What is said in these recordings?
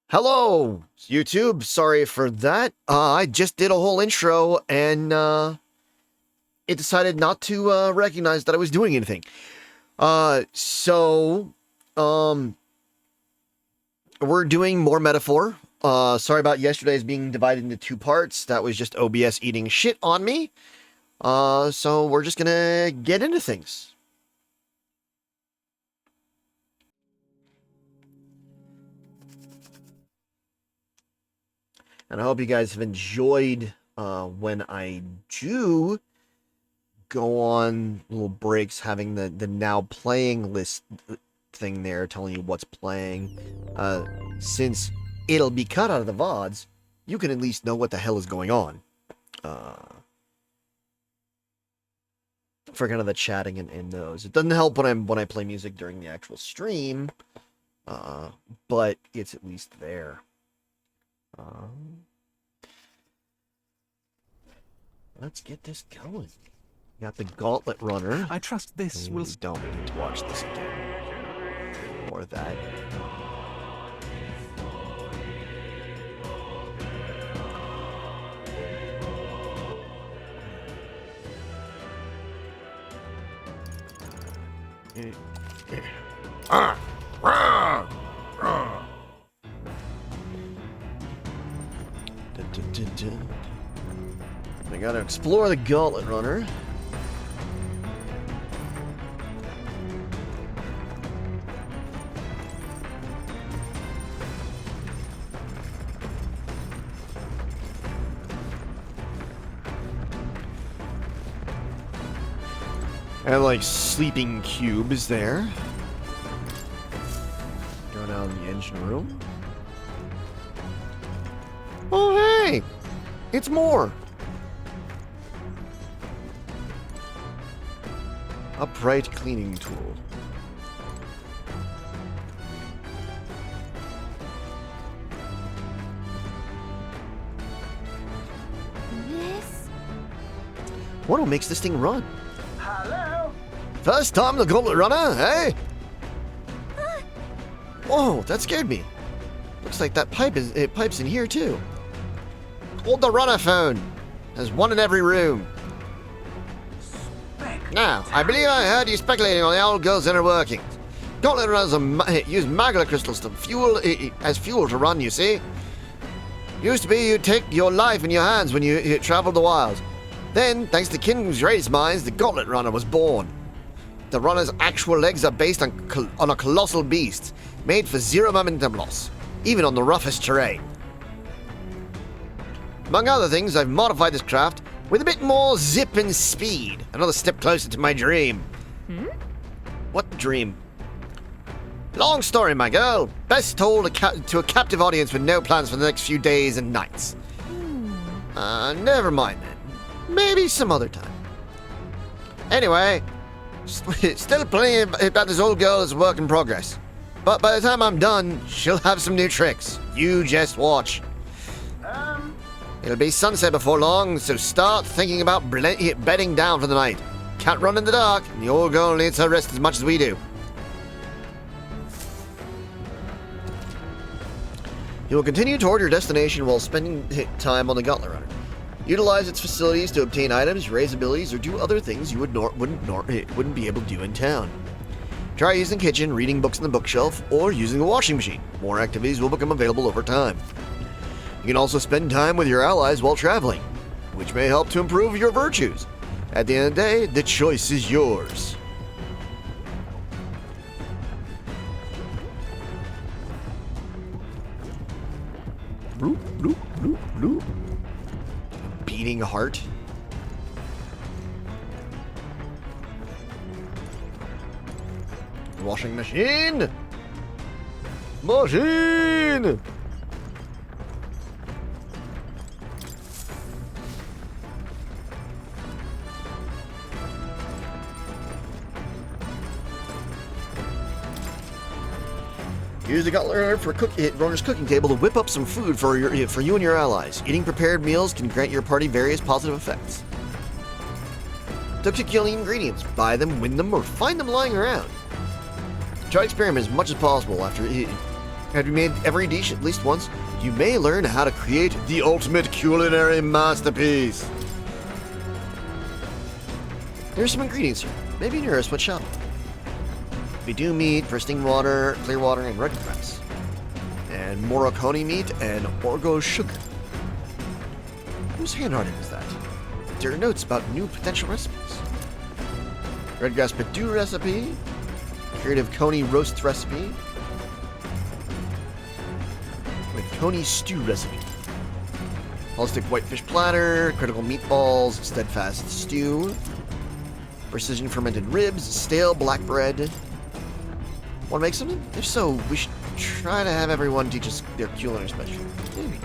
Hello, YouTube. Sorry for that. I just did a whole intro and it decided not to recognize that I was doing anything. We're doing more metaphor. Sorry about yesterday's being divided into two parts. That was just OBS eating shit on me. So we're just gonna get into things. And I hope you guys have enjoyed when I do go on little breaks, having the now playing list thing there telling you what's playing. Since it'll be cut out of the VODs, you can at least know what the hell is going on. For kind of the chatting in those. It doesn't help when I play music during the actual stream, but it's at least there. Let's get this going. Got the Gauntlet Runner. I trust this will... Don't need to watch this again. Or that. I gotta explore the Gauntlet Runner. And like sleeping cubes there. Go down the engine room. Oh hey! It's more! Upright cleaning tool. Yes? What makes this thing run? Hello? First time the Gauntlet Runner, eh? Whoa, that scared me. Looks like that pipe's in here too. Hold the runner phone. There's one in every room. Now, I believe I heard you speculating on the old girl's inner workings. Gauntlet runners use magma crystals to as fuel to run, you see. Used to be you'd take your life in your hands when you traveled the wilds. Then, thanks to King's greatest minds, the Gauntlet Runner was born. The runner's actual legs are based on a colossal beast, made for zero momentum loss, even on the roughest terrain. Among other things, I've modified this craft with a bit more zip and speed. Another step closer to my dream. What dream? Long story, my girl. Best told to a captive audience with no plans for the next few days and nights. Never mind then. Maybe some other time. Anyway, still plenty about this old girl as a work in progress. But by the time I'm done, she'll have some new tricks. You just watch. It'll be sunset before long, so start thinking about bedding down for the night. Can't run in the dark, and the old girl needs her rest as much as we do. You will continue toward your destination while spending time on the Gauntlet Runner. Utilize its facilities to obtain items, raise abilities, or do other things you wouldn't be able to do in town. Try using the kitchen, reading books on the bookshelf, or using the washing machine. More activities will become available over time. You can also spend time with your allies while traveling, which may help to improve your virtues. At the end of the day, the choice is yours. Bloop, bloop, bloop, bloop. Beating heart. Washing machine! Machine! Use the Gauntlet Runner for runner's cooking table to whip up some food for you and your allies. Eating prepared meals can grant your party various positive effects. To cook your ingredients, buy them, win them, or find them lying around. Try to experiment as much as possible after Have you made every dish at least once? You may learn how to create the ultimate culinary masterpiece. There's some ingredients here. Maybe nearest what shop. Bidou meat, pristine water, clear water, and red grass. And Morocco meat and orgo sugar. Whose handwriting is that? There are notes about new potential recipes. Red grass Bidou recipe. Creative coney roast recipe. With coney stew recipe. Holistic whitefish platter. Critical meatballs. Steadfast stew. Precision fermented ribs. Stale black bread. Want to make something? If so, we should try to have everyone teach us their culinary specialty. Maybe.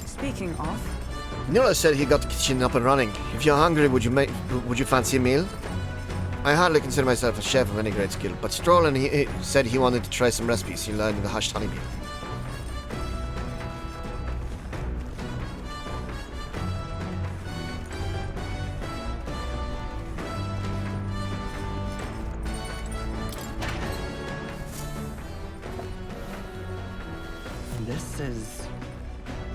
Speaking of, Nila said he got the kitchen up and running. If you're hungry, would you fancy a meal? I hardly consider myself a chef of any great skill, but Strollin he said he wanted to try some recipes he learned in the hushed honeybee. this is...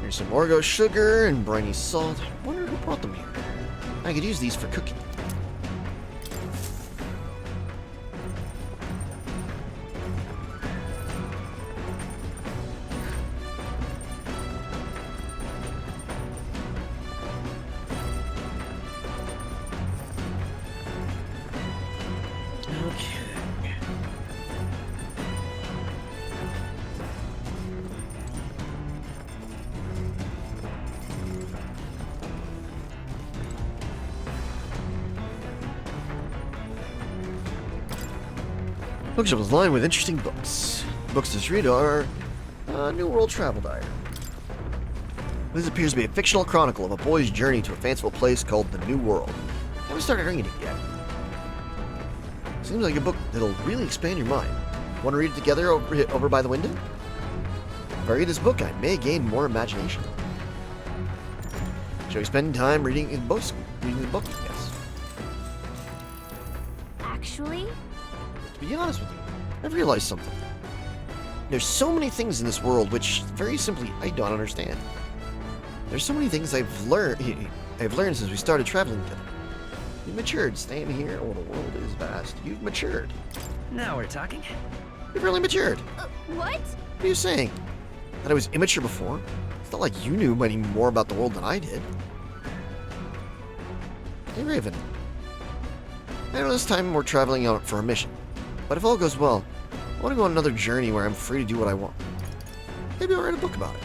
Here's some orgo sugar and briny salt. I wonder who brought them here. I could use these for cooking. Bookshelf is lined with interesting books. The books to read are New World Travel Diary. This appears to be a fictional chronicle of a boy's journey to a fanciful place called the New World. I haven't started reading it yet. Seems like a book that'll really expand your mind. Want to read it together over by the window? If I read this book, I may gain more imagination. Shall we spend time reading the book? Yes. Actually, To be honest with you, I've realized something. There's so many things in this world which, very simply, I don't understand. There's so many things I've learned since we started traveling together. You've matured, staying here. Oh, the world is vast. You've matured. Now we're talking? You've really matured. what? What are you saying? That I was immature before? It's not like you knew any more about the world than I did. Hey, Raven. I know this time we're traveling out for a mission. But if all goes well, I want to go on another journey where I'm free to do what I want. Maybe I'll write a book about it.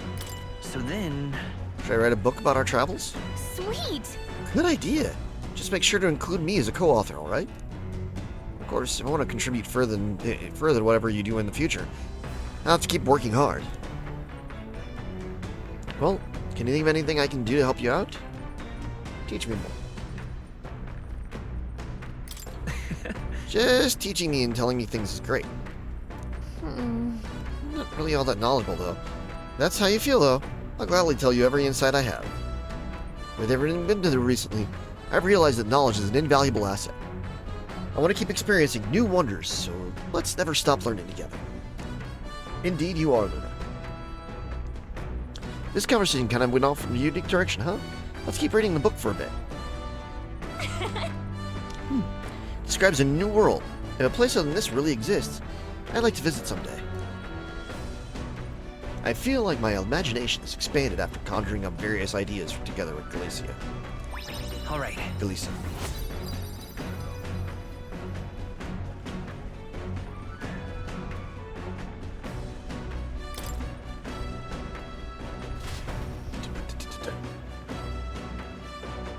So then... Should I write a book about our travels? Sweet! Good idea. Just make sure to include me as a co-author, all right? Of course, if I want to contribute further to whatever you do in the future, I'll have to keep working hard. Well, can you think of anything I can do to help you out? Teach me more. Just teaching me and telling me things is great. I'm not really all that knowledgeable, though. That's how you feel, though. I'll gladly tell you every insight I have. With everything been through recently, I've realized that knowledge is an invaluable asset. I want to keep experiencing new wonders, so let's never stop learning together. Indeed, you are, Luna. This conversation kind of went off in a unique direction, huh? Let's keep reading the book for a bit. Describes a new world. If a place other than this really exists, I'd like to visit someday. I feel like my imagination has expanded after conjuring up various ideas together with Galicia. All right. Galicia.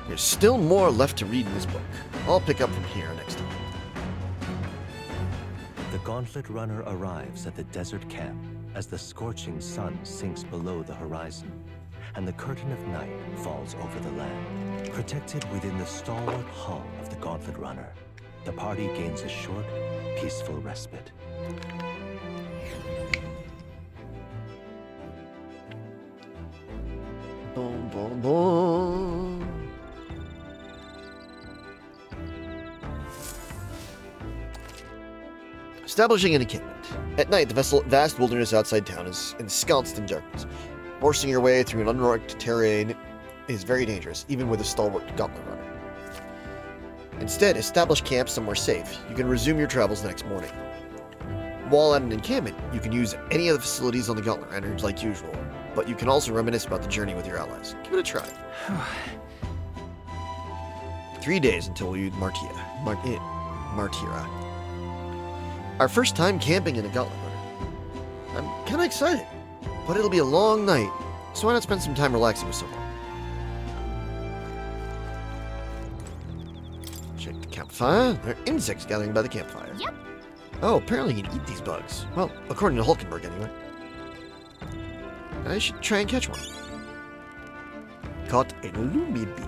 There's still more left to read in this book. I'll pick up from here next time. The Gauntlet Runner arrives at the desert camp as the scorching sun sinks below the horizon, and the curtain of night falls over the land. Protected within the stalwart hull of the Gauntlet Runner, the party gains a short, peaceful respite. Boom, boom, boom. Establishing an encampment. At night, the vast wilderness outside town is ensconced in darkness. Forcing your way through an unmarked terrain is very dangerous, even with a stalwart gauntlet runner. Instead, establish camp somewhere safe. You can resume your travels the next morning. While at an encampment, you can use any of the facilities on the gauntlet runner like usual, but you can also reminisce about the journey with your allies. Give it a try. 3 days until we Martira. Our first time camping in a gauntlet runner. I'm kind of excited, but it'll be a long night, so why not spend some time relaxing with someone? Check the campfire. There are insects gathering by the campfire. Yep. Oh, apparently you can eat these bugs. Well, according to Hulkenberg, anyway. I should try and catch one. Caught a lumi bee.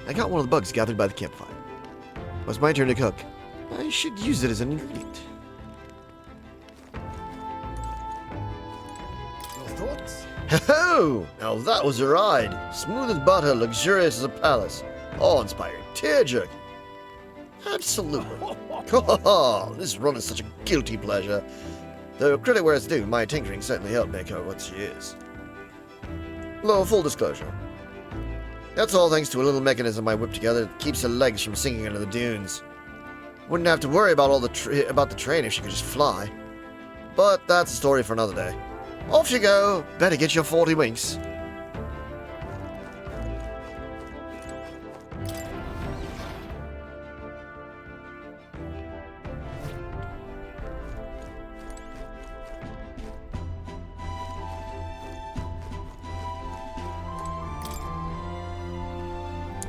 I got one of the bugs gathered by the campfire. It was my turn to cook. I should use it as an ingredient. Your thoughts? Ho-ho! Now that was a ride. Smooth as butter, luxurious as a palace. Awe-inspiring, tear-jerking. Absolutely. This run is such a guilty pleasure. Though credit where it's due, my tinkering certainly helped make her what she is. Low full disclosure. That's all thanks to a little mechanism I whipped together that keeps her legs from sinking into the dunes. Wouldn't have to worry about about the train if she could just fly. But that's a story for another day. Off you go. Better get your 40 winks.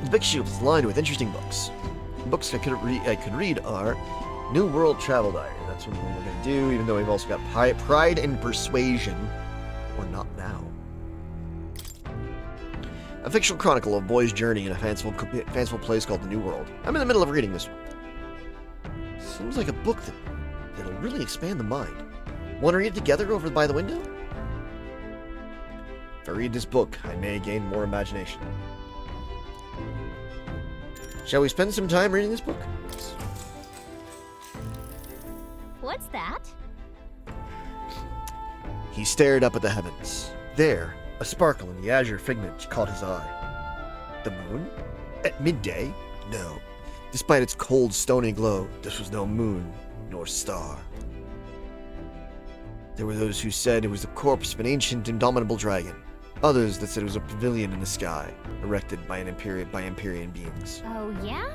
The big shelf is lined with interesting books. The books I could read are New World Travel Diary. That's what we're going to do, even though we've also got Pride and Persuasion, or Not Now. A fictional chronicle of a boy's journey in a fanciful place called the New World. I'm in the middle of reading this one. Seems like a book that'll really expand the mind. Want to read it together over by the window? If I read this book, I may gain more imagination. Shall we spend some time reading this book? What's that? He stared up at the heavens. There, a sparkle in the azure figment caught his eye. The moon? At midday? No. Despite its cold, stony glow, this was no moon, nor star. There were those who said it was the corpse of an ancient, indomitable dragon. Others that said it was a pavilion in the sky, erected by Empyrean beings. Oh, yeah?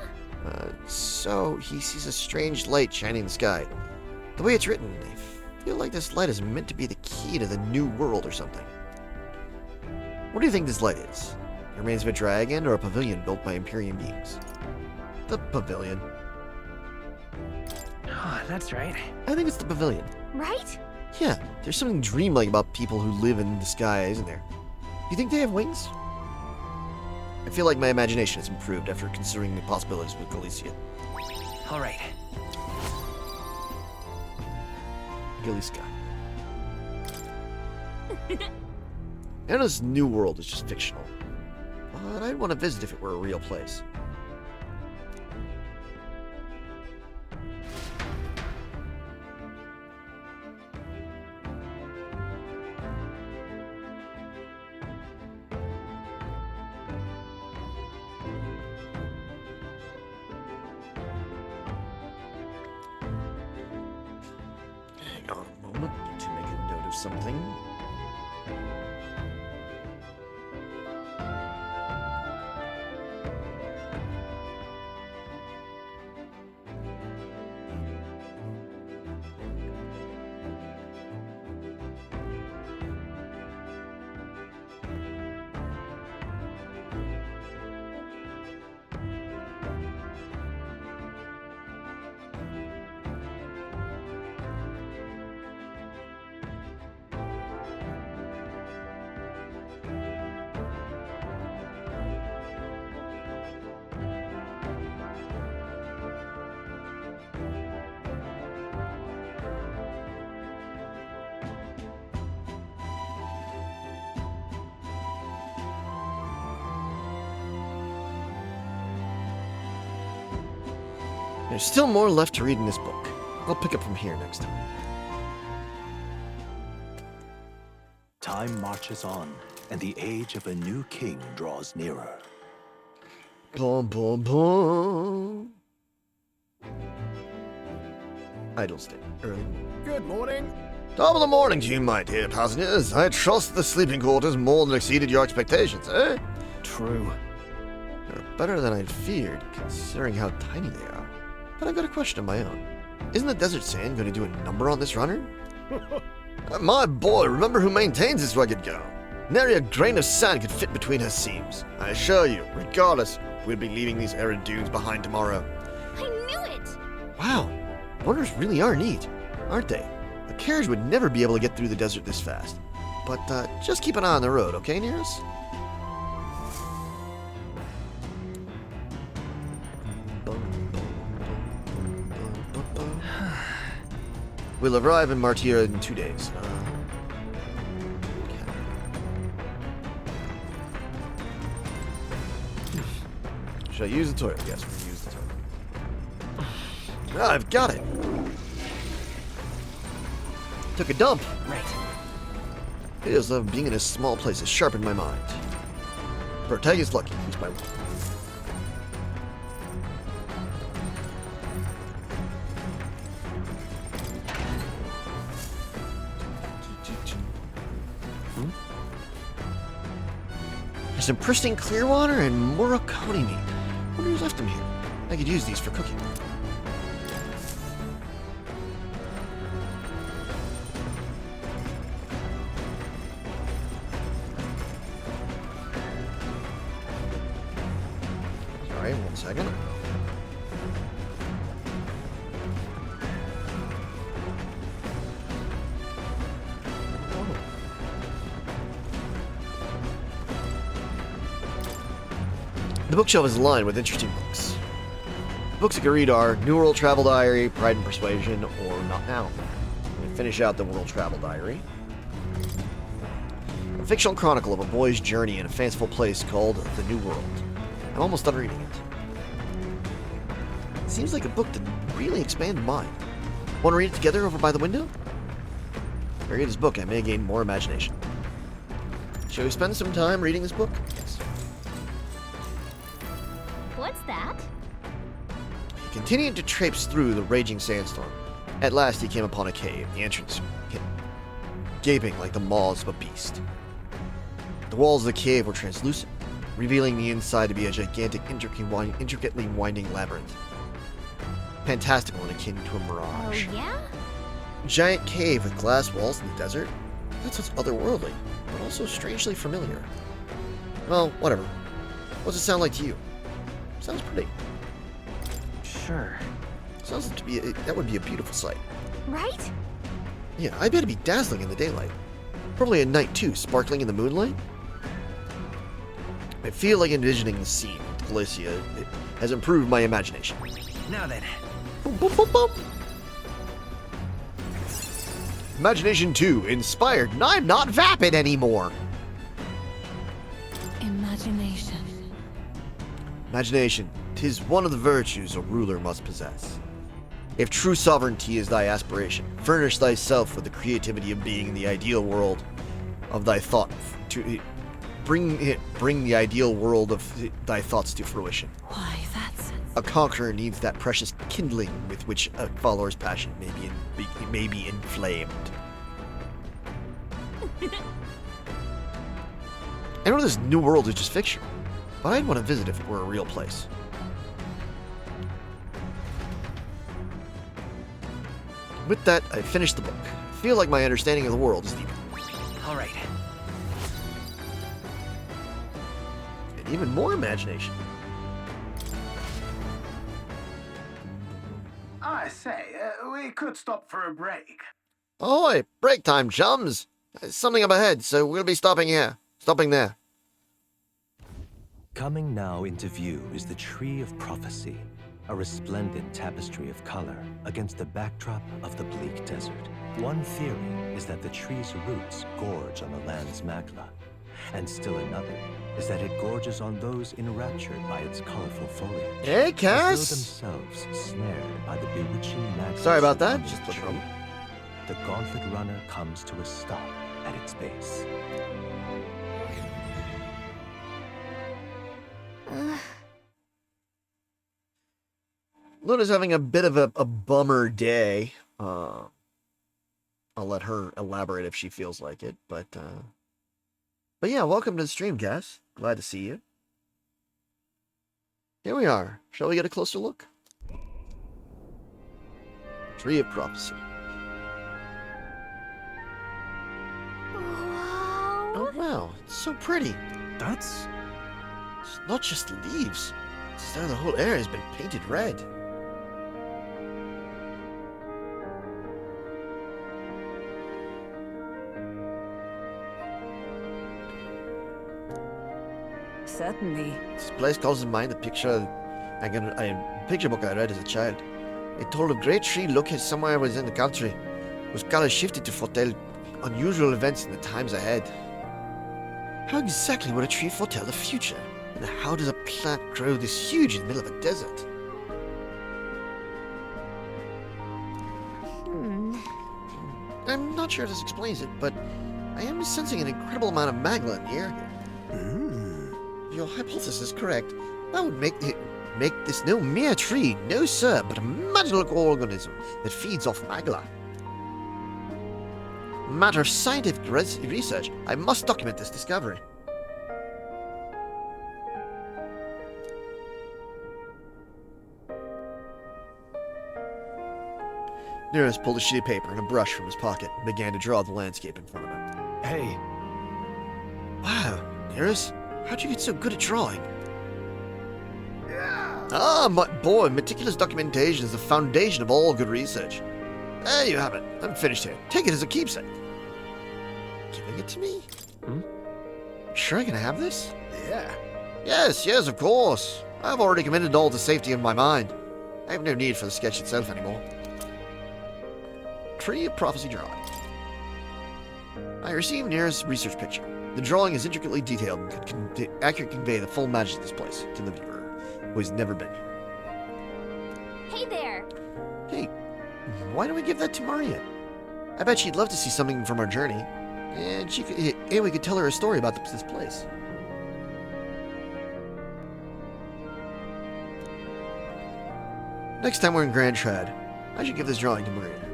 So he sees a strange light shining in the sky. The way it's written, I feel like this light is meant to be the key to the new world or something. What do you think this light is? The remains of a dragon or a pavilion built by Empyrean beings? The pavilion. Oh, that's right. I think it's the pavilion. Right? Yeah, there's something dreamlike about people who live in the sky, isn't there? You think they have wings? I feel like my imagination has improved after considering the possibilities with Galicia. All right. Galicia. I know this new world is just fictional, but I'd want to visit if it were a real place. Hang on a moment to make a note of something. There's still more left to read in this book. I'll pick up from here next time. Time marches on, and the age of a new king draws nearer. Boom, boom, boom. Idle state. Early. Good morning. Top of the morning to you, my dear passengers. I trust the sleeping quarters more than exceeded your expectations, eh? True. They're better than I'd feared, considering how tiny they are. But I've got a question of my own. Isn't the desert sand going to do a number on this runner? My boy, remember who maintains this rugged girl. Nary a grain of sand could fit between her seams. I assure you, regardless, we'll be leaving these arid dunes behind tomorrow. I knew it! Wow, runners really are neat, aren't they? A carriage would never be able to get through the desert this fast. But just keep an eye on the road, okay, Nearest? We'll arrive in Martyra in 2 days. Should I use the toilet? Yes, we'll use the toilet. Ah, I've got it. Took a dump. Right. Feels of being in a small place has sharpened my mind. Protagonist lucky. He's my There's some pristine clear water and Morocco meat. Wonder who's left them here. I could use these for cooking. Sorry, 1 second. The bookshelf is lined with interesting books. The books I can read are New World Travel Diary, Pride and Persuasion, or Not Now. I'm going to finish out the World Travel Diary. A fictional chronicle of a boy's journey in a fanciful place called the New World. I'm almost done reading it. It seems like a book that really expand mind. Want to read it together over by the window? If I read this book, I may gain more imagination. Shall we spend some time reading this book? Yes. What's that? He continued to traipse through the raging sandstorm. At last he came upon a cave, the entrance gaping like the maws of a beast. The walls of the cave were translucent, revealing the inside to be a gigantic, intricately winding labyrinth. Fantastical and akin to a Oh, mirage. yeah? Giant cave with glass walls in the desert? That sounds otherworldly, but also strangely familiar. Well, whatever. What's it sound like to you? Sounds pretty. Sure. Sounds to be that would be a beautiful sight. Right? Yeah, I bet it'd be dazzling in the daylight. Probably at night too, sparkling in the moonlight. I feel like envisioning the scene with Galicia. It has improved my imagination. Now then. Boom, boom, boom, boom. Imagination 2, inspired, and I'm not vapid anymore. Imagination. Imagination, 'tis one of the virtues a ruler must possess. If true sovereignty is thy aspiration, furnish thyself with the creativity of being in the ideal world of thy thought to bring the ideal world of thy thoughts to fruition. Why, that's... A conqueror needs that precious kindling with which a follower's passion may be inflamed. I know this new world is just fiction, but I'd want to visit if it were a real place. With that, I finished the book. I feel like my understanding of the world is deeper. All right. And even more imagination. I say, we could stop for a break. Ahoy! Break time, chums! There's something up ahead, so we'll be stopping here. Stopping there. Coming now into view is the Tree of Prophecy, a resplendent tapestry of color against the backdrop of the bleak desert. One theory is that the tree's roots gorge on the land's magma, and still another is that it gorges on those enraptured by its colorful foliage. Hey, As though Cass! themselves snared by the bewitching magic. Sorry about that, surrounding just the the tree. The gauntlet runner comes to a stop at its base. Luna's having a bit of a bummer day. I'll let her elaborate if she feels like it, but yeah, welcome to the stream, Cass. Glad to see you. Here we are. Shall we get a closer look? Tree of Prophecy. Wow. Oh wow, it's so pretty. That's... It's not just leaves. It's as though the whole area has been painted red. Certainly. This place calls to mind a picture a picture book I read as a child. It told of great tree located somewhere within the country, whose colors shifted to foretell unusual events in the times ahead. How exactly would a tree foretell the future? And how does a plant grow this huge in the middle of a desert? I'm not sure this explains it, but I am sensing an incredible amount of magma in the air here. If your hypothesis is correct, that would make this no mere tree, no sir, but a magical organism that feeds off magma. Matter of scientific research, I must document this discovery. Nearest pulled a sheet of paper and a brush from his pocket and began to draw the landscape in front of him. Hey, Wow, Nearest, how'd you get so good at drawing? Ah, my boy, meticulous documentation is the foundation of all good research. There you have it. I'm finished here. Take it as a keepsake. Giving it to me? Sure I can have this? Yeah. Yes, of course. I've already committed all to safety in my mind. I have no need for the sketch itself anymore. Tree of Prophecy drawing. I received Nearest research picture. The drawing is intricately detailed and can accurately convey the full magic of this place to the viewer, who has never been here. Hey there. Hey, why don't we give that to Maria? I bet she'd love to see something from our journey, and we could tell her a story about this place. Next time we're in Grand Trad, I should give this drawing to Maria.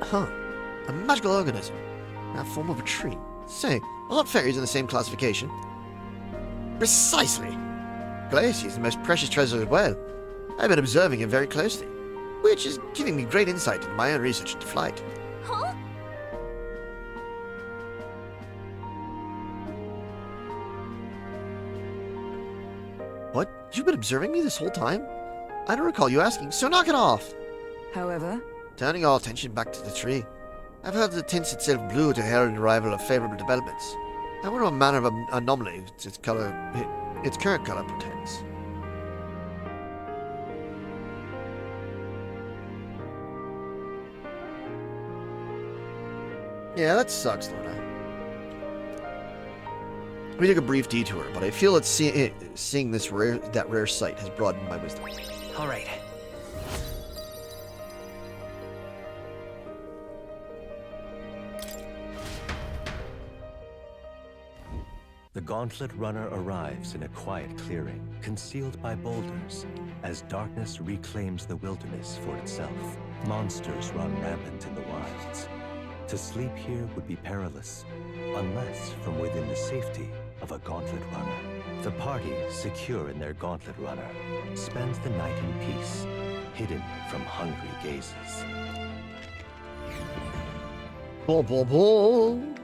Huh. A magical organism. That form of a tree. Say, aren't fairies in the same classification? Precisely. Glacier is the most precious treasure as well. I've been observing it very closely, which is giving me great insight into my own research into flight. Huh? What? You've been observing me this whole time? I don't recall you asking, so knock it off! However, Turning our attention back to the tree, I've heard that it tints itself blue to herald the arrival of favorable developments. I wonder what manner of anomaly its current color portends. Yeah, that sucks, Luna. We took a brief detour, but I feel that seeing that rare sight has broadened my wisdom. all right. The gauntlet runner arrives in a quiet clearing, concealed by boulders. As darkness reclaims the wilderness for itself, monsters run rampant in the wilds. To sleep here would be perilous, unless from within the safety of a gauntlet runner. The party, secure in their gauntlet runner, spends the night in peace, hidden from hungry gazes. Pull, pull, pull!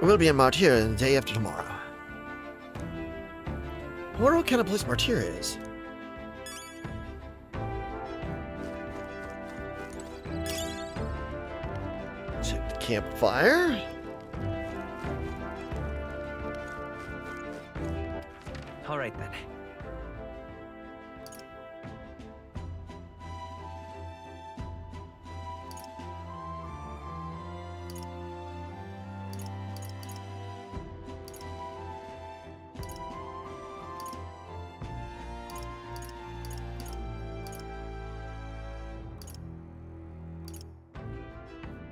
We'll be in Martyr the day after tomorrow. I wonder what kind of place Martyr is. Check the campfire. All right then.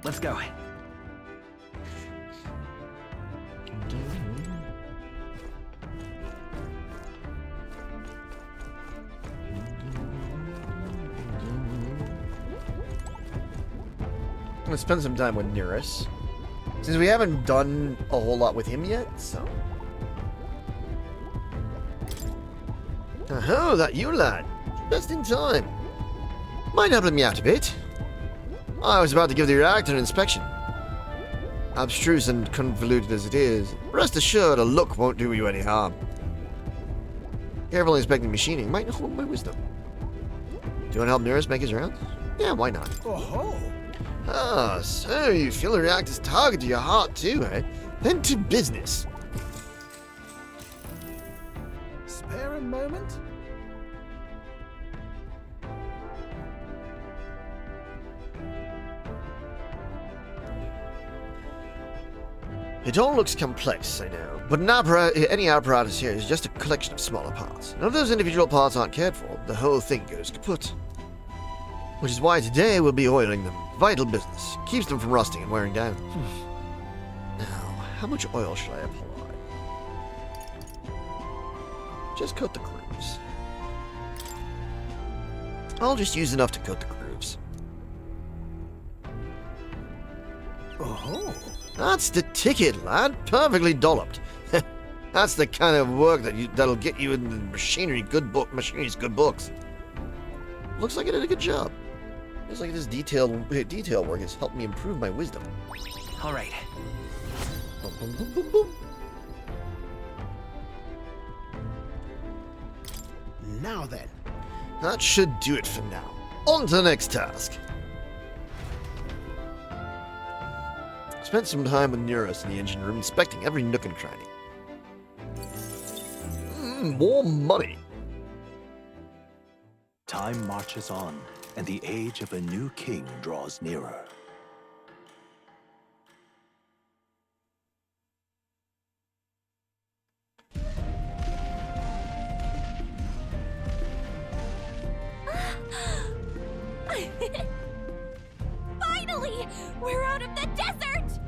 Let's go. I'm gonna spend some time with Nearest, since we haven't done a whole lot with him yet, so... Oh, that you, lad. Just in time. Mind helping me out a bit? I was about to give the reactor an inspection. Abstruse and convoluted as it is, rest assured a look won't do you any harm. Carefully inspecting machining might hold my wisdom. Do you want to help Nearest make his rounds? Yeah, why not? Oh, Ah, so you feel the reactor's target to your heart too, eh? Then to business. spare a moment? It all looks complex, I know, but any apparatus here is just a collection of smaller parts. And if those individual parts aren't cared for, the whole thing goes kaput. Which is why today we'll be oiling them. Vital business. Keeps them from rusting and wearing down. Now, how much oil should I apply? Just coat the grooves. I'll just use enough to coat the grooves. Oh, That's the ticket, lad. Perfectly dolloped. That's the kind of work that'll get you in the machinery's good books. Looks like I did a good job. Looks like this detail work has helped me improve my wisdom. All right. Boom, boom, boom, boom, boom. now then. That should do it for now. On to the next task. Spent some time with Neurus in the engine room inspecting every nook and cranny. More money. Time marches on, and the age of a new king draws nearer. Finally! We're out of the desert!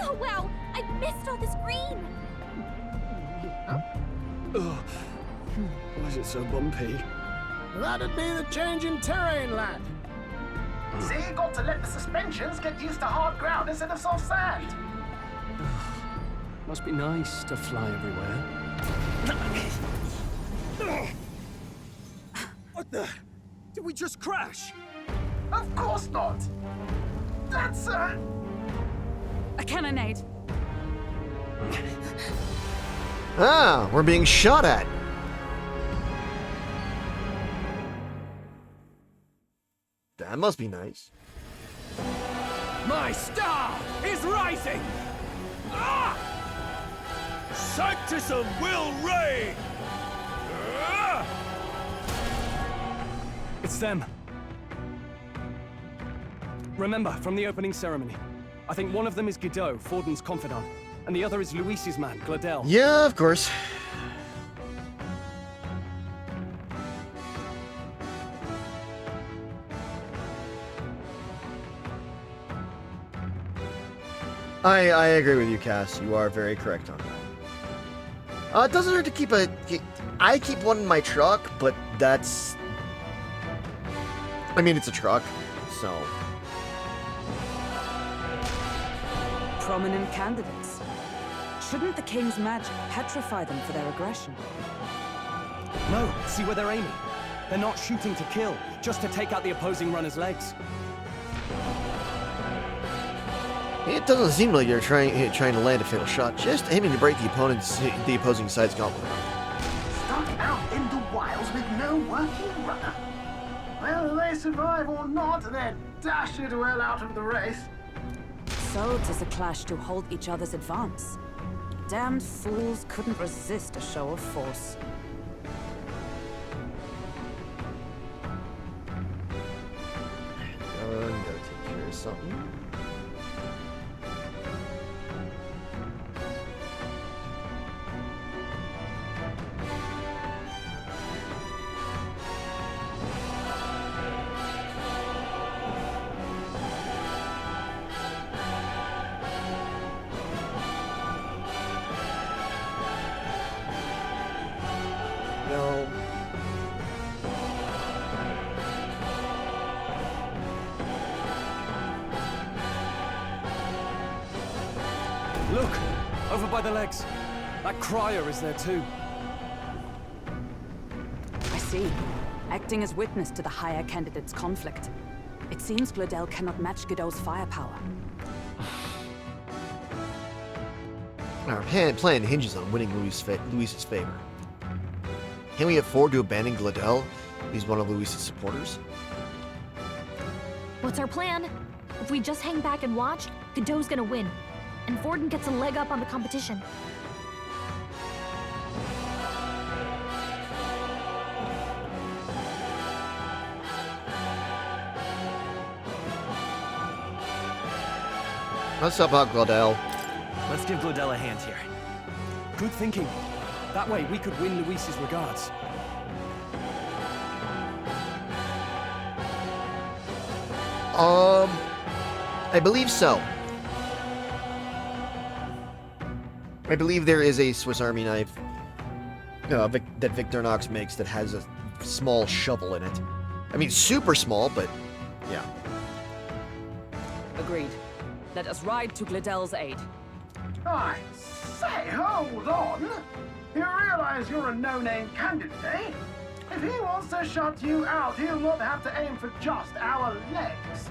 Oh wow! I missed all this green! Why is it so bumpy? That'd be the change in terrain, lad. See, you got to let the suspensions get used to hard ground instead of soft sand. Must be nice to fly everywhere. What the? Did we just crash? Of course not. That's A cannonade. Ah, we're being shot at. That must be nice. My star is rising! Ah! Sanctism will reign! Ah! It's them. Remember, from the opening ceremony. I think one of them is Guido, Forden's confidant, and the other is Luis's man, Gladel. Yeah, of course. I agree with you, Cass. You are very correct on that. It doesn't hurt to keep I keep one in my truck, but that's... I mean, it's a truck, so... Prominent candidates. Shouldn't the king's magic petrify them for their aggression? No, see where they're aiming. They're not shooting to kill, just to take out the opposing runner's legs. It doesn't seem like you're trying to land a fatal shot, just aiming to break the opposing side's gauntlet. stuck out in the wilds with no working runner. Whether they survive or not, they're dashed well out of the race. So 'tis a clash to halt each other's advance. damned fools couldn't resist a show of force. Gotta take care of something. No. Look! Over by the legs. That crier is there too. I see. Acting as witness to the higher candidate's conflict. It seems Glodell cannot match Godot's firepower. Our plan hinges on winning Luis's favor. Can we afford to abandon Glodell? He's one of Luis's supporters. What's our plan? If we just hang back and watch, Godot's gonna win. And Forden gets a leg up on the competition. Let's help out Glodell. Let's give Glodell a hand here. Good thinking. That way we could win Luis's regards. I believe so. I believe there is a Swiss Army knife that Victorinox makes that has a small shovel in it. I mean, super small, but yeah. Agreed. Let us ride to Glodell's aid. I say, hold on. You realize you're a no-name candidate, eh? If he wants to shut you out, he'll not have to aim for just our legs.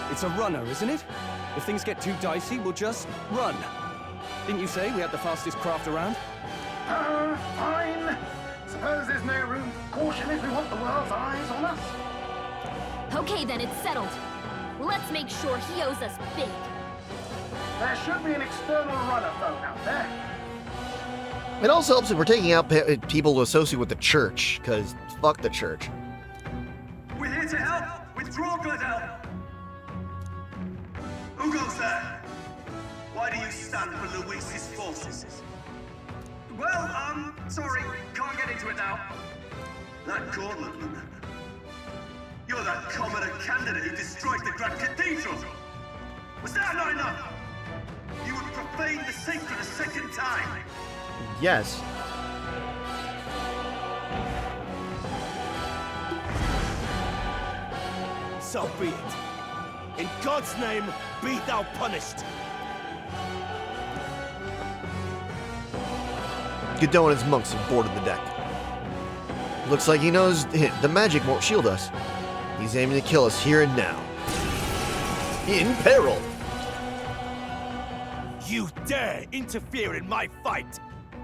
It's a runner, isn't it? If things get too dicey, we'll just run. Didn't you say we had the fastest craft around? Fine. Suppose there's no room for caution if we want the world's eyes on us. Okay, then it's settled. Let's make sure he owes us big. There should be an external runner phone out there. It also helps if we're taking out people associated with the church, because fuck the church. We're here to help! Withdraw, Glodell! Who goes there? Why do you stand for Luis's forces? Well, sorry, can't get into it now. That gauntlet, you're that commoner candidate who destroyed the Grand Cathedral! Was that not enough? You would profane the sacred a second time! Yes. So be it. In God's name, be thou punished. Godot and his monks have boarded the deck. Looks like he knows the magic won't shield us. He's aiming to kill us here and now. In peril! You dare interfere in my fight!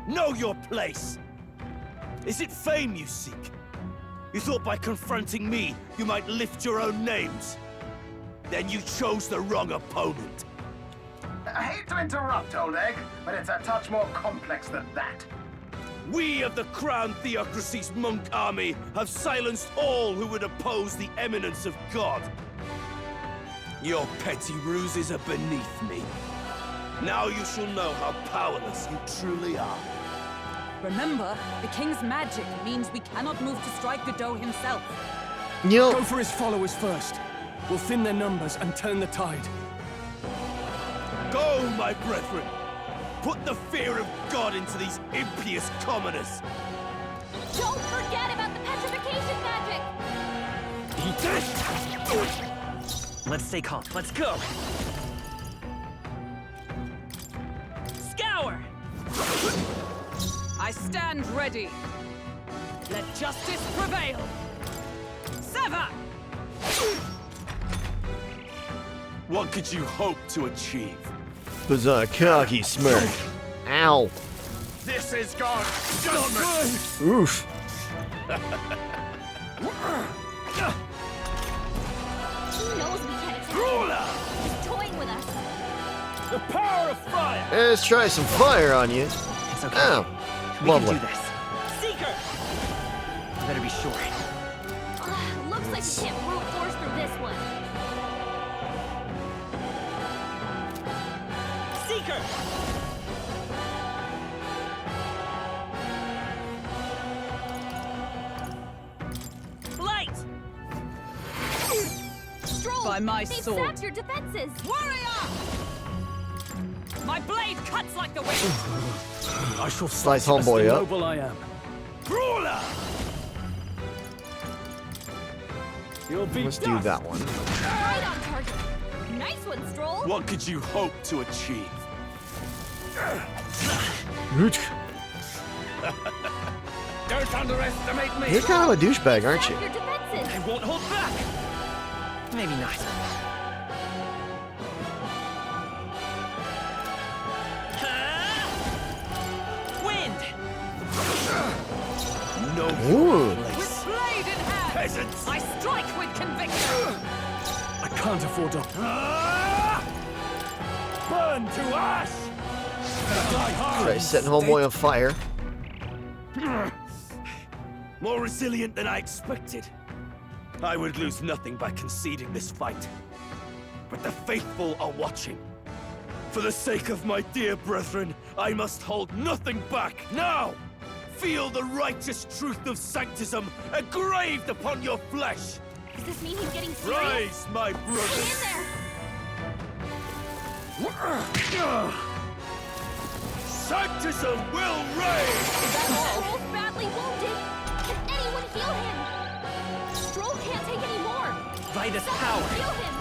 Know your place! Is it fame you seek? You thought by confronting me, you might lift your own names? Then you chose the wrong opponent. I hate to interrupt, old egg, but it's a touch more complex than that. We of the Crown Theocracy's monk army have silenced all who would oppose the eminence of God. Your petty ruses are beneath me. Now you shall know how powerless you truly are. Remember, the king's magic means we cannot move to strike Godot himself. You know, Go for his followers first. We'll thin their numbers and turn the tide. Go, my brethren! Put the fear of God into these impious commoners! Don't forget about the petrification magic! Let's stay calm. Let's go! Scour! I stand ready. Let justice prevail. Sever! What could you hope to achieve? was a cocky smirk. Ow. This is God's judgment! Oof. He knows we can't attack him. He's toying with us. The power of fire! Let's try some fire on you. It's okay. Oh, We lovely. can do this. Seeker! You better be sure. Looks like we can't brute force through this one. Seeker! Light! Stroll! By my they've sword. sapped your defenses! Warrior! My blade cuts like the wind. I shall Slice fight as homeboy the up. noble I am. Brawler! You'll be Let's do dust. that one. Right on target! Nice one, Stroll! What could you hope to achieve? Don't underestimate me. You're kind of a douchebag, aren't you? Sap your defenses! I won't hold back! Maybe not. Wind! No Ooh. place. Blade in hand. Peasants! I strike with conviction. I can't afford to. Burn to ash! Die hard! Try setting homeboy on fire. More resilient than I expected. I would lose nothing by conceding this fight. But the faithful are watching. For the sake of my dear brethren, I must hold nothing back now! Feel the righteous truth of sanctism engraved upon your flesh! Does this mean he's getting serious? Rise, my Hang brothers! in there! Sanctism will reign! Stroll's badly wounded! Can anyone heal him? Stroll can't take any more! Vitus Someone power! heal him!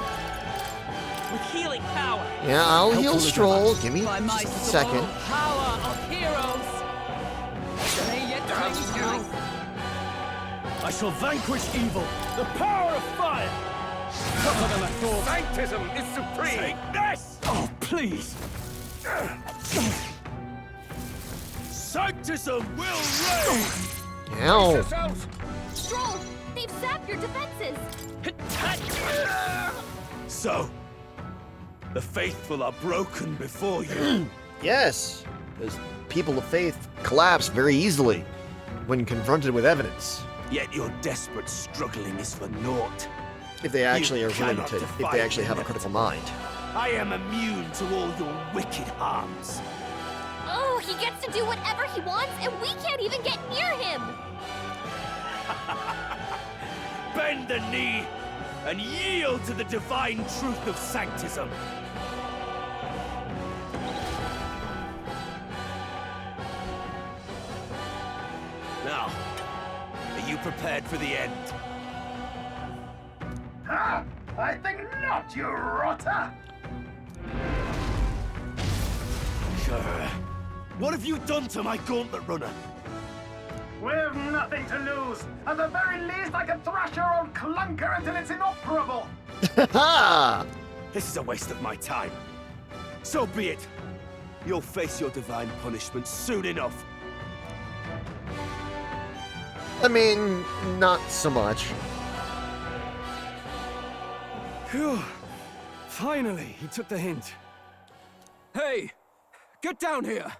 With healing power! Yeah, I'll heal Stroll. Give me By my just a sword, second. power of heroes. May yet cling to. I shall vanquish evil. The power of fire. Tougher than I thought. Sanctism is supreme! Take this! Oh, please. Sanctism will reign! Ow. Stroll! They've sapped your defenses! So, the faithful are broken before you. Yes, because people of faith collapse very easily when confronted with evidence. Yet your desperate struggling is for naught. If they actually are willing cannot to, if defy they actually have a the critical mind. I am immune to all your wicked harms. Oh, he gets to do whatever he wants, and we can't even get near him! Bend the knee and yield to the divine truth of sanctism. Now, are you prepared for the end? Ha! I think not, you rotter! Sure. What have you done to my gauntlet runner? We've nothing to lose. At the very least, I can thrash your old clunker until it's inoperable. Ha! This is a waste of my time. So be it. You'll face your divine punishment soon enough. I mean, not so much. Phew. Finally, he took the hint. Hey, get down here.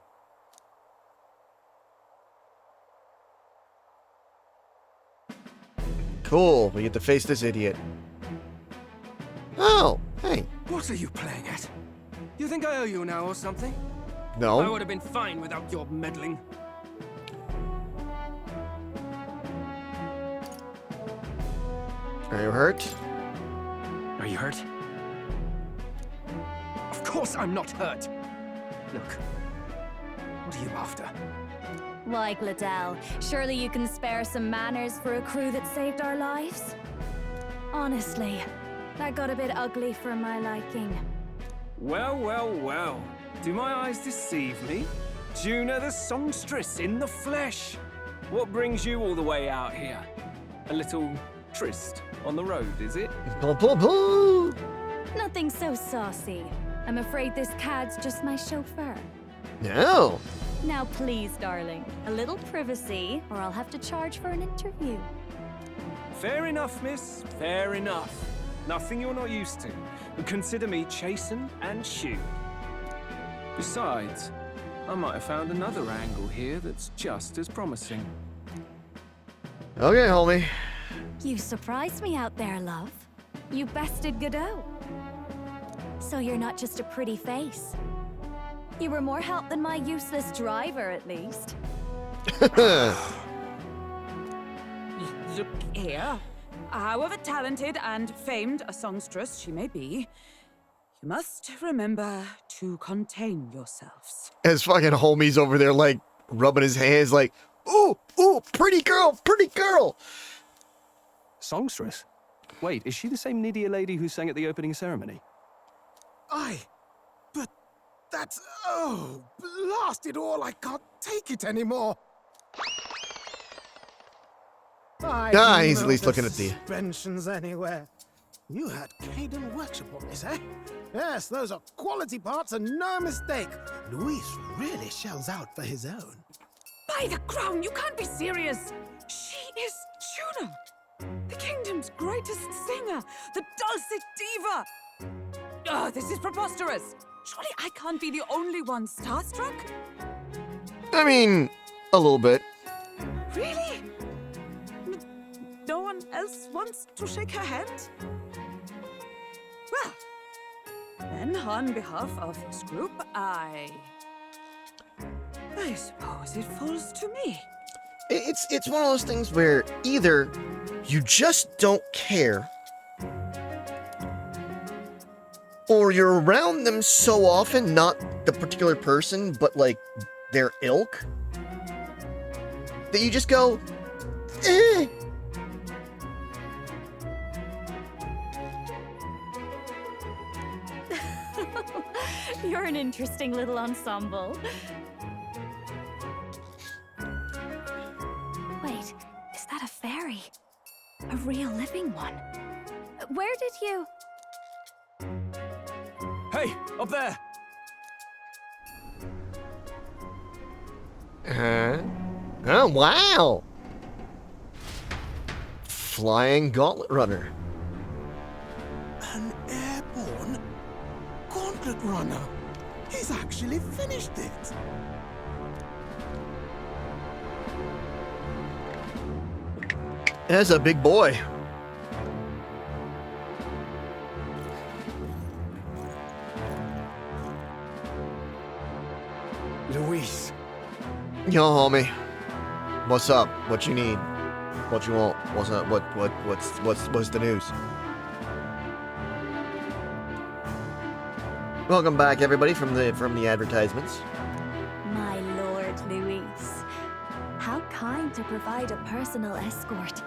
Cool, we get to face this idiot. Oh, hey. What are you playing at? You think I owe you now or something? I No. would have been fine without your meddling. Are you hurt? Are you hurt? Of course I'm not hurt. Look, what are you after? Why, Gladell, surely you can spare some manners for a crew that saved our lives? Honestly, that got a bit ugly for my liking. Well, well, well. Do my eyes deceive me? Juna the songstress in the flesh. What brings you all the way out here? A little tryst on the road, is it? Boom, boom, boom. Nothing so saucy. I'm afraid this cad's just my chauffeur. No. Now please, darling, a little privacy, or I'll have to charge for an interview. Fair enough, miss. Fair enough. Nothing you're not used to. But consider me chastened and shoed. Besides, I might have found another angle here that's just as promising. Okay, homie. You surprised me out there, love. You bested Godot. So you're not just a pretty face. You were more help than my useless driver, at least. Look here. However talented and famed a songstress she may be, you must remember to contain yourselves. His fucking homie's over there, like, rubbing his hands, like, ooh, ooh, pretty girl, pretty girl. Songstress? Wait, is she the same Nydia lady who sang at the opening ceremony? Aye, but that's... oh, blast it all, I can't take it anymore. He's at least looking at the... suspensions anywhere. You had Caden workshop on this, eh? Yes, those are quality parts and no mistake. Luis really shells out for his own. By the crown, you can't be serious! She is Juno! The kingdom's greatest singer! The dulcet diva! Oh, this is preposterous! Surely I can't be the only one starstruck? I mean, a little bit. Really? No one else wants to shake her hand? Well, then on behalf of this group, I suppose it falls to me. It's one of those things where either you just don't care, or you're around them so often, not the particular person, but like their ilk, that you just go, eh. You're an interesting little ensemble. Wait, is that a fairy? A real living one? Where did you... Hey, up there! Oh, wow! Flying gauntlet runner. An airborne gauntlet runner. He's actually finished it. That's a big boy. Luis. Yo, homie. What's up? What you need? What you want? What's up? What's the news? Welcome back, everybody, from the advertisements. My lord, Luis. How kind to provide a personal escort.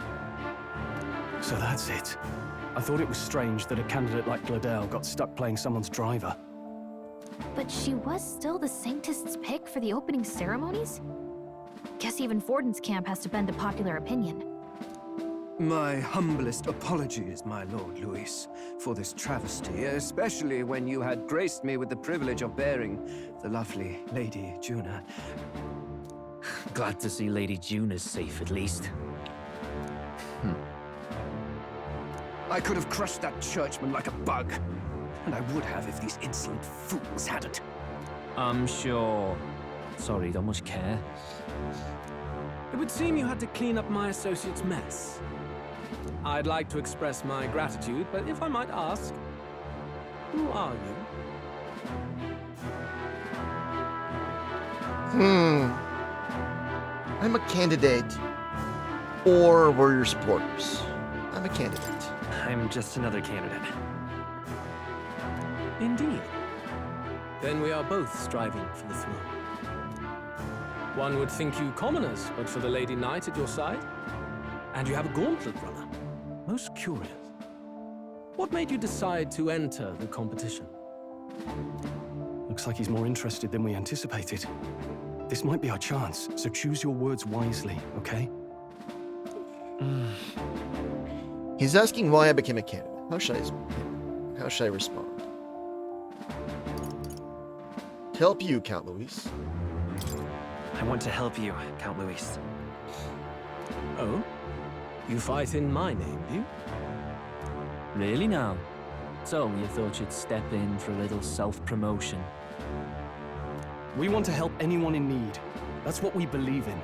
So that's it. I thought it was strange that a candidate like Gladel got stuck playing someone's driver. But she was still the Saintist's pick for the opening ceremonies? Guess even Forden's camp has to bend to popular opinion. My humblest apologies, my lord Luis, for this travesty, especially when you had graced me with the privilege of bearing the lovely Lady Juna. Glad to see Lady Juna's safe, at least. I could have crushed that churchman like a bug, and I would have if these insolent fools hadn't. I'm sure. Sorry, don't much care. It would seem you had to clean up my associate's mess. I'd like to express my gratitude, but if I might ask, who are you? I'm a candidate. Or we're your supporters. I'm a candidate. I'm just another candidate. Indeed. Then we are both striving for the throne. One would think you commoners, but for the Lady Knight at your side. And you have a gauntlet runner. Most curious. What made you decide to enter the competition? Looks like he's more interested than we anticipated. This might be our chance, so choose your words wisely, okay? He's asking why I became a candidate. How should I respond? To help you, Count Luis. I want to help you, Count Luis. Oh? You fight in my name, do you? Really now? So you thought you'd step in for a little self-promotion? We want to help anyone in need. That's what we believe in.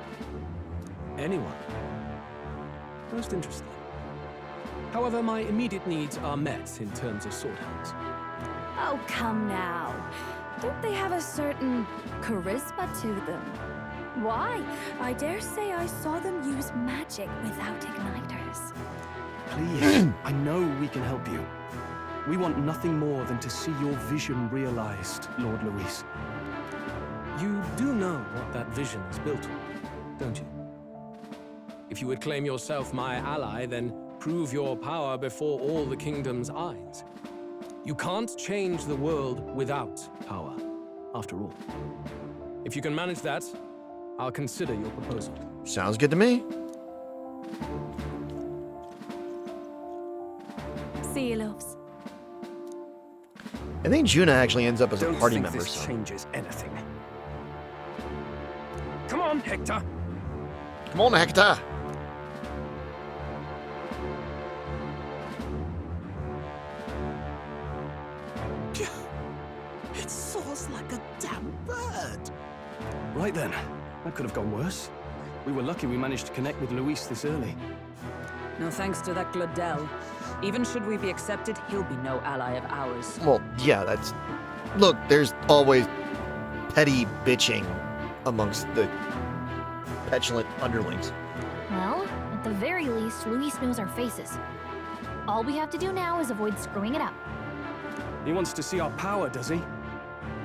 Anyone? Most interesting. However, my immediate needs are met in terms of sword hands. Oh, come now. Don't they have a certain charisma to them? Why? I dare say I saw them use magic without igniters. Please, I know we can help you. We want nothing more than to see your vision realized, Lord Luis. You do know what that vision is built on, don't you? If you would claim yourself my ally, then prove your power before all the kingdom's eyes. You can't change the world without power, after all. If you can manage that, I'll consider your proposal. Sounds good to me. See you, loves. I think Juna actually ends up as a Don't party think member. this So. changes anything. Come on, Hector! Come on, Hector. It soars like a damn bird. Right then, that could have gone worse. We were lucky we managed to connect with Luis this early. No thanks to that Gladel. Even should we be accepted, he'll be no ally of ours. Well, yeah, that's... Look, there's always petty bitching amongst the petulant underlings. Well, at the very least, Luis knows our faces. All we have to do now is avoid screwing it up. He wants to see our power, does he?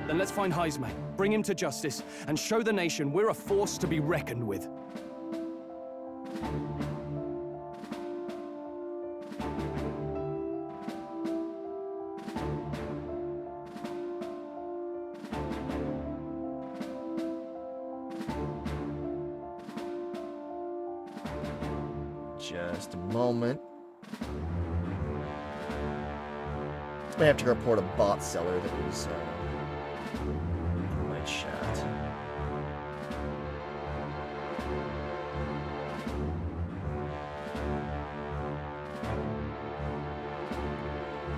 Then let's find Heisme, bring him to justice, and show the nation we're a force to be reckoned with. Just a moment. May have to report a bot seller that was in my chat.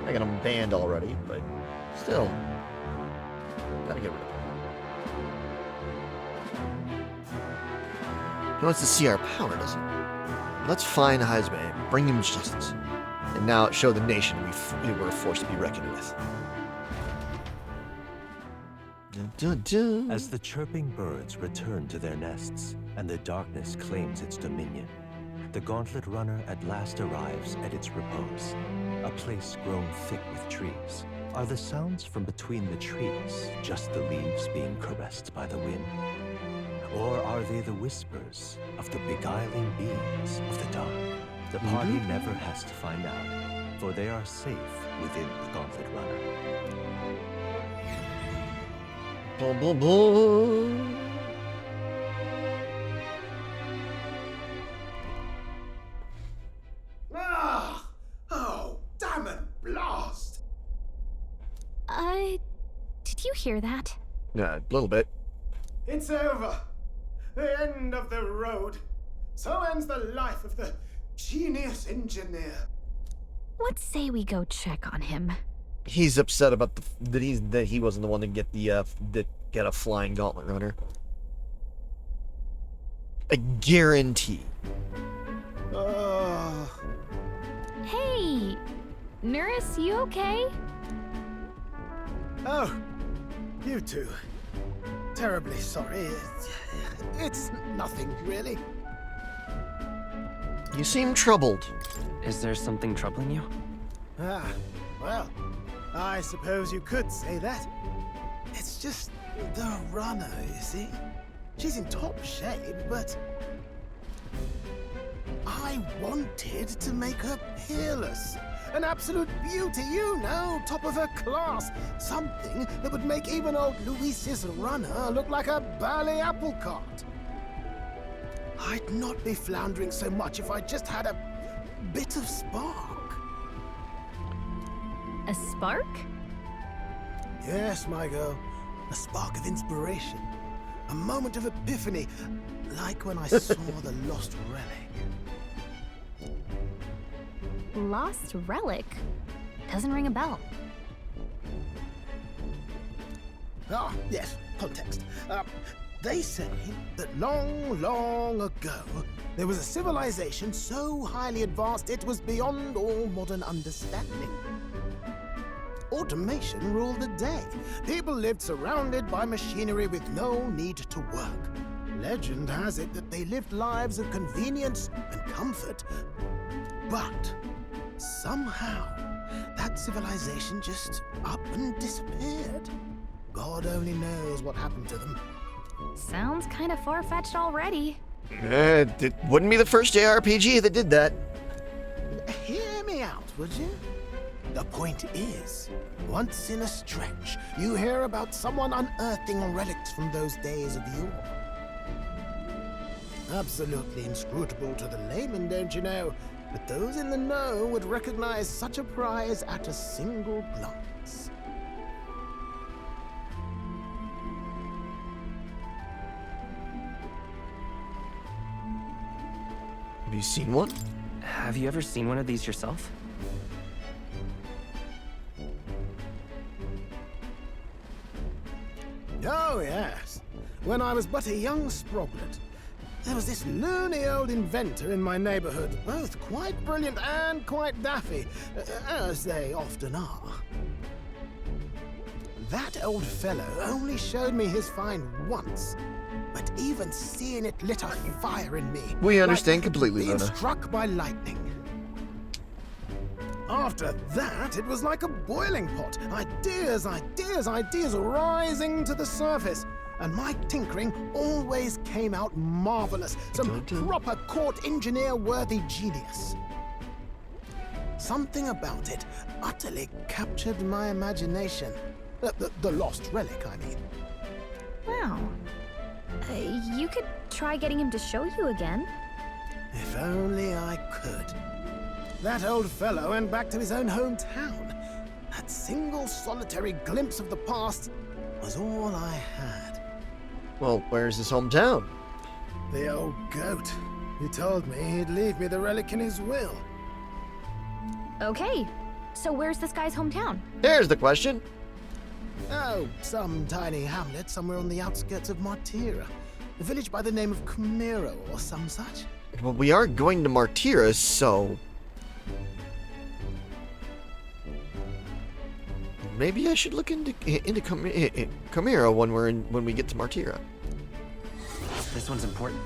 I got him banned already, but still, gotta get rid of him. He wants to see our power, doesn't he? Let's find Heisme, bring him to justice, and now show the nation we were a force to be reckoned with. Dun, dun, dun. As the chirping birds return to their nests and the darkness claims its dominion, the gauntlet runner at last arrives at its repose, a place grown thick with trees. Are the sounds from between the trees just the leaves being caressed by the wind? Or are they the whispers of the beguiling beings of the dark? The party never has to find out, for they are safe within the gauntlet runner. Boom, boom, boom. Ah! Oh, damn it, blast! Did you hear that? Yeah, a little bit. It's over. The end of the road. So ends the life of the genius engineer. Let's say we go check on him. He's upset about that he wasn't the one to get the get a flying gauntlet runner. A guarantee. Oh. Hey! Nurse, you okay? Oh, you two. Terribly sorry. It's nothing, really. You seem troubled. Is there something troubling you? Ah, well, I suppose you could say that. It's just the runner, you see. She's in top shape, but I wanted to make her peerless. An absolute beauty, you know, top of her class. Something that would make even old Luis's runner look like a bally apple cart. I'd not be floundering so much if I just had a bit of spark. A spark? Yes, my girl. A spark of inspiration. A moment of epiphany, like when I saw the lost relic. Lost relic? Doesn't ring a bell. Ah, yes, context. They say that long, long ago, there was a civilization so highly advanced it was beyond all modern understanding. Automation ruled the day. People lived surrounded by machinery with no need to work. Legend has it that they lived lives of convenience and comfort. But somehow, that civilization just up and disappeared. God only knows what happened to them. Sounds kind of far-fetched already. It wouldn't be the first JRPG that did that. Hear me out, would you? The point is, once in a stretch, you hear about someone unearthing relics from those days of yore. Absolutely inscrutable to the layman, don't you know? But those in the know would recognize such a prize at a single glance. Have you seen one? Have you ever seen one of these yourself? Oh, yes. When I was but a young sproglet, there was this loony old inventor in my neighborhood, both quite brilliant and quite daffy, as they often are. That old fellow only showed me his find once, but even seeing it lit a fire in me. We understand like completely, being Luna. struck by lightning. After that, it was like a boiling pot. Ideas, ideas, ideas rising to the surface. And my tinkering always came out marvelous. Some proper court engineer-worthy genius. Something about it utterly captured my imagination. The lost relic, I mean. Wow. You could try getting him to show you again. If only I could. That old fellow went back to his own hometown. That single solitary glimpse of the past was all I had. Well, where's his hometown? The old goat. He told me he'd leave me the relic in his will. Okay, so where's this guy's hometown? There's the question. Oh, some tiny hamlet somewhere on the outskirts of Martira. A village by the name of Camiro or some such. Well, we are going to Martira, so... maybe I should look into Camiro when we get to Martira. This one's important.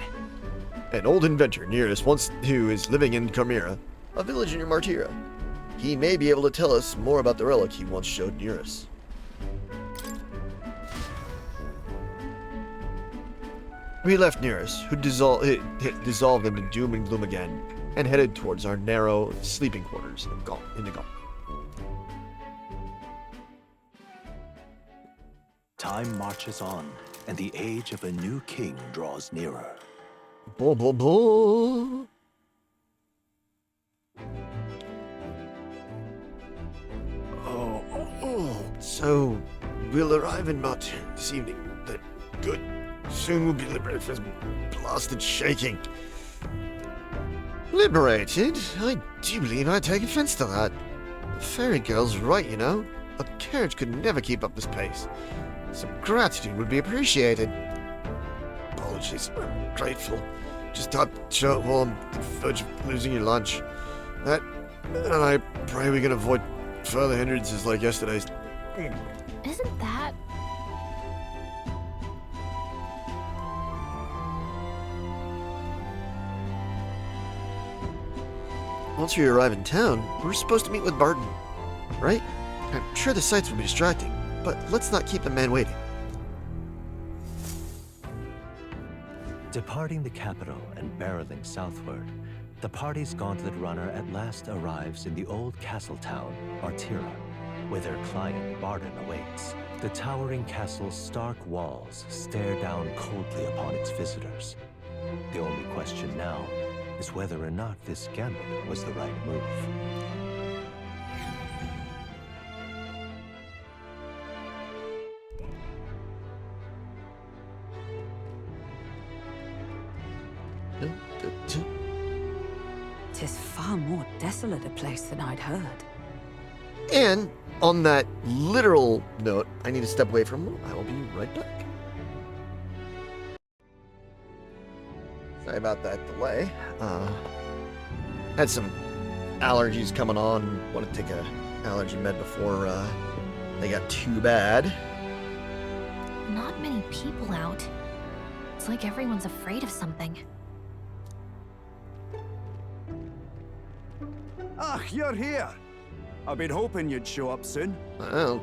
An old inventor near us who is living in Camira, a village near Martira. He may be able to tell us more about the relic he once showed near us. We left Nearest, who dissolved into doom and gloom again, and headed towards our narrow sleeping quarters in the Gaul. Time marches on, and the age of a new king draws nearer. Blah, blah, blah. So, we'll arrive in Martira this evening. Good. Soon we'll be liberated from this blasted shaking. Liberated? I do believe I take offense to that. The fairy girl's right, you know. A carriage could never keep up this pace. Some gratitude would be appreciated. Apologies, I'm grateful. Just thought show while on the verge of losing your lunch. And I pray we can avoid further hindrances like yesterday's. Isn't that... Once we arrive in town, we're supposed to meet with Barton, right? I'm sure the sights will be distracting, but let's not keep the man waiting. Departing the capital and barreling southward, the party's gauntlet runner at last arrives in the old castle town, Martira, where their client Barton awaits. The towering castle's stark walls stare down coldly upon its visitors. The only question now is whether or not this gambit was the right move. 'Tis far more desolate a place than I'd heard. And on that literal note, I need to step away from him. I will be right back. Sorry about that delay. Had some allergies coming on. Want to take a allergy med before they got too bad. Not many people out. It's like everyone's afraid of something. Ah, you're here. I've been hoping you'd show up soon. Oh.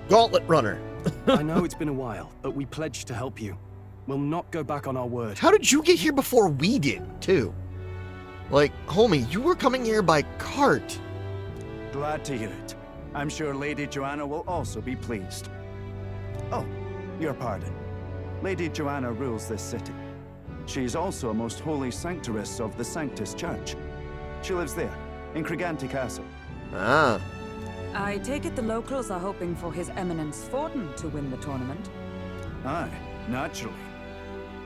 Gauntlet Runner. I know it's been a while, but we pledged to help you. We'll not go back on our word. How did you get here before we did, too? Like, homie, you were coming here by cart. Glad to hear it. I'm sure Lady Joanna will also be pleased. Oh, your pardon. Lady Joanna rules this city. She's also a most holy sanctuaress of the Sanctus Church. She lives there, in Criganti Castle. Ah. I take it the locals are hoping for His Eminence Forden to win the tournament. Aye, naturally.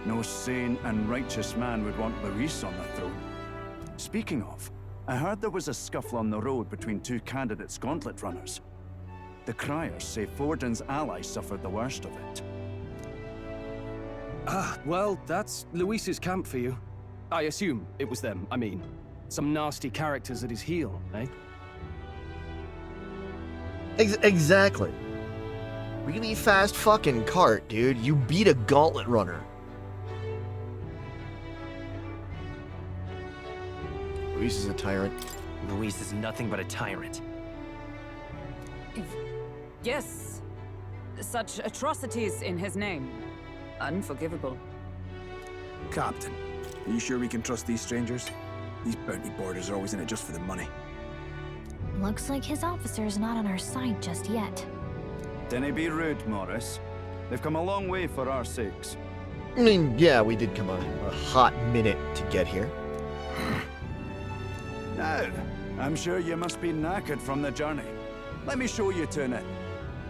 No sane and righteous man would want Luis on the throne. Speaking of, I heard there was a scuffle on the road between two candidates gauntlet runners. The criers say Forden's allies suffered the worst of it. Ah, well, that's Luis's camp for you. I assume it was them, I mean. Some nasty characters at his heel, eh? Exactly. Really fast fucking cart, dude. You beat a gauntlet runner. Luis is a tyrant. Luis is nothing but a tyrant. Yes. Such atrocities in his name. Unforgivable. Captain, are you sure we can trust these strangers? These bounty boarders are always in it just for the money. Looks like his officer's not on our side just yet. Dinna be rude, Morris. They've come a long way for our sakes. I mean, yeah, we did come a hot minute to get here. Now, I'm sure you must be knackered from the journey. Let me show you to an inn.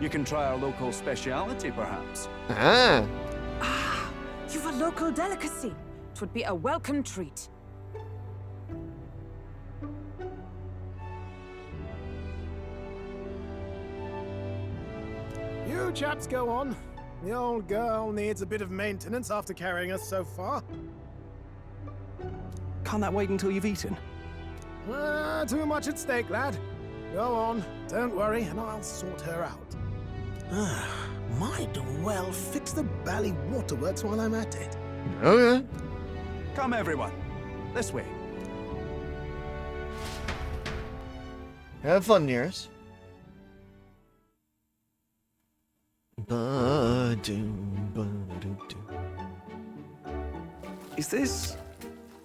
You can try our local speciality, perhaps. Ah. Ah, you've a local delicacy. It would be a welcome treat. You chaps go on. The old girl needs a bit of maintenance after carrying us so far. Can't that wait until you've eaten? Too much at stake, lad. Go on, don't worry, and I'll sort her out. Might well fix the bally waterworks while I'm at it. Okay. Come, everyone. This way. Have fun, Nearest. Is this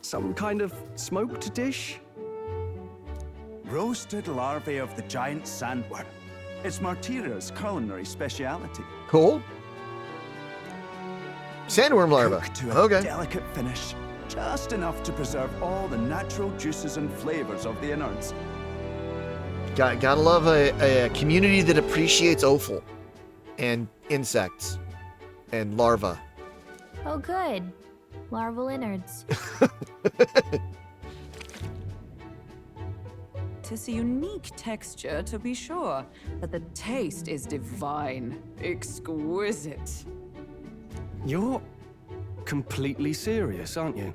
some kind of smoked dish? Roasted larvae of the giant sandworm. It's Martira's culinary speciality. Cool. Sandworm larva. Cooked to a Okay. delicate finish, just enough to preserve all the natural juices and flavors of the innards. Gotta love a community that appreciates offal and insects and larvae. Oh, good. Larval innards. Tis a unique texture, to be sure, but the taste is divine, exquisite. You're completely serious, aren't you?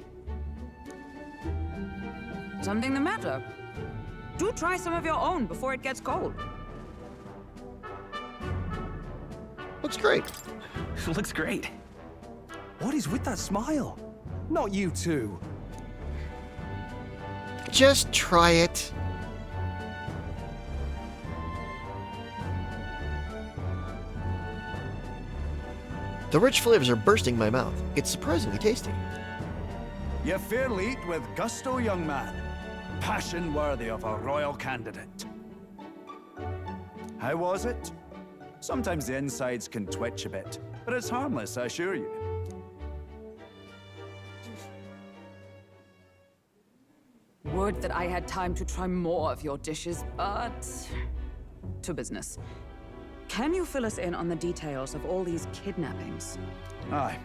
Something the matter? Do try some of your own before it gets cold. Looks great. Looks great. What is with that smile? Not you two. Just try it. The rich flavors are bursting my mouth. It's surprisingly tasty. You fairly eat with gusto, young man. Passion worthy of a royal candidate. How was it? Sometimes the insides can twitch a bit, but it's harmless, I assure you. Would that I had time to try more of your dishes, but... to business. Can you fill us in on the details of all these kidnappings? Aye.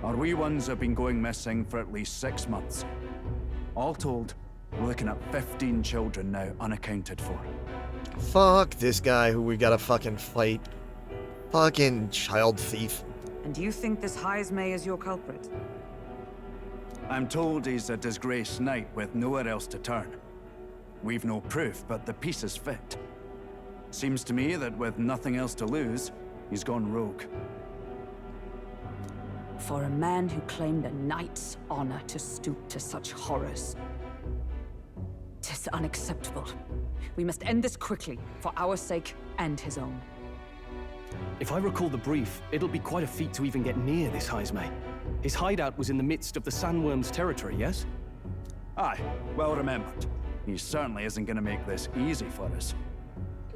Our wee ones have been going missing for at least 6 months. All told, we're looking at 15 children now unaccounted for. Fuck this guy who we gotta fucking fight. Fucking child thief. And you think this Heismay is your culprit? I'm told he's a disgraced knight with nowhere else to turn. We've no proof, but the pieces fit. Seems to me that with nothing else to lose, he's gone rogue. For a man who claimed a knight's honor to stoop to such horrors. 'Tis unacceptable. We must end this quickly, for our sake and his own. If I recall the brief, it'll be quite a feat to even get near this Heismay. His hideout was in the midst of the Sandworm's territory, yes? Aye, well remembered. He certainly isn't gonna make this easy for us.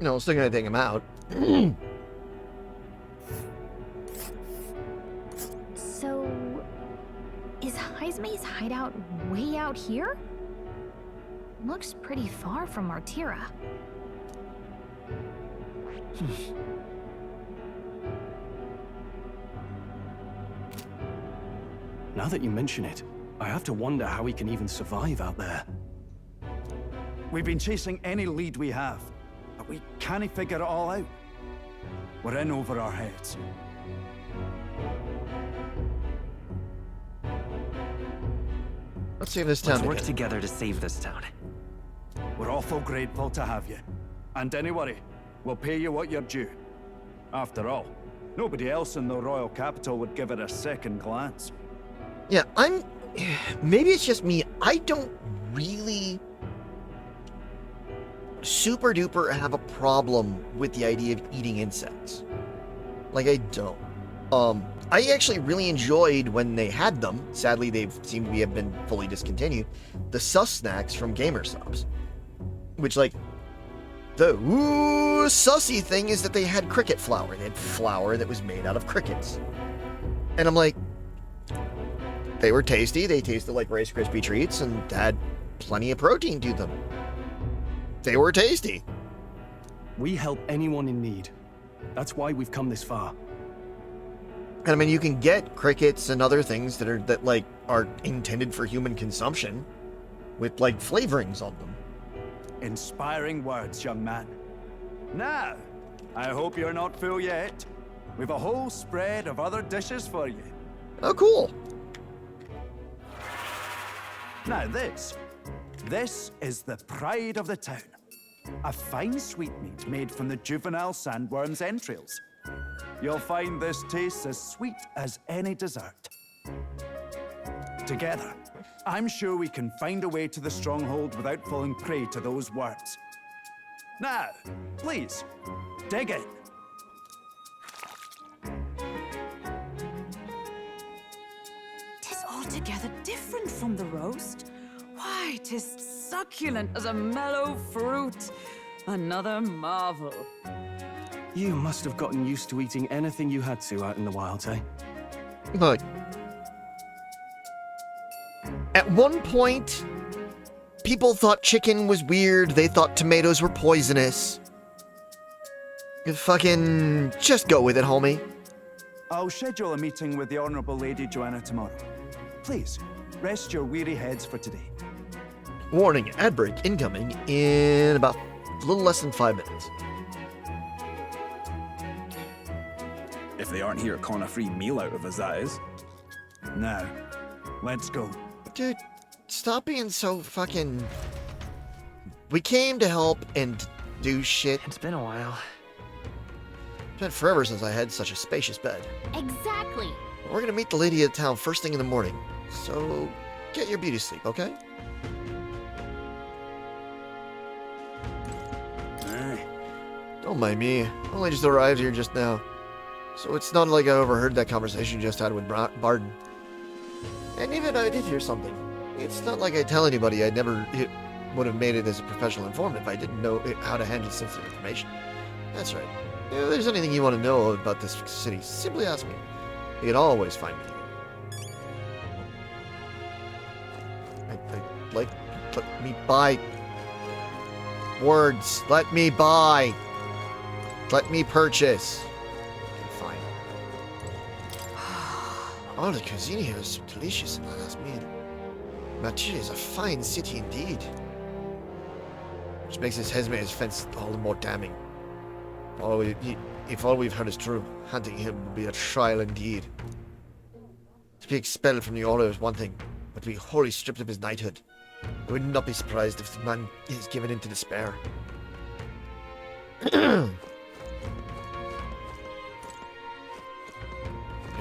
No, still gonna take him out. So, is Heismay's hideout way out here? Looks pretty far from Martira. Now that you mention it, I have to wonder how he can even survive out there. We've been chasing any lead we have, but we can't figure it all out. We're in over our heads. Let's save this town. Let's work together to save this town. We're awful grateful to have you. And don't worry, we'll pay you what you're due. After all, nobody else in the royal capital would give it a second glance. Yeah, maybe it's just me. I don't really super duper have a problem with the idea of eating insects. Like, I don't. I actually really enjoyed when they had them. Sadly, they've seemed to have been fully discontinued. The sus snacks from GamerStop's. Which, like, the sussy thing is that they had cricket flour. They had flour that was made out of crickets. And I'm like, they were tasty. They tasted like Rice Krispie treats and had plenty of protein to them. They were tasty. We help anyone in need. That's why we've come this far. And I mean, you can get crickets and other things that are intended for human consumption with like flavorings on them. Inspiring words, young man. Now, I hope you're not full yet. We've a whole spread of other dishes for you. Oh, cool. Now this is the pride of the town. A fine sweetmeat made from the juvenile sandworm's entrails. You'll find this tastes as sweet as any dessert. Together, I'm sure we can find a way to the stronghold without falling prey to those worms. Now, please, dig in. Tis altogether different from the roast. Why, 'tis succulent as a mellow fruit. Another marvel. You must have gotten used to eating anything you had to out in the wilds, eh? Look. At one point, people thought chicken was weird. They thought tomatoes were poisonous. You fucking just go with it, homie. I'll schedule a meeting with the Honorable Lady Joanna tomorrow. Please, rest your weary heads for today. Warning, ad break incoming in about a little less than 5 minutes. If they aren't here calling a free meal out of us, that is. Now, let's go. Dude, stop being so fucking... We came to help and do shit. It's been a while. It's been forever since I had such a spacious bed. Exactly. We're gonna meet the lady of the town first thing in the morning, so get your beauty sleep, okay? Don't mind me. I only just arrived here just now. So it's not like I overheard that conversation you just had with Barden. And even if I did hear something, it's not like I tell anybody. I never would have made it as a professional informant if I didn't know how to handle sensitive information. That's right. If there's anything you want to know about this city, simply ask me. You can always find me here. Let me buy. Words. Let me buy. Let me purchase. Okay, fine. Oh, the cuisine here is so delicious in the last meal. Mathieu is a fine city indeed. Which makes this Hesme's fence all the more damning. If all we've heard is true, hunting him would be a trial indeed. To be expelled from the order is one thing, but to be wholly stripped of his knighthood. I would not be surprised if the man is given into despair. You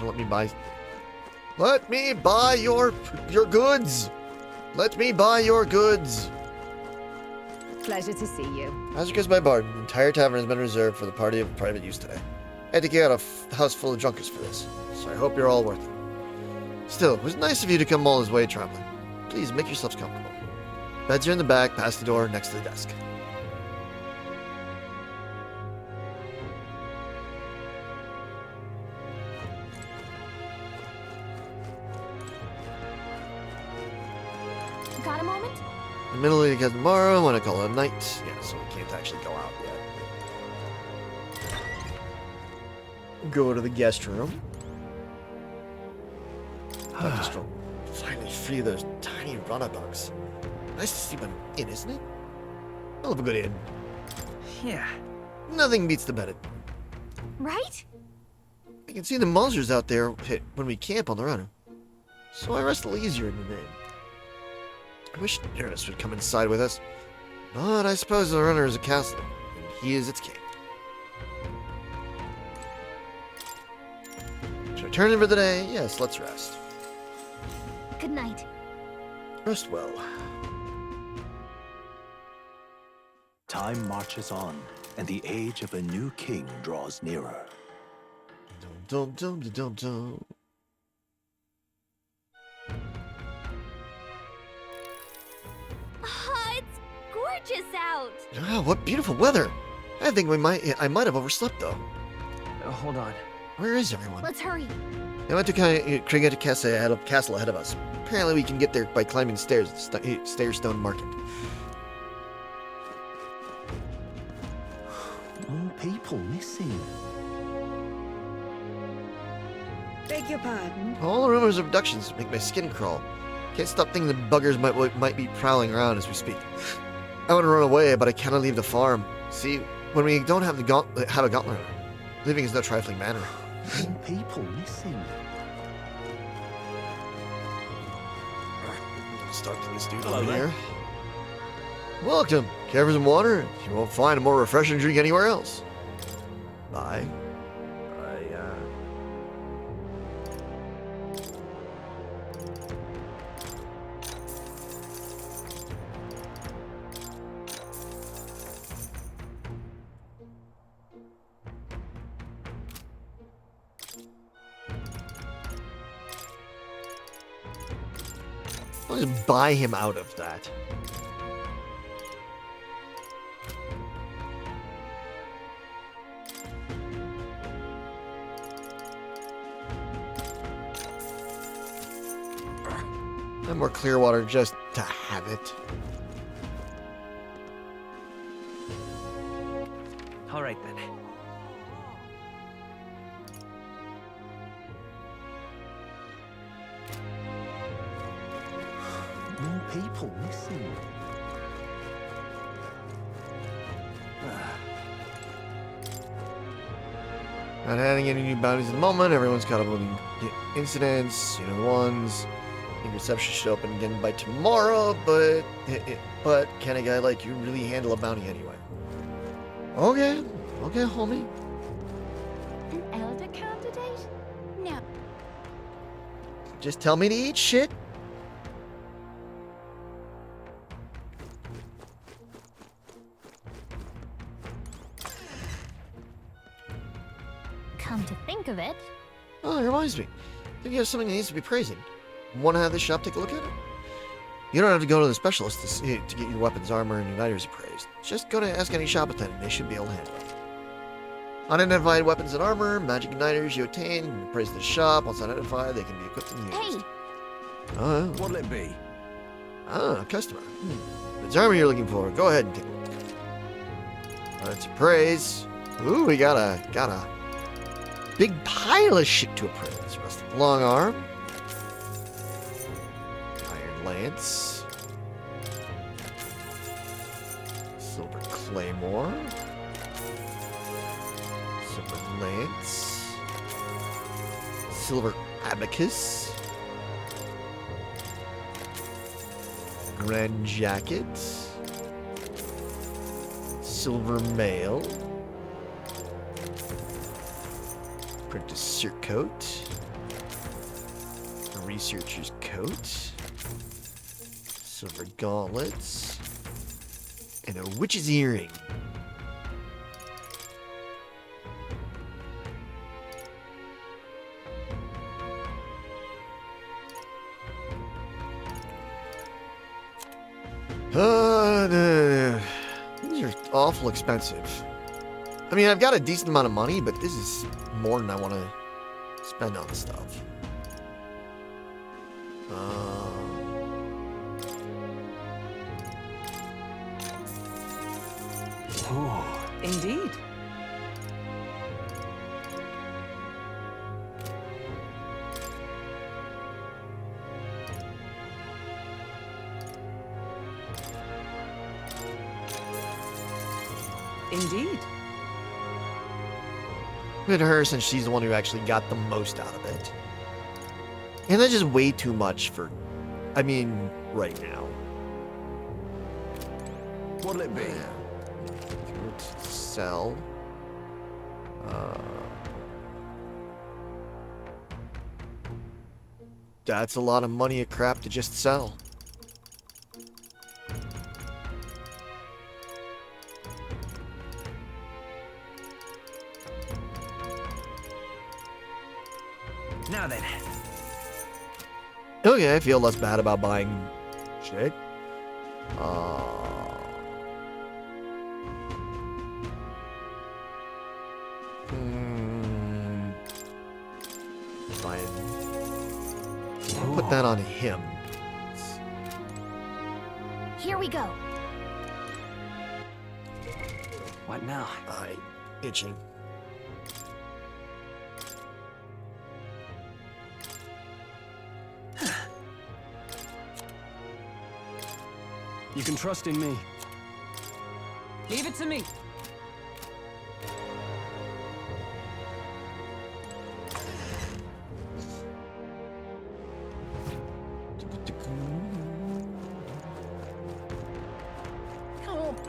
let me buy... Let me buy your goods! Let me buy your goods! Pleasure to see you. As it goes by Barton, the entire tavern has been reserved for the party of private use today. I had to get out a house full of drunkards for this, so I hope you're all worth it. Still, it was nice of you to come all this way traveling. Please, make yourselves comfortable. Beds are in the back, past the door, next to the desk. Got a moment? The middle of the tomorrow, I want to call it a night. Yeah, so we can't actually go out yet. Go to the guest room. I'm just finally free of those tiny runabouts. Nice to sleep in, isn't it? I love a good inn. Yeah. Nothing beats the bed. Right? I can see the monsters out there when we camp on the run. So I rest a little easier in the name. I wish Uranus would come inside with us, but I suppose the runner is a castle, and he is its king. Should I turn in for the day? Yes, let's rest. Good night. Rest well. Time marches on, and the age of a new king draws nearer. Dum dum dum dum dum. It's gorgeous out. Ah, what beautiful weather! I think I might have overslept though. Hold on. Where is everyone? Let's hurry. I went to Krigeta Castle ahead of us. Apparently we can get there by climbing stairs at the Stairstone Market. More people missing. Beg your pardon? All the rumors of abductions make my skin crawl. Can't stop thinking the buggers might be prowling around as we speak. I want to run away, but I cannot leave the farm. See, when we don't have a gauntlet, living is no trifling matter. More people missing. Let's talk to this dude over here. Welcome. Care for some water? You won't find a more refreshing drink anywhere else. Bye. I'll just buy him out of that. And more clear water just to have it. All right then. More people missing. Not adding any new bounties at the moment. Everyone's caught up with incidents, ones. I think reception should open again by tomorrow, but can a guy like you really handle a bounty anyway? Okay, homie. An elder candidate? No. Just tell me to eat shit. Come to think of it. Oh, it reminds me. I think you have something that needs to be praising. Want to have this shop take a look at it? You don't have to go to the specialist to get your weapons, armor, and igniters appraised. Just go to ask any shop attendant. They should be able to handle it. Unidentified weapons and armor, magic igniters you obtain, and appraise the shop. Once identified, they can be equipped and used. Hey! Oh. What'll it be? Ah, customer. If it's armor you're looking for, go ahead and take a look. Let's appraise. Ooh, we got a big pile of shit to appraise. Rusted long arm. Iron lance. Silver claymore. Silver lance. Silver abacus. Grand jacket. Silver mail. Apprentice surcoat. Researcher's coat. Silver gauntlets. And a witch's earring. These are awful expensive. I mean, I've got a decent amount of money, but this is more than I want to spend on stuff. Indeed. Indeed. Good to her since she's the one who actually got the most out of it. And that's just way too much for, I mean, right now. What'll it be? Sell. That's a lot of money of crap to just sell. Now then. Okay, I feel less bad about buying shit. Fine. I'll put that on him. Here we go. What now? Itching. You can trust in me. Leave it to me.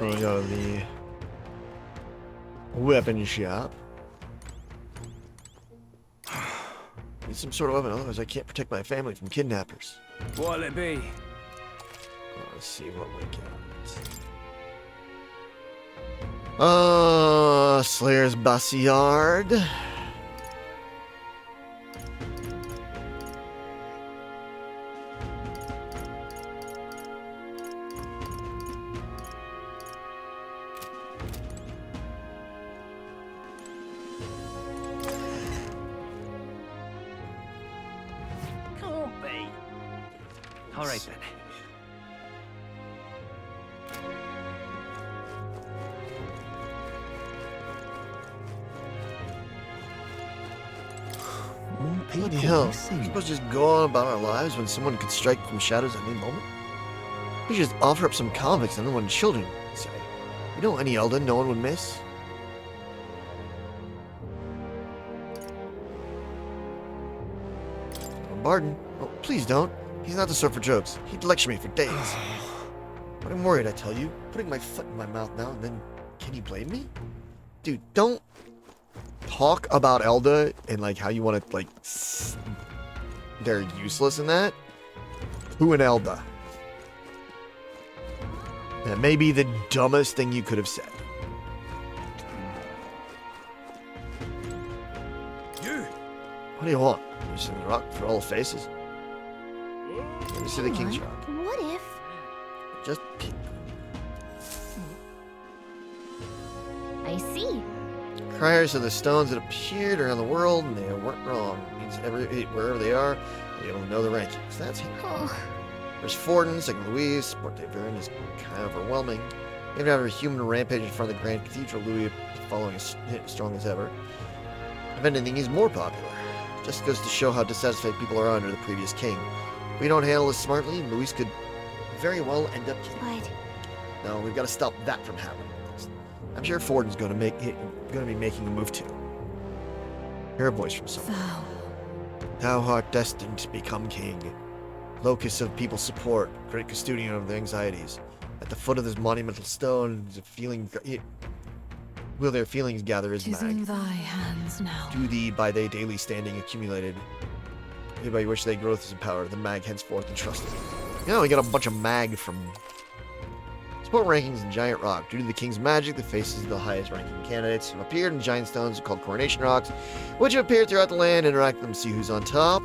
We go to the weapon shop. Need some sort of weapon, otherwise I can't protect my family from kidnappers. What'll it be? Let's see what we got. Slayer's Bassiard. Can't be. All right then. Bloody hell. We're supposed to just go on about our lives when someone could strike from shadows at any moment? We should just offer up some convicts and when children say. You know any Eldon no one would miss? Barton? Oh, please don't. He's not the sort for jokes. He'd lecture me for days. But I'm worried, I tell you. Putting my foot in my mouth now and then, can you blame me? Dude, don't talk about Elda and like how you want to like they're useless in that. Who in Elda? That may be the dumbest thing you could have said. You. What do you want? You see the rock for all the faces? Let me see the king's rock. What if? Just peek. I see. Criers are the stones that appeared around the world, and they weren't wrong. It means wherever they are, you'll know the rankings. That's here. Oh. There's Forden, Second Louis, Sport de Verne is kind of overwhelming. Even after a human rampage in front of the Grand Cathedral, Louis following is strong as ever. If anything, he's more popular. Just goes to show how dissatisfied people are under the previous king. If we don't handle this smartly, Luis could very well end up killed. But No, we've got to stop that from happening. I'm sure Fortin's going to be making a move too. Hear a voice from someone. Thou art destined to become king. Locus of people's support, great custodian of their anxieties. At the foot of this monumental stone, will their feelings gather as Tis mag. in thy hands now. To thee by thy daily standing accumulated, by which they growth is power, the mag henceforth entrusted. Yeah, we got a bunch of mag from support rankings in Giant Rock. Due to the king's magic, the faces of the highest ranking candidates have appeared in giant stones called coronation rocks, which have appeared throughout the land. Interact with them, see who's on top.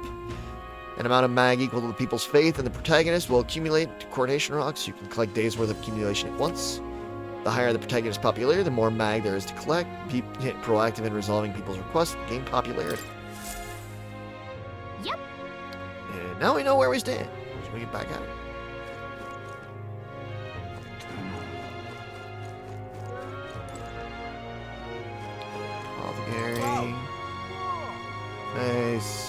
An amount of mag equal to the people's faith and the protagonist will accumulate to coronation rocks. You can collect days worth of accumulation at once. The higher the protagonist's popularity, the more mag there is to collect. Be proactive in resolving people's requests, gain popularity. Yep. And now we know where we stand. Should we get back at it? Apothecary. Nice.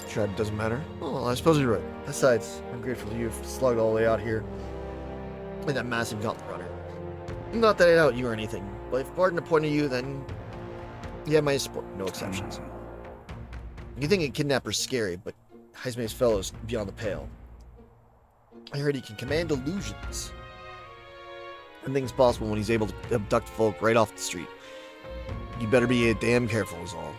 Tread doesn't matter. Oh, well, I suppose you're right. Besides, I'm grateful to you for slugged all the way out here with that massive gauntlet runner. Not that I doubt you or anything, but if Barton appointed you, then you have my support. No exceptions. You think a kidnapper's scary, but Heisman's fellow's beyond the pale. I heard he can command illusions. Anything's possible when he's able to abduct folk right off the street. You better be damn careful is all.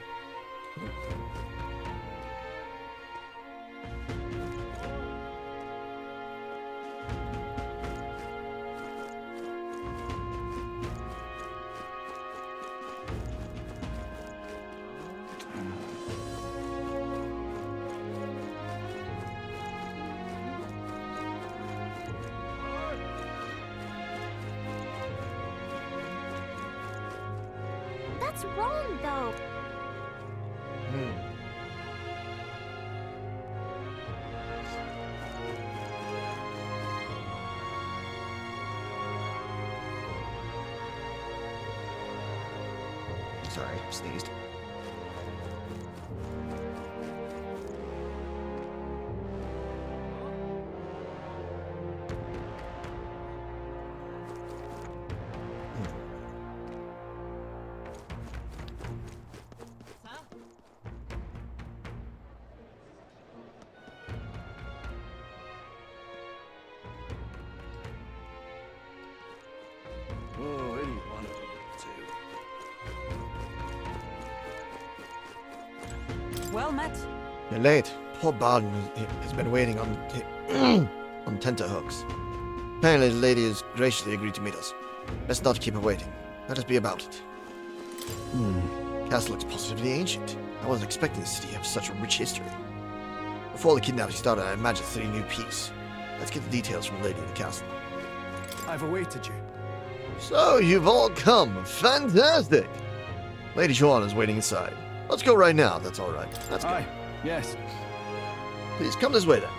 that's wrong, though. Sorry, sneezed. Oh, any one of them too. Well met. You're late. Poor Barden has been waiting on on tenterhooks. Apparently the lady has graciously agreed to meet us. Best not keep her waiting. Let us be about it. Castle looks positively ancient. I wasn't expecting the city to have such a rich history. Before the kidnapping started, I imagined 3 new peace. Let's get the details from the lady in the castle. I've awaited you. So, you've all come. Fantastic! Lady Joanna's waiting inside. Let's go right now, if that's all right. Let's go. Aye, yes. Please, come this way then.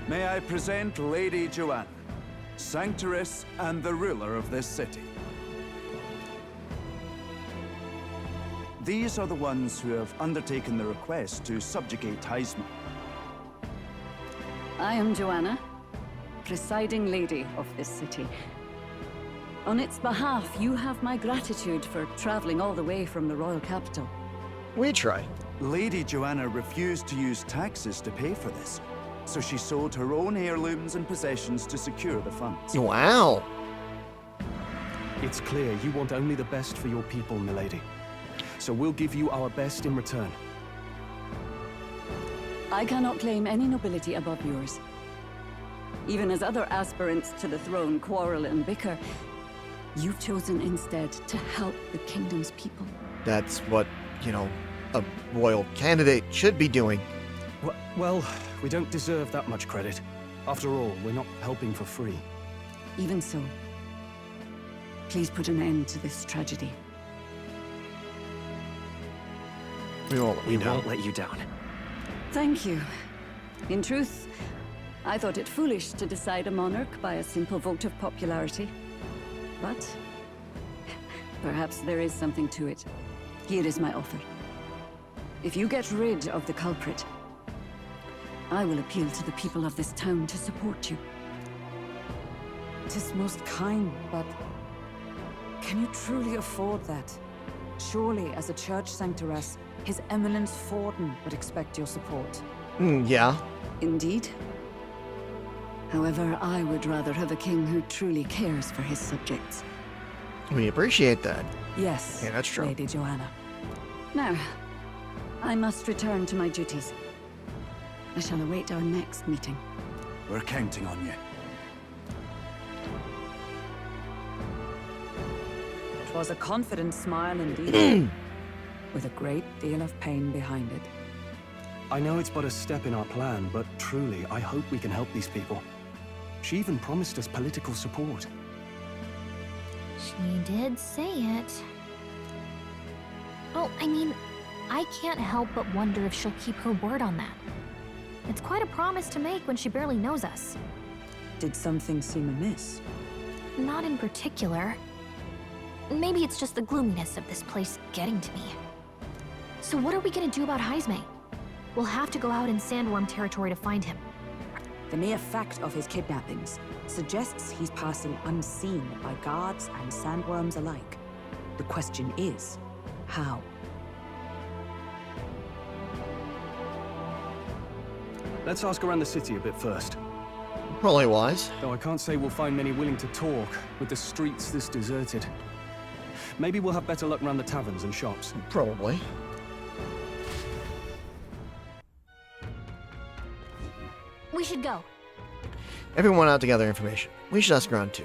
May I present Lady Joanna, Sanctoress and the ruler of this city. These are the ones who have undertaken the request to subjugate Heisman. I am Joanna, presiding lady of this city. On its behalf, you have my gratitude for traveling all the way from the royal capital. We try. Lady Joanna refused to use taxes to pay for this, so she sold her own heirlooms and possessions to secure the funds. Wow. It's clear you want only the best for your people, milady. So we'll give you our best in return. I cannot claim any nobility above yours. Even as other aspirants to the throne quarrel and bicker, you've chosen instead to help the kingdom's people. That's what, you know, a royal candidate should be doing. Well, we don't deserve that much credit. After all, we're not helping for free. Even so, please put an end to this tragedy. We won't let you down. Thank you. In truth, I thought it foolish to decide a monarch by a simple vote of popularity. But perhaps there is something to it. Here is my offer. If you get rid of the culprit, I will appeal to the people of this town to support you. 'Tis most kind, but can you truly afford that? Surely, as a church sanctoress, His Eminence Forden would expect your support. Yeah. Indeed. However, I would rather have a king who truly cares for his subjects. We appreciate that. Yes, yeah, that's true. Lady Joanna. Now, I must return to my duties. I shall await our next meeting. We're counting on you. It was a confident smile indeed, with a great deal of pain behind it. I know it's but a step in our plan, but truly, I hope we can help these people. She even promised us political support. She did say it. Oh, I mean, I can't help but wonder if she'll keep her word on that. It's quite a promise to make when she barely knows us. Did something seem amiss? Not in particular. Maybe it's just the gloominess of this place getting to me. So what are we gonna do about Heisme? We'll have to go out in Sandworm territory to find him. The mere fact of his kidnappings suggests he's passing unseen by guards and sandworms alike. The question is, how? Let's ask around the city a bit first. Probably wise. Though I can't say we'll find many willing to talk, with the streets this deserted. Maybe we'll have better luck around the taverns and shops. Probably. We should go. Everyone out to gather information. We should ask around too.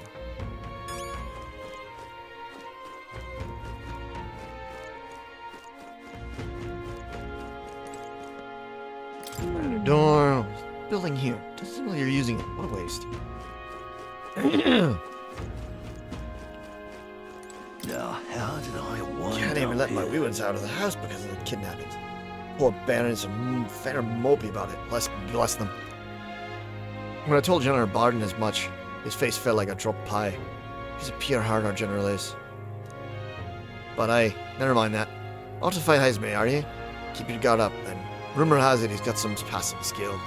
Door. Building here. Doesn't seem like you're using it. What a waste. The hell did I want? Can't even let my wee ones out of the house because of the kidnappings. Poor Barons are fair mopey about it. Bless them. When I told General Barden as much, his face felt like a dropped pie. He's a pure heart, our general is. But never mind that. Out to fight Heisme, are you? Keep your guard up, then. Rumor has it he's got some passing skill.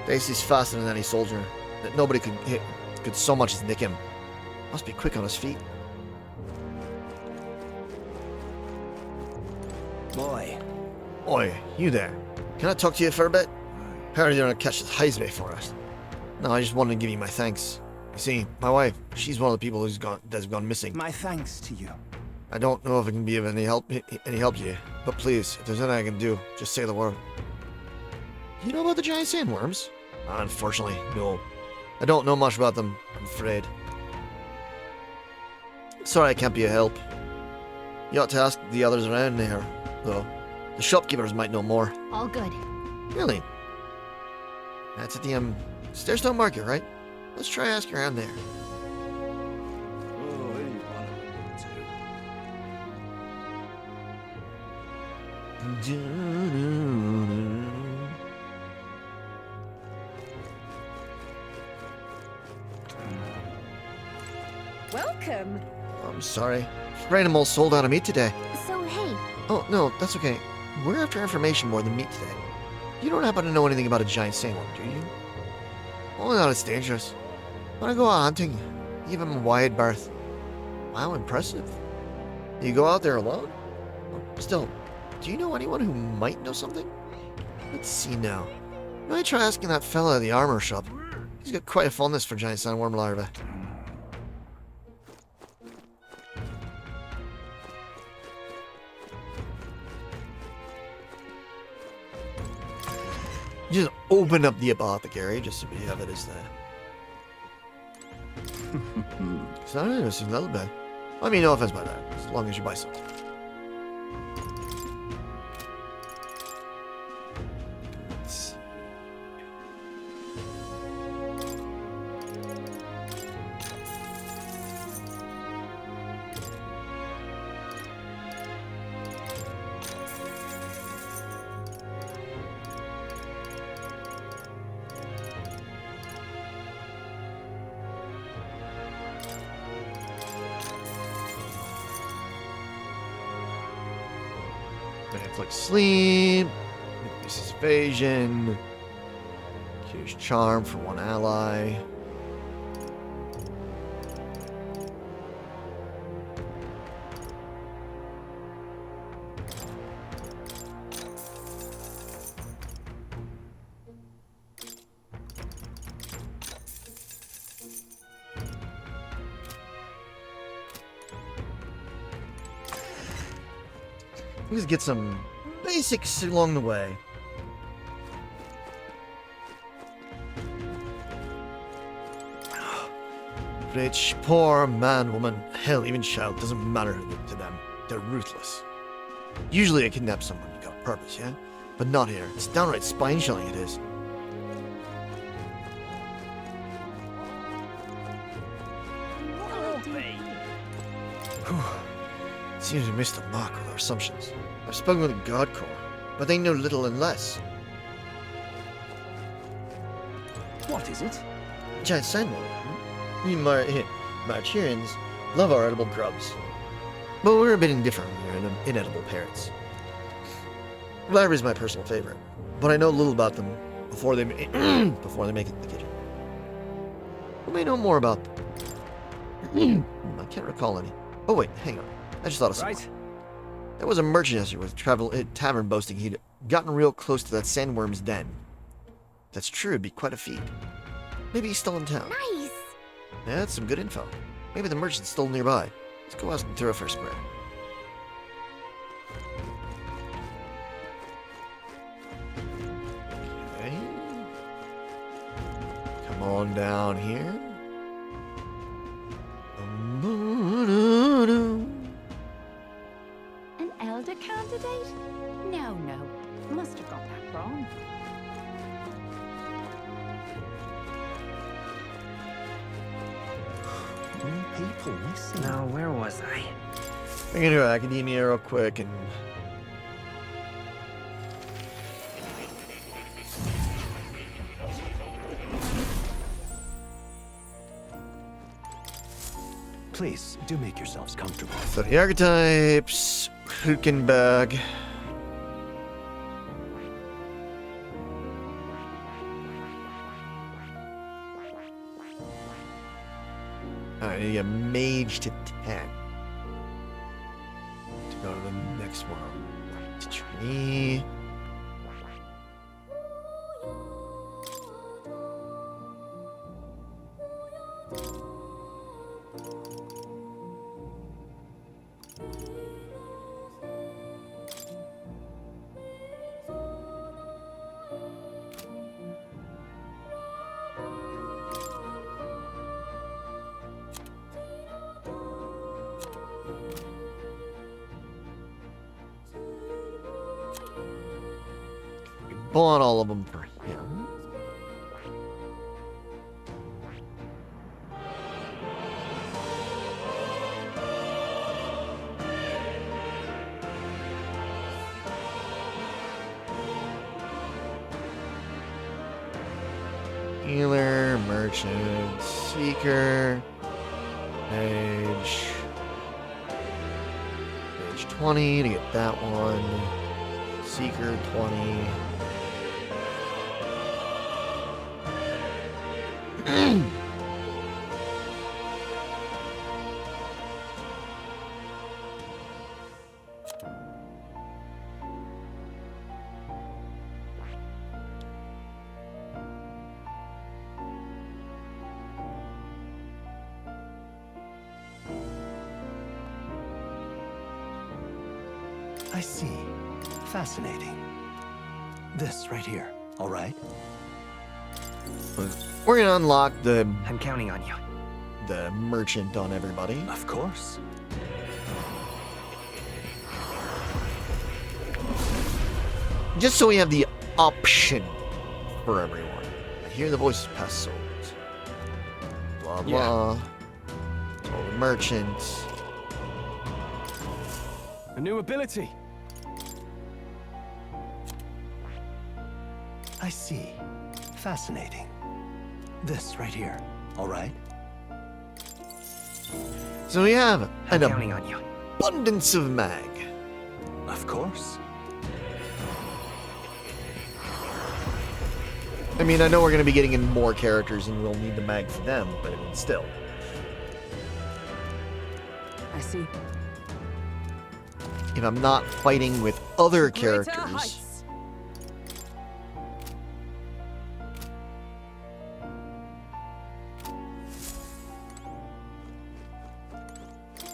Dacey's faster than any soldier, that nobody could so much as nick him. Must be quick on his feet. Boy. Oi, you there. Can I talk to you for a bit? Apparently you're gonna catch this Heisme for us. No, I just wanted to give you my thanks. You see, my wife, she's one of the people that's gone missing. My thanks to you. I don't know if it can be of any help to you, but please, if there's anything I can do, just say the word. You know about the giant sandworms? Unfortunately, no. I don't know much about them, I'm afraid. Sorry I can't be a help. You ought to ask the others around there, though. The shopkeepers might know more. All good. Really? That's at the Stairstone Market, right? Let's try asking around there. Welcome. I'm sorry. Afraid I'm all sold out of meat today. So, hey. Oh, no, that's okay. We're after information more than meat today. You don't happen to know anything about a giant sandworm, do you? Only that it's dangerous. When I go out hunting, give him a wide berth. Wow, impressive. You go out there alone? Still, do you know anyone who might know something? Let's see now. You might try asking that fella at the armor shop. He's got quite a fondness for giant sandworm larvae. Just open up the apothecary just so we have it as that. It's not interesting, a little bit. I mean, no offense by that, as long as you buy something. Let's... Flick sleep. This is evasion. Here's charm for one ally. Just get some basics along the way. Rich, poor, man, woman, hell, even child, doesn't matter to them. They're ruthless. Usually I kidnap someone, you got a purpose, yeah? But not here. It's downright spine-chilling, it is. Seems we missed the mark with our assumptions. I've spoken with the God Corps, but they know little and less. What is it? Giant sandworm. We Marcherians love our edible grubs. But we're a bit indifferent when we're inedible parrots. Larvae my personal favorite, but I know little about them before they before they make it in the kitchen. Who may know more about them? I can't recall any. Oh wait, hang on. I just thought of something. There was a merchant yesterday with a tavern boasting he'd gotten real close to that sandworm's den. If that's true, it'd be quite a feat. Maybe he's still in town. Nice! Yeah, that's some good info. Maybe the merchant's still nearby. Let's go ask him through a first square. Okay. Come on down here. An elder candidate? No. Must have got that wrong. People missing. Now, where was I? I'm gonna go to academia real quick and... Please, do make yourselves comfortable. So the archetypes, Hukenberg. I need a mage to 10. To go to the next one. To tree. Bought all of them for him. Healer, merchant, seeker, page 20 to get that one. Seeker 20. I see. Fascinating. This right here, all right? We're gonna unlock the... I'm counting on you. The merchant on everybody. Of course. Just so we have the option for everyone. I hear the voices past souls. Blah blah. Told the merchant. A new ability. I see. Fascinating. This right here, all right? So we have an counting on you. abundance of mag. Of course. I mean, I know we're going to be getting in more characters and we'll need the mag for them, but I mean, still. I see. If I'm not fighting with other characters...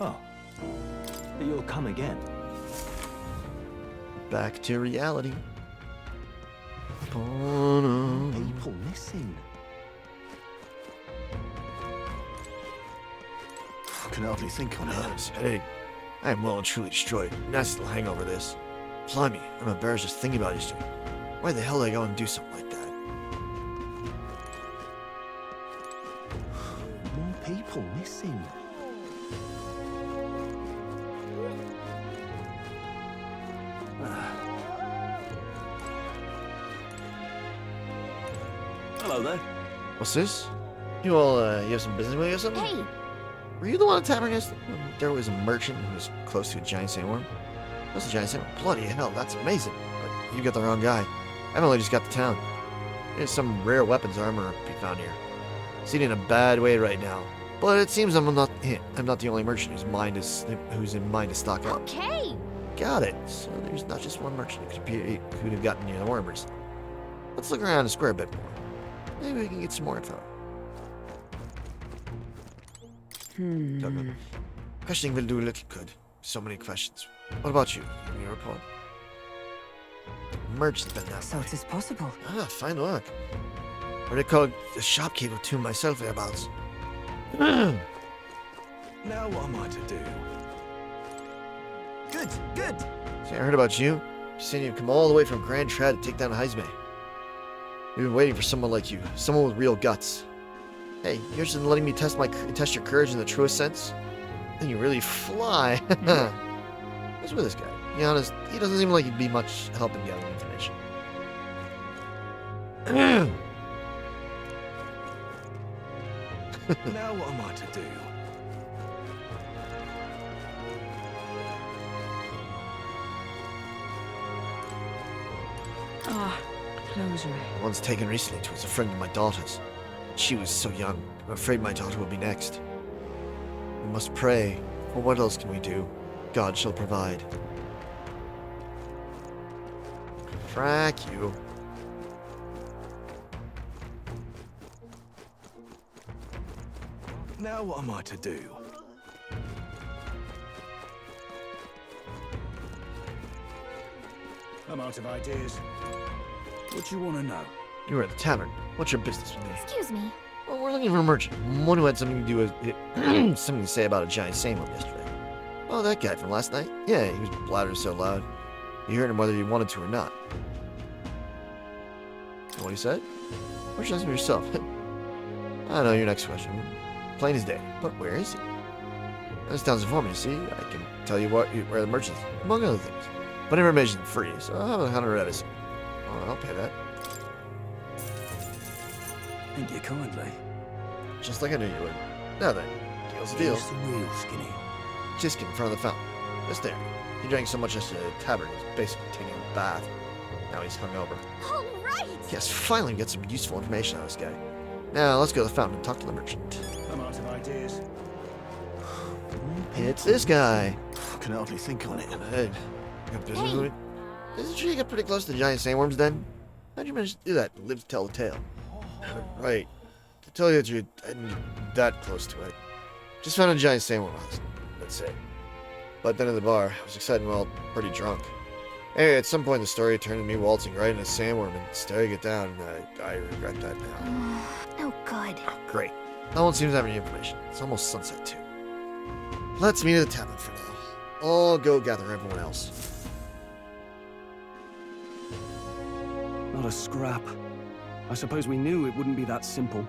Oh, you'll come again. Back to reality. People missing. I can hardly think on this. Hey, I am well and truly destroyed. Nasty little hangover this. Blimey, I'm embarrassed just thinking about yesterday. Why the hell did I go and do something like that? More people missing. Hello there. What's this? You all, you have some business with me or something? Hey! Were you the one at the tavern yesterday? There was a merchant who was close to a giant sandworm. That's a giant sandworm. Bloody hell, that's amazing. But you got the wrong guy. I've only just got to town. There's some rare weapons armor to be found here. Seen in a bad way right now. But it seems I'm not the only merchant who's in mind to stock up. Okay! Got it. So there's not just one merchant who'd have gotten near the wormers. Let's look around the square a bit more. Maybe we can get some more info. Questioning will do little good. So many questions. What about you? Give me a report. Merchant's been that So it is possible. Ah, fine work. What they call the shopkeeper to myself thereabouts. Now what am I to do? Good, good. See, I heard about you. Saying you've come all the way from Grand Trad to take down Heisme. We've been waiting for someone like you, someone with real guts. Hey, you're interested in letting me test your courage in the truest sense? Then you really fly. What's with this guy? To be honest, he doesn't seem like he'd be much help in getting information. Now what am I to do? Ah, closure. The one's taken recently was a friend of my daughter's. She was so young. I'm afraid my daughter will be next. We must pray. For what else can we do? God shall provide. Frack you. Now what am I to do? I'm out of ideas. What do you want to know? You were at the tavern. What's your business with me? Excuse me. Well, we're looking for a merchant. One who had something to do with something to say about a giant sandworm yesterday. Oh, that guy from last night? Yeah, he was blathering so loud. You heard him whether you wanted to or not. And what he said? Why don't you ask him yourself? I know, your next question. Plain as day. But where is he? This town's informing, you see? I can tell you where the merchant is, among other things. But information's free, so I'll have a 100 edison. Oh, I'll pay that. Thank you kindly. Just like I knew you would. Now then, deal's a deal. Here's the real skinny. Chiskin in front of the fountain. Just there. He drank so much yesterday at the tavern, he's basically taking a bath. Now he's hungover. All right! Yes, finally get some useful information out of this guy. Now, let's go to the fountain and talk to the merchant. I'm out of ideas. It's this guy. I can hardly think on it. Hey, you got business with me? Isn't true you got pretty close to the giant sandworm's den? How'd you manage to do that? Live to tell the tale. Right. To tell you the truth, I didn't get that close to it. Just found a giant sandworm house. That's it. But then at the bar, I was excited and, well, pretty drunk. Anyway, at some point in the story, it turned to me waltzing right into a sandworm and staring it down, and I regret that now. Oh, good. Oh, great. No one seems to have any information. It's almost sunset, too. Let's meet at the tavern for now. I'll go gather everyone else. Not a scrap. I suppose we knew it wouldn't be that simple.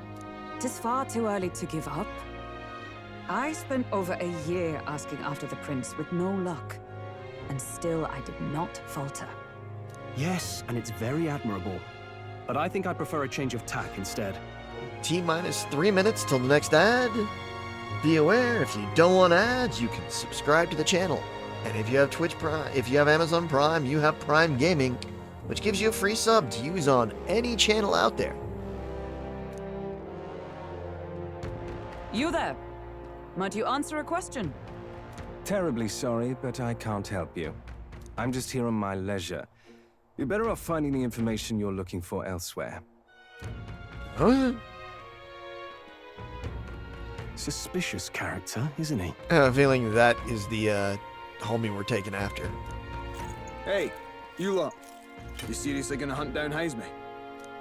It is far too early to give up. I spent over a year asking after the prince with no luck. And still I did not falter. Yes, and it's very admirable. But I think I prefer a change of tack instead. T-minus 3 minutes till the next ad. Be aware, if you don't want ads, you can subscribe to the channel. And if you have Twitch Prime, if you have Amazon Prime, you have Prime Gaming. which gives you a free sub to use on any channel out there. You there? Might you answer a question? Terribly sorry, but I can't help you. I'm just here on my leisure. You're better off finding the information you're looking for elsewhere. Huh? Suspicious character, isn't he? I have a feeling that is the homie we're taking after. Hey, you lot. You seriously gonna hunt down Heisme?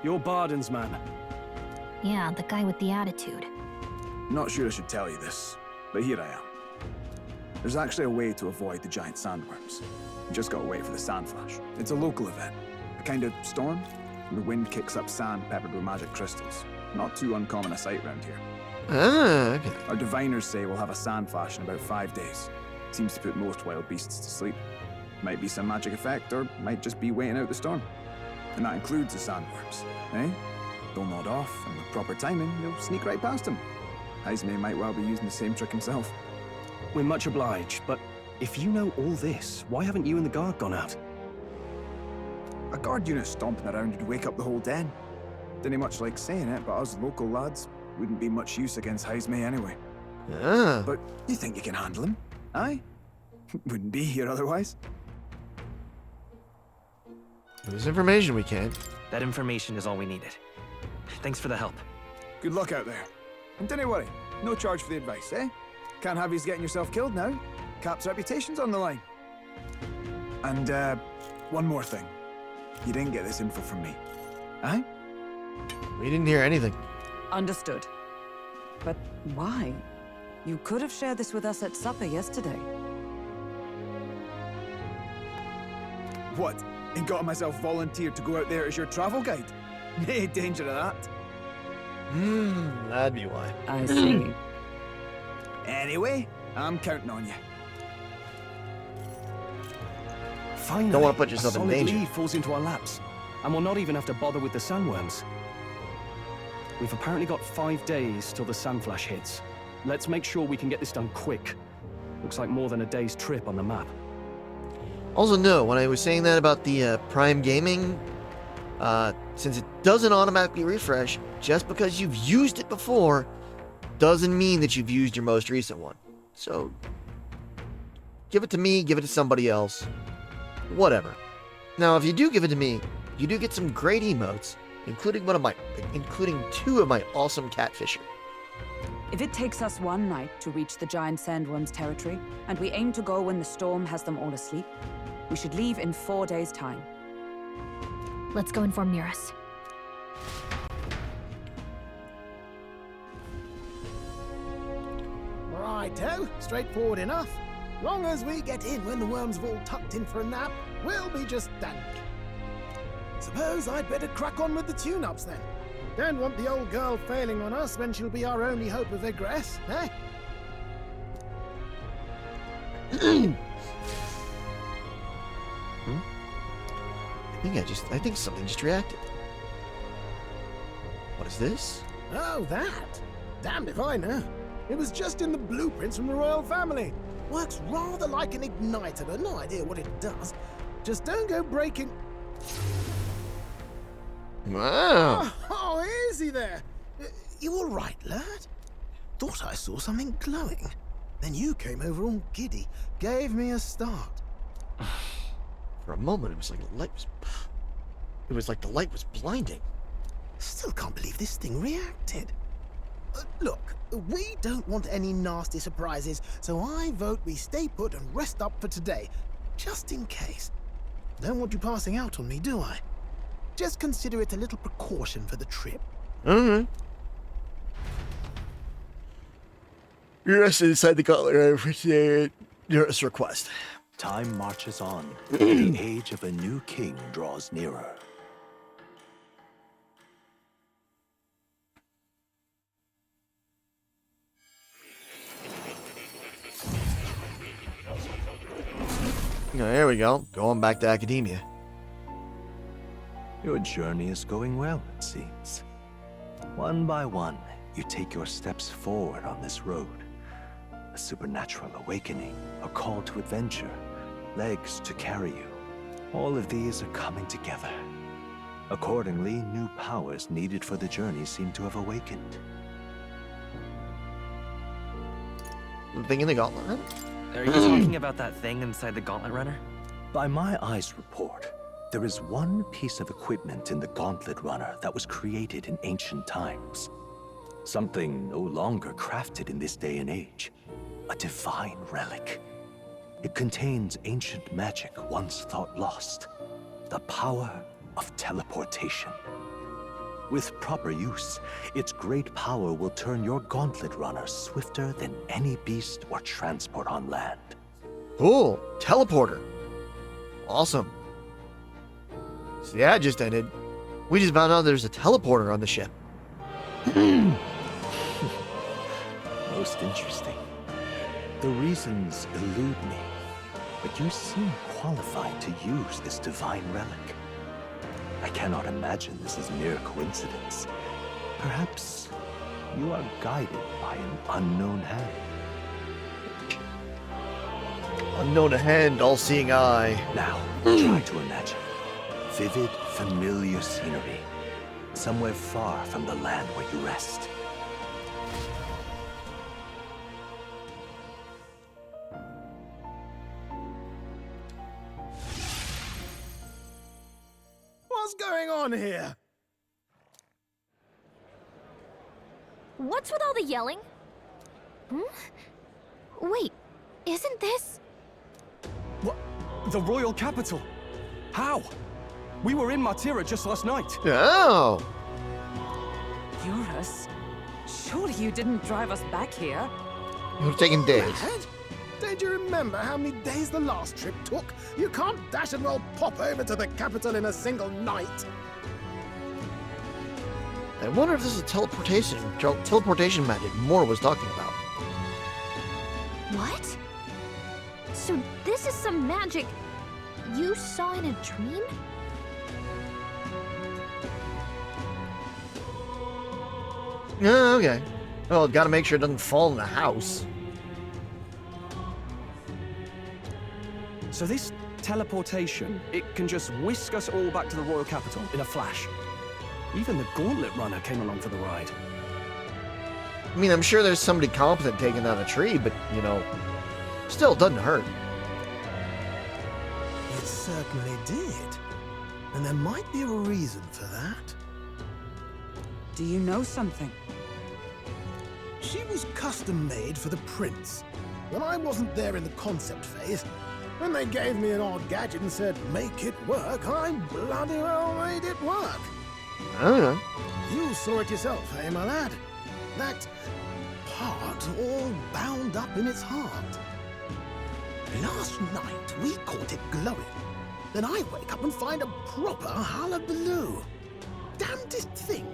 You're Barden's man. Yeah, the guy with the attitude. Not sure I should tell you this, but here I am. There's actually a way to avoid the giant sandworms. You just gotta wait for the sand flash. It's a local event. A kind of storm. The wind kicks up sand peppered with magic crystals. Not too uncommon a sight around here. Ah, okay. Our diviners say we'll have a sand flash in about 5 days. Seems to put most wild beasts to sleep. Might be some magic effect, or might just be waiting out the storm. And that includes the sandworms, eh? They'll nod off, and with proper timing, you'll sneak right past them. Heisme might well be using the same trick himself. We're much obliged, but if you know all this, why haven't you and the guard gone out? A guard unit stomping around would wake up the whole den. Didn't much like saying it, but us local lads wouldn't be much use against Heisme anyway. Ah. But you think you can handle him? Aye? Wouldn't be here otherwise. There's information we can. That information is all we needed. Thanks for the help. Good luck out there. And don't worry, no charge for the advice, eh? Can't have you getting yourself killed now. Cap's reputation's on the line. And, one more thing. You didn't get this info from me. Aye? We didn't hear anything. Understood. But why? You could have shared this with us at supper yesterday. What? And got myself volunteered to go out there as your travel guide? Nay danger of that. That'd be why. I see. Anyway, I'm counting on you. Finally, Don't want to put yourself a in solid danger. lead falls into our laps, and we'll not even have to bother with the sandworms. We've apparently got 5 days till the sandflash hits. Let's make sure we can get this done quick. Looks like more than a day's trip on the map. Also, no, when I was saying that about the Prime Gaming, since it doesn't automatically refresh, just because you've used it before, doesn't mean that you've used your most recent one. So, give it to me, give it to somebody else. Whatever. Now, if you do give it to me, you do get some great emotes, including two of my awesome catfisher. If it takes us one night to reach the giant sandworms' territory, and we aim to go when the storm has them all asleep, we should leave in 4 days' time. Let's go inform Nearest. Righto, straightforward enough. Long as we get in when the worms have all tucked in for a nap, we'll be just dandy. Suppose I'd better crack on with the tune-ups then. Don't want the old girl failing on us when she'll be our only hope of egress, eh? I think something just reacted. What is this? Oh, that? Damned if I know. It was just in the blueprints from the royal family. Works rather like an igniter, but no idea what it does. Just don't go breaking... Wow. Oh, easy there. You all right, lad? Thought I saw something glowing. Then you came over all giddy, gave me a start. For a moment, it was like the light was blinding. Still can't believe this thing reacted. Look, we don't want any nasty surprises, so I vote we stay put and rest up for today, just in case. Don't want you passing out on me, do I? Just consider it a little precaution for the trip. You're rested inside the gauntlet for nearest request. Time marches on. The age of a new king draws nearer. There we go. Going back to academia. Your journey is going well, it seems. One by one, you take your steps forward on this road. A supernatural awakening, a call to adventure, legs to carry you. All of these are coming together. Accordingly, new powers needed for the journey seem to have awakened. The thing in the gauntlet? Are you talking about that thing inside the Gauntlet Runner? By my eyes report, there is one piece of equipment in the Gauntlet Runner that was created in ancient times. Something no longer crafted in this day and age. A divine relic. It contains ancient magic once thought lost. The power of teleportation. With proper use, its great power will turn your Gauntlet Runner swifter than any beast or transport on land. Cool. Teleporter. Awesome. So yeah, it just ended. We just found out there's a teleporter on the ship. Most interesting. The reasons elude me, but you seem qualified to use this divine relic. I cannot imagine this is mere coincidence. Perhaps you are guided by an unknown hand. Unknown hand, all-seeing eye. Now, try to imagine. Vivid, familiar scenery. Somewhere far from the land where you rest. What's going on here? What's with all the yelling? Wait, isn't this... What? The royal capital? How? We were in Matira just last night. Oh! Eurus? Surely you didn't drive us back here? It would have taken days. Mad? Don't you remember how many days the last trip took? You can't dash and roll pop over to the capital in a single night. I wonder if this is a teleportation magic Moore was talking about. What? So this is some magic you saw in a dream? Yeah, okay. Well, gotta make sure it doesn't fall in the house. So this teleportation, it can just whisk us all back to the royal capital in a flash. Even the Gauntlet Runner came along for the ride. I mean, I'm sure there's somebody competent taking down a tree, but, you know, still doesn't hurt. It certainly did. And there might be a reason for that. Do you know something? She was custom-made for the prince. When I wasn't there in the concept phase, when they gave me an odd gadget and said, make it work, I bloody well made it work. I don't know. You saw it yourself, eh, my lad? That part all bound up in its heart. Last night, we caught it glowing. Then I wake up and find a proper hullabaloo. Damnedest thing.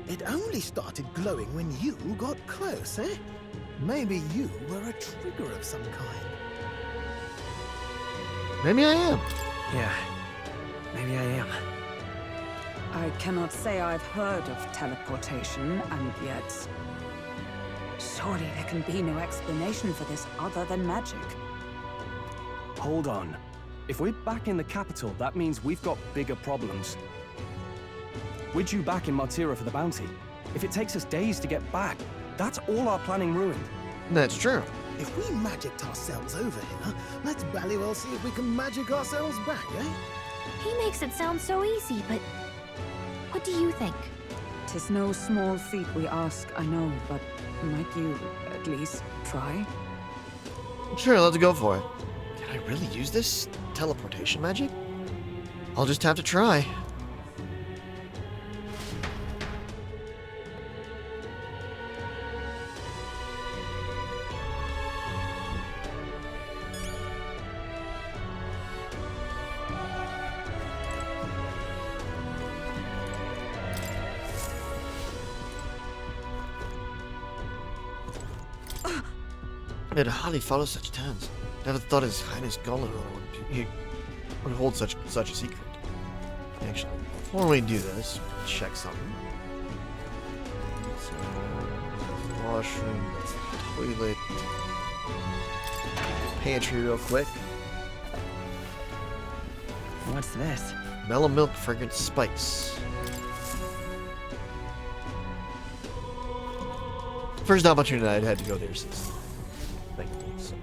It only started glowing when you got close, eh? Maybe you were a trigger of some kind. Maybe I am. Yeah, maybe I am. I cannot say I've heard of teleportation, and yet... Surely there can be no explanation for this other than magic. Hold on. If we're back in the capital, that means we've got bigger problems. We're due back in Matira for the bounty. If it takes us days to get back, that's all our planning ruined. That's true. If we magicked ourselves over here, let's bally well see if we can magic ourselves back, eh? He makes it sound so easy, but what do you think? 'Tis no small feat we ask, I know, but might you at least try? Sure, let's go for it. Can I really use this teleportation magic? I'll just have to try. I'd hardly follow such terms. Never thought His Highness Gauntlet would hold such a secret. Actually, before we do this, check something. So, washroom, that's the toilet, pantry real quick. What's this? Mellow milk, fragrant spice. First opportunity I'd had to go there since. Thankfully, so.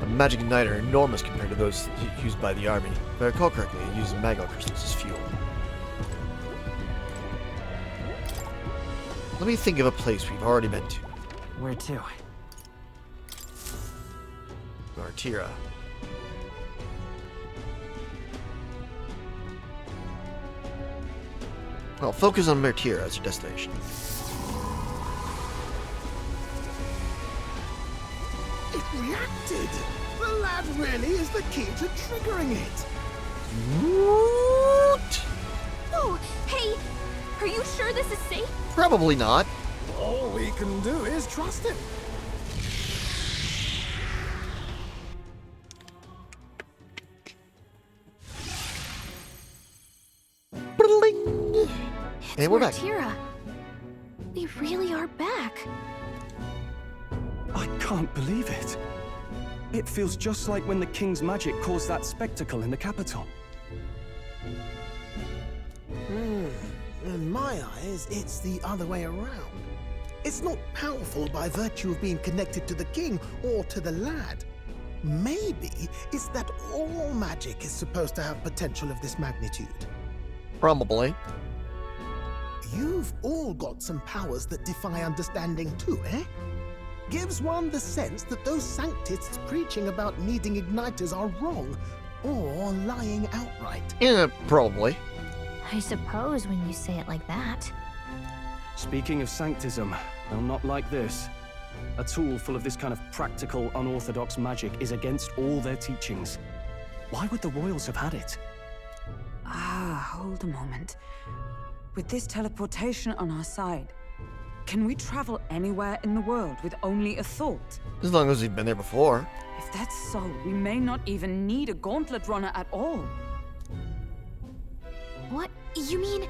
The magic igniter are enormous compared to those used by the army. If I recall correctly, it uses magma crystals as fuel. Let me think of a place we've already been to. Where to? Martira. Well, focus on Martira as your destination. It reacted! The lad really is the key to triggering it! What? Oh, hey! Are you sure this is safe? Probably not. All we can do is trust him. And we're back. Martira. We really are back. I can't believe it. It feels just like when the king's magic caused that spectacle in the capital. In my eyes, it's the other way around. It's not powerful by virtue of being connected to the king or to the lad. Maybe it's that all magic is supposed to have potential of this magnitude. Probably. You've all got some powers that defy understanding too, eh? Gives one the sense that those sanctists preaching about needing igniters are wrong, or lying outright. Yeah, probably. I suppose when you say it like that. Speaking of sanctism, well, not like this. A tool full of this kind of practical, unorthodox magic is against all their teachings. Why would the royals have had it? Hold a moment. With this teleportation on our side, can we travel anywhere in the world with only a thought? As long as we've been there before. If that's so, we may not even need a gauntlet runner at all. What? You mean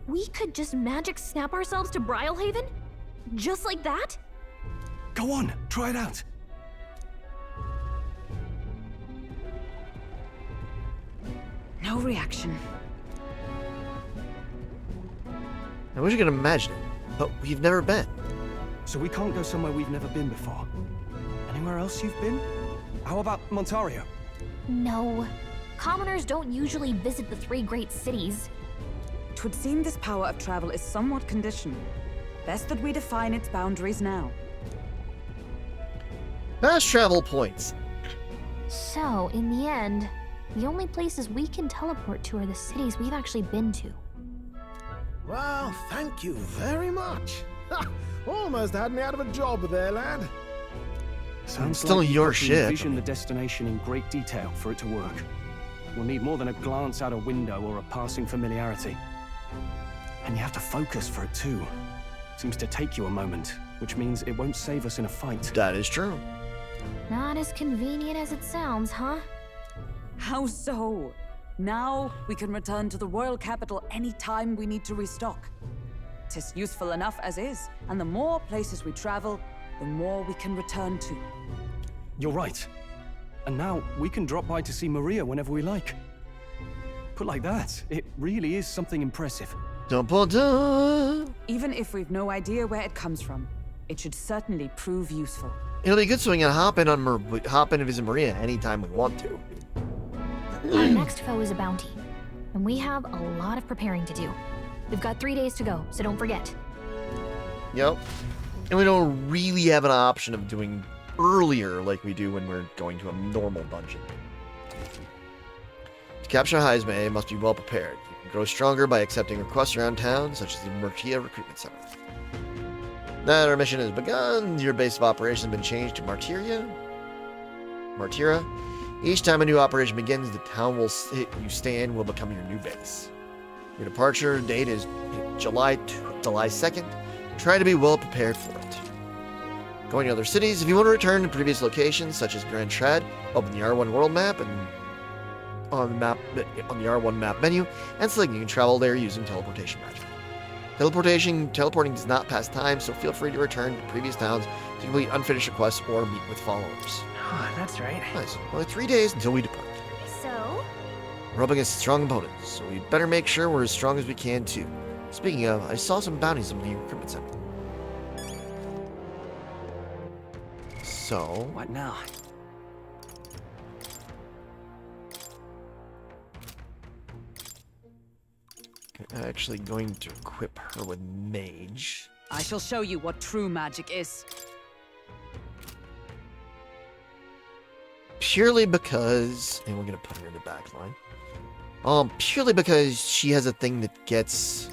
we could just magic snap ourselves to Brylehaven? Just like that? Go on, try it out. No reaction. I wish you could imagine it, but we've never been. So we can't go somewhere we've never been before. Anywhere else you've been? How about Montario? No. Commoners don't usually visit the 3 great cities. 'Twould seem this power of travel is somewhat conditional. Best that we define its boundaries now. Fast travel points. So, in the end, the only places we can teleport to are the cities we've actually been to. Well, thank you very much. Almost had me out of a job there, lad. Sounds Still like your you've got to ship. envision the destination in great detail for it to work. We'll need more than a glance out a window or a passing familiarity. And you have to focus for it too. Seems to take you a moment, which means it won't save us in a fight. That is true. Not as convenient as it sounds, huh? How so? Now we can return to the royal capital any time we need to restock. 'Tis useful enough as is, and the more places we travel, the more we can return to. You're right. And now we can drop by to see Maria whenever we like. Put like that, it really is something impressive. Dun-ba-dun. Even if we've no idea where it comes from, it should certainly prove useful. It'll be good so we can hop in and visit Maria anytime we want to. Our next foe is a bounty, and we have a lot of preparing to do. We've got 3 days to go, so don't forget. Yep. And we don't really have an option of doing earlier like we do when we're going to a normal dungeon. To capture Heisme, must be well prepared. You can grow stronger by accepting requests around town, such as the Murtia Recruitment Center. Now that our mission has begun, your base of operations has been changed to Martira. Each time a new operation begins, the town you stay in will become your new base. Your departure date is July 2nd. Try to be well prepared for it. Going to other cities, if you want to return to previous locations, such as Grand Trad, open the R1 world map and on the R1 map menu, and select you can travel there using teleportation magic. Teleporting does not pass time, so feel free to return to previous towns to complete unfinished requests or meet with followers. Oh, that's right. Nice. Only 3 days until we depart. So? We're up against strong opponents, so we better make sure we're as strong as we can too. Speaking of, I saw some bounties in the recruitment center. So... What now? I'm actually going to equip her with Mage. I shall show you what true magic is. Purely because... And we're going to put her in the back line. Purely because she has a thing that gets...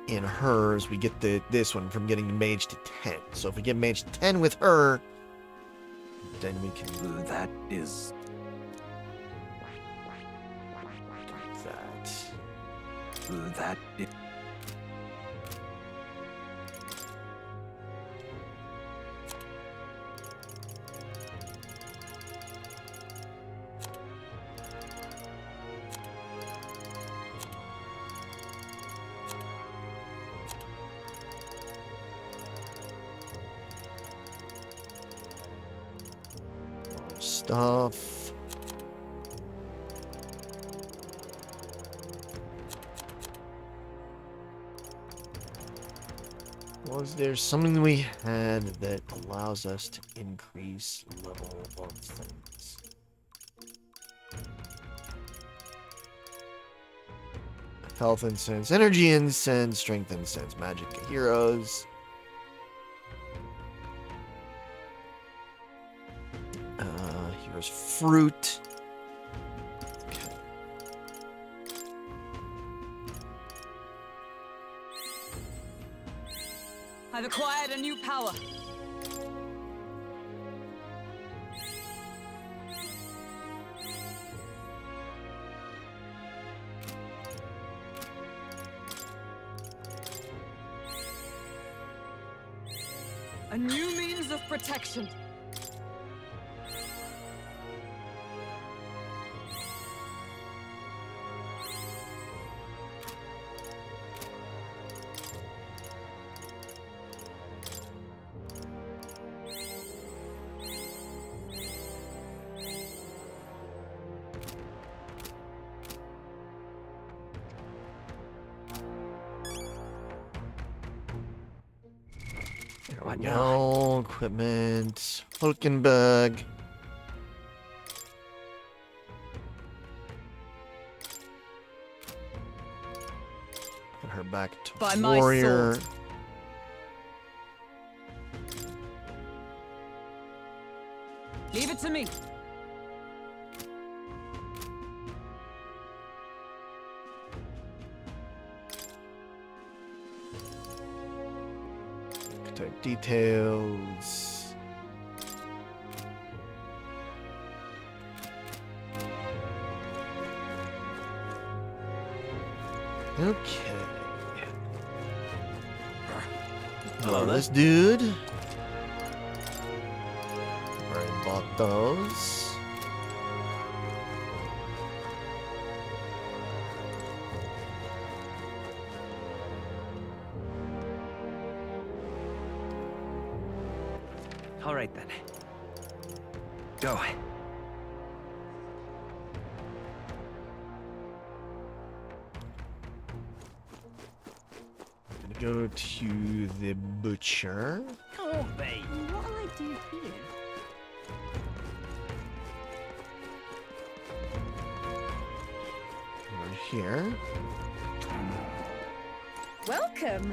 In hers, we get this one from getting Mage to 10. So if we get Mage to 10 with her, then we can... That is... That is... Stuff. Was there something we had that allows us to increase level of things? Health incense, energy incense, strength incense, magic heroes. Here's fruit. Okay. I've acquired a new power. A new means of protection. What now? Equipment. Hulkenberg. Put her back to By my warrior. sword. Leave it to me. Type details. Okay. Hello, this dude. Already bought those. All right, then. Go. Gonna go to the butcher. Oh, babe. What'll I do here? Over here. Welcome.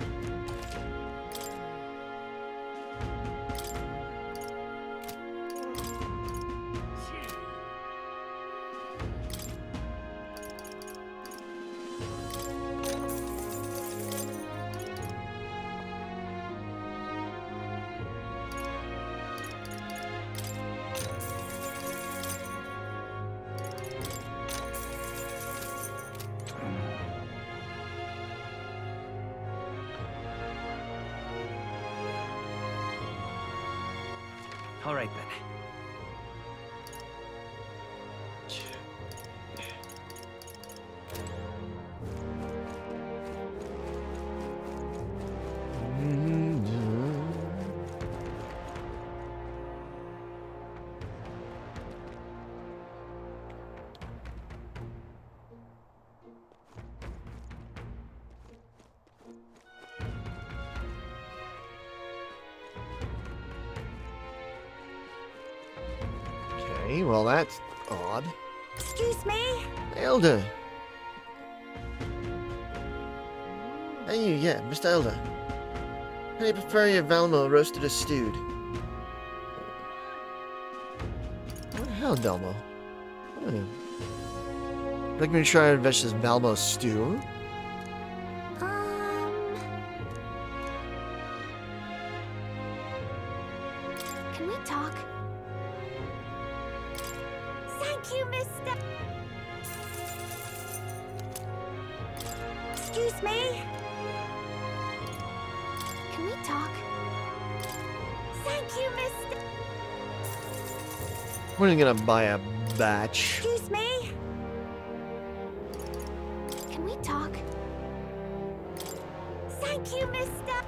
All right, then. Okay, well that's odd. Excuse me? Elder. Hey, you, yeah, Mr. Elder. How do you prefer your Valmo roasted or stewed? What the hell, Delmo? Like me to try and invest this Valmo stew? Can we talk? Thank you, mister. Excuse me? Can we talk? Thank you, mister. We're gonna buy a batch. Excuse me? Can we talk? Thank you, mister.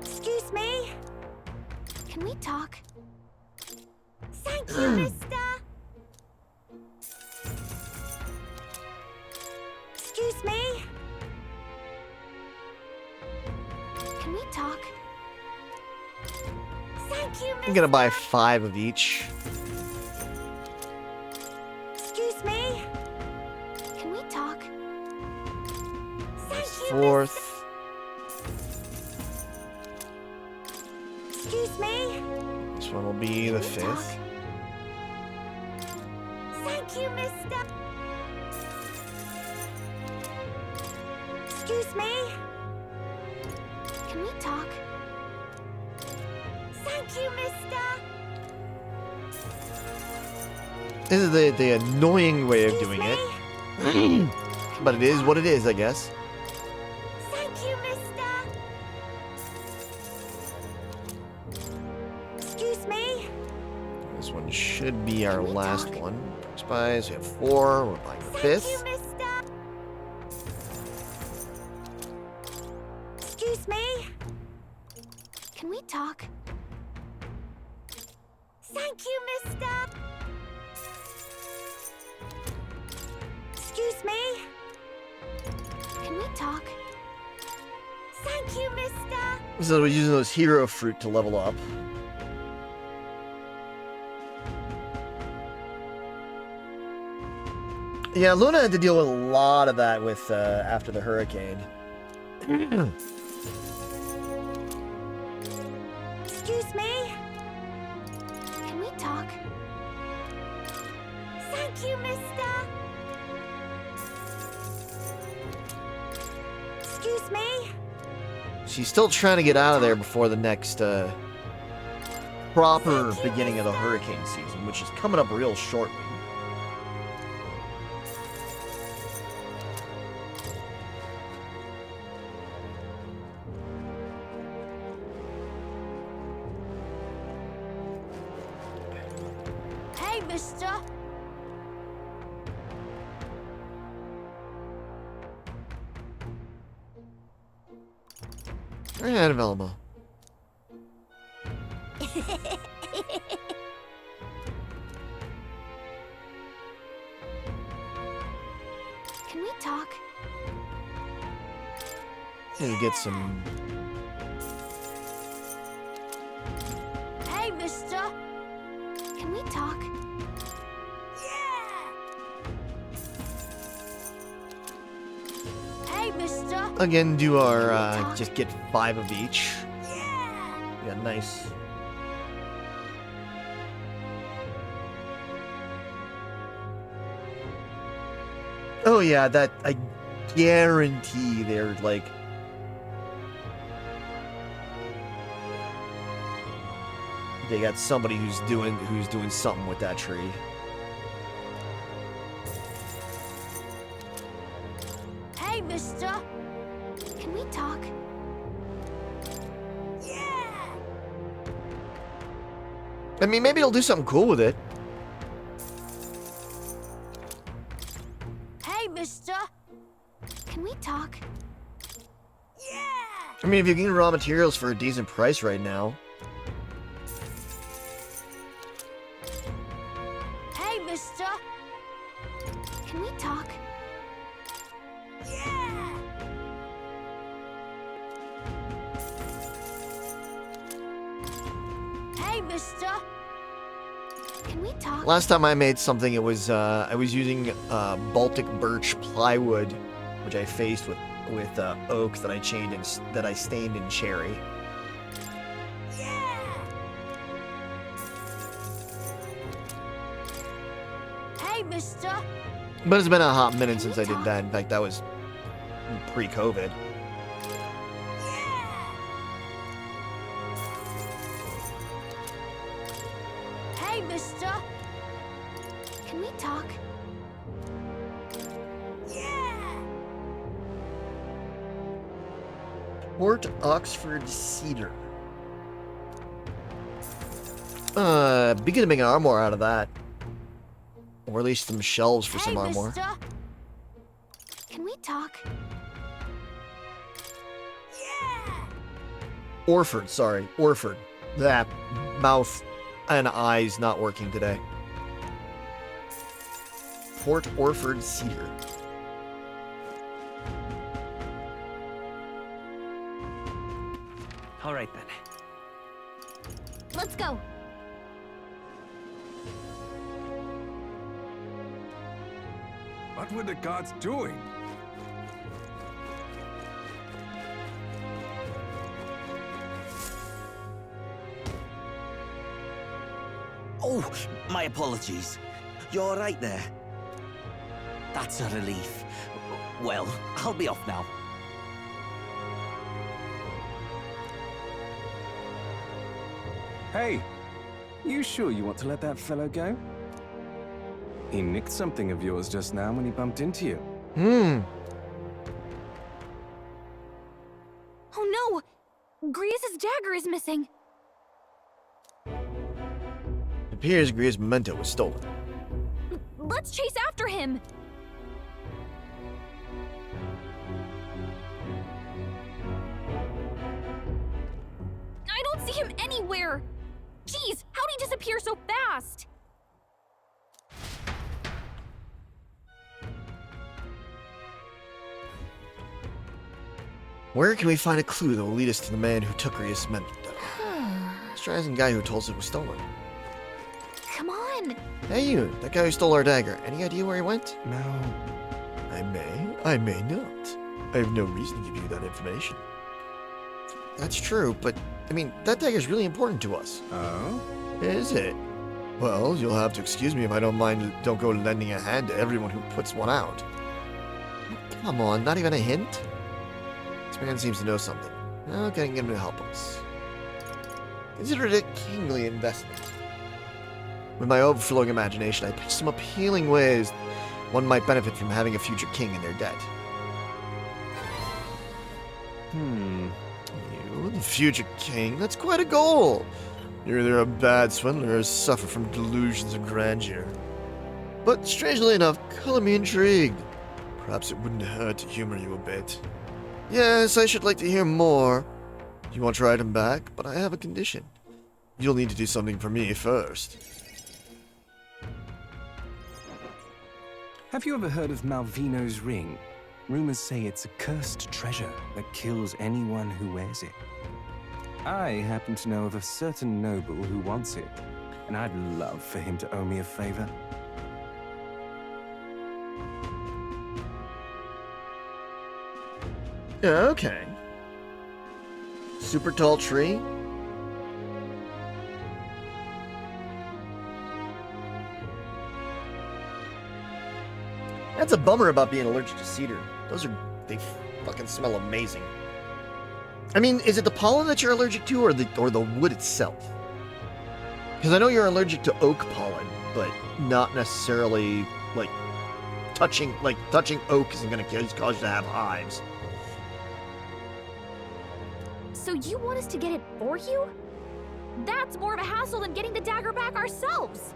Excuse me? Can we talk? Thank you, mister. Excuse me? Can we talk? Thank you, mister. I'm gonna buy 5 of each. Excuse me? Can we talk? Thank you, 4th. Excuse me? This one will be the 5th. Thank you, mister. Excuse me? Can we talk? Thank you, mister. This is the annoying way of doing it. But it is what it is, I guess. Thank you, mister. Excuse me? This one should be our last one. Spies, we have 4. We're buying the 5th. Mister. Excuse me? Can we talk? Thank you, mister. Excuse me? Can we talk? Thank you, mister. So we're using those hero fruit to level up. Yeah, Luna had to deal with a lot of that with after the hurricane. Excuse me? Can we talk? Thank you, mister. Excuse me? She's still trying to get out of there before the next proper beginning of the hurricane season, which is coming up real shortly. Hey, mister. Yeah, Velma. Can we talk? And get some. Hey, mister. Can we talk? Hey, mister. Again, do our just get 5 of each. Yeah, nice. Oh yeah, that I guarantee they're like they got somebody who's doing something with that tree. Hey, mister. Can we talk? I mean, maybe he'll do something cool with it. Hey, mister. Can we talk? I mean, if you can get raw materials for a decent price right now. Hey, mister. Can we talk? mister. Can we talk? Last time I made something, it was I was using Baltic birch plywood, which I faced with oak that I stained in cherry. Hey, mister. But it's been a hot minute since I did that. In fact, that was pre-COVID. Hey, mister. Can we talk? Port Oxford Cedar. Be good to make an armor out of that. Or at least some shelves for some armor. Mister. Can we talk? Orford, sorry. Orford. That mouth and eyes not working today. Port Orford Cedar. All right, then. Let's go. What were the gods doing? Oh, my apologies. You're right there. That's a relief. Well, I'll be off now. Hey, you sure you want to let that fellow go? He nicked something of yours just now when he bumped into you. Oh no! Griez's dagger is missing. It appears Griez's memento was stolen. Let's chase after him. I don't see him anywhere. Jeez, how'd he disappear so fast? Where can we find a clue that will lead us to the man who took Griez's memento? Let's try asking the guy who told us it was stolen. Come on. Hey you, that guy who stole our dagger. Any idea where he went? No. I may not. I have no reason to give you that information. That's true, but, I mean, that dagger's really important to us. Oh? Is it? Well, you'll have to excuse me if I don't go lending a hand to everyone who puts one out. Come on, not even a hint? This man seems to know something. Now getting him to help us. Consider it a kingly investment. With my overflowing imagination, I pitched some appealing ways one might benefit from having a future king in their debt. You, the future king? That's quite a goal. You're either a bad swindler or suffer from delusions of grandeur. But strangely enough, color me intrigued. Perhaps it wouldn't hurt to humor you a bit. Yes, I should like to hear more. You want your item back, but I have a condition. You'll need to do something for me first. Have you ever heard of Malvino's ring? Rumors say it's a cursed treasure that kills anyone who wears it. I happen to know of a certain noble who wants it, and I'd love for him to owe me a favor. Okay. Super tall tree? That's a bummer about being allergic to cedar. They fucking smell amazing. I mean, is it the pollen that you're allergic to, or the wood itself? Because I know you're allergic to oak pollen, but not necessarily like touching oak isn't going to cause you to have hives. So you want us to get it for you? That's more of a hassle than getting the dagger back ourselves.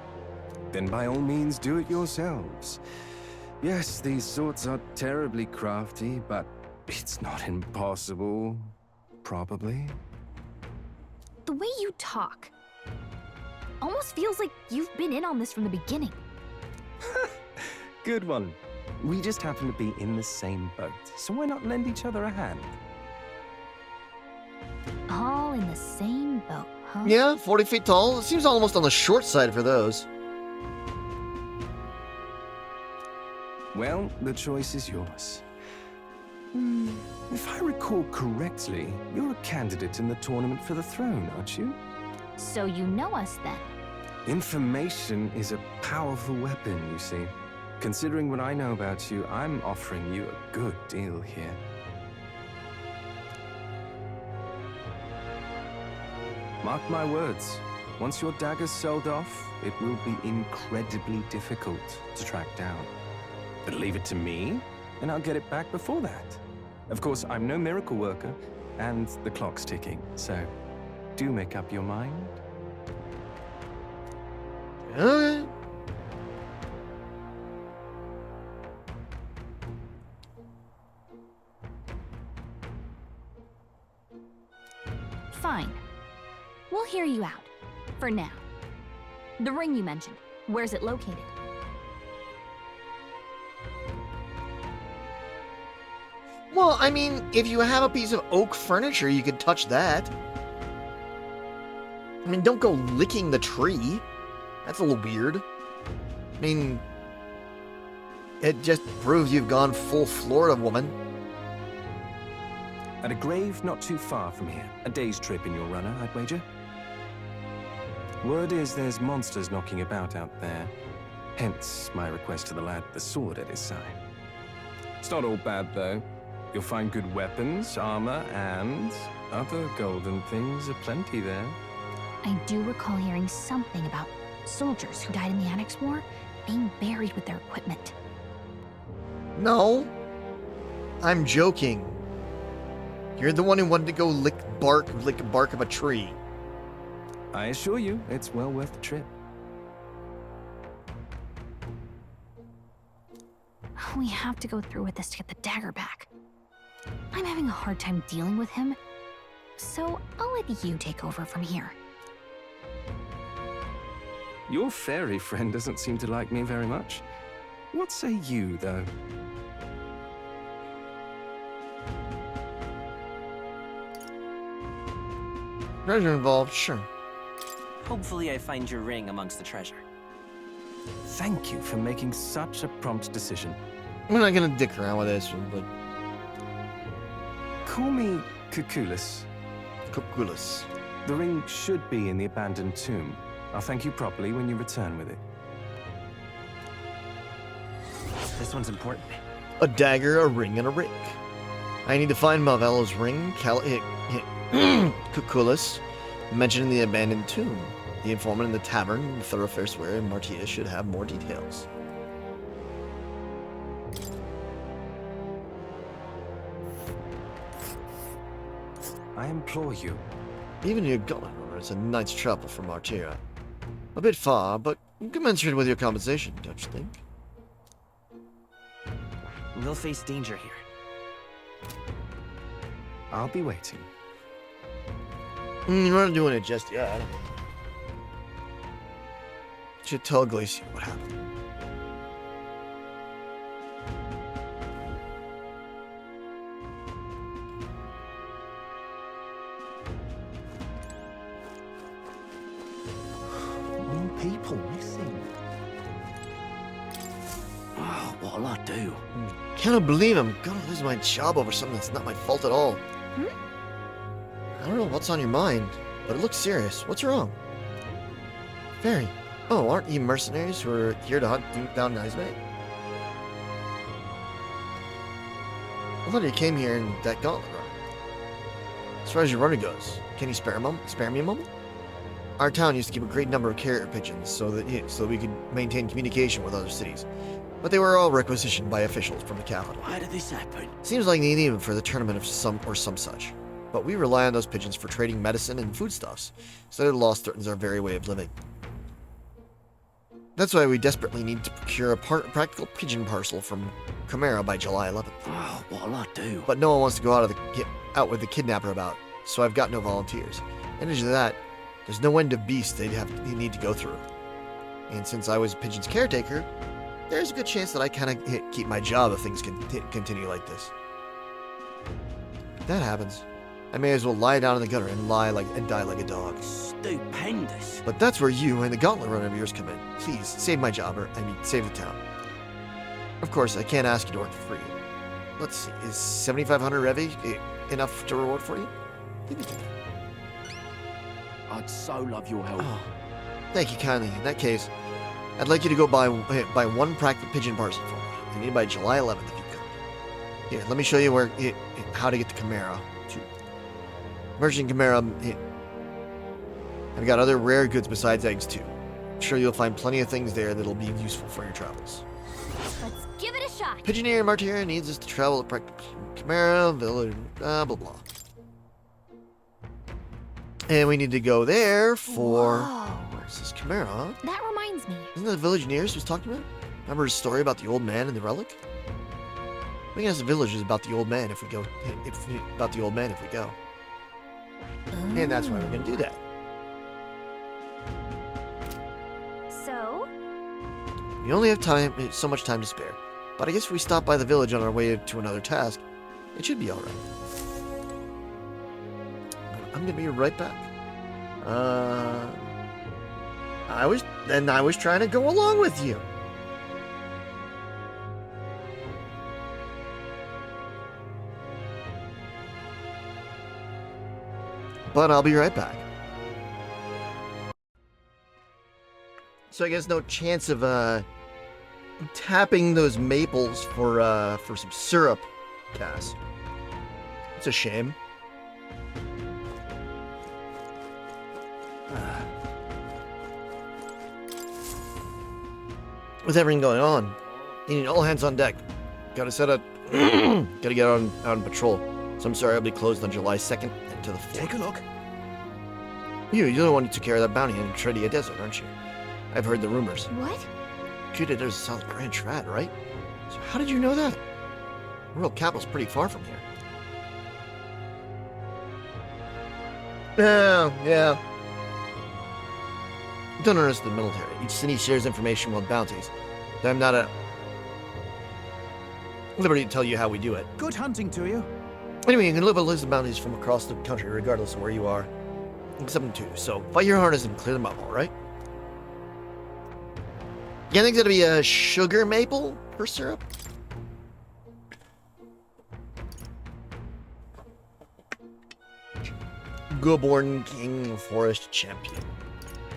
Then by all means do it yourselves. Yes, these swords are terribly crafty, but it's not impossible. Probably. The way you talk almost feels like you've been in on this from the beginning. Good one. We just happen to be in the same boat, so why not lend each other a hand? All in the same boat, huh? Yeah, 40 feet tall. It seems almost on the short side for those. Well, the choice is yours. If I recall correctly, you're a candidate in the tournament for the throne, aren't you? So you know us then? Information is a powerful weapon, you see. Considering what I know about you, I'm offering you a good deal here. Mark my words, once your dagger's sold off, it will be incredibly difficult to track down. But leave it to me, and I'll get it back before that. Of course, I'm no miracle worker, and the clock's ticking, so do make up your mind. Okay. Fine. We'll hear you out. For now. The ring you mentioned, where's it located? Well, I mean, if you have a piece of oak furniture, you could touch that. I mean, don't go licking the tree. That's a little weird. I mean, it just proves you've gone full Florida woman. At a grave not too far from here. A day's trip in your runner, I'd wager. Word is there's monsters knocking about out there. Hence my request to the lad with the sword at his side. It's not all bad, though. You'll find good weapons, armor, and other golden things aplenty there. I do recall hearing something about soldiers who died in the Annex War being buried with their equipment. No. I'm joking. You're the one who wanted to go lick bark of a tree. I assure you, it's well worth the trip. We have to go through with this to get the dagger back. I'm having a hard time dealing with him, so I'll let you take over from here. Your fairy friend doesn't seem to like me very much. What say you, though? Treasure involved, sure. Hopefully I find your ring amongst the treasure. Thank you for making such a prompt decision. I'm not gonna dick around with this one, but... Call me Cuculus. Cuculus. The ring should be in the abandoned tomb. I'll thank you properly when you return with it. This one's important. A dagger, a ring, and a rick. I need to find Malvelo's ring, Cuculus, mentioned in the abandoned tomb. The informant in the tavern, the thoroughfare square, and Martia should have more details. I implore you. Even your gauntlet runner is a night's travel from Martia. A bit far, but commensurate with your compensation, don't you think? We'll face danger here. I'll be waiting. You're not doing it just yet. Should tell Glacier what happened. More people missing. Oh, what'll I do? Cannot believe I'm gonna lose my job over something that's not my fault at all. I don't know what's on your mind, but it looks serious. What's wrong? Fairy. Oh, aren't you mercenaries who are here to hunt down Nizme? I thought you came here in that gauntlet run. As far as your runner goes, can you spare me a moment? Our town used to keep a great number of carrier pigeons so that we could maintain communication with other cities. But they were all requisitioned by officials from the capital. Why did this happen? Seems like they need them for the tournament of some such. But we rely on those pigeons for trading medicine and foodstuffs, so their loss threatens our very way of living. That's why we desperately need to procure a practical pigeon parcel from Chimera by July 11th. Oh, what'll I do? But no one wants to go out with the kidnapper about, so I've got no volunteers. In addition to that, there's no end of beasts they need to go through. And since I was a pigeon's caretaker, there's a good chance that I kind of keep my job if things continue like this. If that happens, I may as well lie down in the gutter and die like a dog. Stupendous. But that's where you and the gauntlet runner of yours come in. Please, save my job, or save the town. Of course, I can't ask you to work for free. Let's see, is 7,500 Revi enough to reward for you? Give me that. I'd so love your help. Oh, thank you kindly. In that case, I'd like you to go buy one practical pigeon parcel for me. I need it by July 11th if you could. Here, let me show you how to get to Chimera. Merchant Chimera, I've got other rare goods besides eggs too. I'm sure you'll find plenty of things there that'll be useful for your travels. Let's give it a shot. Pigeoneer Martyr needs us to travel to Chimera village, blah blah blah. And we need to go there for... Where's this Chimera? That reminds me. Isn't that the village Nears was talking about? Remember his story about the old man and the relic? I guess the village is about the old man if we go. And that's why we're gonna do that. So? We only have so much time to spare. But I guess if we stop by the village on our way to another task, it should be alright. I'm gonna be right back. I was trying to go along with you. But I'll be right back. So I guess no chance of tapping those maples for some syrup, Cass. It's a shame. With everything going on, you need all hands on deck. Gotta get out on patrol. So I'm sorry I'll be closed on July 2nd and to the 4th. Take a look. You're the one who took care of that bounty in Tredia Desert, aren't you? I've heard the rumors. What? Tredia Desert sounds like Grand Trad, right? So how did you know that? The world capital's pretty far from here. Yeah. Don't understand the military. Each city shares information about bounties. I'm not at liberty to tell you how we do it. Good hunting to you. Anyway, you can live a list of bounties from across the country, regardless of where you are. Except in two. So fight your hardest and clear them up, alright? You think it'll be a sugar maple for syrup? Goborn King Forest Champion.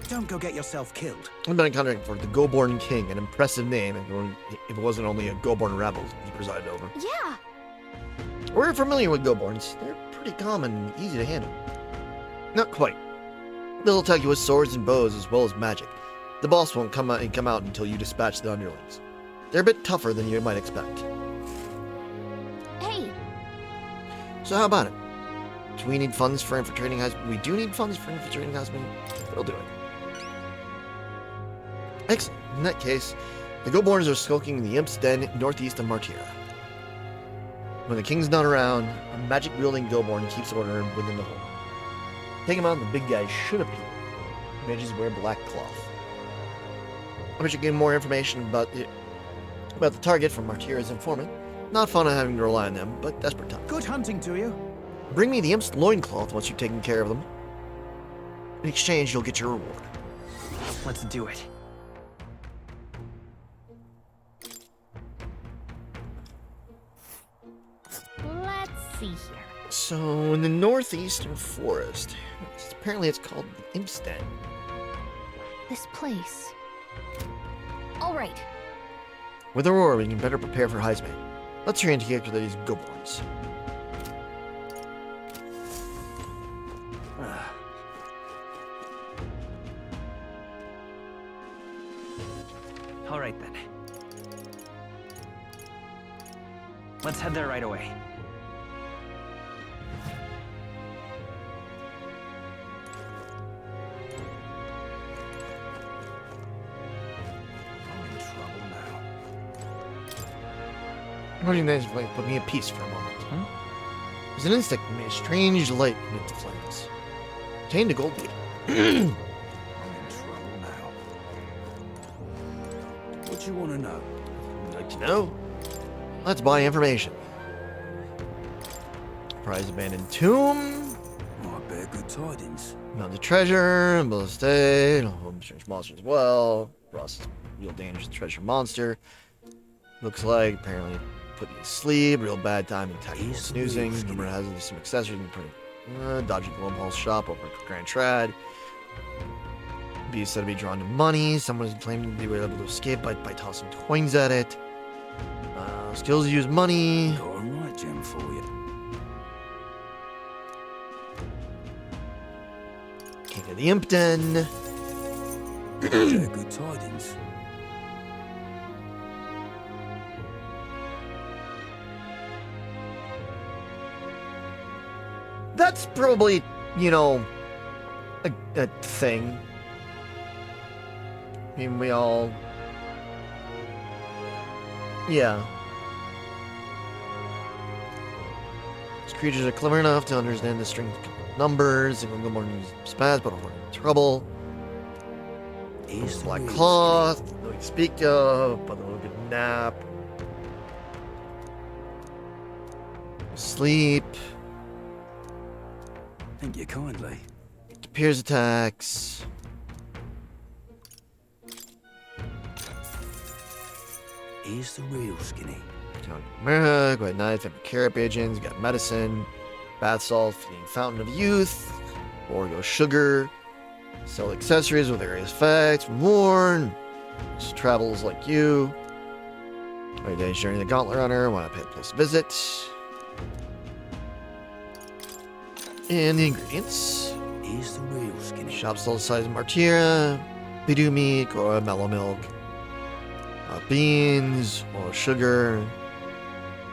Don't go get yourself killed. I've been contracting for the Goborn King, an impressive name if it wasn't only a Goborn rebel he presided over. Yeah. We're familiar with Goborns. They're pretty common and easy to handle. Not quite. They'll attack you with swords and bows as well as magic. The boss won't come out until you dispatch the underlings. They're a bit tougher than you might expect. Hey. So how about it? Do we need funds for infiltrating Heisman? We do need funds for infiltrating Heisman. We'll do it. Excellent. In that case, the Goborns are skulking in the Imp's Den northeast of Martyra. When the king's not around, a magic-wielding Goborn keeps order within the hole. Take him out, and the big guy should appear. He manages to wear black cloth. I bet you get more information about the target from Martyra's informant. Not fun having to rely on them, but desperate times. Good hunting to you. Bring me the Imp's loincloth once you've taken care of them. In exchange, you'll get your reward. Let's do it. Let's see here. So, in the northeastern forest, apparently it's called the Imp's Den. This place. All right. With Aurora, we can better prepare for Heisman. Let's hurry and take care of these Goborns. All right, then. Let's head there right away. What do you guys put me at peace for a moment? Huh? There's an insect that made a strange light amid the flames. Obtained a gold beetle. I'm in trouble now. What you want to know? Would like to know? Let's buy information. Prize abandoned tomb. tidings. Found the treasure, Bill Estate, home strange monster as well. Ross, real dangerous treasure monster. Looks like apparently put you to sleep, real bad time and tactical snoozing. Number has some accessories and pretty dodgy Gloomhall shop over at Grand Trad. Be said to be drawn to money. Someone is claiming they were able to escape by tossing coins at it. Skills use money. Got a right gem for you. King of the Imp Den. Good tidings. That's probably, you know, a thing. I mean, we all... Yeah. These creatures are clever enough to understand the string of numbers. They will go more than spaz, but avoid trouble. Here's black cloth, no to speak of, but a little good nap. Sleep. Thank you kindly. Appears attacks. Here's the real skinny. America, Great Knight, Vampire Carrot Pigeons, got medicine, bath salt, feeding fountain of youth, Oreo sugar, sell accessories with various effects, more. Just travels like you. Every day's journey the Gauntlet Runner, want to pay a place to visit. And the ingredients. Here's the real skinny. Shop sells size martira, bidou meat, or mellow milk. Beans or sugar.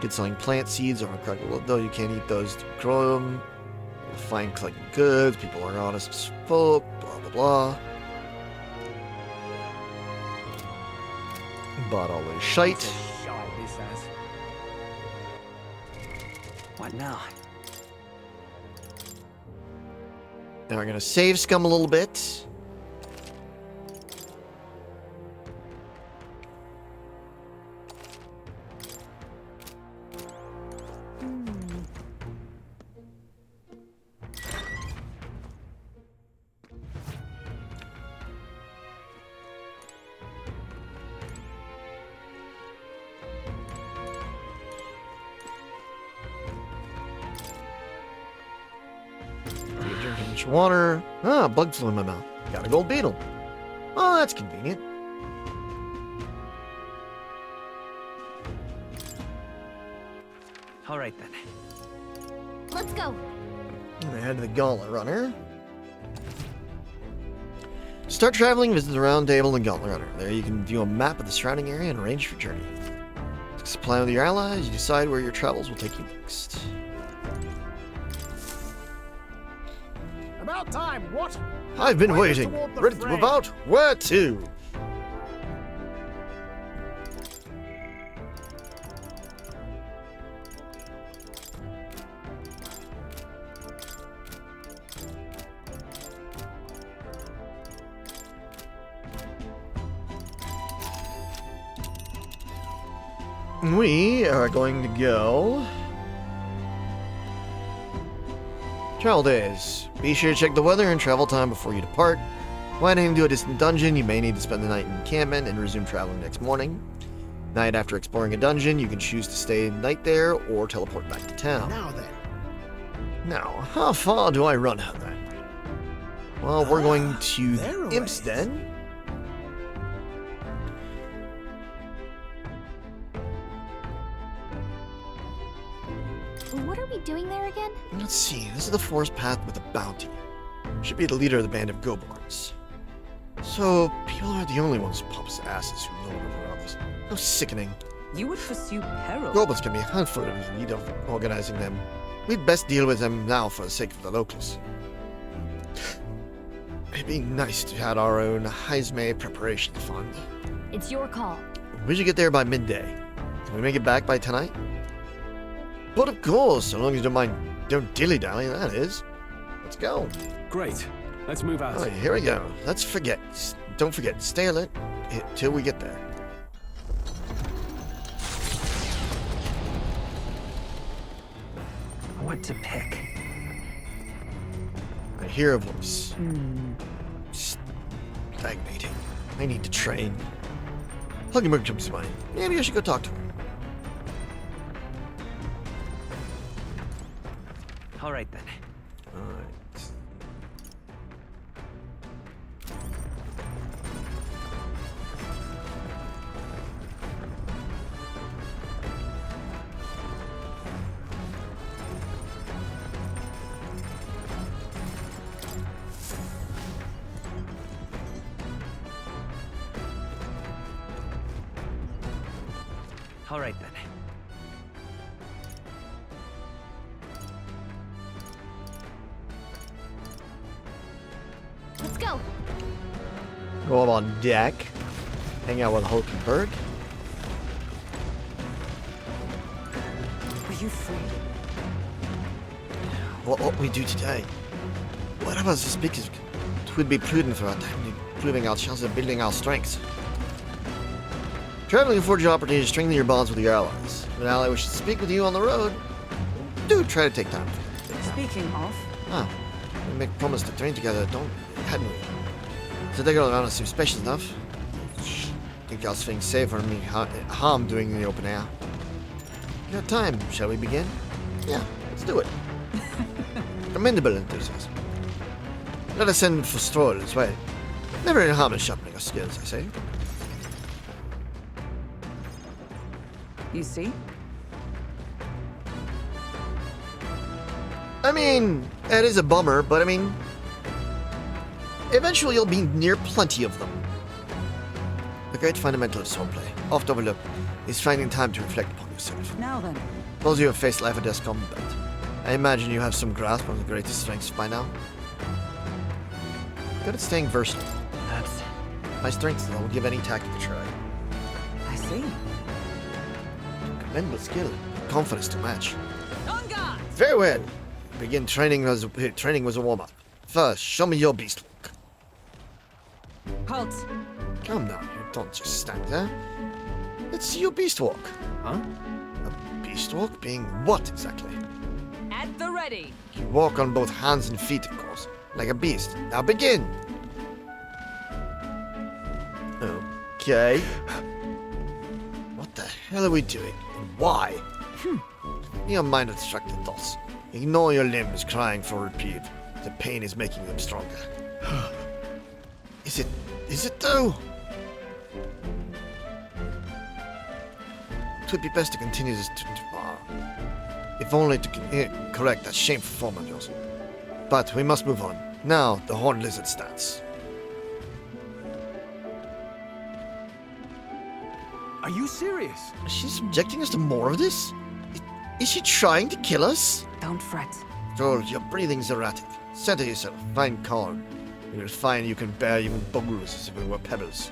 Good selling plant seeds or incredible, though you can't eat those to grow them. Fine collecting goods, people are honest as folk, blah blah blah. Bought all this shite. What now? Now we're gonna save scum a little bit. Water. Ah, bug flew in my mouth. Got a gold beetle. Oh, that's convenient. All right then. Let's go. Head to the Gauntlet Runner. Start traveling, visit the Round Table and Gauntlet Runner. There you can view a map of the surrounding area and arrange your journey. Discuss a plan with your allies. You decide where your travels will take you next. About time, what? I've been waiting. Toward the Ready to fray. move out? Where to? We are going to go... Travel days. Be sure to check the weather and travel time before you depart. When heading to a distant dungeon, you may need to spend the night in encampment and resume traveling next morning. Night after exploring a dungeon, you can choose to stay the night there or teleport back to town. Now then. Now, how far do I run her then? Well, we're going to the Imp's Den. What are we doing there again? Let's see, this is the forest path with a bounty. Should be the leader of the band of Goborns. So, people are the only ones pompous asses who lord over others. How sickening. You would pursue peril. Goblins can be a handful if in need of organizing them. We'd best deal with them now for the sake of the locals. It'd be nice to have our own Heisme preparation fund. It's your call. We should get there by midday. Can we make it back by tonight? But of course, so long as you don't dilly-dally, that is. Let's go. Great. Let's move out. All right, here we go. Don't forget, stay alert till we get there. What to pick? hear a voice. Stagnating. I need to train. Huckenberg jumps to mind. Maybe I should go talk to her. All right then. Alright. All right then. Let's go. Go up on deck. Hang out with Hulkenberg. Are you free? What we do today? What of us speakers? It would be prudent for our time, improving our chances of building our strengths. Traveling affords you opportunity to strengthen your bonds with your allies. If an ally wishes to speak with you on the road, do try to take time for it. Speaking of, We make promise to train together, hadn't we? So they go around us seem special enough. Think I'll swing safer than me harm doing in the open air. You got time, shall we begin? Yeah, let's do it. Commendable enthusiasm. Let us send for stroll as well. Never any harm in sharpening our skills, I say. you see? I mean, it is a bummer, but I mean, eventually you'll be near plenty of them. The great fundamental of swordplay, oft overlooked, is finding time to reflect upon yourself. Now then. Those who have faced life or death combat, I imagine you have some grasp of the greatest strengths by now. Good at staying versatile. That's my strengths, though, will give any tactic a try. I see. Commendable skill, confidence to match. On guard! Very well. Begin training was a warm-up. First, show me your beast walk. Halt! Come now, you don't just stand there. Let's see your beast walk. Huh? A beast walk being what exactly? At the ready! You walk on both hands and feet, of course, like a beast. Now begin. Okay. What the hell are we doing? And why? Your mind distracted thoughts. Ignore your limbs crying for reprieve. The pain is making them stronger. Is it though? It would be best to continue this tomorrow. If only to correct that shameful form of yours. But we must move on. Now, the horned lizard stands. Are you serious? Is she subjecting us to more of this? Is she trying to kill us? Don't fret. Joel, your breathing's erratic. Center yourself. Find calm. You will find you can bear even boulders as if it were pebbles.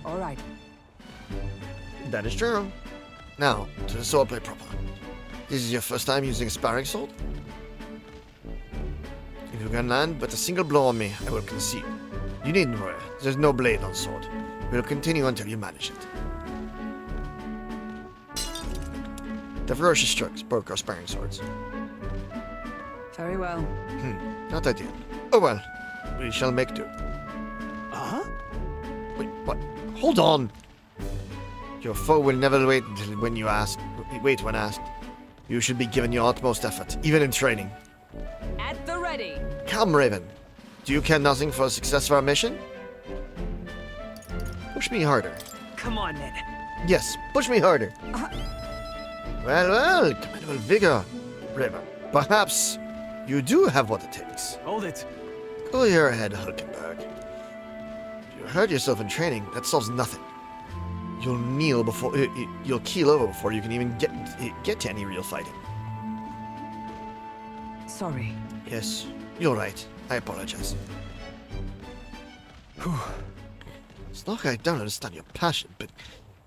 All right. That is true. Now, to the swordplay proper. This is your first time using a sparring sword? If you can land but a single blow on me, I will concede. You needn't worry. There's no blade on sword. We'll continue until you manage it. The ferocious strokes broke our sparring swords. Very well. Not ideal. Oh well, we shall make do. Uh-huh? Wait, what? Hold on! Your foe will never wait until when asked. You should be given your utmost effort, even in training. At the ready! Come, Raven. Do you care nothing for the success of our mission? Push me harder. Come on, then. Yes, push me harder. Well, commendable vigor, Raven. Perhaps you do have what it takes. Hold it. Cool your head, Hulkenberg. If you hurt yourself in training, that solves nothing. You'll keel over before you can even get to any real fighting. Sorry. Yes, you're right. I apologize. It's not like I don't understand your passion, but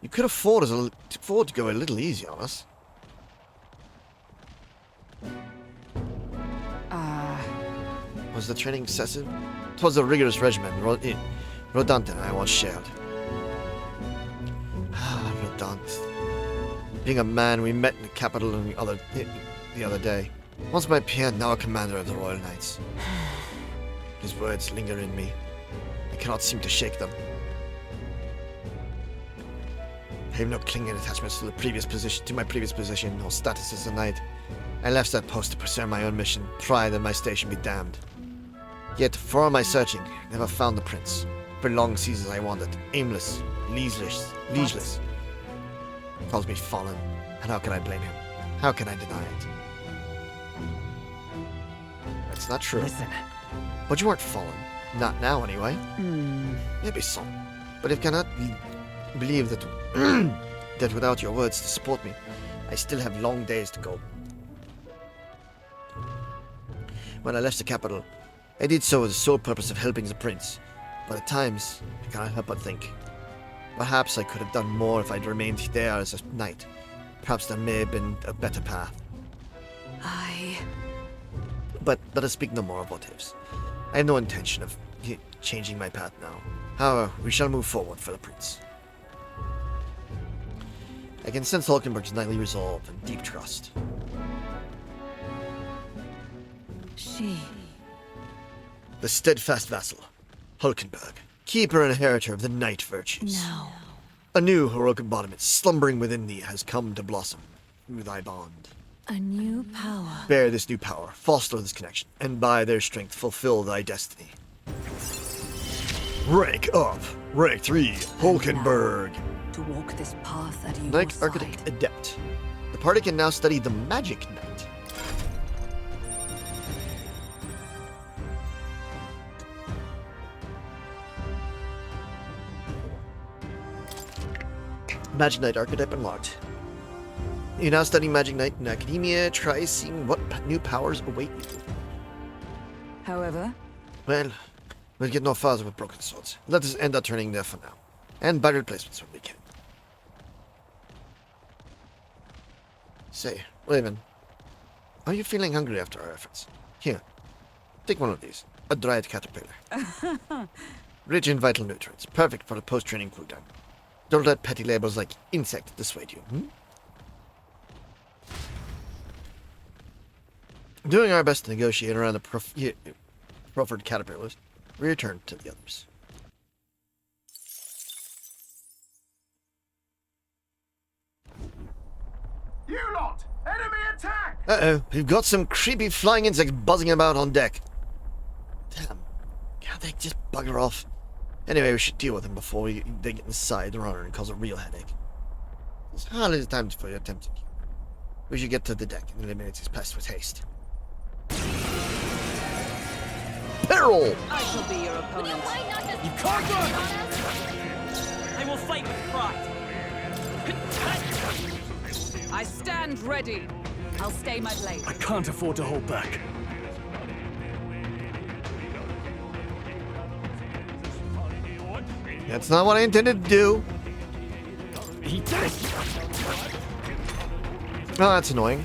you could afford to go a little easy on us. Was the training excessive? It was a rigorous regimen Rodant and I once shared. Rodant. being a man we met in the capital the other day. Once my peer, now a commander of the Royal Knights. His words linger in me. I cannot seem to shake them. I have no clinging attachments to my previous position or status as a knight. I left that post to pursue my own mission, pride and my station be damned. Yet, for all my searching, I never found the prince. For long seasons I wandered, aimless, liegeless. Calls me fallen, and how can I blame him? How can I deny it? That's not true. Listen. But you weren't fallen. Not now, anyway. Maybe so. But I cannot believe that that without your words to support me, I still have long days to go. When I left the capital, I did so with the sole purpose of helping the prince. But at times, I cannot help but think. Perhaps I could have done more if I'd remained there as a knight. Perhaps there may have been a better path. But let us speak no more of what ifs. I have no intention of changing my path now. However, we shall move forward for the prince. I can sense Hulkenberg's knightly resolve and deep trust. The steadfast vassal, Hulkenberg, keeper and inheritor of the knight virtues. No. A new heroic embodiment slumbering within thee has come to blossom through thy bond. A new power. Bear this new power, foster this connection, and by their strength fulfill thy destiny. Rank up! Rank 3, Hulkenberg! To walk this path at your Knight side. Architect Adept. The party can now study the Magic Knight. Magic Knight archetype unlocked. You now study Magic Knight in Academia. Try seeing what new powers await you. However, Well, we'll get no farther with broken swords. Let us end our training there for now. And buy replacements when we can. Say, Raven, are you feeling hungry after our efforts? Here, take one of these. A dried caterpillar. Rich in vital nutrients. Perfect for a post-training cooldown. Don't let petty labels like insect dissuade you, Doing our best to negotiate around the proffered caterpillars, we return to the others. You lot! Enemy attack! Uh-oh, we've got some creepy flying insects buzzing about on deck. Damn, can't they just bugger off? Anyway, we should deal with them before they get inside the runner and cause a real headache. It's hardly the time for your attempted cure. We should get to the deck and eliminate these pests with haste. Peril! I shall be your opponent. You can't run! I will fight with pride. I stand ready. I'll stay my blade. I can't afford to hold back. That's not what I intended to do. Eat this! Oh, that's annoying.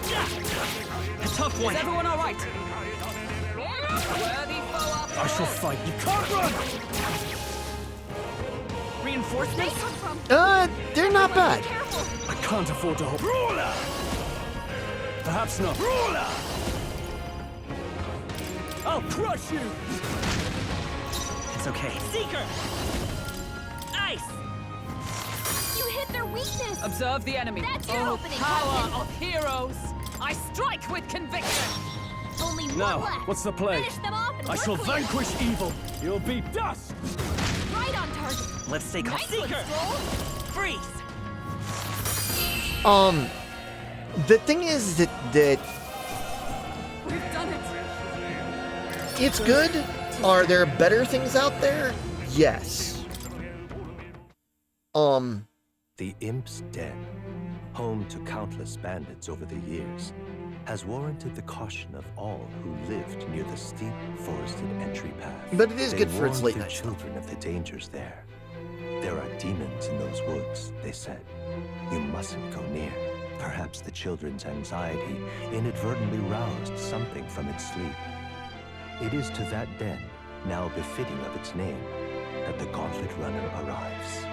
A tough one. Is everyone all right? Worthy foe up. I shall fight. You can't run! Reinforcements? They're not bad. I can't afford to hold. Brawler! Perhaps not. Brawler! I'll crush you! It's okay. Seeker! Ice! You hit their weakness! Observe the enemy. That's your Oh, opening, power Captain. of heroes! I strike with conviction! Only one Now, left. what's the play? Finish them off and I we're shall clear. vanquish evil. You'll be dust! Right on target. Let's stay calm. Nice one, Stroll. Freeze! The thing is that We've done it! it's good. Are there better things out there? Yes. The Imp's Den, home to countless bandits over the years, has warranted the caution of all who lived near the steep, forested entry path. But it is They good for its warned late their night stuff. children of the dangers there. There are demons in those woods, they said. You mustn't go near. Perhaps the children's anxiety inadvertently roused something from its sleep. It is to that den now befitting of its name, that the Gauntlet Runner arrives.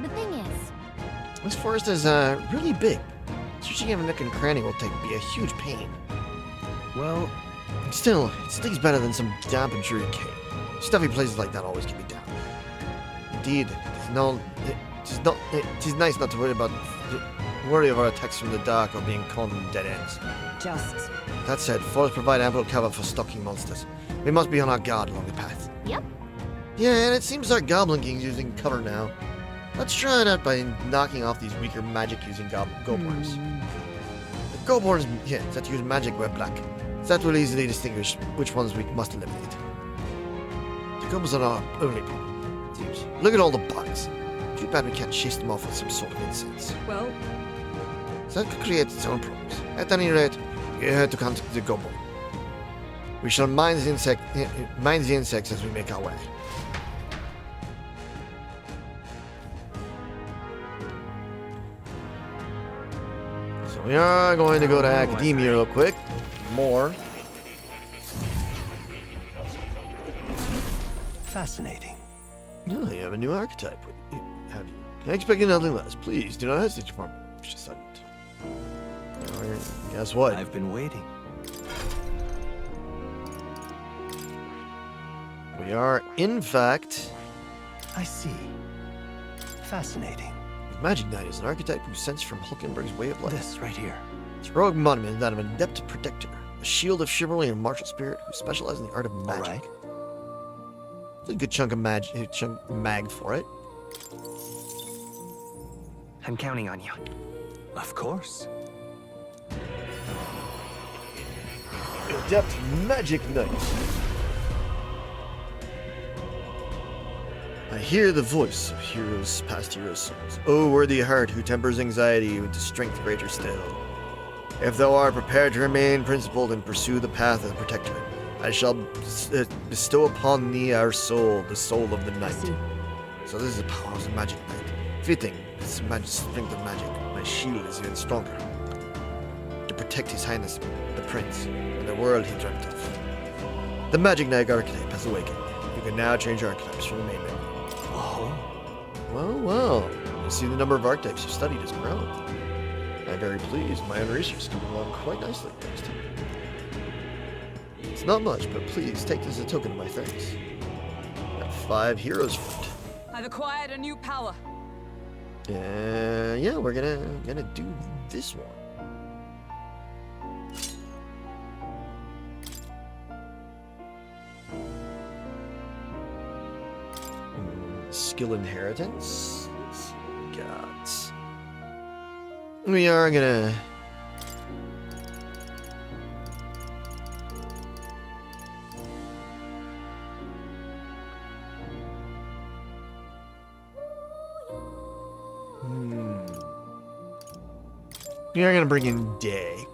The thing is, This forest is really big. Searching every nook and cranny will be a huge pain. Well, still, it stings better than some damp and dreary cave. Stuffy places like that always get me down. Indeed, it is nice not to worry of our attacks from the dark or being caught in dead ends. Just. That said, forests provide ample cover for stalking monsters. We must be on our guard along the path. Yep. Yeah, and it seems our Goblin King's using cover now. Let's try it out by knocking off these weaker magic-using goblins. The goblins, that use magic wear black. That will easily distinguish which ones we must eliminate. The goblins are our only problem. Seems. Look at all the bugs. Too bad we can't chase them off with some sort of incense. Well, So that could create its own problems. At any rate, we are here to contact the goblin. We shall mine the insects as we make our way. So we are going to go to Academia real quick. More. Fascinating. Oh, you have a new archetype. Have you? I expect nothing less. Please do not hesitate to form. She's silent. Guess what? I've been waiting. We are, in fact... I see. Fascinating. The Magic Knight is an archetype who sensed from Hulkenberg's way of life. This right here. Its heroic embodiment is that of an adept protector, a shield of chivalry and martial spirit who specializes in the art of magic. Right. It's a good chunk of mag for it. I'm counting on you. Of course. Adept Magic Knight. I hear the voice of heroes past heroes' souls. O worthy heart who tempers anxiety with strength greater still. If thou art prepared to remain principled and pursue the path of the protector, I shall bestow upon thee our soul, the soul of the knight. So this is the power of the Magic Knight. Fitting, this magic strength of magic, my shield is even stronger. To protect His Highness, the Prince, and the world he dreamt of. The Magic Knight archetype has awakened. You can now change archetypes from the main menu. Well. You see the number of archetypes you've studied has grown. I'm very pleased. My own research is coming along quite nicely, thanks to you. It's not much, but please take this as a token of my thanks. Got 5 heroes fruit. I've acquired a new power. Yeah, we're gonna do this one. Skill inheritance. Let's see what we got. We are gonna. We are gonna bring in Day.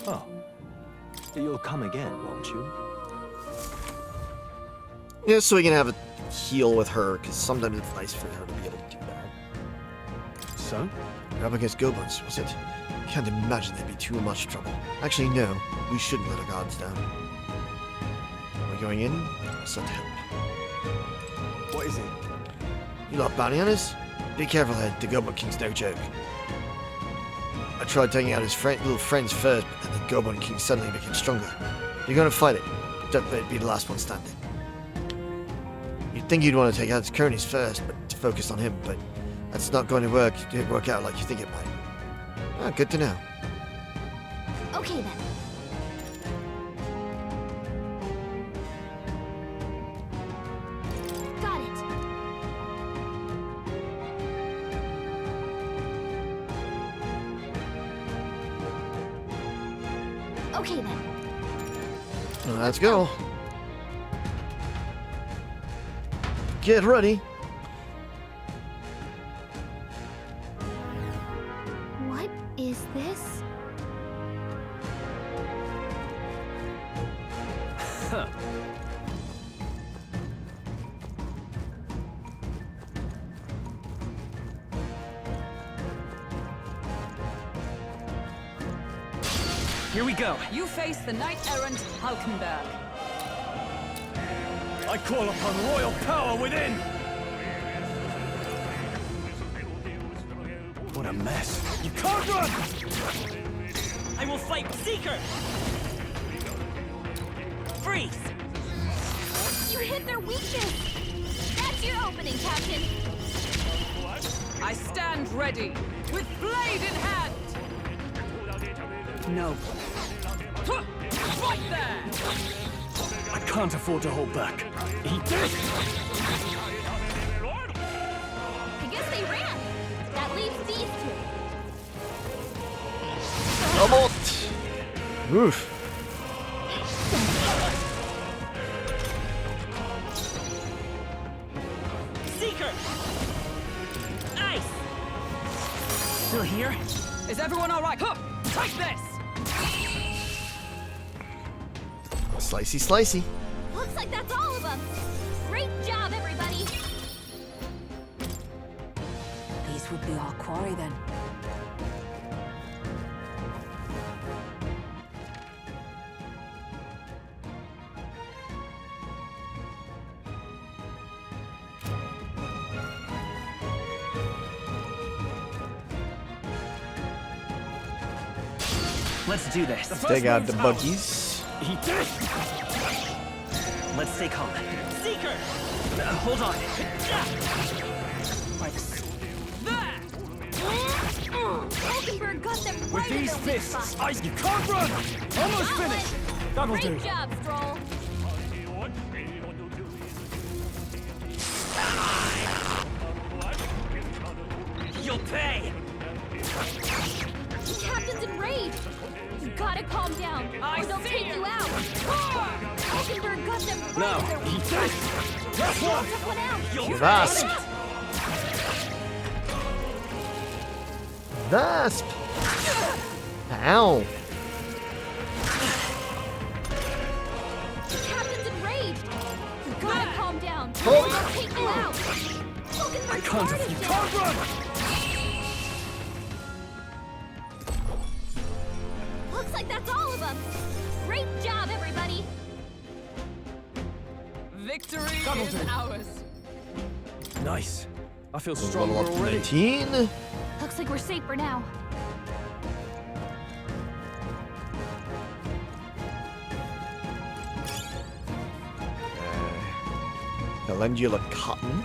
Oh. You'll come again, won't you? Yeah, so we can have a heal with her, because sometimes it's nice for her to be able to do that. So? We're up against goblins, was it? Can't imagine they'd be too much trouble. Actually, no. We shouldn't let our guards down. Are we going in? Let's not help. What is it? You lot bounty hunters? Be careful, Head. The Goblin King's no joke. I tried taking out his little friends first, but then the Goblin King suddenly became stronger. You're gonna fight it. Don't let it be the last one standing. You'd think you'd want to take out his cronies first, but to focus on him, but that's not going to work out like you think it might. Ah, good to know. Okay then. Got it. Okay then. Let's go. Get ready. What is this? Here we go. You face the knight-errant Halkenberg. I call upon royal power within! What a mess. You can't run! I will fight Seeker! Freeze! You hit their weakness! That's your opening, Captain! I stand ready, with blade in hand! No. Right there! I can't afford to hold back. Eat this! I guess they ran. That leaves these two. Robot! Oof. Seeker! Nice! Still here? Is everyone all right? Huh. Take this! Slicey, slicey. Looks like that's all of them. Great job, everybody. These would be our quarry then. Let's do this. Take out the buggies. Eat this! Let's stay calm. Seeker! Hold on. Hulkenberg got them right With these at their weak fists, spot. you can't run! Almost finished! That'll do. Great job, Stroll. You'll pay! The captain's enraged. You gotta calm down, or they'll take you out. Hulkenberg got them right Now, at their weak eat spot. this! Last one! Took one out. Vasp! Vasp! Ow! The captain's enraged. You gotta calm down, or Oh. they'll take you out. I Hulkenberg's can't guard if is you down. can't run! Looks like that's all of them. Great job, everybody. Victory That'll is do. ours. Nice. I feel Level stronger up to already. 19. Looks like we're safe for now. Calendula cotton.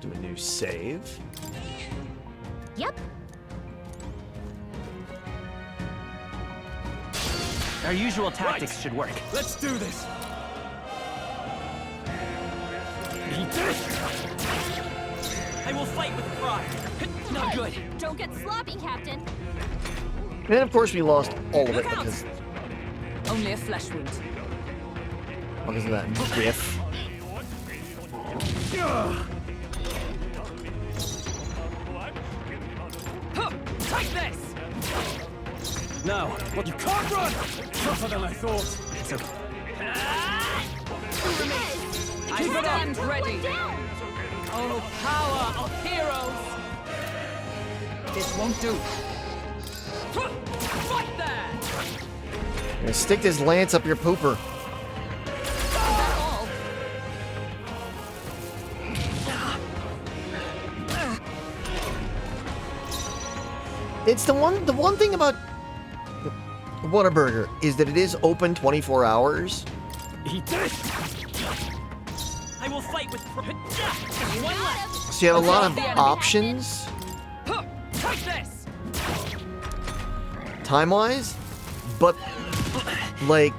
Do a new save. Yep. Our usual tactics should work. Let's do this! Eat this! I will fight with pride. Not good. Don't get sloppy, Captain. And of course we lost all of it Look out. because Only a flesh wound. of that whiff. Huh. Take this! Now, what you can't run! Tougher than I thought. It's okay. I Keep it up. stand ready. Oh, power of heroes! This won't do. Huh. Right there! Gonna stick this lance up your pooper. Is that all? It's the one thing about Whataburger is that it is open 24 hours. Eat this! I will fight with pride. One left. So you have a lot of options Huh. Take this! time-wise, but like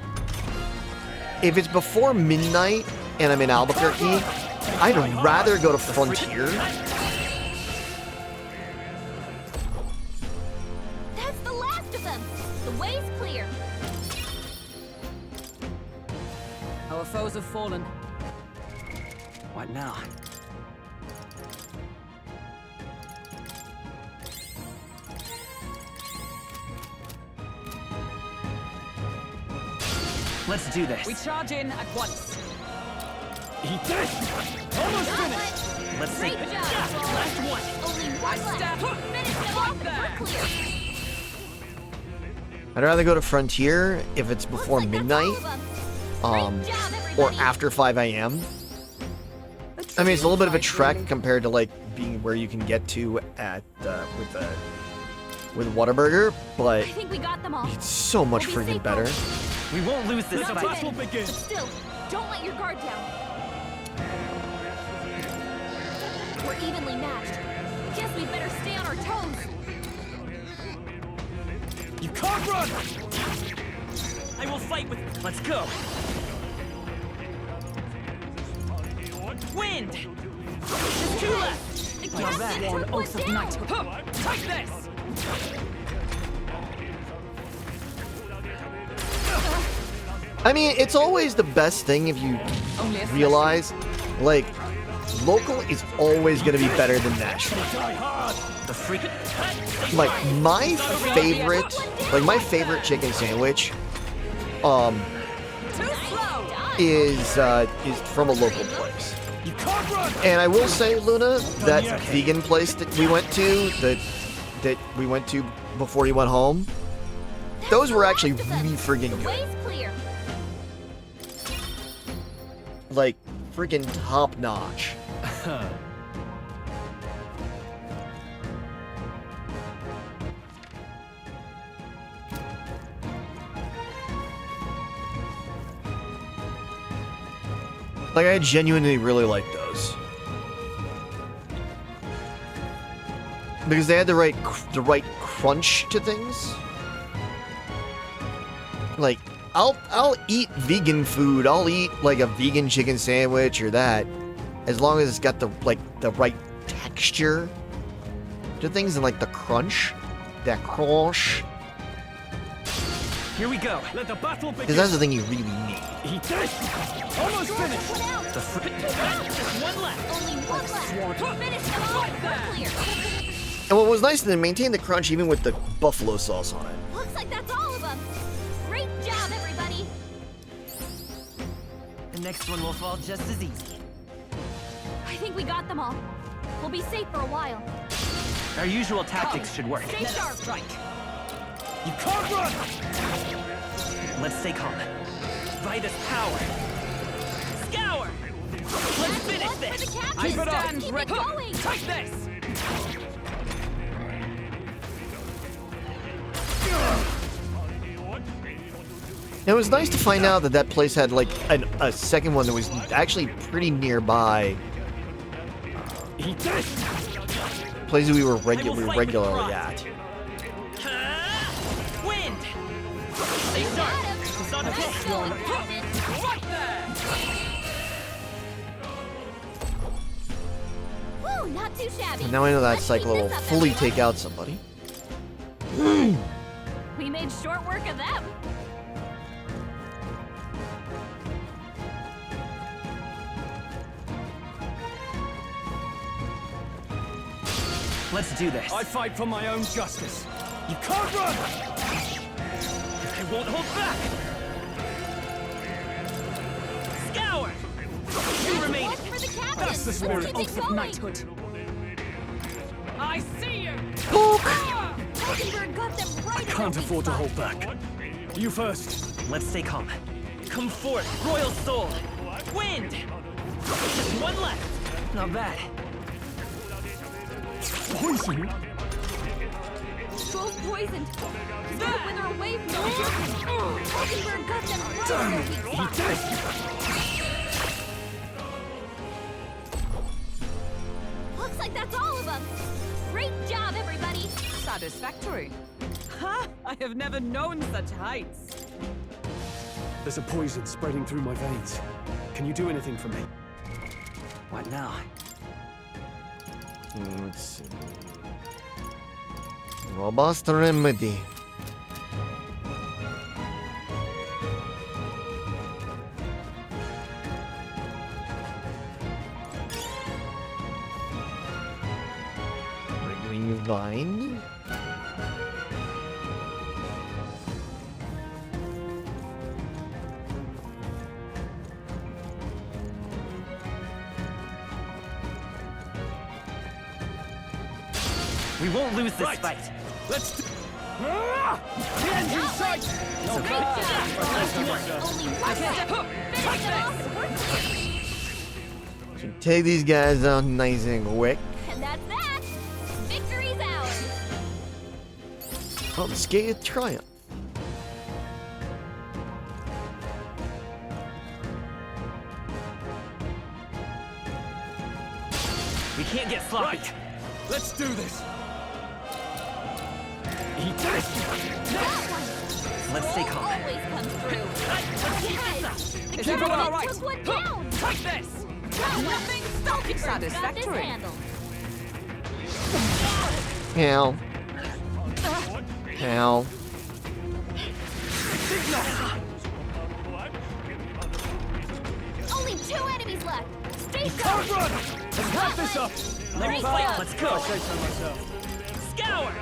if it's before midnight and I'm in Albuquerque, I'd rather go to Frontier. That's the last of them. The way's clear. Our foes have fallen. What now? Let's do this. We charge in at once. Eat this! Almost finished! Let's see. Great job, Roll. Last one. Only I one step. left. Finish them off and we're clear. I'd rather go to Frontier if it's before midnight, or after 5 a.m. I mean, it's a little bit of a trek compared to like being where you can get to at with Whataburger, but I think we got them all. it's so much We'll be freaking safe better. We won't lose this Not fight. too many, but still, don't let your guard down. We're evenly matched. Guess we'd better stay on our toes. You can't run! I will fight with. Let's go. Wind. Just two left. The Now captain that took one one oath of down. knighthood. Take this! I mean, it's always the best thing if you Only a realize, like, local is always going to be better than national. The freak. Like, my favorite chicken sandwich, is from a local place. And I will say, Luna, that vegan place that we went to, that we went to before you went home, those were actually really friggin' good. Way's clear. Like, friggin' top notch. Like, I genuinely really like those. Because they had the right crunch to things. Like, I'll eat vegan food. I'll eat like a vegan chicken sandwich or that, as long as it's got the right texture to things and like the crunch, that crunch. Here we go. Let the battle begin. Because that's the thing you really need. Eat this! Almost finished! The freak. Just one left. Only one left. Finish them off and we're clear. And what was nice, they maintained the crunch even with the buffalo sauce on it. Looks like that's all of them. Great job, everybody. The next one will fall just as easy. I think we got them all. We'll be safe for a while. Our usual tactics should work. Stay sharp. Strike. You can't run! Let's stay calm. By this power. Scour! Let's finish this! I Keep stand it ready. going. Take this! It was nice to find out that that place had like a second one that was actually pretty nearby. Eat this! Places we were regularly at. Wind! Stay sharp! Sun Nice going, Captain. Right there! Woo, not too shabby. And now I know that Let's cyclo keep will this up, fully everyone. take out somebody. We made short work of them. Let's do this. I fight for my own justice. You can't run! I won't hold back! Scour! You remain. For the captain. That's the spirit. Keep it Oath of going. knighthood. I see you! Hockenberg got them right. Can't afford to hold back. You first. Let's stay calm. Come forth, royal soul! Wind! Just one left. Not bad. Poison? Stroll's poisoned. He's gonna wither away from the Hockenberg got them right in their weak Eat spot. this! Looks like that's all of them. Great job, everybody. Satisfactory. Ha! I have never known such heights. There's a poison spreading through my veins. Can you do anything for me? What now? Let's see. Robust remedy. Vine. We won't lose this Right. fight. Let's do... The end in sight! It's okay. Should take these guys out nice and quick. And that's that. Victory's ours. Unscathed triumph. We can't get sloppy. Right. Let's do this. Eat this. Let's stay calm. Always comes through. Yes. Is everyone all right? Took one down. Take this! Nothing Got satisfactory. this handled. Hell. Hell. Only 2 enemies left. Stay Can't sharp. run! Let's wrap this up! Let me Great fight. job. Let's go. I say so myself. Scour.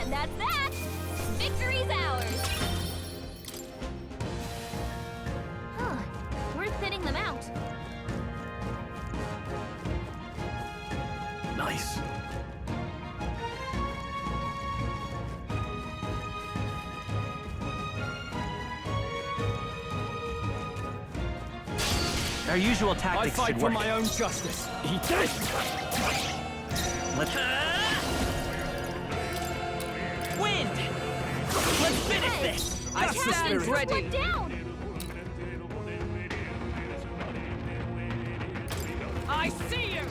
And that's that. Victory's ours. Huh. We're thinning them out. Nice. Our usual I tactics fight should for work. my own justice. Eat this! Let's... Wind! Let's finish this! I That's the stand spirit. ready. One down. I see you!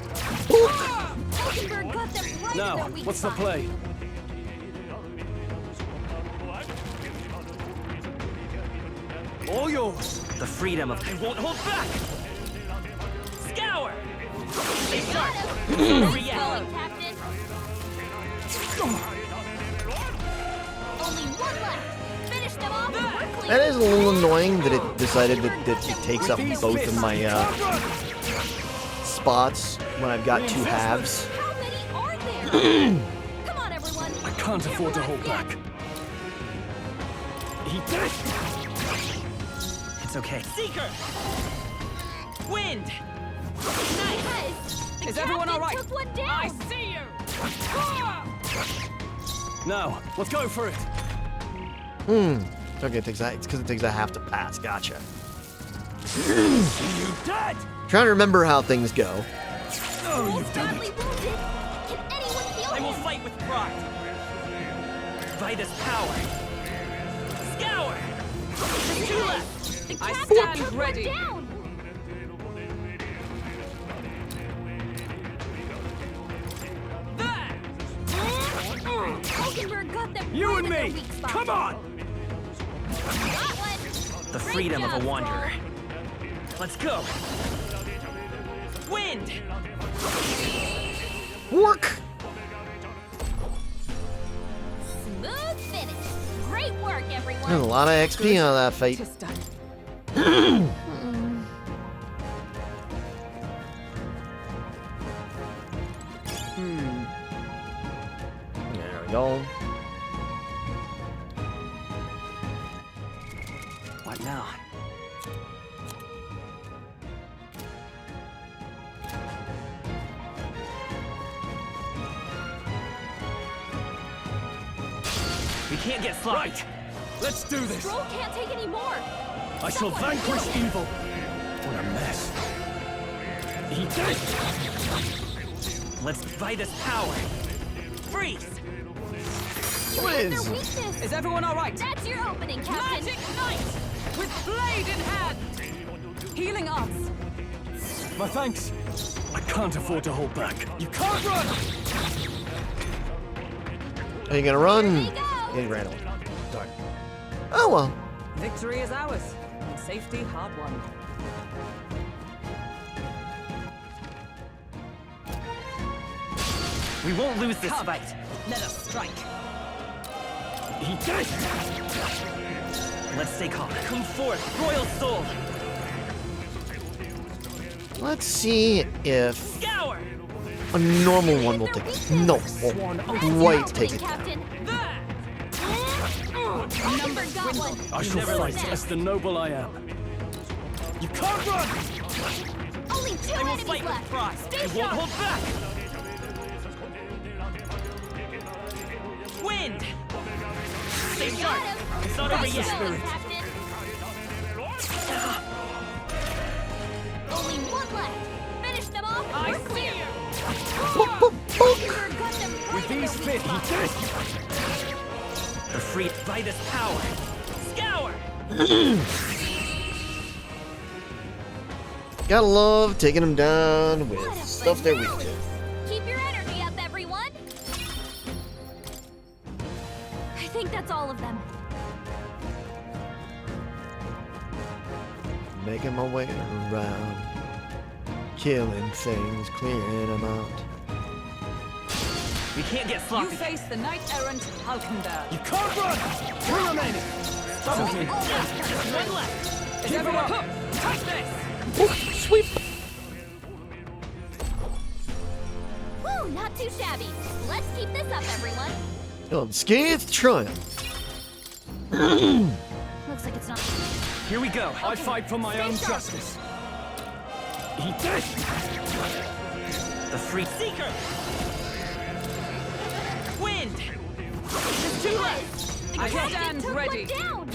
Hulkenberg got them right in Now, their weak what's the spot. play? All yours. The freedom of... I won't hold back! Scour! Stay sharp! Nice React! going, Captain. Only one left. Finish them off quickly. That is a little annoying that it decided that it takes up both of my spots when I've got 2 halves. How many are there? Come on, everyone. I can't afford to hold back. Eat this! It's okay. Seeker! Wind! Nice. The Is everyone all right? Took one down. I see you! Now, let's go for it. Okay, it's because it takes a half to pass. Gotcha. You dead! Trying to remember how things go. Oh, you've done Badly it. wounded. Can anyone feel I will him? fight with pride. By this power. Scour! There's 2 left! The I captain stand took ready. one down. Hulkenberg got them You right and in their me! weak spot. Come on! Got one. The Great freedom job, of a wanderer. Thrall. Let's go! Wind! Work! Smooth finish. Great work, everyone. There's a lot of XP on that fight. Just done. There we go. What now? We can't get sloppy. Right. Let's do this. Stroll can't take any more. I shall Someone vanquish kill him. evil. What a mess. Eat this! Let's buy this power. Freeze! You hit their Whiz. weakness. Is everyone all right? That's your opening, Captain. Magic Knight! With blade in hand! Healing arts. My thanks. I can't afford to hold back. You can't run! Are you gonna run? Here we go. Yeah, he ran away. Darn. Oh well. Victory is ours. And safety hard won. We won't lose this Come. fight. Let us strike. Eat this! Let's stay calm. Come forth, royal soul. Let's see if Scour! a normal one will take it. No, won't quite take it down. Captain. Number got one. I shall never fight like as the noble I am. You can't run! Only 2 I will enemies fight with left. pride. Stay I won't sharp. hold back. Wind. Stay You sharp. got him. It's not over Nice yet. going, Captain. Only 1 left. Finish them off. I We're clear. Got them right With in these the fit, weak he spot. did. The free by this power. Scour. Gotta love taking them down with stuff they're weak to. Keep your energy up, everyone. I think that's all of them. Making my way around, killing things, clearing them out. We can't get You sloppy. face the knight-errant Halkenberg. You can't run. 3 remaining. Double kill. One left. Is everyone hooked? Touch this! Sweep. Whew, not too shabby. Let's keep this up, everyone. Unscathed triumph. Looks like it's not. Here we go. I fight for my Stay own sharp. justice. He did. The free seeker. Wind. There's 2 left. The I captain stand took ready. one down.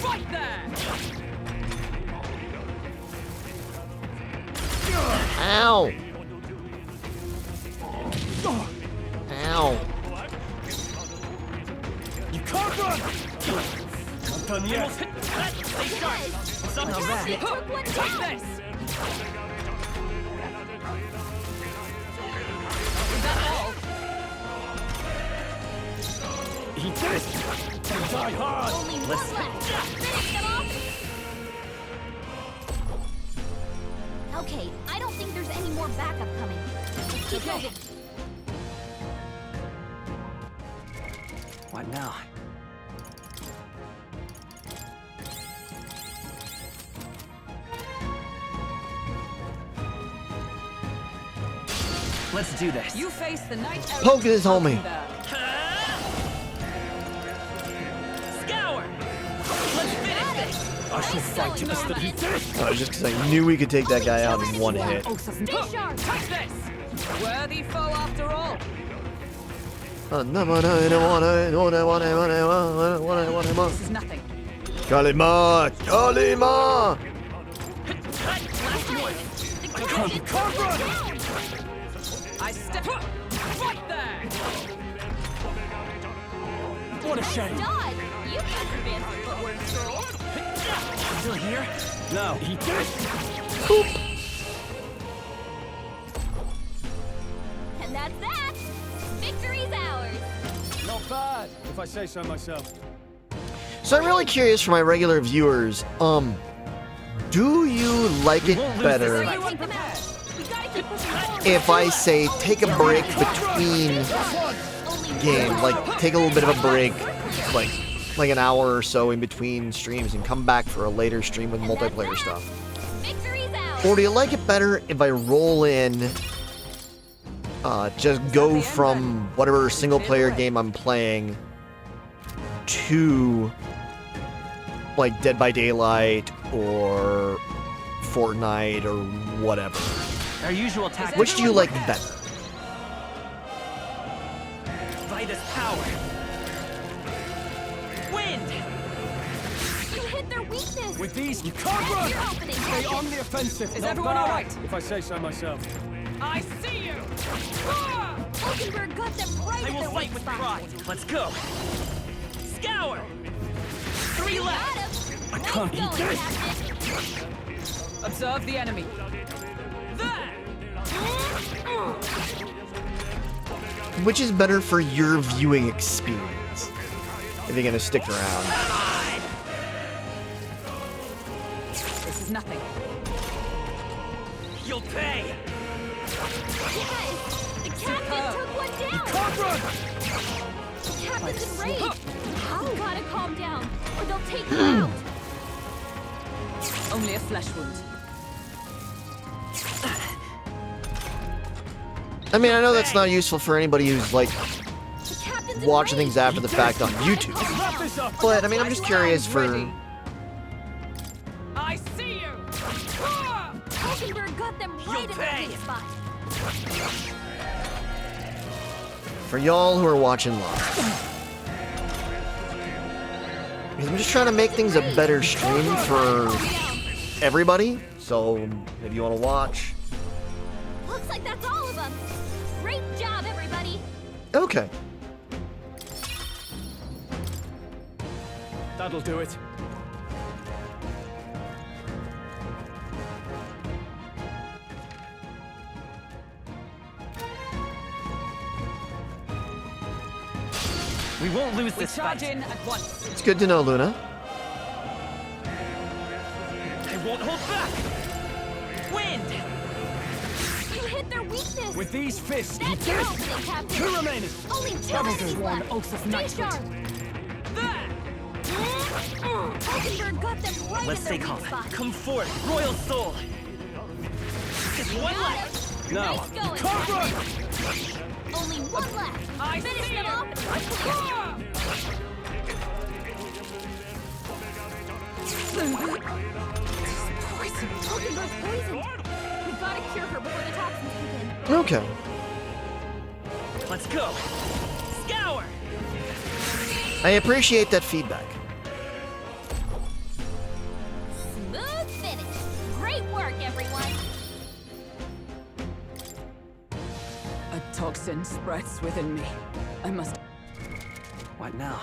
Right there! Ow. Ow. You can't run. Not done yet. Stay sharp. Somehow The captain that. took one Take down. this! Is that all? He did. Die hard. Only 1 left. Finish them off. Okay, I don't think there's any more backup coming. Let's keep moving. What now? Let's do this. You face the knight-errant Poke this homie. Halkenberg. Scour. Let's finish this. I shall fight to the Nice he going, did. Just because I knew we could take that guy out in 1 hit. Stay sharp. Touch this! Worthy foe after all. This is nothing. Kalima! Kalima! Last one. The captain took can't one run. down. I step right there! What a shame. Dodge. You got your fancy footwork, troll. Still here? No. He did. And that's that. Victory's ours. Not bad, if I say so myself. So I'm really curious for my regular viewers, do you like it better Everyone prepared! We gotta keep pushing forward. if I say take a break between games, like take a little bit of a break, like an hour or so in between streams and come back for a later stream with multiplayer stuff? Victory's ours. Or do you like it better if I roll in, just go from whatever single player game I'm playing to like Dead by Daylight or Fortnite or whatever? Our usual tactic. Which do you like better? By this power. Wind. You hit their weakness. With these, you can't run. Your opening, Stay Captain. on the offensive. Is Not everyone bad, all right? if I say so myself. I see you! Hulkenberg got them right I in will their fight weak with spot. pride. Let's go. Scour. 3 Got left. him. I Nice can't eat going, this. Captain. Observe the enemy. There. Which is better for your viewing experience? If you're gonna stick around. This is nothing. You'll pay. Yes. The captain took one down. Can't run. The captain's enraged. You gotta calm down, or they'll take you out. Only a flesh wound. I mean, I know that's not useful for anybody who's like The captain's watching things enraged. after the fact on YouTube. Wrap this up. But I mean, I'm just curious for. I see you! Hulkenberg got them right in the weak spot. For y'all who are watching live. Because I'm just trying to make things a better stream for everybody. So if you want to watch. Looks like that's all of them. Great job, everybody. Okay. That'll do it. We won't lose We this charge fight. in at once. It's good to know, Luna. I won't hold back. Wind. You hit their weakness. With these fists, you That's did your it. opening, Captain. Two remaining. Only two That'll enemies do one left. oath of Stay knighthood. sharp. Hulkenberg got them right Let's in stay their calm. weak spot. Come forth, royal soul. Just one Got left. it. No. Nice going, Can't run. Captain. Only one left. I Finish see them you. off. and we're clear. Poison. Hulkenberg's poisoned. We've got to cure her before the toxins kick in. Okay. Let's go. Scour. I appreciate that feedback. Smooth finish. Great work, everyone. A toxin spreads within me. I must. What now?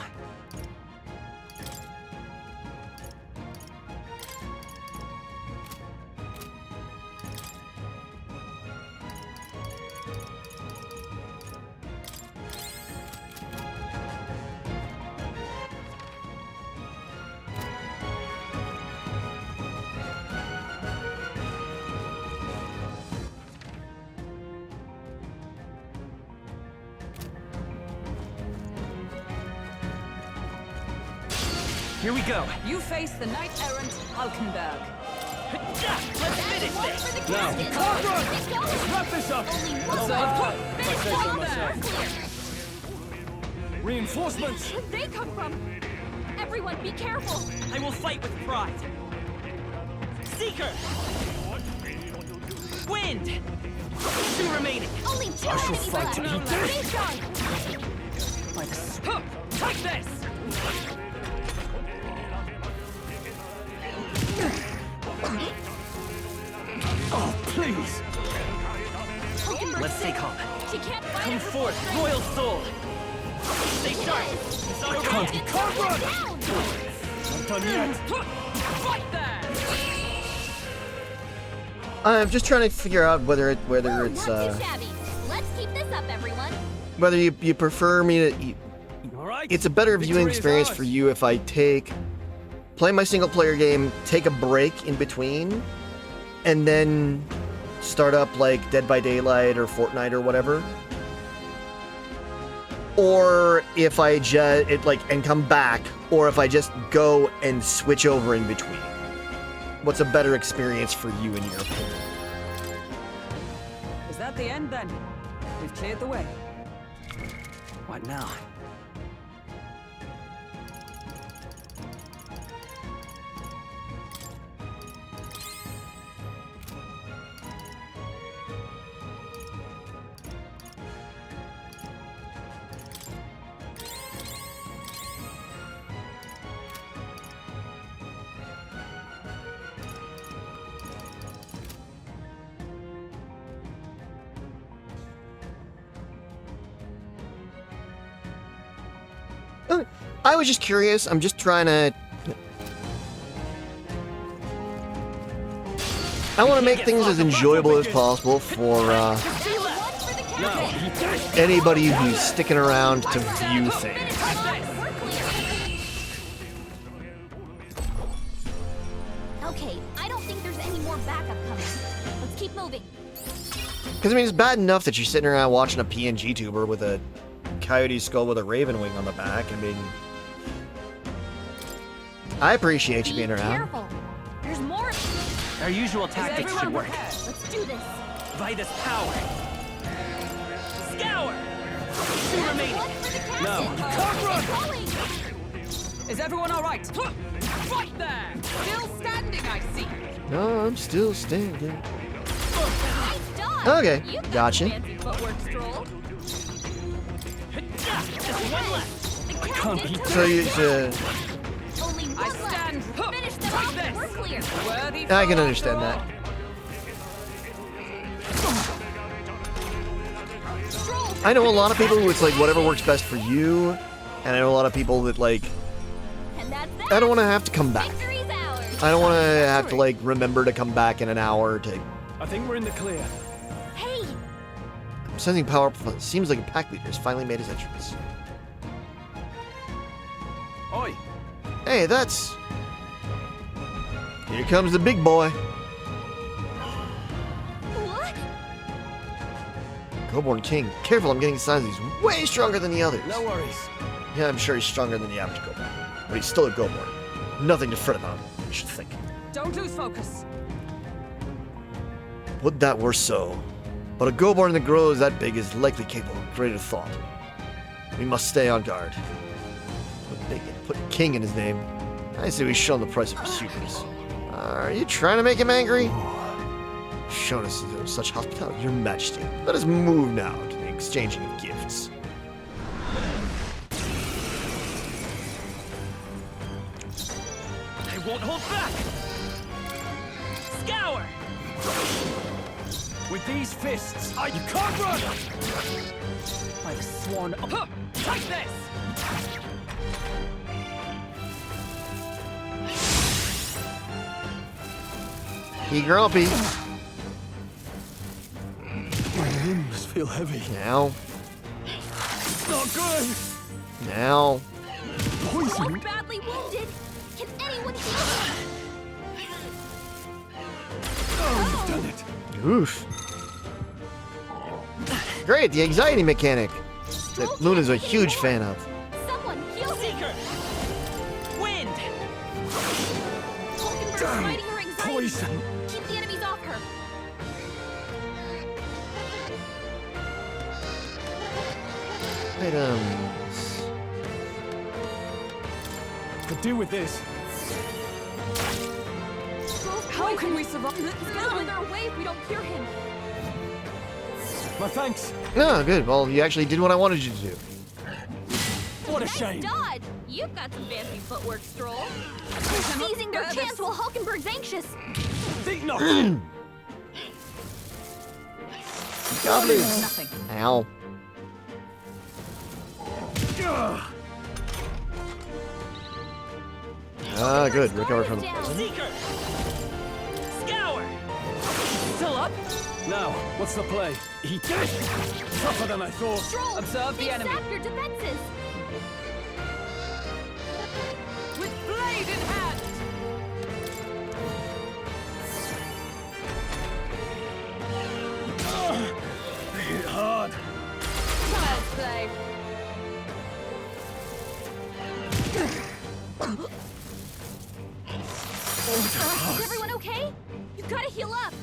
Here we go. You face the knight-errant Hulkenberg. Let's finish this. Now, Keep can't run. Keep going. Let's wrap this up. Only one Let's left. If I Finish say so them myself. Clear. Reinforcements. Where'd they come from? Everyone, be careful. I will fight with pride. Seeker. Wind. Two remaining. Only two I shall enemies fight left. to the Stay sharp. By the take this. Oh, please. Hulkenberg's Let's stay sick. calm. She can't fight Come at her full forth, strength. royal soul. Stay sharp. It's not over Can't, yet. can't run. Down. Not done yet. Fight there! I'm just trying to figure out whether it's Not too shabby. Let's keep this up, everyone. whether you prefer me to. All right. It's a better viewing Victory is experience ours. for you if I play my single player game, take a break in between, and then start up like Dead by Daylight or Fortnite or whatever. Or if I just and come back, or if I just go and switch over in between. What's a better experience for you in your opinion? Is that the end then? We've cleared the way. What now? I was just curious. I'm just trying to. I want to make things as enjoyable as possible for anybody who's sticking around to view things. Okay, I don't think there's any more backup coming. Let's keep moving. Because, I mean, it's bad enough that you're sitting around watching a PNG tuber with a coyote skull with a raven wing on the back. I mean, I appreciate you being around. Careful. There's more. Our usual tactics should work. Let's do this. Vitus power. Scour. Two remaining. No. Can't run. Is everyone all right? Fight there! Still standing, I see. No, I'm still standing. Okay, gotcha. Fancy footwork, Stroll. Just one left. I can't keep So you, Only one I stand. left. Finish them off and we're clear. Worthy I can for understand that. I know a lot of people who it's like whatever works best for you, and I know a lot of people that like I don't want to have to come back. I don't want to have to like remember to come back in an hour to. I think we're in the clear. Hey, I'm sensing power. Seems like a pack leader has finally made his entrance. Oi! Hey, that's. Here comes the big boy. what? Goborn King. Careful, I'm getting the signs he's way stronger than the others. No worries. Yeah, I'm sure he's stronger than the average Goborn. But he's still a Goborn. Nothing to fret about, you should think. Don't lose focus. Would that were so. But a Goborn that grows that big is likely capable of greater thought. We must stay on guard. Put King in his name. I say we show him the price of pursuits. Are you trying to make him angry? Shown us such hospitality, Your Majesty. Let us move now to the exchanging of gifts. I won't hold back. Scour. With these fists, you can't run! I've sworn. Take this. He grumpy. My limbs feel heavy. Now. Not good! Now. Poison. Badly wounded. Can anyone heal him? Oh, you've done it. Oof. Great, the anxiety mechanic that Luna's a huge fan of. Someone heal Seeker. Wind. Hulkenberg's fighting her anxiety. Poison. Keep the enemies off her. Items. Could do with this. How can we survive? He's gonna wither away if we don't cure him. My thanks. Oh, good. Well, you actually did what I wanted you to do. What a shame. Dodge! You've got some fancy footwork, Stroll. Seizing their chance while Hulkenberg's anxious. Think not. Goblins. Nothing. Ow. Ah, good. Recover from. Seeker. Scour. Still up? Now, what's the play? Eat this. Tougher than I thought. Stroll, Observe the they enemy. sap your defenses. With blade in hand. They hit hard. Child's play. Is everyone okay? You gotta heal up.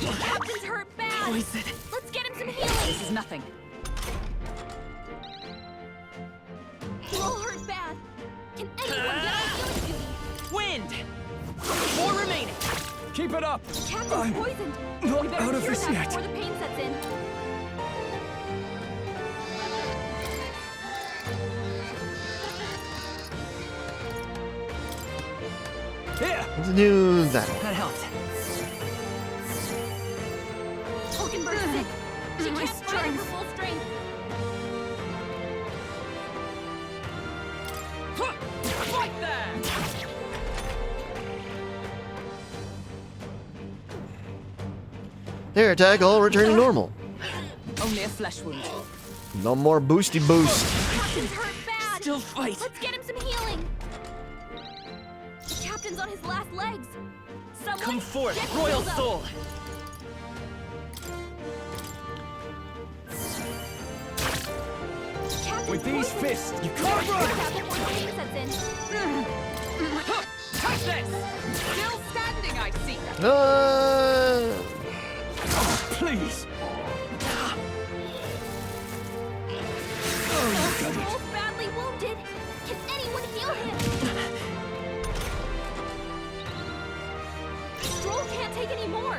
The captain's hurt bad. Poison. Let's get him some healing. This is nothing. We're all hurt bad. Can anyone get on healing duty? Wind. 4 remaining. Keep it up. Captain's poisoned. not We better out of cure this that yet. before the pain sets in. Here. Let's do that. That helped. Hulkenberg's sick. She can't fight at her full strength. Right there. Their attack all returning normal. Only a flesh wound. No more boosty boost. Captain's hurt bad. Still fight. Let's get him some healing. The captain's on his last legs. Someone Come forth, get royal healed up. soul. Captain's With these poisoned. fists, you We can't better run. cure that before the pain sets in. Touch this. Still standing, I see. Please. Stroll's badly wounded. Can anyone heal him? Stroll can't take any more.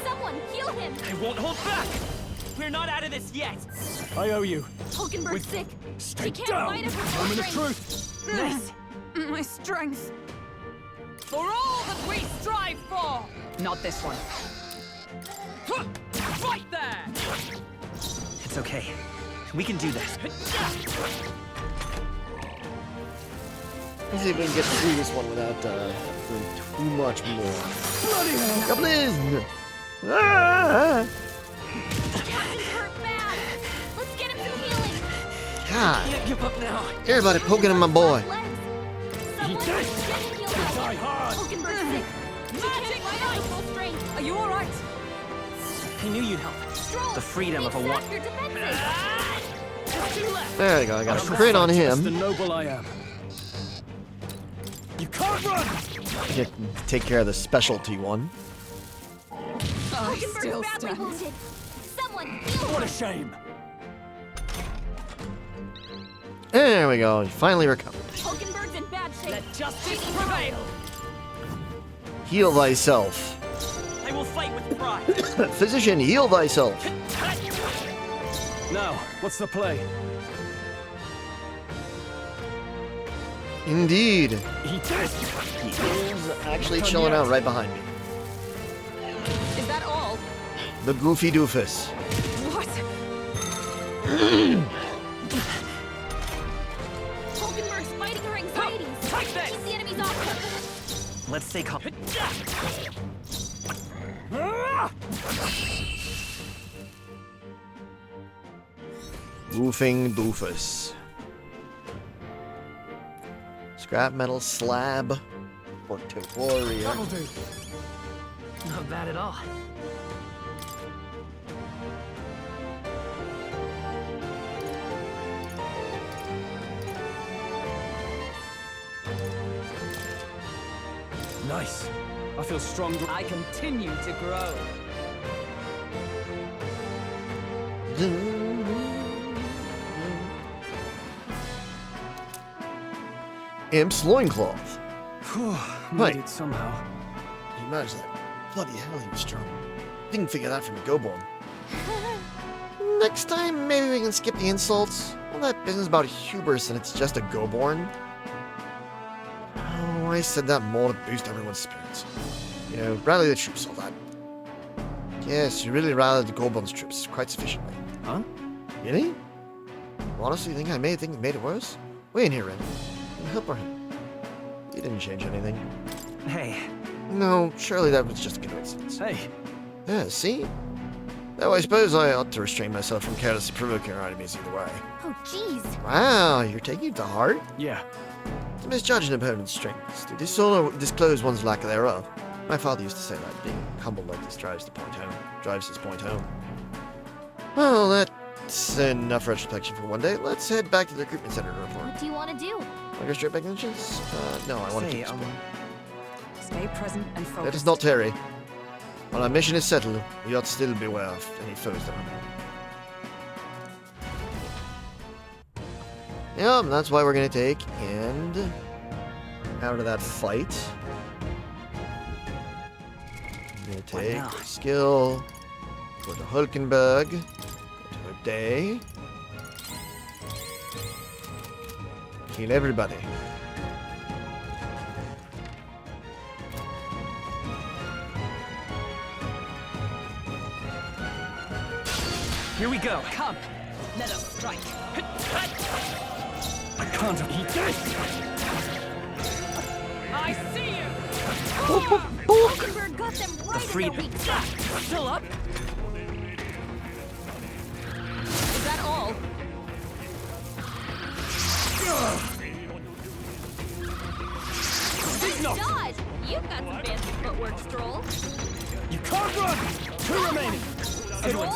Someone Someone heal him! I won't hold back! We're not out of this yet! I owe you. Hulkenberg's sick. Stay She can't down! fight us with Moment of strength. truth! Nice. My strength. For all that we strive for! Not this one. Right there! It's okay. We can do this. Let's see if we can get through this one without doing too much more. Bloody hell! Goblin! Ah! Captain's hurt bad. Let's get him some healing. God. Can't give up now. Everybody poking at my boy. Someone get him healed up. Die hard! Hulkenberg's sick. She can't fight us with full strength. Are you alright? I knew you'd help. Stroll, The freedom of a one. sap your defenses. Just two left. There you go. I got a Just crit on just the him. noble I am. You can't run! Get, take care of the specialty one. I still Hulkenberg's badly stand. wounded. Someone heal What her. a shame. There we go. He finally recovered. Hulkenberg's in bad shape. Let justice prevail! Heal thyself. I will fight with pride. Physician, heal thyself. Now, what's the play? Indeed. He did it! He is actually chilling out right behind me. Is that all? The goofy doofus. What? Hulkenberg's fighting her anxieties. Take this! Keep the enemies off her. Let's stay calm. Woofing doofus. Scrap metal slab. For warrior. That'll do. Not bad at all. Nice. I feel stronger. I continue to grow. Imp's loincloth. Made Right. it somehow. Can you imagine that? Bloody hell, he was strong. Didn't figure that from a Goborn. Next time, maybe we can skip the insults. All that business about hubris and it's just a Goborn. Oh, I said that more to boost everyone's spirits. You know, rally the troops, all that. Yes, you really rallied the Goborn's troops quite sufficiently. Huh? Really? You honestly think I made it worse? Wait in here, Ren. Help her. You didn't change anything. Hey. No, surely that was just a coincidence. Hey. Yeah, see? Though I suppose I ought to restrain myself from carelessly provoking our enemies either way. Oh, jeez. Wow, you're taking it to heart? Yeah. To misjudge an opponent's strengths, to dishonor, disclose one's lack thereof. My father used to say that being humble like this drives his point home. Well, that's enough retrospection for one day. Let's head back to the recruitment center to report. What do you want to do? Want to go straight back to the entrance? No, I want to keep this book. Stay present and focused. Let us not tarry. While our mission is settled, we ought still beware of any foes that remain. Yep, that's why we're going to take and out of that fight. I'm going to take skill, go to Hulkenberg, go to Day, heal everybody. Here we go. Come, let us strike. I can't eat this! I see you! Hulkenberg got them right in their weak spot. Still up? Is that all? Nice dodge! You've got some fancy footwork, Stroll. You can't run! Two remaining!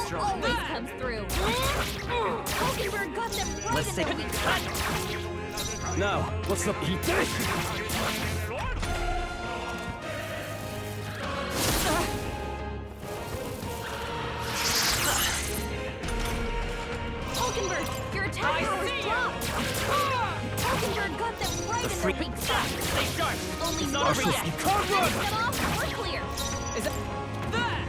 Stroll always comes through. Hulkenberg got them right Let's in take their weak spot. Now, what's the... Eat this! Hulkenberg, your attack power is dropped. Hulkenberg got them right in their weak spot. Stay sharp. Only It's more not over yet. yet. You can't run! Get off, we're clear. Is it... There!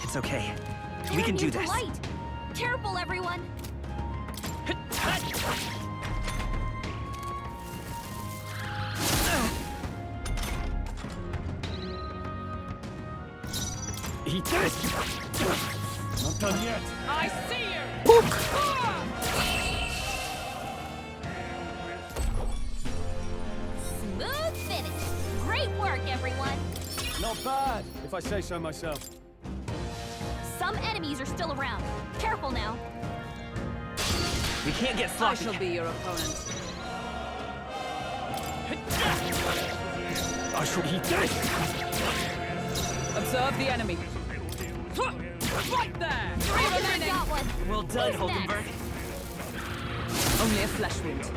It's okay. We can do this. Light. Careful, everyone. Eat this! Not done yet. I see you! Smooth finish. Great work, everyone. Not bad, if I say so myself. Some enemies are still around. Careful now. We can't get I sloppy. shall be your opponent. I shall eat this! Observe the enemy. Right there! Three remaining! Got one. Well done, Hulkenberg. Only a flesh wound.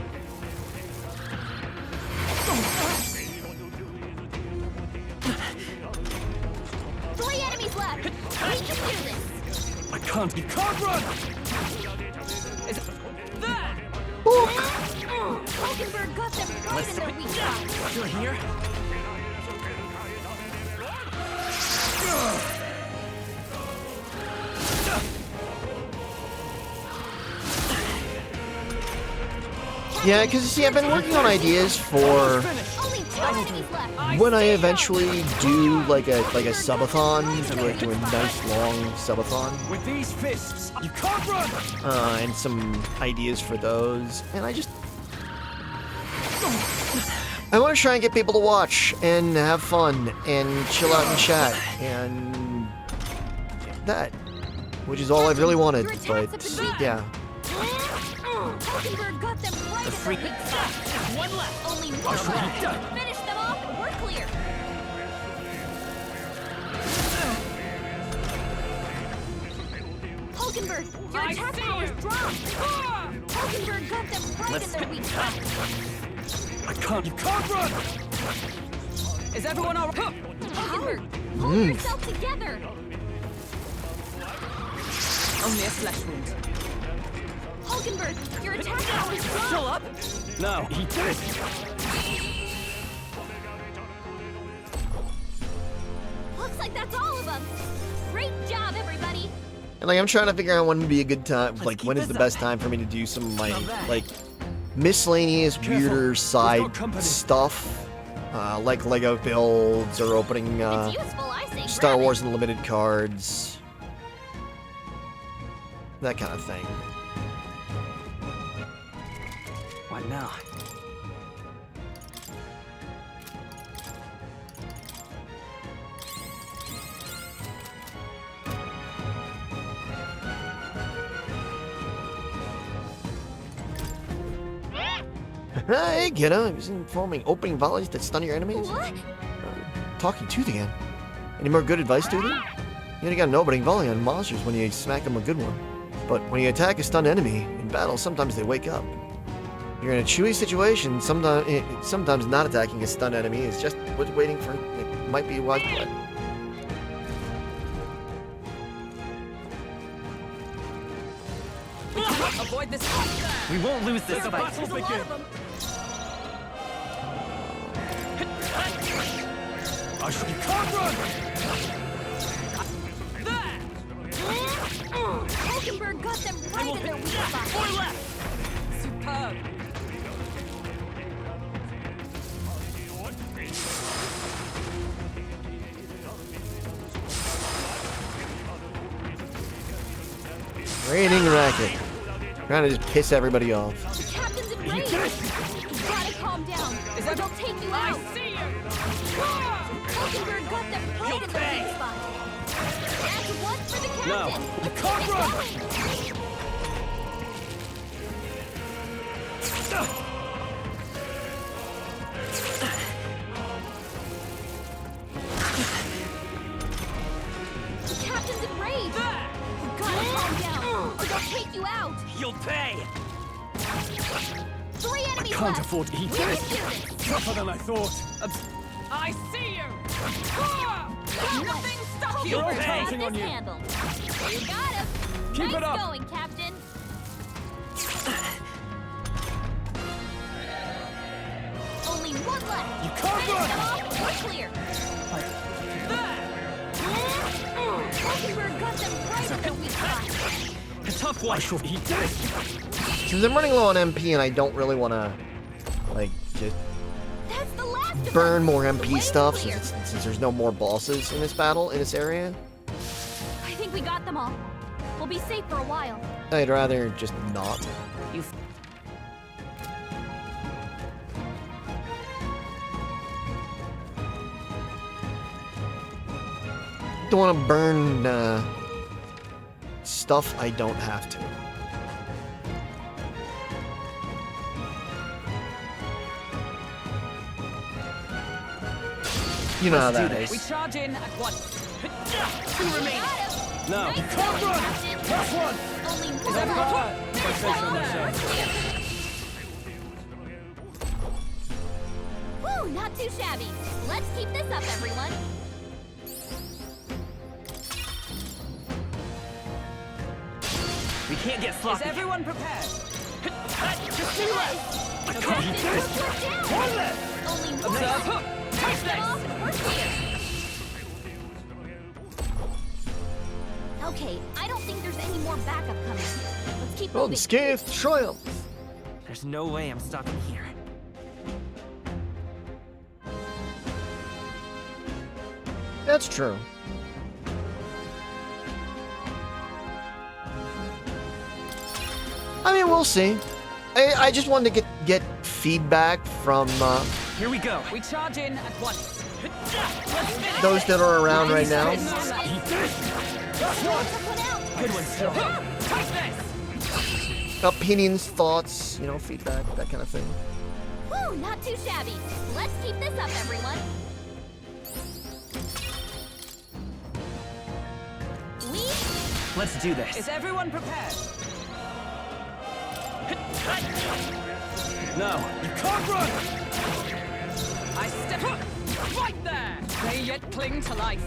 Three enemies left. We can do this. I can't. You can't run! Is it there? Hulkenberg got them right in their weak spot. Still here? Yeah, because you see, I've been working on ideas for Only two enemies left. when I eventually do like a subathon, like do a nice long subathon, With these fists, you can't run! and some ideas for those, and I want to try and get people to watch and have fun and chill out and chat and that, which is all I've really wanted. But yeah. Hulkenberg got them right in their weak spot. One left. Only one left. Finish them off and we're clear. Hulkenberg, your attack power's dropped. Hulkenberg got them right in their weak spot. I can't. You can't run! Is everyone all right? Hulkenberg, pull yourself together. Only a flesh wound. Hulkenberg, your attack power's dropped. Still up? Now, eat this! Looks like that's all of them. Great job, everybody. And like I'm trying to figure out when would be a good time, like when is the best time for me to do some of my like miscellaneous weirder side stuff, like Lego builds or opening Star Wars Unlimited cards, that kind of thing. What now? Hey, kiddo, I was informing opening volleys that stun your enemies. What? Talking tooth again. Any more good advice, Duty? You only got an opening volley on monsters when you smack them a good one. But when you attack a stunned enemy in battle, sometimes they wake up. You're in a chewy situation, sometimes not attacking a stunned enemy is just waiting for it might be a wise play. Avoid this. We won't lose this There's a fight. battle begin. I should. You can't run! Hulkenberg got them right in their weak spot. Four left. Superb. Raining racket. Trying to just piss everybody off. The captain's enraged. You gotta calm down, or they'll take you out. I see you. Hulkenberg got them right in their weak spot. That's one for the captain. Now, you Let's can't get it run! going. The captain's enraged. You gotta calm down, or they'll take you out. You'll pay! Three I enemies can't left. afford to eat We can this! do this. Tougher than I thought. I see you. Nothing stuck you. We're all Hulkenberg counting got on this you. handled. You got him. Keep nice it up. going, Captain. Only one left. You can't Finish run! them off and we're clear. Mockingbird got them right at the weak spot. A tough one. Since I'm running low on MP and I don't really want to, like, just That's the last of burn them. more The MP way's stuff clear. since there's no more bosses in this battle, in this area, I think we got them all. We'll be safe for a while. I'd rather just not. Don't want to burn stuff I don't have to. You know how that We is. charge in at once. Two remaining. No. Can't run. Last one. Only Is one that left. bad? Finish If I say so them myself. off. Woo, not too shabby. Let's keep this up, everyone. We can't get Is sloppy. everyone prepared? Just two left. The captain was put down. One left. Only one Observe. left. Finish them off and we're clear. Okay, I don't think there's any more backup coming. Let's keep moving. Unscathed triumph. There's no way I'm stopping here. That's true. I mean, we'll see. I just wanted to get feedback from Here we go. We charge in at once. those that are around right now. Good one, still. Take this. Opinions, thoughts, you know, feedback, that kind of thing. Woo, not too shabby. Let's keep this up, everyone. Let's do this. Is everyone prepared? No, you can't run. I step up. Right there. They yet cling to life.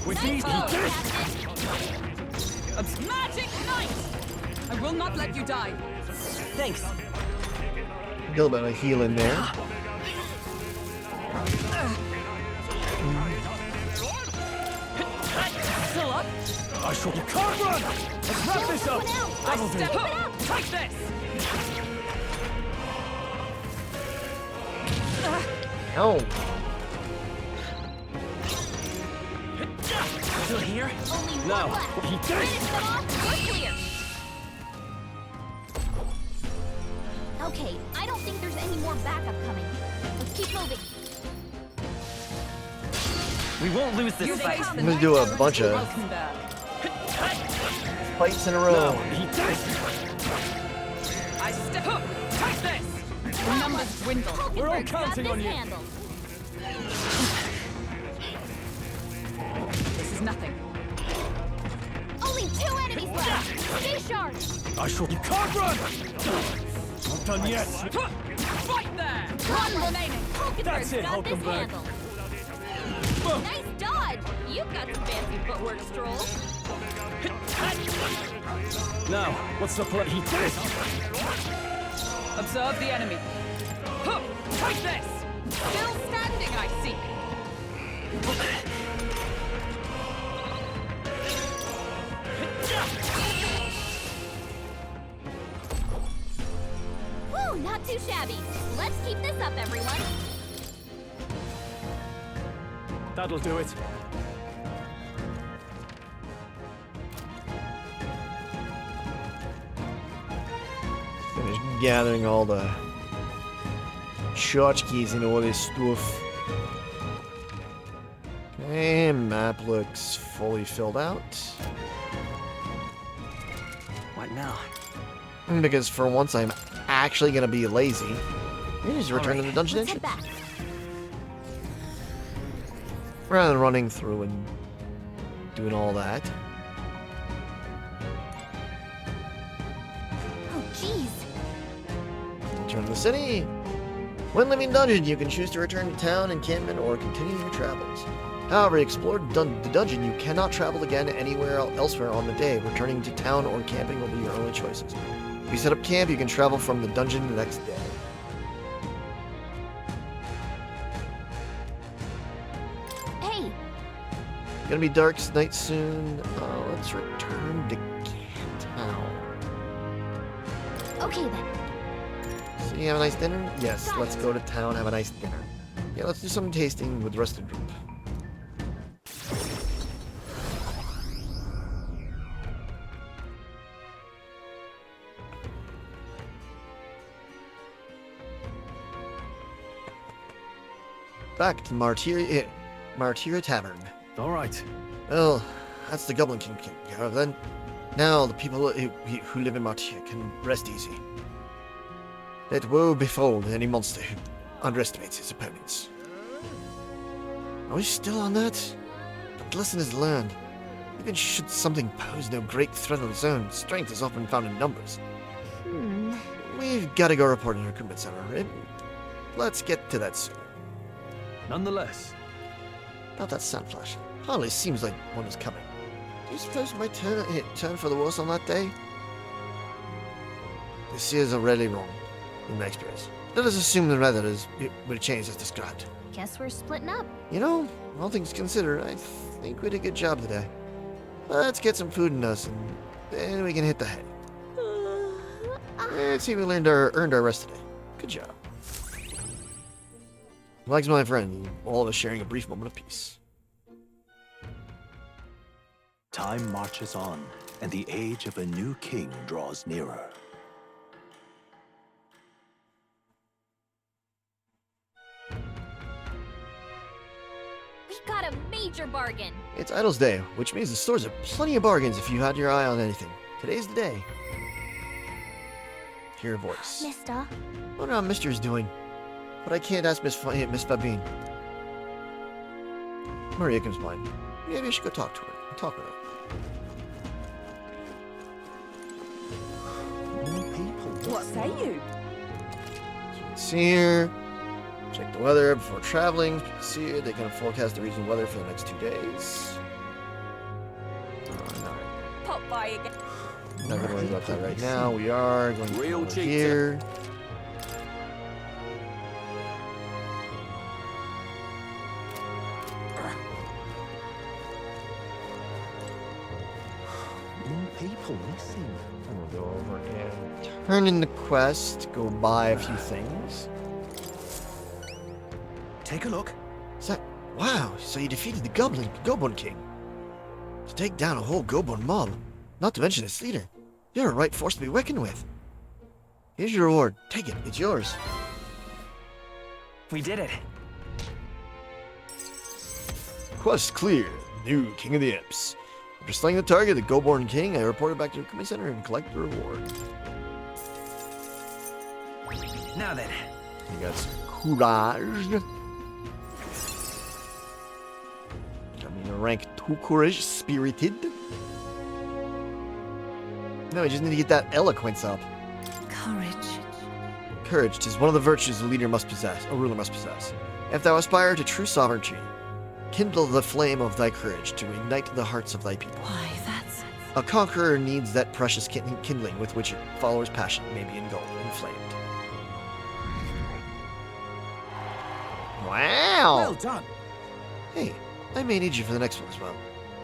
With these, Magic Knight! I will not let you die. thanks. A little bit of healing there. Still up? I shall. You can't run. Let's wrap this up. That'll do. Step up. Take this. Oh, Still here? Only No. one left. He did it. Finish them off. We're clear. Okay, I don't think there's any more backup coming. Let's keep moving. We won't lose this You fight. face the I'm gonna do a bunch of Welkenberg. fights in a row. He did it. I step up. Take this. The numbers dwindle. We're all Hulkenberg's got counting on this you. handled. This is nothing. Only 2 enemies left. Stay sharp. I shall. You can't run. Not done yet. Right there. One remaining. Hulkenberg's That's it, got this Hulkenberg. handled. Nice dodge. You've got some fancy footwork, Stroll. Now, what's the plan? He did it. Observe the enemy. Huh. Take this. Still standing, I see. Woo, not too shabby. Let's keep this up, everyone. That'll do it. Finish gathering all the tchotchkes and all this stuff. Okay, map looks fully filled out. What now? Because for once I'm actually gonna be lazy. Maybe just return to the dungeon Let's head entrance. back. Rather than running through and doing all that. Oh, jeez. Return to the city. When leaving dungeon, you can choose to return to town, encampment, or continue your travels. However, explored the dungeon, you cannot travel again anywhere elsewhere on the day. Returning to town or camping will be your only choices. If you set up camp, you can travel from the dungeon the next day. Hey! Gonna be dark night soon. Let's return to town. Okay then. So you have a nice dinner? Yes, let's go to town, have a nice dinner. Yeah, let's do some tasting with the rest of the group. Back to Martyria Tavern. All right. Well, that's the Goblin King taken care of then. Now the people who live in Martyria can rest easy. Let woe befall any monster who underestimates his opponents. Are we still on that? But the lesson is learned. Even should something pose no great threat of its own, strength is often found in numbers. We've got to go report in the recruitment center. Let's get to that soon. Nonetheless. About that sunflash. Hardly seems like one is coming. Do you suppose we might turn for the worse on that day? This is already wrong, in my experience. Let us assume the weather will change as described. Guess we're splitting up. You know, all things considered, I think we did a good job today. Let's get some food in us, and then we can hit the hay. Let's see if we earned our rest today. Good job. Like my friend, all of us sharing a brief moment of peace. Time marches on, and the age of a new king draws nearer. We got a major bargain. It's Idle's Day, which means the stores have plenty of bargains if you had your eye on anything. Today's the day. Hear a voice. Mister? I wonder how Mister's doing. But I can't ask Miss Fabine. Maria comes by. Maybe I should go talk to her. Talk with her. What say you? See here. Check the weather before traveling. See here. They can forecast the regional weather for the next 2 days. Pop by again. Not gonna worry about that right now. We are going to go here. People missing. I'm gonna go over and turn in the quest. Go buy a few things. Take a look. Wow, so you defeated the Goblin King. To take down a whole Goblin mob, not to mention its leader. You're a right force to be reckoned with. Here's your reward. Take it. It's yours. We did it. Quest clear. New King of the Imps. After slaying the target, the Goblin King, I reported back to the recruitment center and collect the reward. Now then. You got some courage. I mean, rank 2 courage, spirited. No, you just need to get that eloquence up. Courage. Courage is one of the virtues a ruler must possess. If thou aspire to true sovereignty, kindle the flame of thy courage to ignite the hearts of thy people. Why, that's... A conqueror needs that precious kindling with which a follower's passion may be inflamed. Wow! Well done. Hey, I may need you for the next one as well.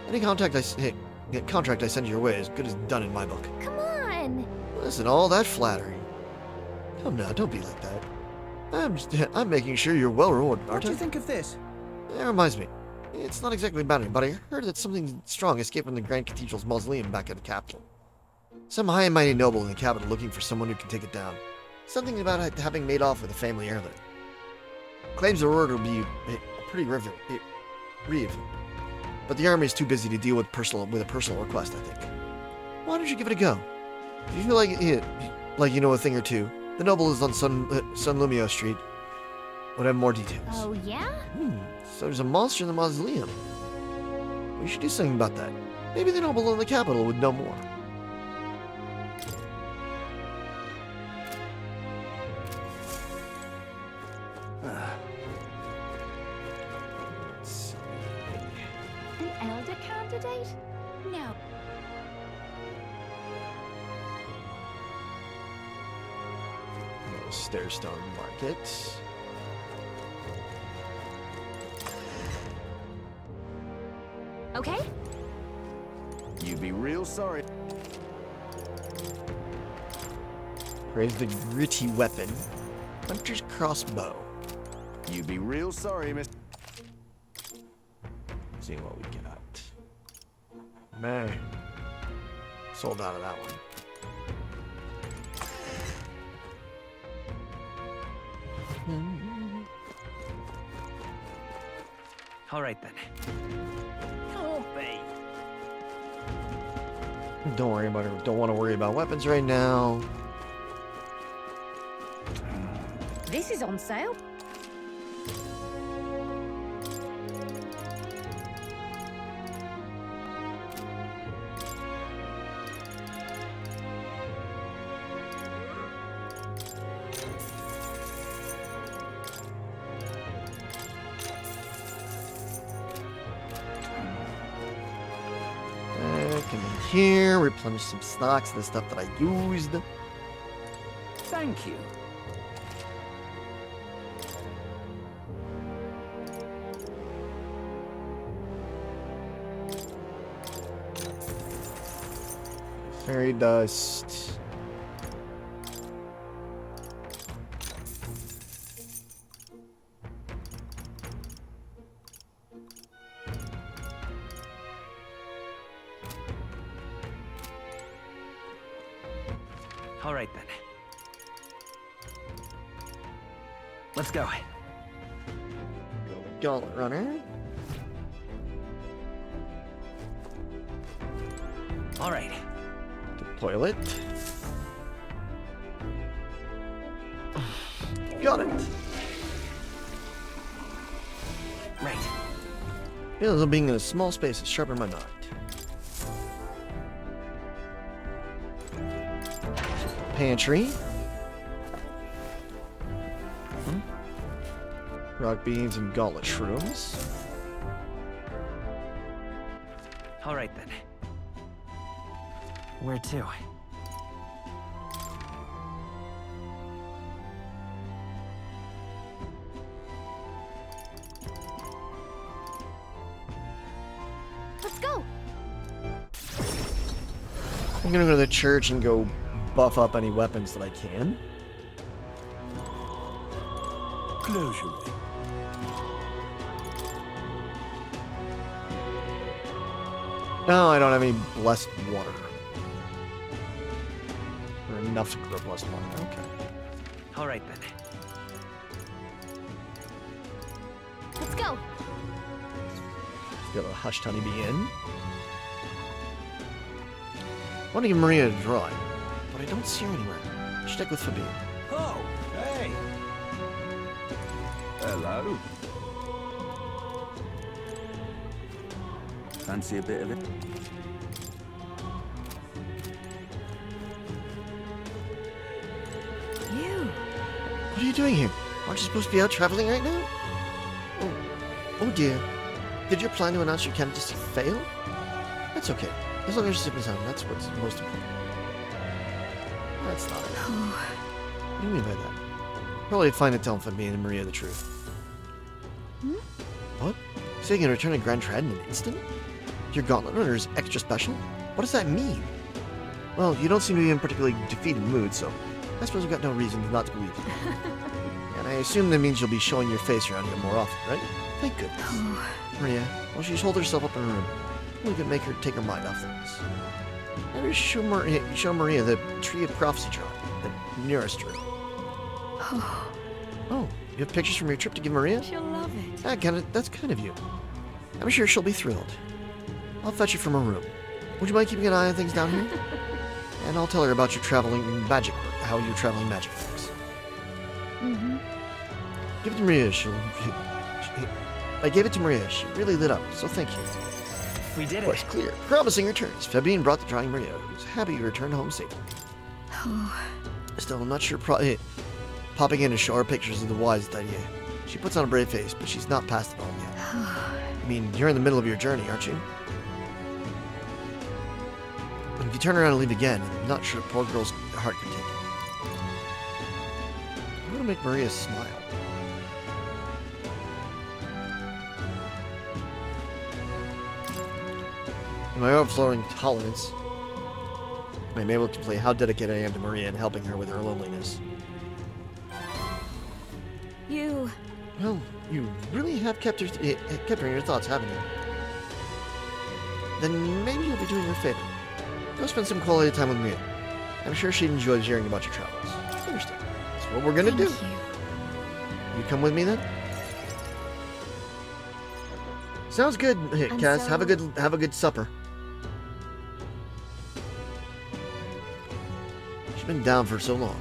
Any contract I send your way is good as done in my book. Come on! Listen, all that flattery. Come now, don't be like that. I'm making sure you're well rewarded, What aren't do I? you think of this? That reminds me. It's not exactly about me, but I heard that something strong escaped from the Grand Cathedral's mausoleum back at the capital. Some high and mighty noble in the capital looking for someone who can take it down. Something about having made off with a family heirloom. Claims the reward will be a pretty reeve. But the army is too busy to deal with a personal request, I think. Why don't you give it a go? If you feel like you know a thing or two, the noble is on Sun Lumio Street. Would have more details. Oh, yeah? So there's a monster in the mausoleum. We should do something about that. Maybe the noble in the capital would know more. a candidate? No. Stairstone Market. Okay? You'd be real sorry. Raise the gritty weapon. Hunter's crossbow. You'd be real sorry, Miss. Seeing what we got. Man. Sold out of that one. All right then. Don't worry about it. Don't want to worry about weapons right now. This is on sale. Come in here, replenish some stocks of the stuff that I used. Thank you. Fairy dust. All right then. Let's go. Gauntlet runner. All right. Toilet. Got it. Right. Feels like being in a small space has sharpened my mind. Pantry. Rock beans and gauntlet shrooms. All right then. Where to? Let's go. I'm gonna go to the church and go buff up any weapons that I can. Closure. No, I don't have any blessed water. Or enough to grow blessed water. Okay. All right then. Let's go. Let's get a hushed honeybee in. I want to give Maria a drawing, but I don't see her anywhere. Stick with Fabian. Oh, hey. Hello. Fancy a bit of it? You. What are you doing here? Aren't you supposed to be out traveling right now? Oh dear. Did your plan to announce your candidacy fail? That's okay. As long as you're zipping sound, that's what's most important. That's not it. What do you mean by that? Probably find it telling Fabian and Maria the truth. Hmm? What? So you can return a Grand Trad in an instant? Your gauntlet runner is extra special? What does that mean? Well, you don't seem to be in a particularly defeated mood, so I suppose I've got no reason not to believe you. And I assume that means you'll be showing your face around here more often, right? Thank goodness. Maria, while she's holed herself up in her room, we could make her take her mind off things. Maybe show Maria the Tree of Prophecy drawing, the nearest room. Oh, you have pictures from your trip to give Maria? She'll love it. That's kind of you. I'm sure she'll be thrilled. I'll fetch you from her room. Would you mind keeping an eye on things down here? And I'll tell her about your traveling magic work, how your traveling magic works. Mm-hmm. Give it to Maria. I gave it to Maria. She really lit up, so thank you. We did it. Course clear. Promising returns. Fabian brought the drawing Maria, who's happy you returned home safely. Still, I'm not sure popping in to show her pictures is the wisest idea. She puts on a brave face, but she's not past it all yet. I mean, you're in the middle of your journey, aren't you? If you turn around and leave again, I'm not sure the poor girl's heart could take it. I'm gonna make Maria smile. In my overflowing tolerance, I'm able to play how dedicated I am to Maria and helping her with her loneliness. You... Well, you really have kept her in your thoughts, haven't you? Then maybe you'll be doing her a favor. Go spend some quality time with Maria. I'm sure she'd enjoy hearing about your travels. Understand? That's what we're gonna do. You come with me then? Sounds good. Hey, Cass, have a good supper. She's been down for so long.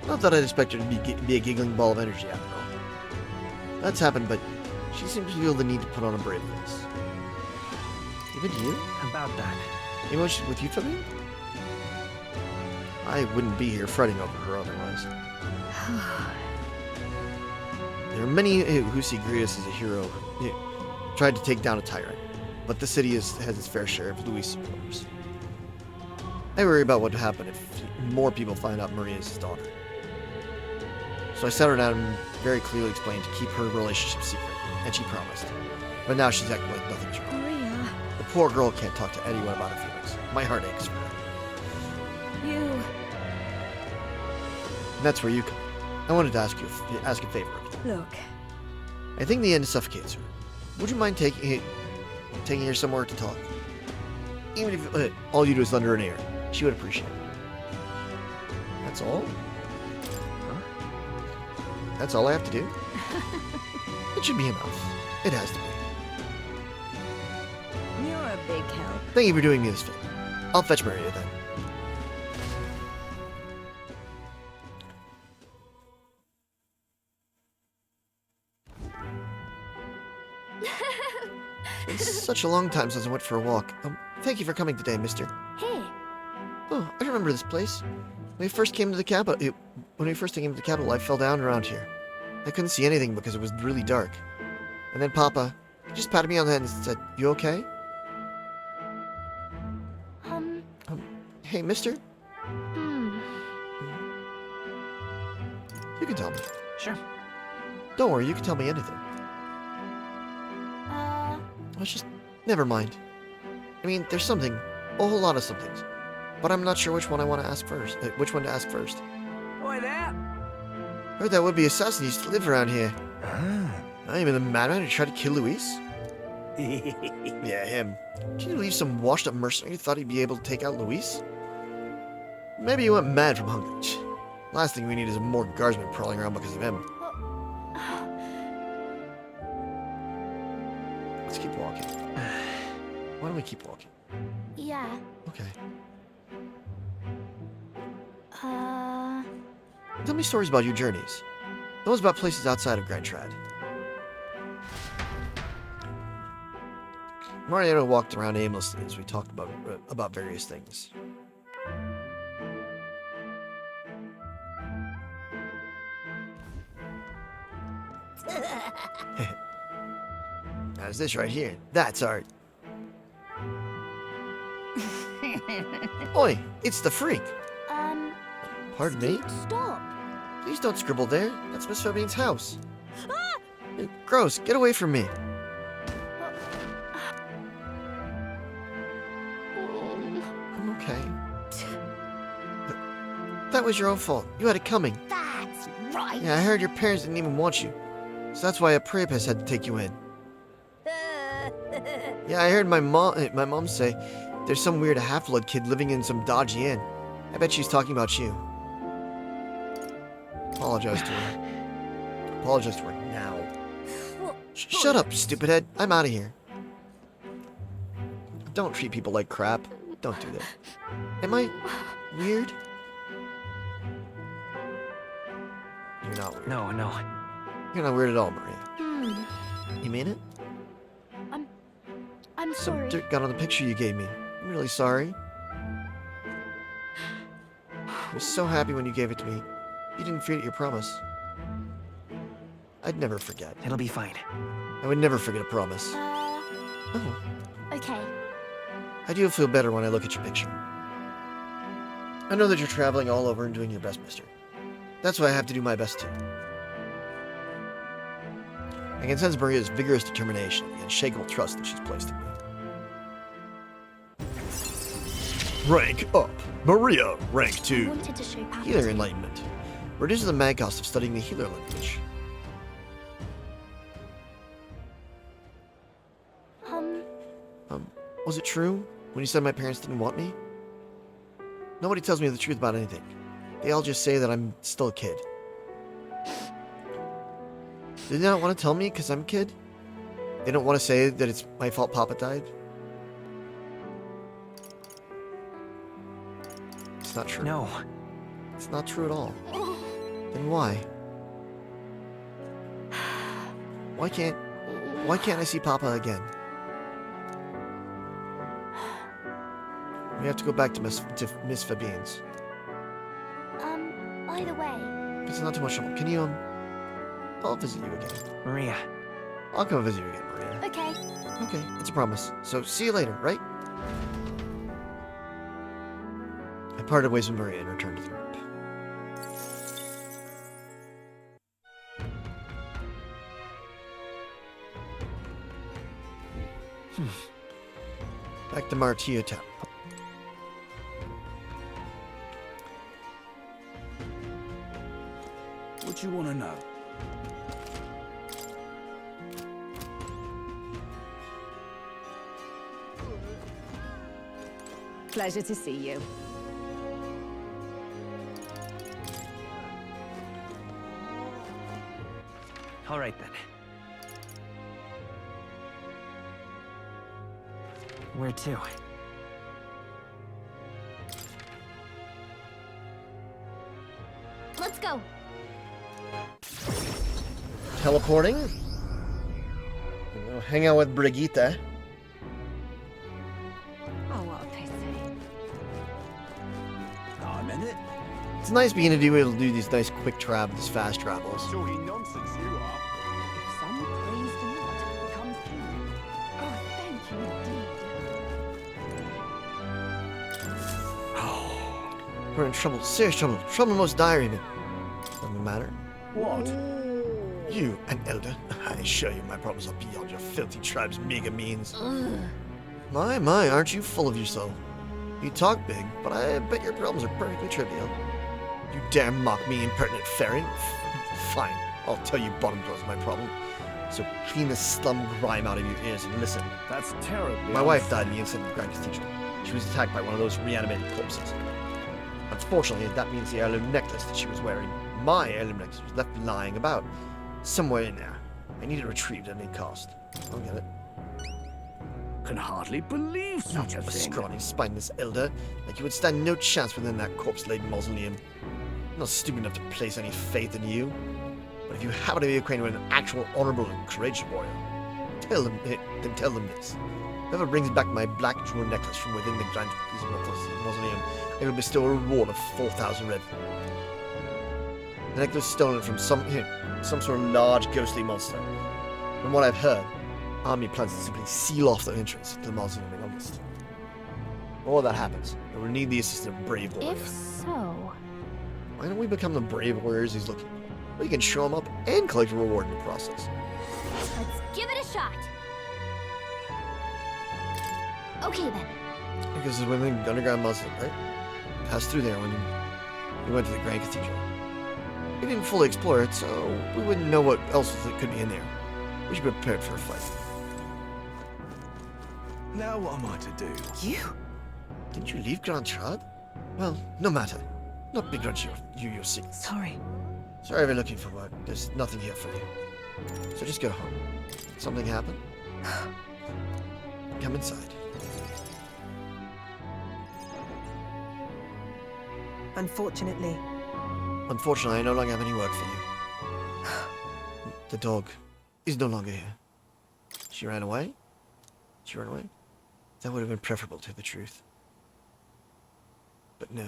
Not that I'd expect her to be a giggling ball of energy after all. That's happened, but she seems to feel the need to put on a brave face. Even you? About that. Anyone with you, Fabian? I wouldn't be here fretting over her otherwise. There are many who see Grius as a hero who tried to take down a tyrant, but the city has its fair share of Louis supporters. I worry about what would happen if more people find out Maria is his daughter. So I sat her down and very clearly explained to keep her relationship secret, and she promised. But now she's acting like nothing's wrong. Maria. The poor girl can't talk to anyone about her feelings. My heart aches for her. You... And that's where you come. I wanted to ask a favor of you. Look. I think the end suffocates her. Would you mind taking her somewhere to talk? Even if all you do is lend her an ear, she would appreciate it. That's all? Huh? That's all I have to do? It should be enough. It has to be. You're a big help. Thank you for doing me this favor. I'll fetch Maria then. It's such a long time since I went for a walk. Thank you for coming today, mister. Hey. Oh, I remember this place. When we first came to the capital, I fell down around here. I couldn't see anything because it was really dark. And then Papa just patted me on the head and said, "You okay?" Hey, mister? You can tell me. Sure. Don't worry, you can tell me anything. Let's just... never mind. I mean, there's something, a whole lot of somethings. But I'm not sure which one I want to ask first. Which one to ask first. Boy, there. Heard that would-be assassin used to live around here. I am the madman who tried to kill Luis? Yeah, him. Can you believe some washed-up mercenary who thought he'd be able to take out Luis? Maybe he went mad from hunger. Last thing we need is more guardsmen prowling around because of him. Let's keep walking. Why don't we keep walking? Yeah. Okay. Uh... Tell me stories about your journeys. Those about places outside of Grand Trad. Mariano walked around aimlessly as we talked about various things. How's this right here? That's art. Oi, it's the freak. Pardon me? Stop. Please don't scribble there. That's Miss Fabian's house. Gross, get away from me. I'm okay. That was your own fault. You had it coming. That's right. Yeah, I heard your parents didn't even want you. So that's why a Priapus had to take you in. Yeah, I heard my mom say there's some weird half-blood kid living in some dodgy inn. I bet she's talking about you. Apologize to her. Apologize to her now. Shut up, stupid head. I'm out of here. Don't treat people like crap. Don't do that. Am I weird? You're not weird. No. You're not weird at all, Maria. You mean it? I'm Some sorry. dirt got on the picture you gave me. I'm really sorry. I was so happy when you gave it to me. You didn't forget your promise. I'd never forget. It'll be fine. I would never forget a promise. Okay. I do feel better when I look at your picture. I know that you're traveling all over and doing your best, mister. That's why I have to do my best too. I can sense Maria's vigorous determination and unshakable trust that she's placed in me. Rank up. Maria, rank 2. Wanted to show Papa Healer to- enlightenment. Reduces the mag cost of studying the healer language. Was it true when you said my parents didn't want me? Nobody tells me the truth about anything. They all just say that I'm still a kid. Do they not want to tell me because I'm a kid? They don't want to say that it's my fault Papa died? It's not true. No. It's not true at all. Then why? Why can't I see Papa again? We have to go back to Miss Fabien's. By the way... If it's not too much trouble, can you, I'll visit you again. Maria. I'll come visit you again, Maria. Okay. Okay, it's a promise. So, see you later, right? I parted ways with Maria and returned to the group. Back to Martia Town. What you want to know? Pleasure to see you. All right then. Where to? Let's go. Teleporting. We'll hang out with Brigitte. Oh, what a pity. I'm in it. It's nice being able to do these nice quick travels, fast travels. Talking nonsense you are. If some praise do not becomes king. Oh, thank you indeed. We're in trouble, serious trouble, trouble most dire even. Doesn't matter. What? You, an elder, I assure you my problems are beyond your filthy tribe's meager means. My, aren't you full of yourself? You talk big, but I bet your problems are perfectly trivial. You dare mock me, impertinent fairy? Fine, I'll tell you bottom dwell's my problem. So clean the slum grime out of your ears and listen. That's terribly My wife died in the incident at the Grand Cathedral. She was attacked by one of those reanimated corpses. Unfortunately, that means the heirloom necklace that she was wearing, my heirloom necklace, was left lying about. Somewhere in there. I need it retrieved at any cost. I'll get it. Can hardly believe such a thing. Scrawny, spineless elder, like you would stand no chance within that corpse-laden mausoleum. I'm not stupid enough to place any faith in you. But if you happen to be acquainted with an actual honorable and courageous warrior, tell them this. Whoever brings back my black jewel necklace from within the Grand Mausoleum, I will bestow a reward of 4,000 red. The necklace was stolen from some sort of large ghostly monster. From what I've heard, army plans to simply seal off the entrance to the mausoleum in August. Before that happens, I will need the assistance of a brave warrior. If so... Why don't we become the brave warriors he's looking for? We can show him up and collect a reward in the process. Let's give it a shot. Okay then. Because it's within the underground mausoleum, right? Passed through there when we went to the Grand Cathedral. We didn't fully explore it, so we wouldn't know what else could be in there. We should be prepared for a fight. Now what am I to do? You? Didn't you leave Grand Trad? Well, no matter. Not begrudge you your secrets. Sorry. Sorry if you're looking for work. There's nothing here for you. So just go home. Something happened? Come inside. Unfortunately, I no longer have any work for you. The dog is no longer here. She ran away? She ran away? That would have been preferable to the truth. But no,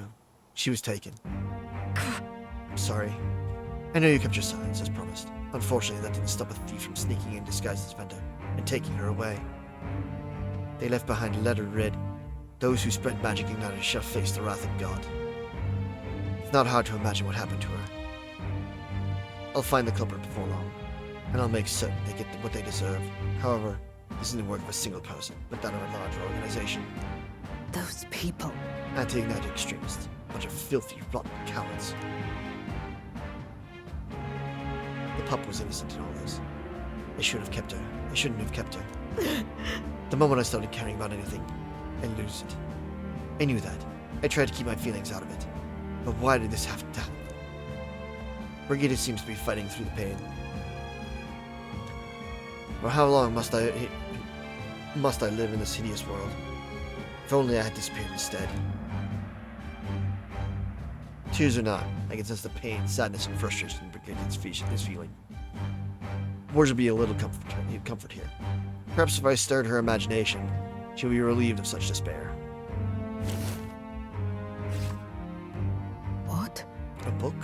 she was taken. I'm sorry. I know you kept your silence as promised. Unfortunately, that didn't stop a thief from sneaking in disguised as vendor and taking her away. They left behind a letter read, Those who spread magic igniters shall face the wrath of God. It's not hard to imagine what happened to her. I'll find the culprit before long, and I'll make certain they get what they deserve. However, this isn't the work of a single person, but that of a larger organization. Those people. Anti-igniter extremists. A bunch of filthy, rotten cowards. The pup was innocent in all this. They should have kept her. They shouldn't have kept her. The moment I started caring about anything, I lose it. I knew that. I tried to keep my feelings out of it. But why did this have to happen? Brigitte seems to be fighting through the pain. For how long must I live in this hideous world? If only I had disappeared instead. Tears or not, I can sense the pain, sadness, and frustration Brigitte is feeling. Words would be a little comfort here. Perhaps if I stirred her imagination, she'll be relieved of such despair. What? A book?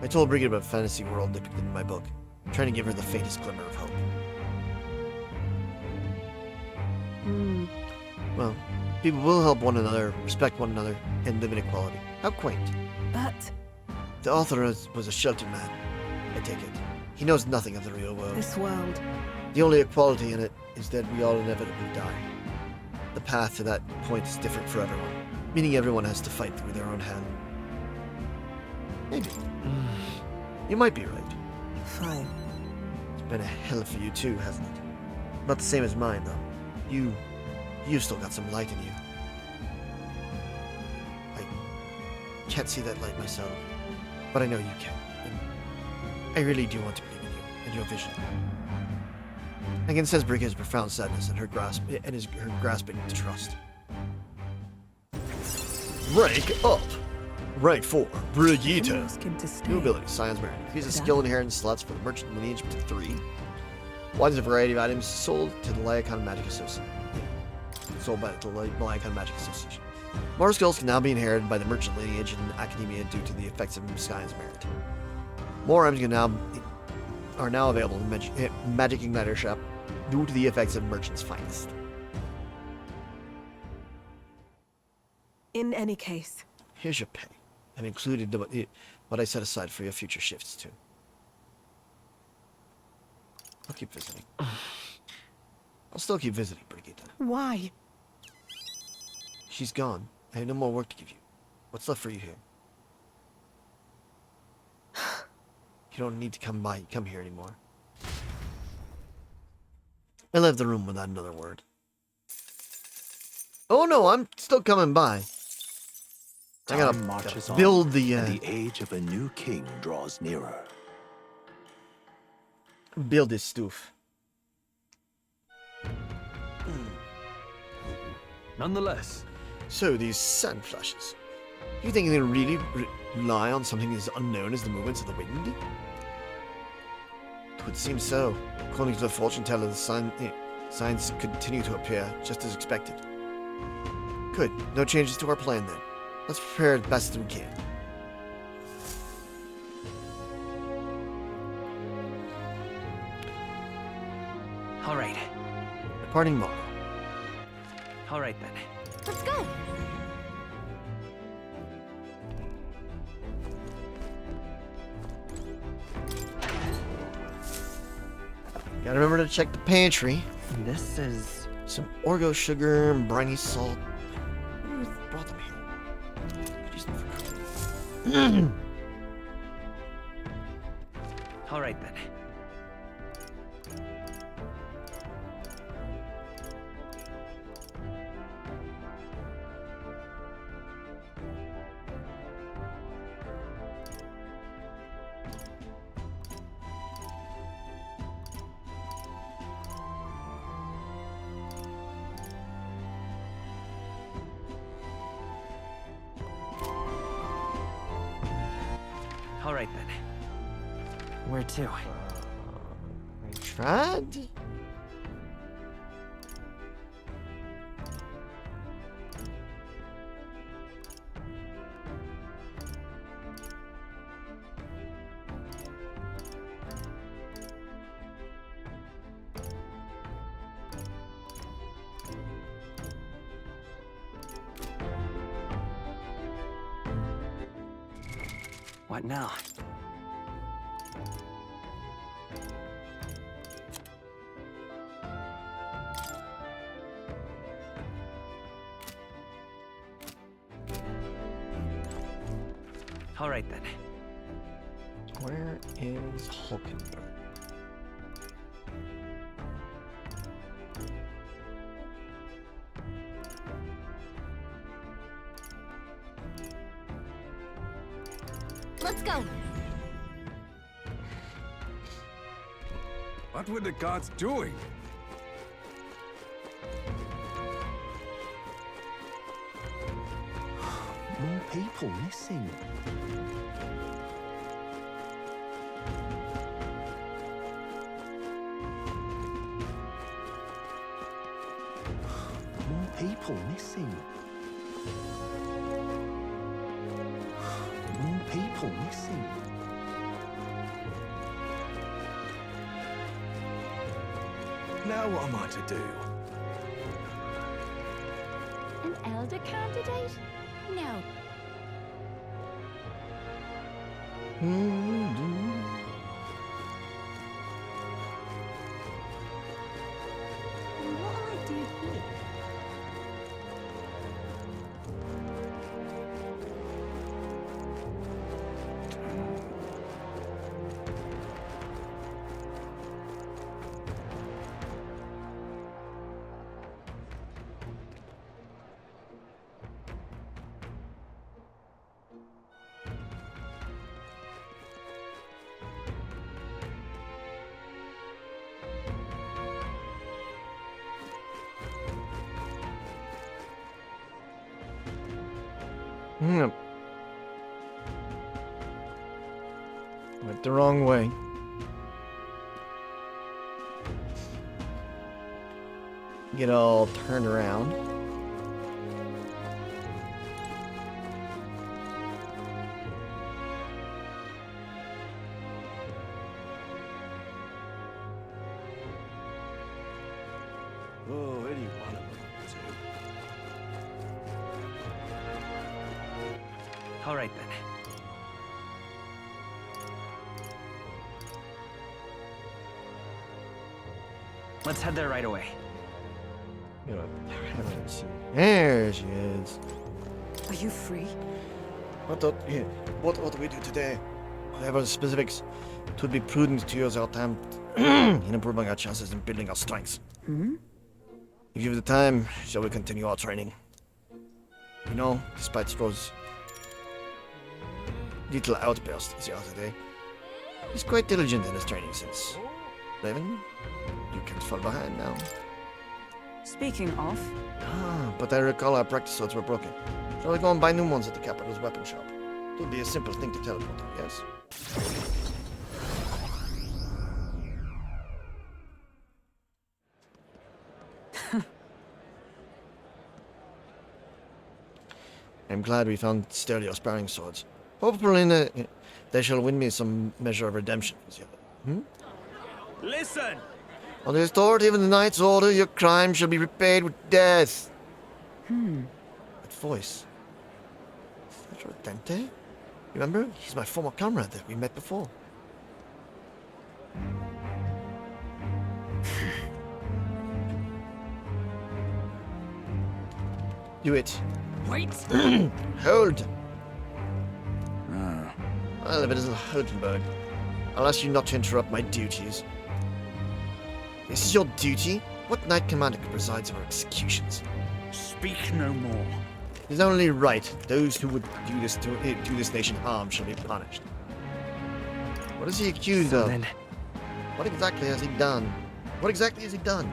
I told Brigitte about a fantasy world depicted in my book, trying to give her the faintest glimmer of hope. Well, people will help one another, respect one another, and live in equality. How quaint. But... The author was a sheltered man, I take it. He knows nothing of the real world. This world. The only equality in it is that we all inevitably die. The path to that point is different for everyone, meaning everyone has to fight through their own hell. Maybe. You might be right. Fine. It's been a hell for you too, hasn't it? Not the same as mine, though. You've still got some light in you. I can't see that light myself, but I know you can. And I really do want to believe in you and your vision. I can sense Brigitte's profound sadness and her grasping to trust. Rank up! Rank 4, Brigitte. New ability, Science Merit. Increase the skill inheritance slots for the merchant lineage to 3. Widens a variety of items sold to the Lyacon Magic Association. Sold by the Lyacon Magic Association. More skills can now be inherited by the merchant lineage in academia due to the effects of Science Merit. More items are now available in the Magic Igniter shop due to the effects of Merchant's Finest. In any case. Here's your pay. I've included what I set aside for your future shifts, too. I'll keep visiting. I'll still keep visiting, Brigitte. Why? She's gone. I have no more work to give you. What's left for you here? You don't need to come here anymore. I left the room without another word. Oh no, I'm still coming by. I gotta build the and the age of a new king draws nearer. Build this stuff. Nonetheless. So these sand flashes. You think they really rely on something as unknown as the movements of the wind? It would seem so. According to the fortune teller, the signs continue to appear, just as expected. Good. No changes to our plan then. Let's prepare as best we can. All right. Departing tomorrow. All right then. Let's go. Gotta remember to check the pantry. This is some Orgo sugar and briny salt. Who brought them here? Could use them for cooking. all right then. All right then. Where to? I tried. What now? All right then. Where is Hulkenberg? Let's go. What were the guards doing? More people missing. More people missing. More people missing. Now what am I to do? An elder candidate? No. What'll I do here? Went the wrong way. Get all turned around. Oh, any one of them will All right then. Let's head there right away. There she is. Are you free? What ought we do today? Whatever the specifics, it would be prudent to use our time in improving our chances and building our strengths. Hmm? If you have the time, shall we continue our training? You know, despite Stroh's little outburst the other day, he's quite diligent in his training since. Raven, you can't fall behind now. Speaking of, But I recall our practice swords were broken. Shall we go and buy new ones at the capital's weapon shop? It would be a simple thing to teleport them, yes? I'm glad we found stereo sparring swords. Hopefully they shall win me some measure of redemption. Listen! On the authority of the Knight's Order, your crime shall be repaid with death. That voice. Is that Dente? Remember? He's my former comrade that we met before. Do it. Wait! Hold! Well, if it isn't Hotenberg, I'll ask you not to interrupt my duties. This is your duty? What knight commander presides over executions? Speak no more. It is only right. Those who would do this nation harm shall be punished. What is he accused of? Then, What exactly has he done? What exactly has he done?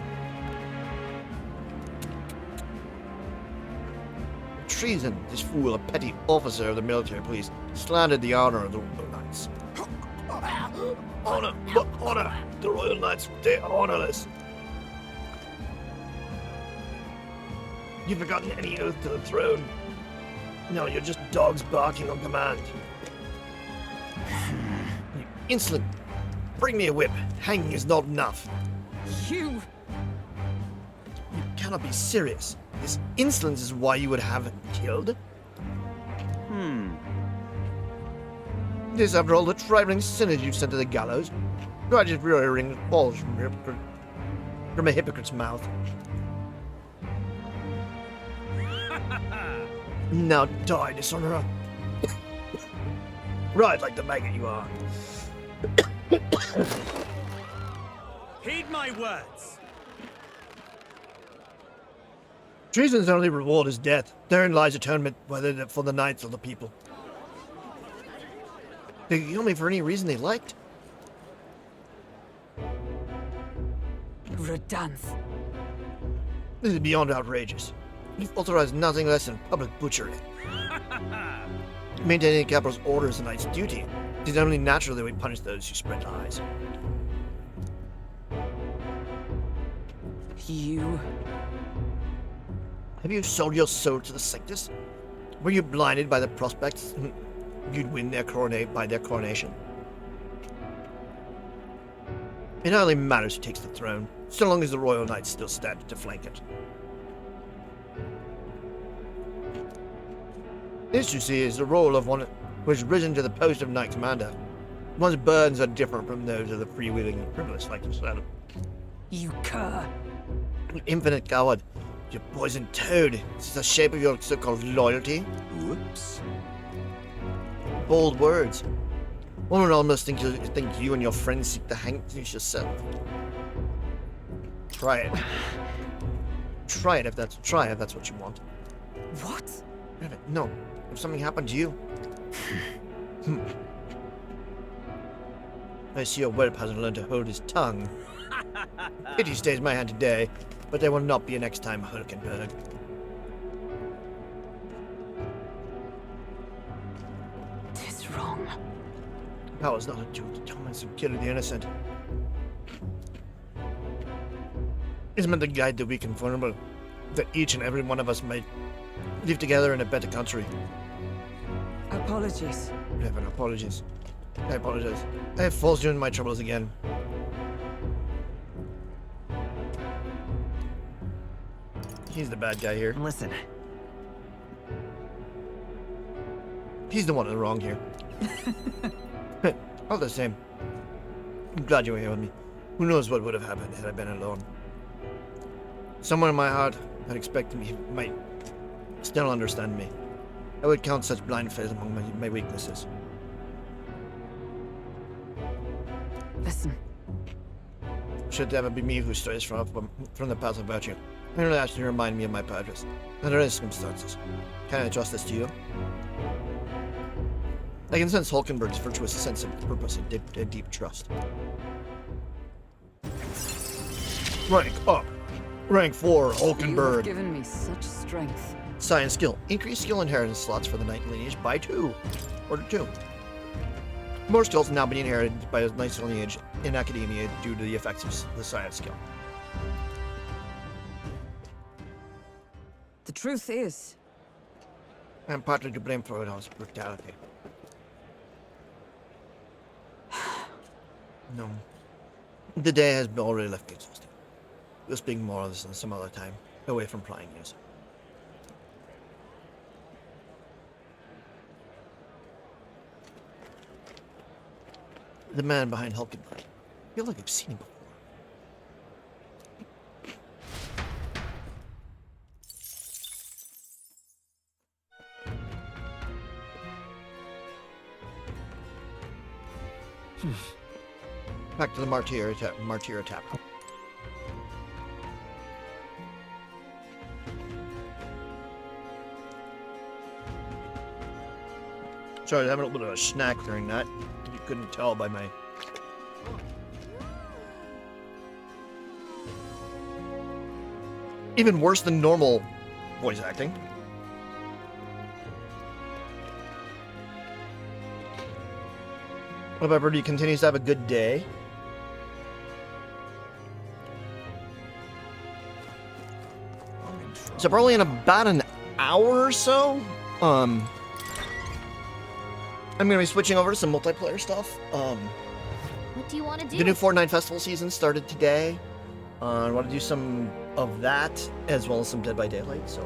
Treason. This fool, a petty officer of the military police, slandered the honor of the Royal Knights. Honor! What honor? The Royal Knights, they are honorless. You've forgotten any oath to the throne. No, you're just dogs barking on command. You insolent! Bring me a whip. Hanging is not enough. You cannot be serious. This insolence is why you would have him killed? This, after all the trifling sinners you've sent to the gallows. God just really rings balls from a hypocrite's mouth. Now die, dishonorer. Right like the maggot you are. Heed my words. Treason's only reward is death. Therein lies atonement, whether for the knights or the people. They could kill me for any reason they liked. Redanth. This is beyond outrageous. You've authorized nothing less than public butchery. Maintaining the capital's order is a knight's duty. It is only natural that we punish those who spread lies. You... Have you sold your soul to the Sanctus? Were you blinded by the prospects you'd win by their coronation? It hardly matters who takes the throne, so long as the royal knights still stand to flank it. This, you see, is the role of one who has risen to the post of knight commander. One's burdens are different from those of the freewheeling and frivolous like yourself. You cur. You infinite coward. You poisoned toad. This is the shape of your so-called loyalty. Whoops. Bold words. One would almost think you and your friends seek to hang yourself. Try it. Try it if that's what you want. What? No. If something happened to you. I see your whelp hasn't learned to hold his tongue. Pity stays in my hand today, but there will not be a next time, Hulkenberg. Tis wrong. Power is not a tool to torment and kill the innocent. It's meant to guide the weak and vulnerable, that each and every one of us might live together in a better country. Apologies. Never apologies. I apologize. I have fallen you in my troubles again. He's the bad guy here. Listen. He's the one in the wrong here. All the same. I'm glad you were here with me. Who knows what would have happened had I been alone. Somewhere in my heart, I'd expect he might still understand me. I would count such blind faith among my weaknesses. Listen. Should it ever be me who strays from the path of virtue, I only ask you to remind me of my purpose, under any circumstances. Can I trust this to you? I can sense Hulkenberg's virtuous sense of purpose and deep trust. Rank up. Rank 4, Hulkenberg. You've given me such strength. Science skill. Increase skill inheritance slots for the knight lineage by 2. Order 2. More skills are now being inherited by the knight's lineage in academia due to the effects of the science skill. The truth is, I'm partly to blame for Odin's brutality. No. The day has already left me exhausted. We'll speak more of this some other time, away from prying ears. The man behind Hulkenberg. I feel like I've seen him before. Back to the Martyr tap. Sorry, I was having a little bit of a snack during that. You couldn't tell by my... Even worse than normal voice acting. Hope everybody continues to have a good day. So probably in about an hour or so, I'm gonna be switching over to some multiplayer stuff. What do you want to do? The new Fortnite Festival season started today. I want to do some of that, as well as some Dead by Daylight, so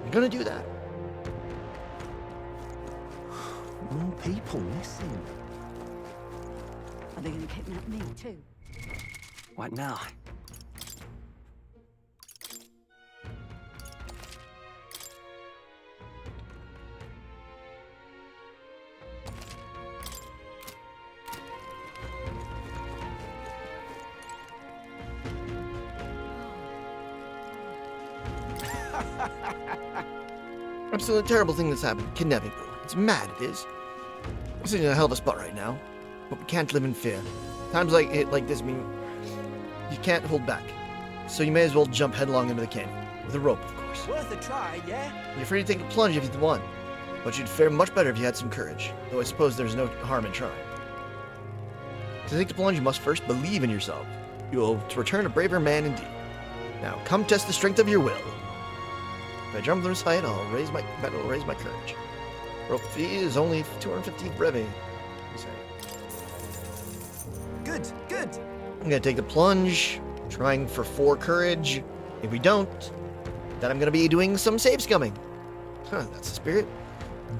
I'm gonna do that. More people missing. Are they going to kidnap me too? What now? Absolutely terrible thing that's happened. Kidnapping. It's mad, it is. We're sitting in a hell of a spot right now, but we can't live in fear. Times like this mean you can't hold back. So you may as well jump headlong into the canyon. With a rope, of course. Worth a try, yeah? You're free to take a plunge if you want, but you'd fare much better if you had some courage, though I suppose there's no harm in trying. To take the plunge, you must first believe in yourself. You will return a braver man indeed. Now, come test the strength of your will. If I jump from this height, I'll raise my courage. Rope fee is only 250 brevi. Good, good. I'm gonna take the plunge, trying for 4 courage. If we don't, then I'm gonna be doing some save scumming. Huh, that's the spirit.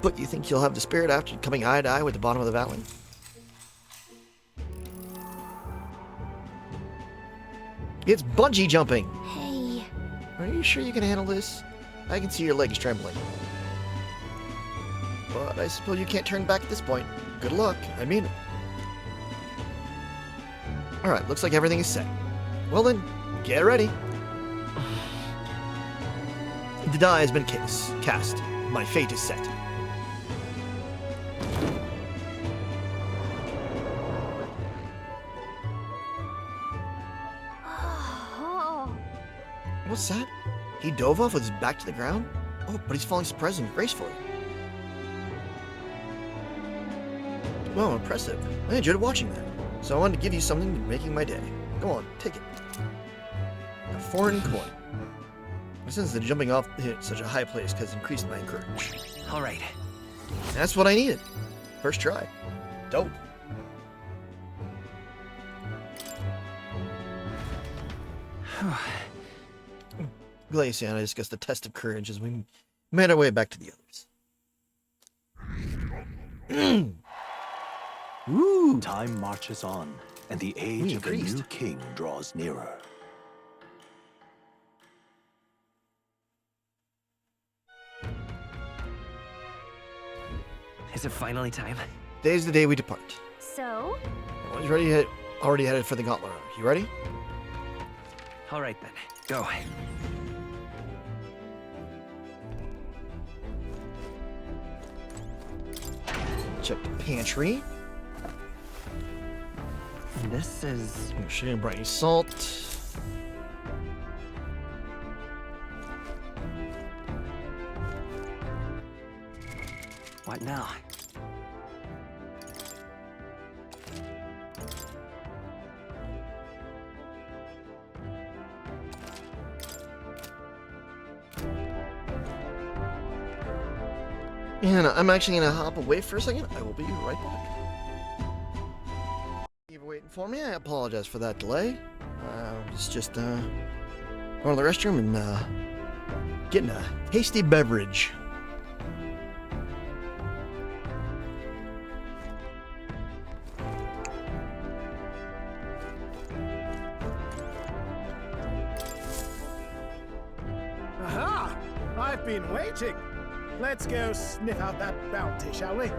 But you think you'll have the spirit after coming eye to eye with the bottom of the valley? It's bungee jumping. Hey. Are you sure you can handle this? I can see your legs trembling. But I suppose you can't turn back at this point. Good luck. I mean it. Alright, looks like everything is set. Well then, get ready. The die has been cast. My fate is set. What's that? He dove off with his back to the ground? Oh, but he's falling surprisingly gracefully. Well, impressive. I enjoyed watching that. So I wanted to give you something making my day. Go on, take it. A foreign coin. Since the jumping off hit such a high place has increased my courage. Alright. That's what I needed. First try. Dope. Glacia and I discussed the test of courage as we made our way back to the others. Ooh. Time marches on, and the age of the new king draws nearer. Is it finally time? Today's the day we depart. So? Everyone's already headed for the Gauntlet Arc. You ready? Alright then, go. Check the pantry. This is... Sugar and briny salt. What now? And I'm actually gonna hop away for a second. I will be right back. You were waiting for me. I apologize for that delay. I was just going to the restroom and getting a hasty beverage. Aha! I've been waiting. Let's go sniff out that bounty, shall we?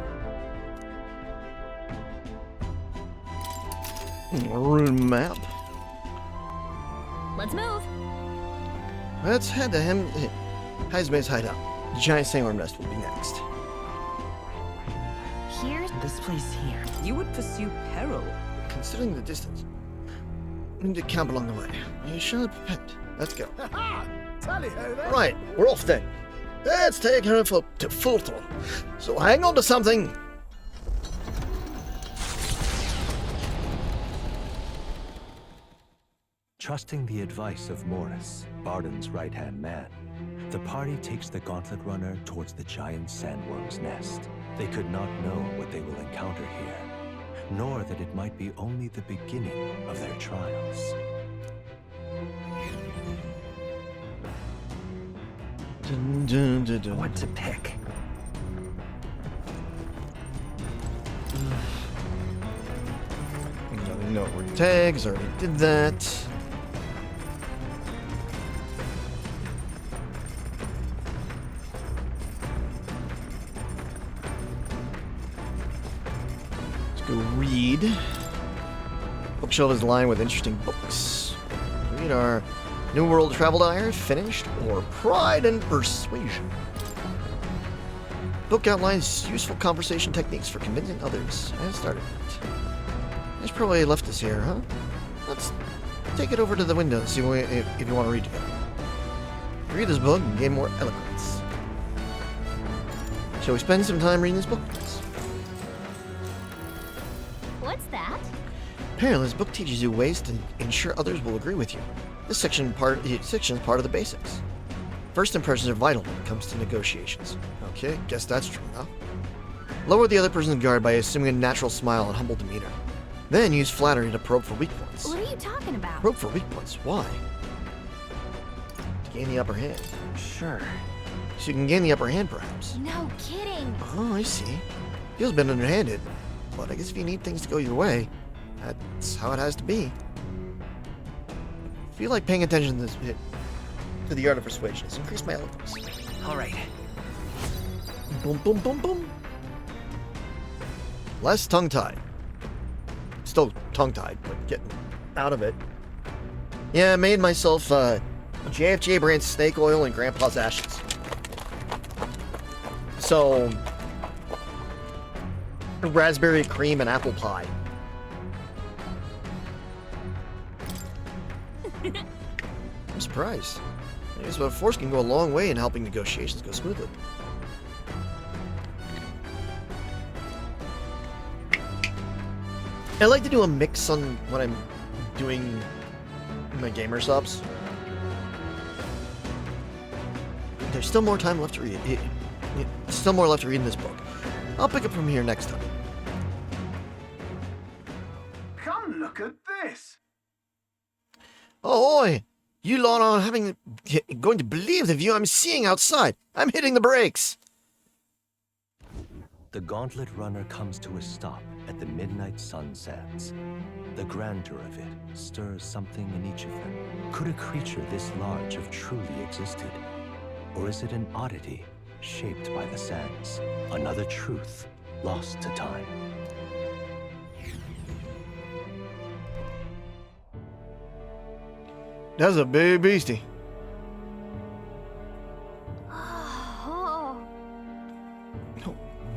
Rune map. Let's move. Let's head to Hazme's hideout. The giant sandworm nest will be next. Here? This place here. You would pursue peril. Considering the distance, we need to camp along the way. You should repent. Let's go. Ha! Tally-ho then! Right, we're off then. Let's take her to Fulton. So hang on to something. Trusting the advice of Morris, Barden's right-hand man, the party takes the Gauntlet Runner towards the giant sandworm's nest. They could not know what they will encounter here, nor that it might be only the beginning of their trials. What to pick? No, we're tags. Already did that. Let's go read. Bookshelf is lined with interesting books. Read our New World Travel Diary, finished, or Pride and Persuasion. Book outlines useful conversation techniques for convincing others. I started it. There's probably left us here, huh? Let's take it over to the window and see if you want to read together. Read this book and gain more eloquence. Shall we spend some time reading this book? What's that? Apparently, this book teaches you ways to ensure others will agree with you. This section is part of the basics. First impressions are vital when it comes to negotiations. Okay, guess that's true enough. Lower the other person's guard by assuming a natural smile and humble demeanor. Then use flattery to probe for weak points. What are you talking about? Probe for weak points. Why? To gain the upper hand. Sure. So you can gain the upper hand, perhaps. No kidding. Oh, I see. Feels a bit underhanded, but I guess if you need things to go your way, that's how it has to be. I feel like paying attention to the art of persuasion has increased my eloquence. All right. Boom, boom, boom, boom. Less tongue-tied. Still tongue-tied, but getting out of it. Yeah, I made myself JFJ brand snake oil and Grandpa's ashes. So, raspberry cream and apple pie. I'm surprised. I guess but force can go a long way in helping negotiations go smoothly. I like to do a mix on when I'm doing my gamer subs. There's still more time left to read. Still more left to read in this book. I'll pick up from here next time. Come look at this. Ahoy! You lot aren't going to believe the view I'm seeing outside. I'm hitting the brakes. The gauntlet runner comes to a stop at the midnight sun sands. The grandeur of it stirs something in each of them. Could a creature this large have truly existed? Or is it an oddity shaped by the sands? Another truth lost to time. That's a big beastie.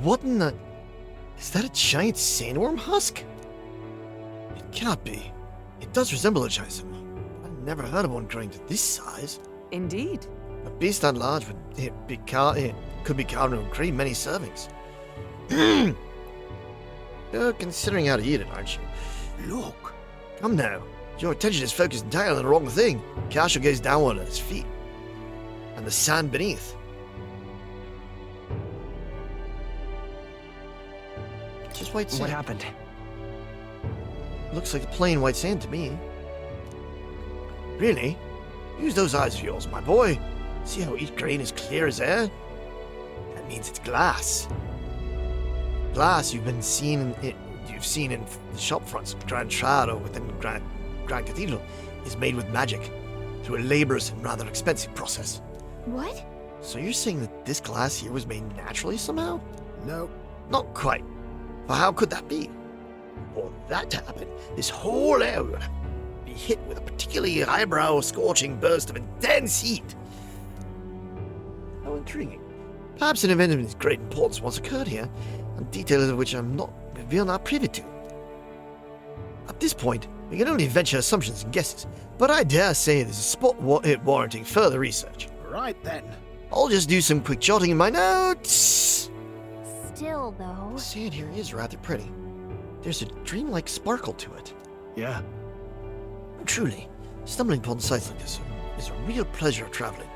What in the... Is that a giant sandworm husk? It cannot be. It does resemble a giant sandworm. I've never heard of one growing to this size. Indeed. A beast that large could be carved into great many servings. You're considering how to eat it, aren't you? Look. Come now. Your attention is focused entirely on the wrong thing. Cashel goes downward at his feet. And the sand beneath. Just white sand. What happened? Looks like plain white sand to me. Really? Use those eyes of yours, my boy. See how each grain is clear as air? That means it's glass. Glass you've seen in the shop fronts of Grand Shard or within Grand Cathedral is made with magic through a laborious and rather expensive process. What? So you're saying that this glass here was made naturally somehow? No. Not quite. But how could that be? For that to happen, this whole area would be hit with a particularly eyebrow scorching burst of intense heat. How intriguing. Perhaps an event of great importance once occurred here, and details of which I'm not privy to. At this point, we can only venture assumptions and guesses, but I dare say there's a spot warranting further research. Right then. I'll just do some quick jotting in my notes. Still, though... The sand here is rather pretty. There's a dreamlike sparkle to it. Yeah. Truly, stumbling upon sights like this is a real pleasure of traveling.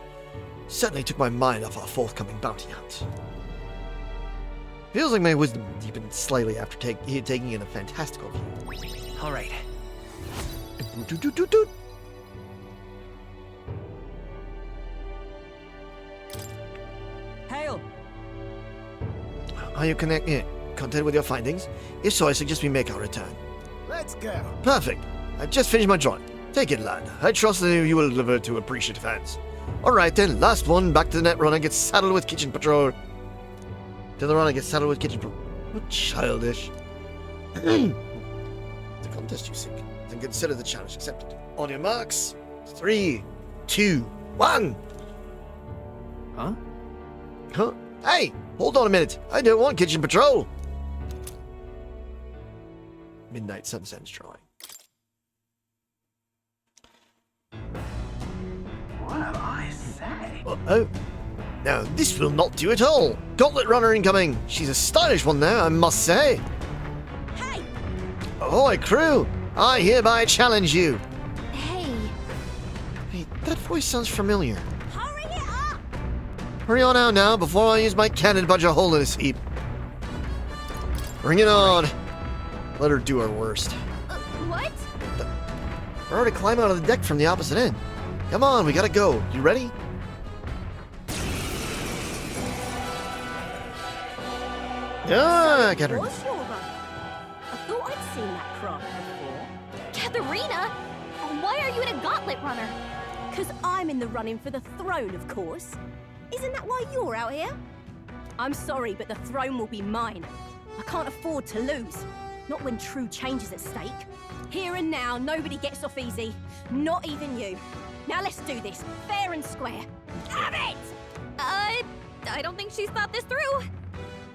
Certainly took my mind off our forthcoming bounty hunt. Feels like my wisdom deepened slightly after taking in a fantastical view. All right. Hail! Are you content with your findings? If so, I suggest we make our return. Let's go. Perfect. I've just finished my drawing. Take it, lad. I trust that you will deliver to appreciative hands. Alright then, last one. Back to the net runner. Gets saddled with kitchen patrol. To the runner gets saddled with kitchen patrol. What childish. The contest you seek. Then consider the challenge accepted. On your marks. 3, 2, 1. Huh? Huh? Hey, hold on a minute. I don't want kitchen patrol. Midnight Sunset's drawing. Well, I say. Oh. Now, this will not do at all. Gauntlet runner incoming. She's a stylish one now, I must say. Hey! Ahoy, crew. I hereby challenge you. Hey. Hey, that voice sounds familiar. Hurry it up! Hurry on out now before I use my cannon to punch a hole in this heap. Bring it on. Let her do her worst. What? We're already climb out of the deck from the opposite end. Come on, we gotta go. You ready? Ah, Catherine. What's your run? I thought I'd seen that craft before. Katharina! Why are you in a gauntlet runner? Because I'm in the running for the throne, of course. Isn't that why you're out here? I'm sorry, but the throne will be mine. I can't afford to lose. Not when true change is at stake. Here and now, nobody gets off easy. Not even you. Now let's do this, fair and square. Have it! I don't think she's thought this through.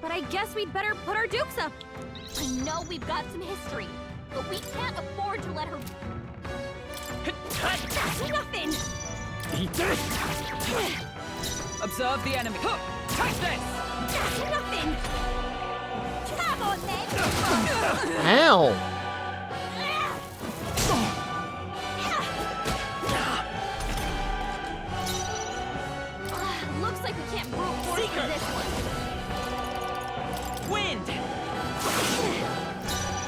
But I guess we'd better put our dukes up. I know we've got some history, but we can't afford to let her... That's nothing! Observe the enemy. Take this! That's nothing! Come on, then! Ow! Looks like we can't brute force for this one. Wind!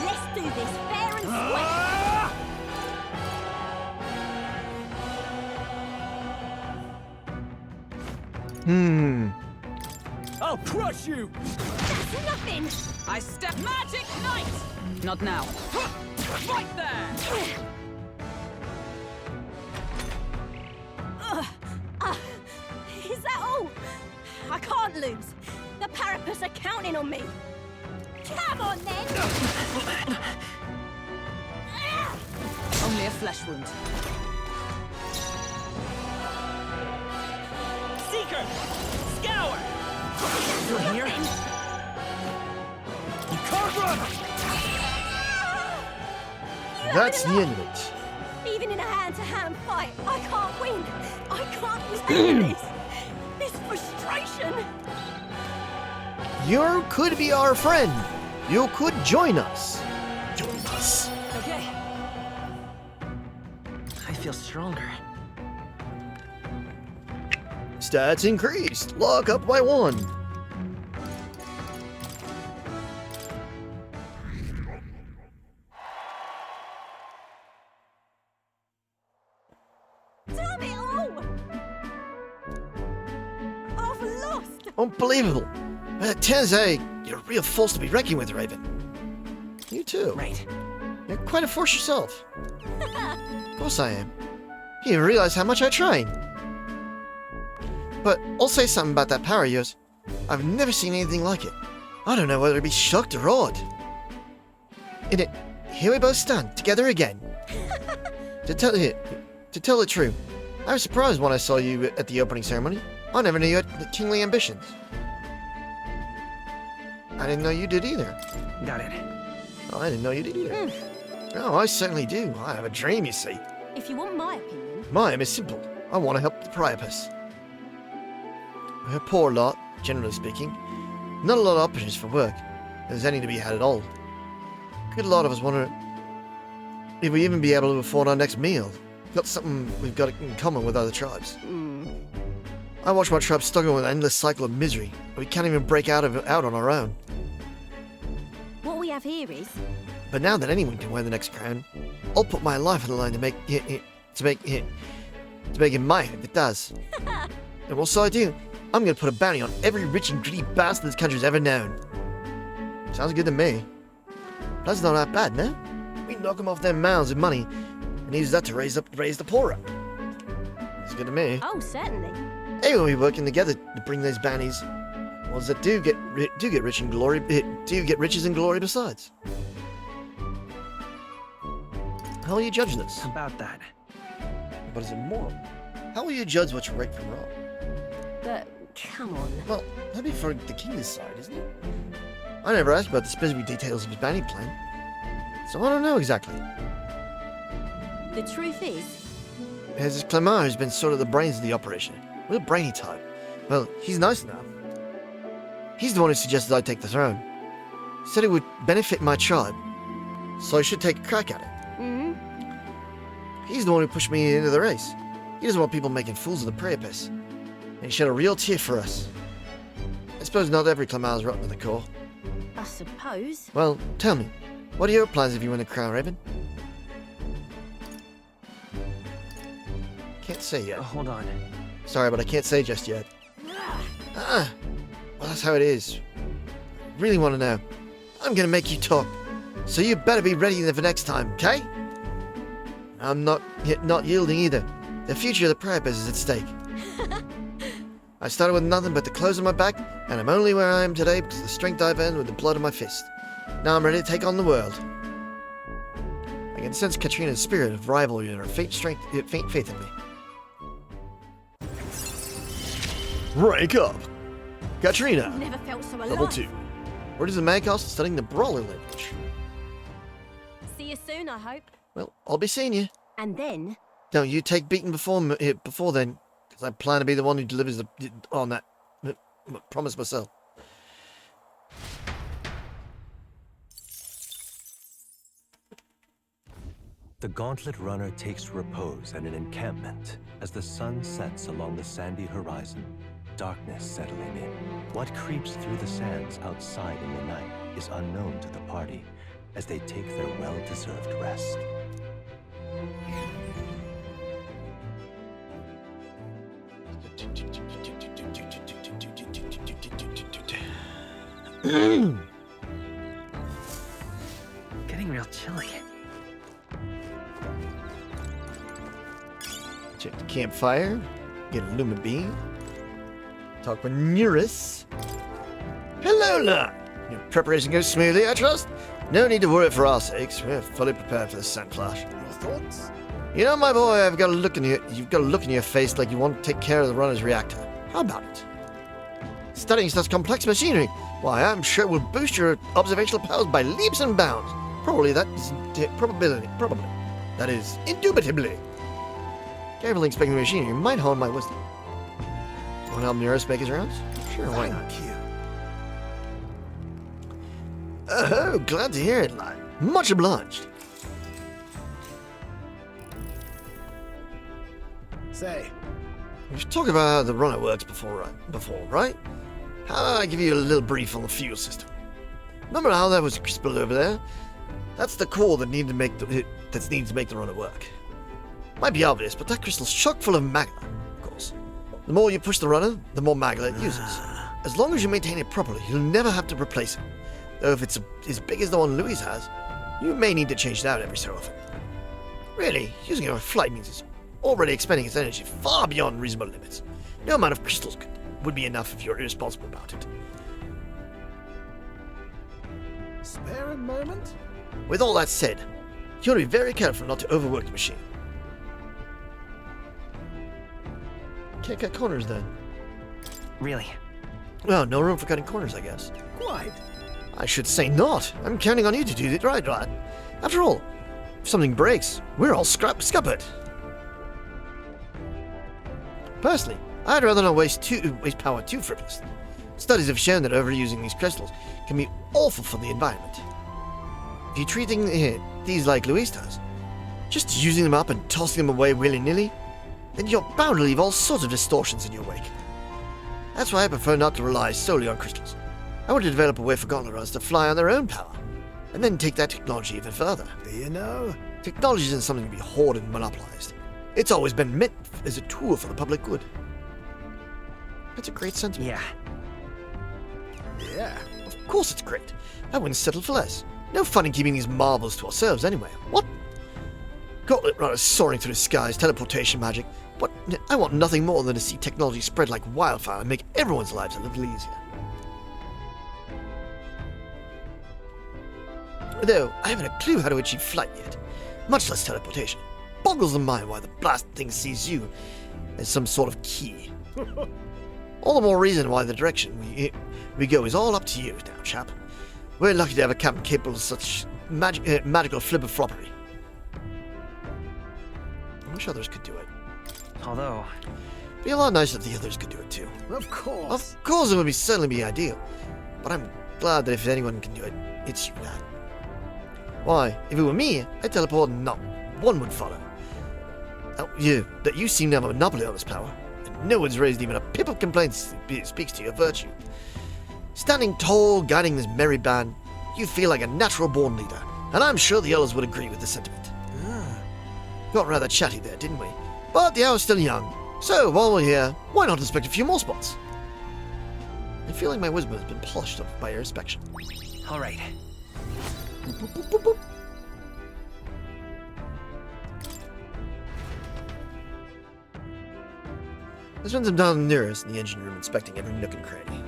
Let's do this fair and square! I'll crush you! That's nothing! I step magic knight! Not now. Right there! Is that all? I can't lose. The Parapus are counting on me. Come on, then! Only a flesh wound. Seeker! Scour! You're here? You can't run! That's the end of it. Even in a hand-to-hand fight, I can't win. I can't take this. This frustration. You could be our friend. You could join us. Join us. Okay. I feel stronger. Stats increased. Lock up by 1. Damn it all! I've lost. Unbelievable. It turns out you're a real force to be reckoned with, Raven. You too. Right. You're quite a force yourself. Of course I am. You realize how much I train. But I'll say something about that power of yours. I've never seen anything like it. I don't know whether to be shocked or awed. In it, here we both stand, together again. To tell the truth, I was surprised when I saw you at the opening ceremony. I never knew you had kingly ambitions. I didn't know you did either. Got it. Oh, I didn't know you did either. No, I certainly do. I have a dream, you see. If you want my opinion, My aim is simple. I want to help the Priapus. We're a poor lot, generally speaking. Not a lot of options for work. If there's any to be had at all. Good lot of us wonder if we even be able to afford our next meal. Got something we've got in common with other tribes. I watch my tribe struggle with an endless cycle of misery. We can't even break out of it out on our own. what we have here is But now that anyone can wear the next crown, I'll put my life on the line to make it mine if it does. And once I do, I'm gonna put a bounty on every rich and greedy bastard this country's ever known. Sounds good to me. That's not that bad, no? We knock them off their mouths with money and use that to raise the poor up. It's good to me. Oh, certainly. Anyway, we're working together to bring those bannies. Ones that do get rich in glory, do get riches and glory besides. How will you judge this? About that. But is it moral? How will you judge what's right from wrong? But, come on. Well, that'd be for the king's side, isn't it? I never asked about the specific details of his banning plan, so I don't know exactly. The truth is... As Clemar has been sort of the brains of the operation. Real brainy type. Well, he's nice enough. He's the one who suggested I take the throne. He said it would benefit my tribe, so I should take a crack at it. He's the one who pushed me into the race. He doesn't want people making fools of the Priapus. And he shed a real tear for us. I suppose not every Clemar is rotten to the core. I suppose. Well, tell me, what are your plans if you win the crown, Raven? Can't say yet. Hold on. Sorry, but I can't say just yet. Well, that's how it is. I really want to know. I'm gonna make you talk, so you better be ready for next time, okay? I'm not yielding either. The future of the Priapus is at stake. I started with nothing but the clothes on my back, and I'm only where I am today because of the strength I've earned with the blood of my fist. Now I'm ready to take on the world. I can sense Katrina's spirit of rivalry and her faint faith in me. Rank up! Katrina! Never felt so alive. Level 2. Where does the man cost studying the brawler language? See you soon, I hope. Well, I'll be seeing you. And then... Don't you take beating before then, because I plan to be the one who delivers on that. Promise myself. The gauntlet runner takes repose at an encampment as the sun sets along the sandy horizon, darkness settling in. What creeps through the sands outside in the night is unknown to the party as they take their well-deserved rest. Getting real chilly. Check the campfire. Get a lumen beam. Talk with Neurus. Hello, lad. Your preparation goes smoothly, I trust? No need to worry for our sakes. We're fully prepared for the sun flash. Your thoughts? You know, my boy, you've got a look in your face like you want to take care of the runner's reactor. How about it? Studying such complex machinery, why, I'm sure it will boost your observational powers by leaps and bounds. Probably. That is, indubitably. Carefully inspecting the machinery might hone my wisdom. Want to help Neurus make his rounds? Sure, why not? Oh, glad to hear it, lad. Much obliged. Say. We've talked about how the runner works before, right? How about I give you a little brief on the fuel system? Remember how that was crystal over there? That's the core that needs to make the runner work. Might be obvious, but that crystal's chock full of magma, of course. The more you push the runner, the more magma it uses. As long as you maintain it properly, you'll never have to replace it. Though if it's as big as the one Louis has, you may need to change it out every so often. Really, using it on flight means it's already expending its energy far beyond reasonable limits. No amount of crystals would be enough if you're irresponsible about it. Spare a moment? With all that said, you want to be very careful not to overwork the machine. Can't cut corners then. Really? Well, no room for cutting corners, I guess. Quite. I should say not. I'm counting on you to do it right, lad. After all, if something breaks, we're all scuppered. Personally, I'd rather not waste power too frivolously. Studies have shown that overusing these crystals can be awful for the environment. If you're treating these like Luis does, just using them up and tossing them away willy-nilly, then you're bound to leave all sorts of distortions in your wake. That's why I prefer not to rely solely on crystals. I want to develop a way for gauntlet runners to fly on their own power, and then take that technology even further. Do you know? Technology isn't something to be hoarded and monopolized. It's always been meant as a tool for the public good. That's a great sentiment. Yeah. Of course it's great. I wouldn't settle for less. No fun in keeping these marvels to ourselves anyway. What? Gauntlet runners soaring through the skies, teleportation magic. What? I want nothing more than to see technology spread like wildfire and make everyone's lives a little easier. Though, I haven't a clue how to achieve flight yet, much less teleportation. Boggles the mind why the blasted thing sees you as some sort of key. All the more reason why the direction we go is all up to you now, chap. We're lucky to have a captain capable of such magical flipper-floppery. I wish others could do it. Although... It'd be a lot nicer if the others could do it too. Of course. Of course it would certainly be ideal. But I'm glad that if anyone can do it, it's you, lad. Why, if it were me, I'd teleport and not one would follow. That you seem to have a monopoly on this power, and no one's raised even a pip of complaints speaks to your virtue. Standing tall, guiding this merry band, you feel like a natural-born leader, and I'm sure the others would agree with the sentiment. Got rather chatty there, didn't we? But the hour's still young, so while we're here, why not inspect a few more spots? I feel like my wisdom has been polished up by your inspection. All right. Boop, boop, boop, boop. I spent some time near us in the engine room inspecting every nook and cranny.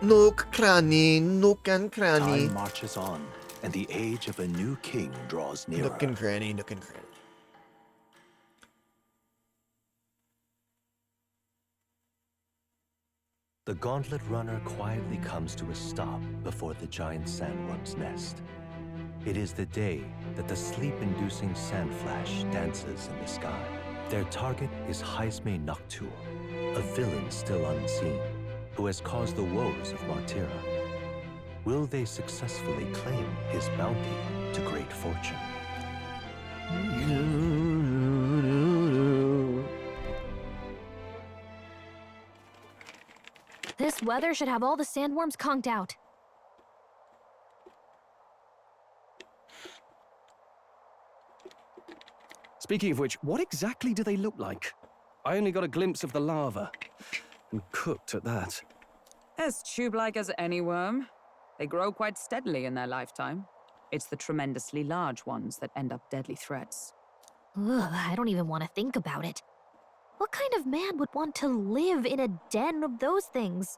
Nook and cranny. Time marches on, and the age of a new king draws nearer. Nook and cranny, nook and cranny. The gauntlet runner quietly comes to a stop before the giant sandworm's nest. It is the day that the sleep-inducing sandflash dances in the sky. Their target is Haisme Noctur, a villain still unseen, who has caused the woes of Martira. Will they successfully claim his bounty to great fortune? This weather should have all the sandworms conked out. Speaking of which, what exactly do they look like? I only got a glimpse of the larva. And cooked at that. As tube-like as any worm. They grow quite steadily in their lifetime. It's the tremendously large ones that end up deadly threats. Ugh, I don't even want to think about it. What kind of man would want to live in a den of those things?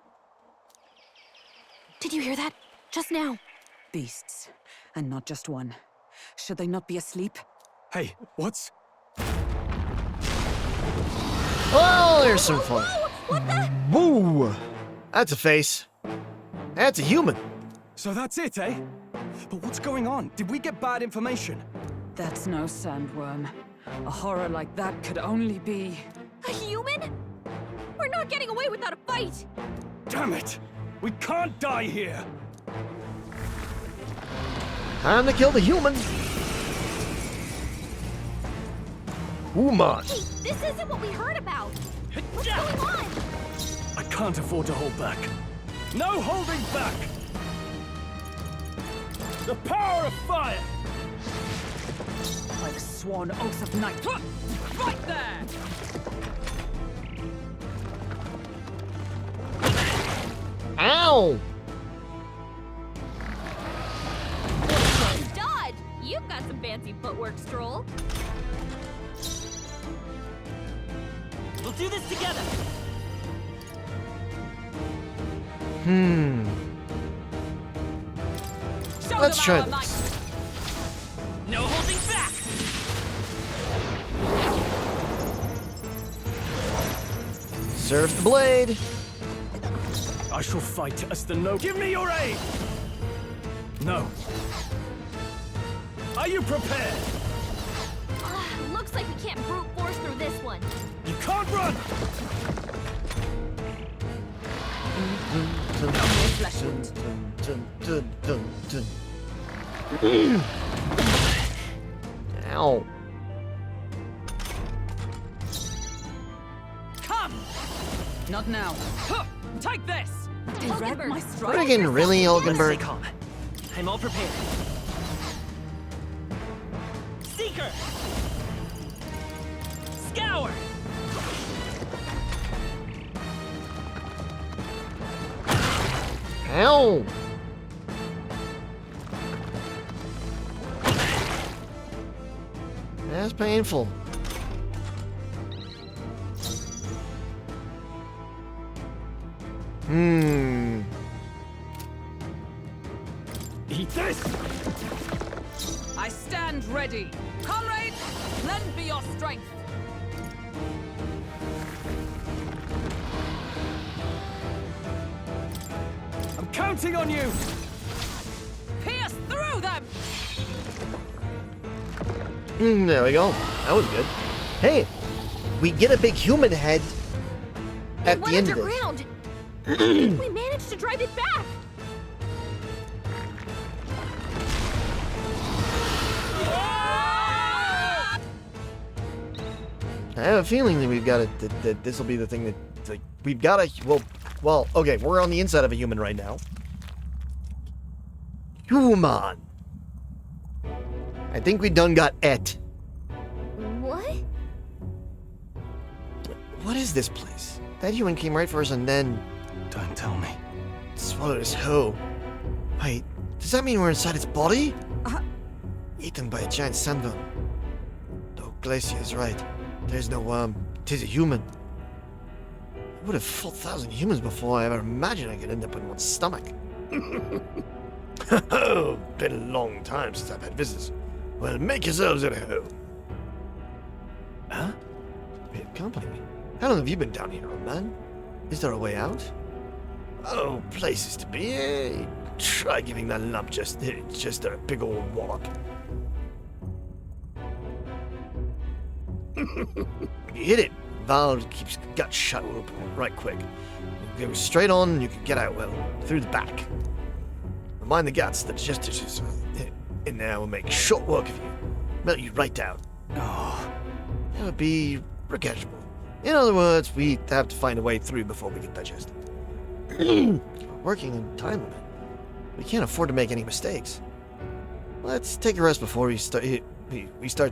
Did you hear that? Just now. Beasts. And not just one. Should they not be asleep? Hey, what's... Oh, there's some fun. What the? Woo! That's a face. That's a human. So that's it, eh? But what's going on? Did we get bad information? That's no sandworm. A horror like that could only be... A human? We're not getting away without a fight! Damn it! We can't die here! Time to kill the human. Uman. Hey, this isn't what we heard about! What's going on? I can't afford to hold back. No holding back! The power of fire! By the sworn oath of night. Right there! Ow! Dodge! You've got some fancy footwork, Stroll. We'll do this together! Let's try this. No holding back! Surf the blade. I shall fight as the no... Give me your aid! No. Are you prepared? Looks like we can't brute force through this one. You can't run! Ow. Come! Not now. Huh! Take this! Direct my strike. Friggin' really, Olgenberg? Stay calm. I'm all prepared. Seeker! Scour! Ow! That's painful. Eat this! I stand ready. Comrades, lend me your strength. I'm counting on you! Pierce through them! There we go. That was good. Hey, we get a big human head at the end of this. underground. We managed to drive it back. I have a feeling that we've got it. That this will be the thing that like we've got a well. Okay, we're on the inside of a human right now. Human. I think we done got it. What? What is this place? That human came right for us and then Don't tell me. swallowed us whole. Wait, does that mean we're inside its body? Eaten by a giant sandworm. No, Glacier is right. There's no worm. Tis a human. I would have fought 1,000 humans before I ever imagined I could end up in one's stomach. Oh, been a long time since I've had visitors. Well, make yourselves at home. Huh? We have company. How long have you been down here, old man? Is there a way out? Oh, places to be, eh? Try giving that lump just a big old wallop. You hit it. Valve keeps gut shut open right quick. You go straight on and you can get out well, through the back. Mind the guts, the gestures in there will make short work of you. Melt you right down. Oh, that would be regrettable. In other words, we have to find a way through before we can digest it. Working on time limit. We can't afford to make any mistakes. Let's take a rest before we start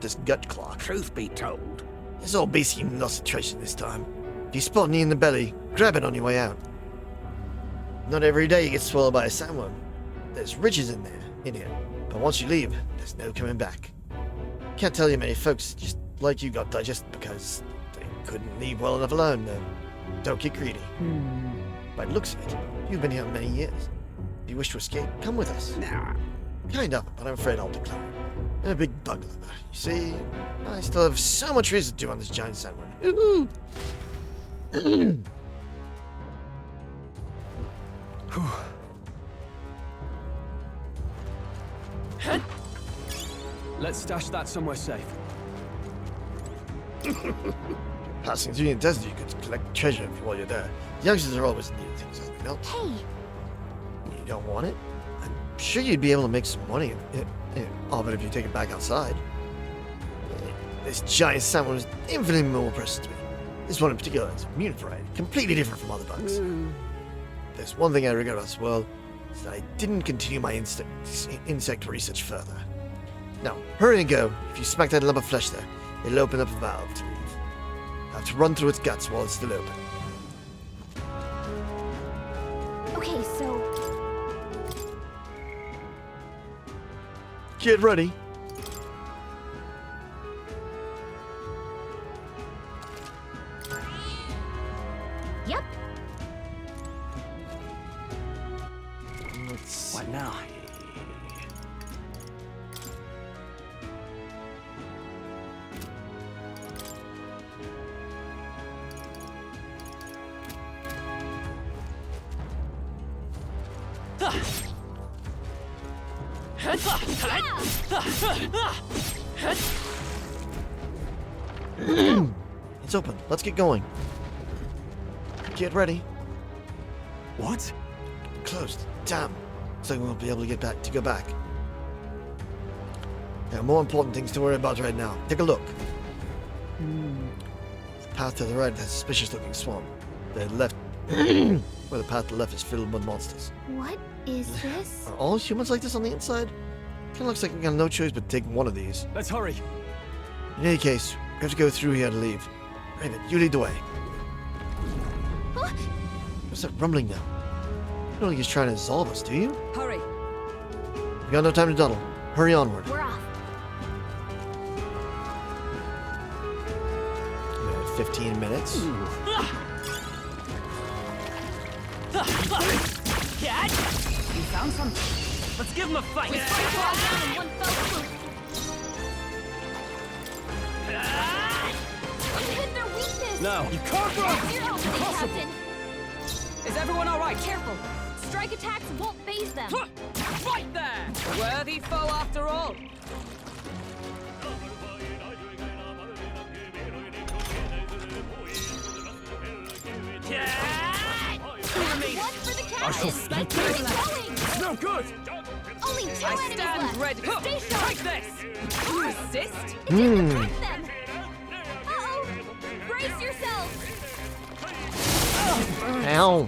this gut clock. Truth be told, This old beast seemed lost traction this time. If you spot me in the belly, grab it on your way out. Not every day you get swallowed by a sandworm. There's riches in here, but once you leave, there's no coming back. Can't tell you many folks just like you got digested because they couldn't leave well enough alone, though. Don't get greedy. By the looks of it, you've been here many years. If you wish to escape, come with us. Nah. Kind of, but I'm afraid I'll decline. I'm a big bug lover. You see, I still have so much residue on this giant sandworm. Let's stash that somewhere safe. Passing through the desert, you could collect treasure while you're there. Youngsters are always needing things like that. Hey. You don't want it? I'm sure you'd be able to make some money of it if you take it back outside. This giant salmon is infinitely more precious to me. This one in particular is a mutant variety, completely different from other bugs. There's one thing I regret about this world, is that I didn't continue my insect research further. Now, hurry and go. If you smack that lump of flesh there, it'll open up a valve to leave. I have to run through its guts while it's still open. Okay, so Get ready. yep. What now? It's open. Let's get going. Get ready. What? Closed. Damn. Looks like we won't be able to go back. There are more important things to worry about right now. Take a look. The path to the right has a suspicious-looking swamp. The left, where the path to the left is filled with monsters. What is this? Are all humans like this on the inside? Kinda looks like we got no choice but to take one of these. Let's hurry. In any case, we have to go through here to leave. Raven, you lead the way. Huh? What's that rumbling now? I don't think he's trying to dissolve us, do you? Hurry. We got no time to dawdle. Hurry onward. We're off. We got 15 minutes. Cat! You found something. Let's give him a fight. We fight all down in one fell swoop. You hit their weakness. No, you can't run. That's your opening, Captain. Is everyone all right? Careful. Strike attacks won't phase them. Right there! A worthy foe after all. One for the captain. Let's keep it going. No good. Only two I enemies stand left. ready. Stay sharp. Take this! You resist? It didn't attack them. Uh-oh. Brace yourselves. Ow.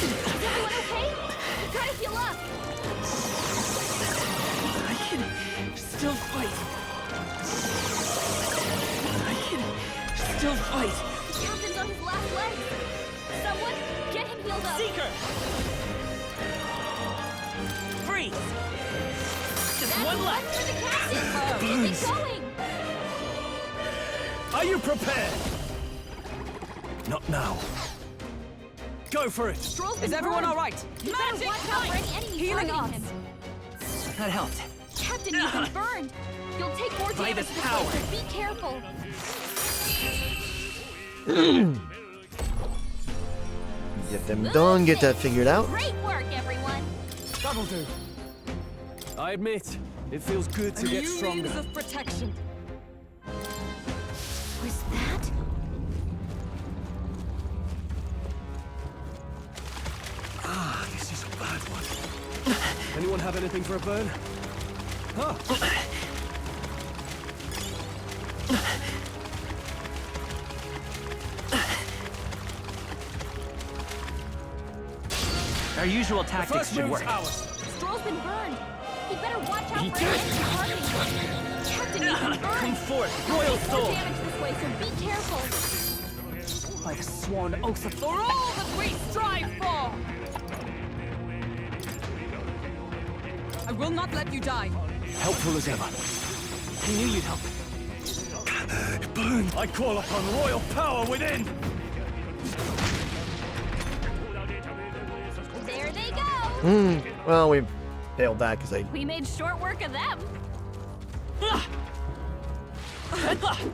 Is everyone okay? We gotta heal up. I can still fight. I can still fight. The captain's on his last leg. Someone, get him healed up. Seeker! Freeze! Just That's one left. for the captain. Keep it going. Are you prepared? Not now. Go for it. Is everyone all right? You better watch out for any enemies Healing targeting us. him. That helped. Captain, you've been burned. You'll take more By damage this this power. way, so be careful. Get them done. Get that figured out. Great work, everyone. That'll do. I admit, it feels good to get New stronger. means of protection. Was that? Ah, this is a bad one. Anyone have anything for a burn? Huh. Our usual tactics First should move's work. ours. Stroll's been burned. He better watch out He for did. enemies targeting him. Captain, you've been burned. Come forth, You'll Royal take more Soul. damage this way, so be careful. By the sworn oath of for all that we strive for! I will not let you die. Helpful as ever. I knew you'd help. Burn! I call upon royal power within! There they go. Well, we failed that because I... We made short work of them.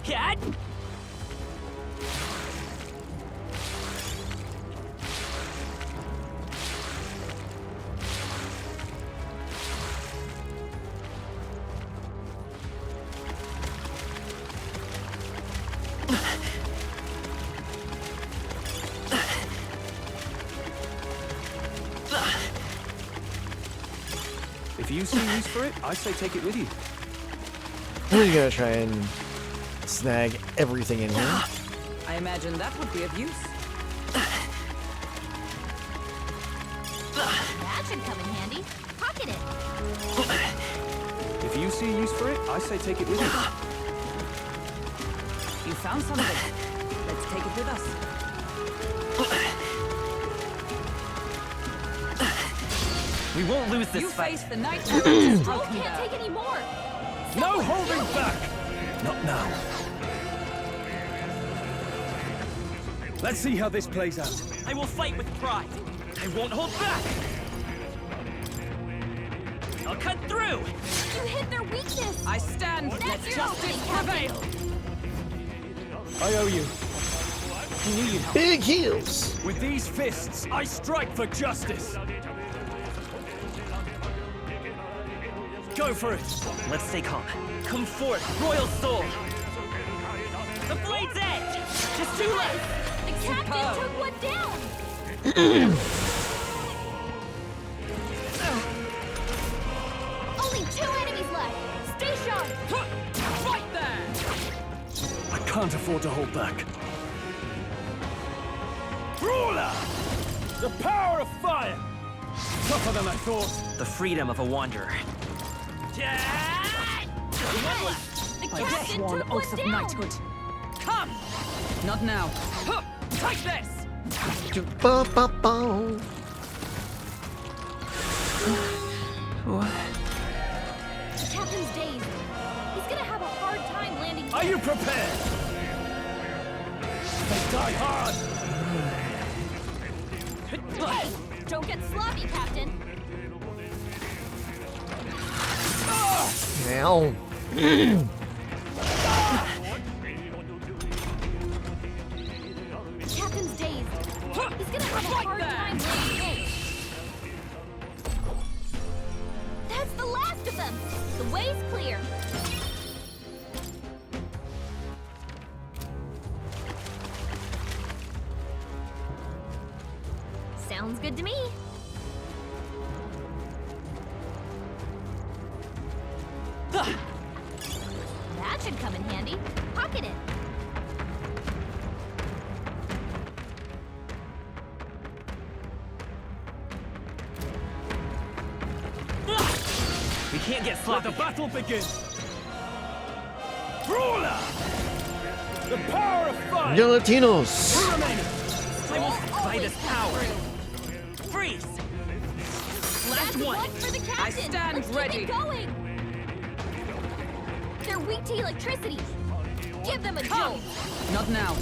Cat! If you see use for it, I say take it with you. We're gonna try and snag everything in here. I imagine that would be of use. That should come in handy. Pocket it. If you see use for it, I say take it with you. You found something. Let's take it with us. We won't lose this You fight. face the night terror. Stroll can't take any more. No holding back! Not now. Let's see how this plays out. I will fight with pride. I won't hold back. I'll cut through. You hit their weakness. I stand. That's Let your justice opening, prevail. I owe you. I knew you'd help. Big heels. With these fists, I strike for justice. Go for it. Let's stay calm. Come forth, Royal Soul. The blade's edge. Just two left. The captain took one down. Only two enemies left. Stay sharp. Right there. I can't afford to hold back. Brawler! The power of fire! Tougher than I thought. The freedom of a wanderer. The By the captain sworn took oath one of down. knighthood. Come! Not now. Take this! What? The captain's dazed. He's gonna have a hard time landing. Are you prepared? Die hard! Hey, don't get sloppy, Captain. Now. The captain's dazed. He's gonna have a hard time landing. That's the last of them. The way's clear. Sounds good to me. That should come in handy. Pocket it. We can't get sloppy. Let the battle begin! Brawler! The power of fire! Gelatinos! Who remaining? I will fight this power. Freeze! Last one. For the captain. I stand Let's ready. Keep it going. They're weak to electricity. Give them a jolt. Not now.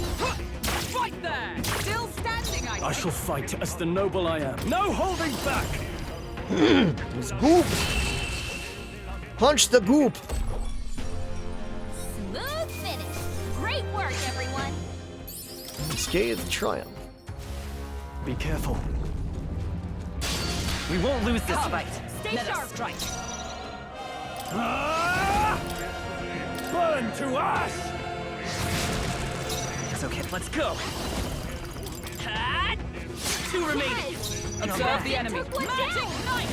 Right there! Still standing, I shall fight as the noble I am. No holding back! It's goop! Punch the goop! Smooth finish. Great work, everyone. Unscathed triumph. Be careful. We won't lose this fight. Stay Let sharp. us strike. Burn to ash! It's okay, let's go. Two remaining. Observe the enemy. Took one Magic down. Knight!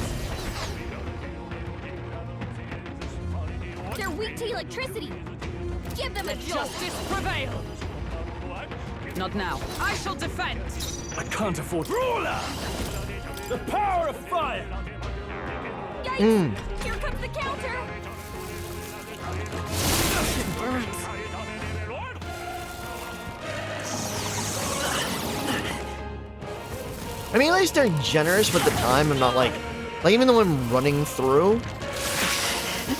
They're weak to electricity. Give them a jolt. Justice prevail! Not now. I shall defend! I can't afford... Brawler! The power of fire! Yikes! Here comes the counter. It burns. I mean, at least they're generous with the time. I'm not like even though I'm running through.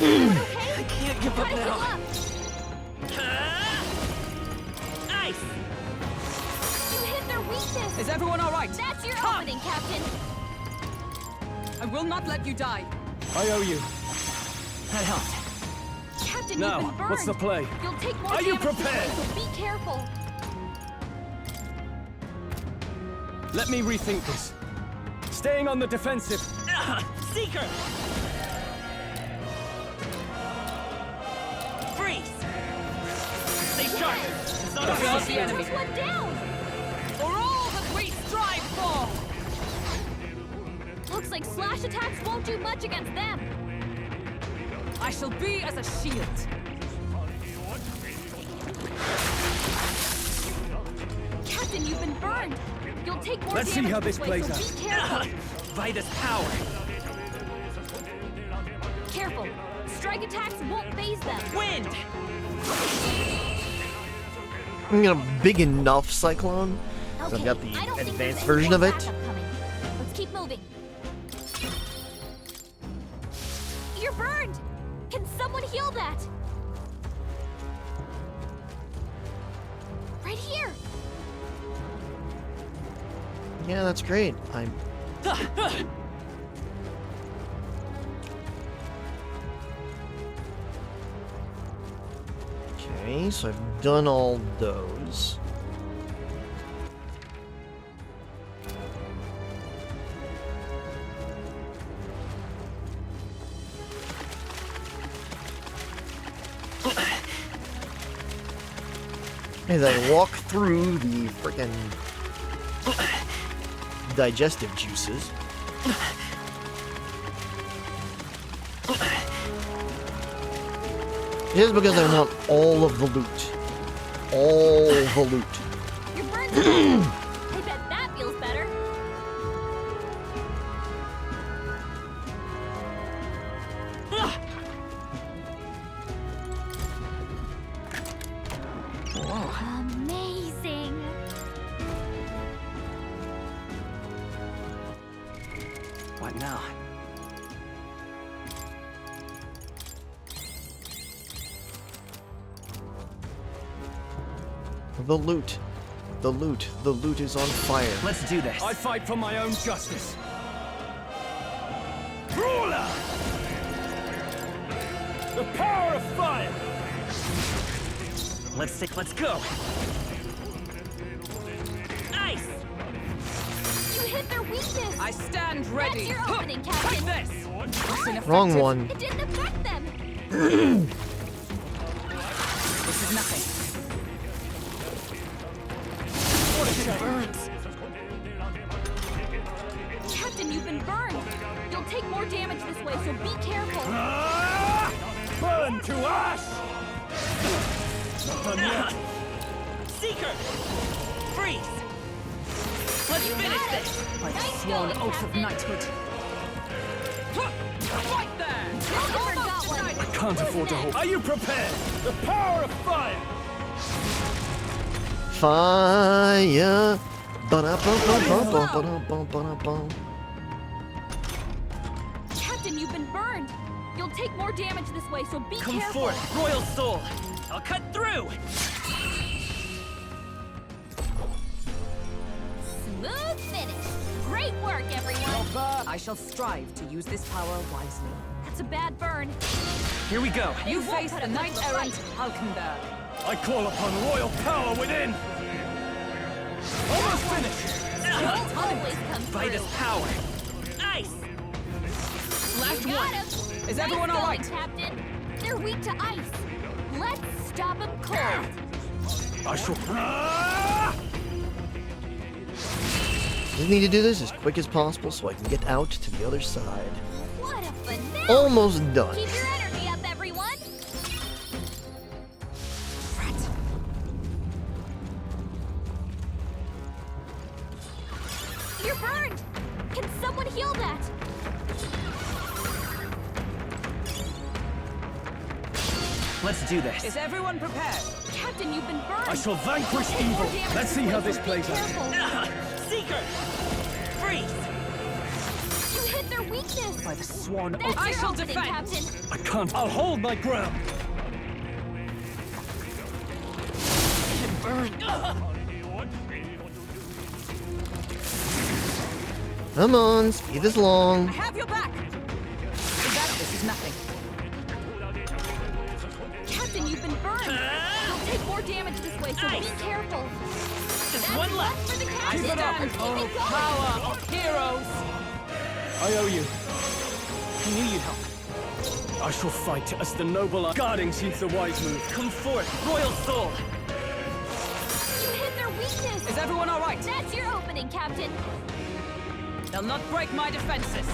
I can't give up now. Nice. You hit their weakness. Is everyone all right? That's your opening, Captain. I will not let you die. I owe you. That helped. Captain, Now, you've been burned. what's the play? You'll take more Are you damage this way, prepared? so be careful. Let me rethink this. Staying on the defensive. Seeker! Freeze! Stay sharp! It's not Observe a the enemy. One down. For all that we strive for! Looks like slash attacks won't do much against them. I shall be as a shield. Captain, you've been burned. You'll take more Let's see damage how this way, plays so out. be careful. Vitus power! Careful. Strike attacks won't phase them. Wind! I'm gonna big enough cyclone. So Okay, I've got the I don't think advanced there's any version more of it. backup coming. Let's keep moving. You're burned. Can someone heal that? Right here. Yeah, that's great. I'm. Okay, so I've done all those. As I walk through the frickin' digestive juices. Just because I want all of the loot. All the loot. You're burned. I bet that feels better. Amazing. now? The loot. The loot. The loot is on fire. Let's do this. I fight for my own justice. Brawler! The power of fire! Let's go. Ice! You hit their weakness! I stand ready. That's your opening, Captain! Take this! Wrong one. It didn't affect them! This is nothing. Burns. Captain, you've been burned! You'll take more damage this way, so be careful! Burn to ash! Not done yet. Seeker! Freeze! Let's finish this! By the sworn oath of knighthood. Fight there! I can't afford to hold. Are you prepared? The power of fire! Fire. Ba-da-bum-bum-bum-bum-bum-bum-bum. Captain, you've been burned! You'll take more damage this way, so be Come careful! forth, Royal Soul! I'll cut through! Smooth finish! Great work, everyone! I shall strive to use this power wisely. That's a bad burn. Here we go. You won't face put the up with knight the errant fight. Halkenberg. I call upon royal power within! Almost finished! You'll always come By through. this power! Ice! Last You got one. him. Is Nice everyone all going, right? Captain. They're weak to ice. Let's stop them cold. I shall... Just need to do this as quick as possible so I can get out to the other side. What a finale! Almost done. Keep your energy up, everyone. You're burned. Can someone heal that? Let's do this. Is everyone prepared? Captain, you've been burned. I shall vanquish You'll take more evil. damage Let's see how this so be plays out. careful. Seeker! Freeze! You hit their weakness. By the sworn That's oath. I your shall opening, defend. Captain. I can't. I'll hold my ground. Come on, speed this along. I have your back. This is nothing. Captain, you've been burned. You'll take more damage this way, so be careful. Just That's one left. for the I captain. stand Keep for it going. power of heroes. I owe you. I knew you'd help. I shall fight as the noble are. Guarding seems the wise move. Come forth, Royal Soul! You hit their weakness. Is everyone all right? That's your opening, Captain. They'll not break my defenses.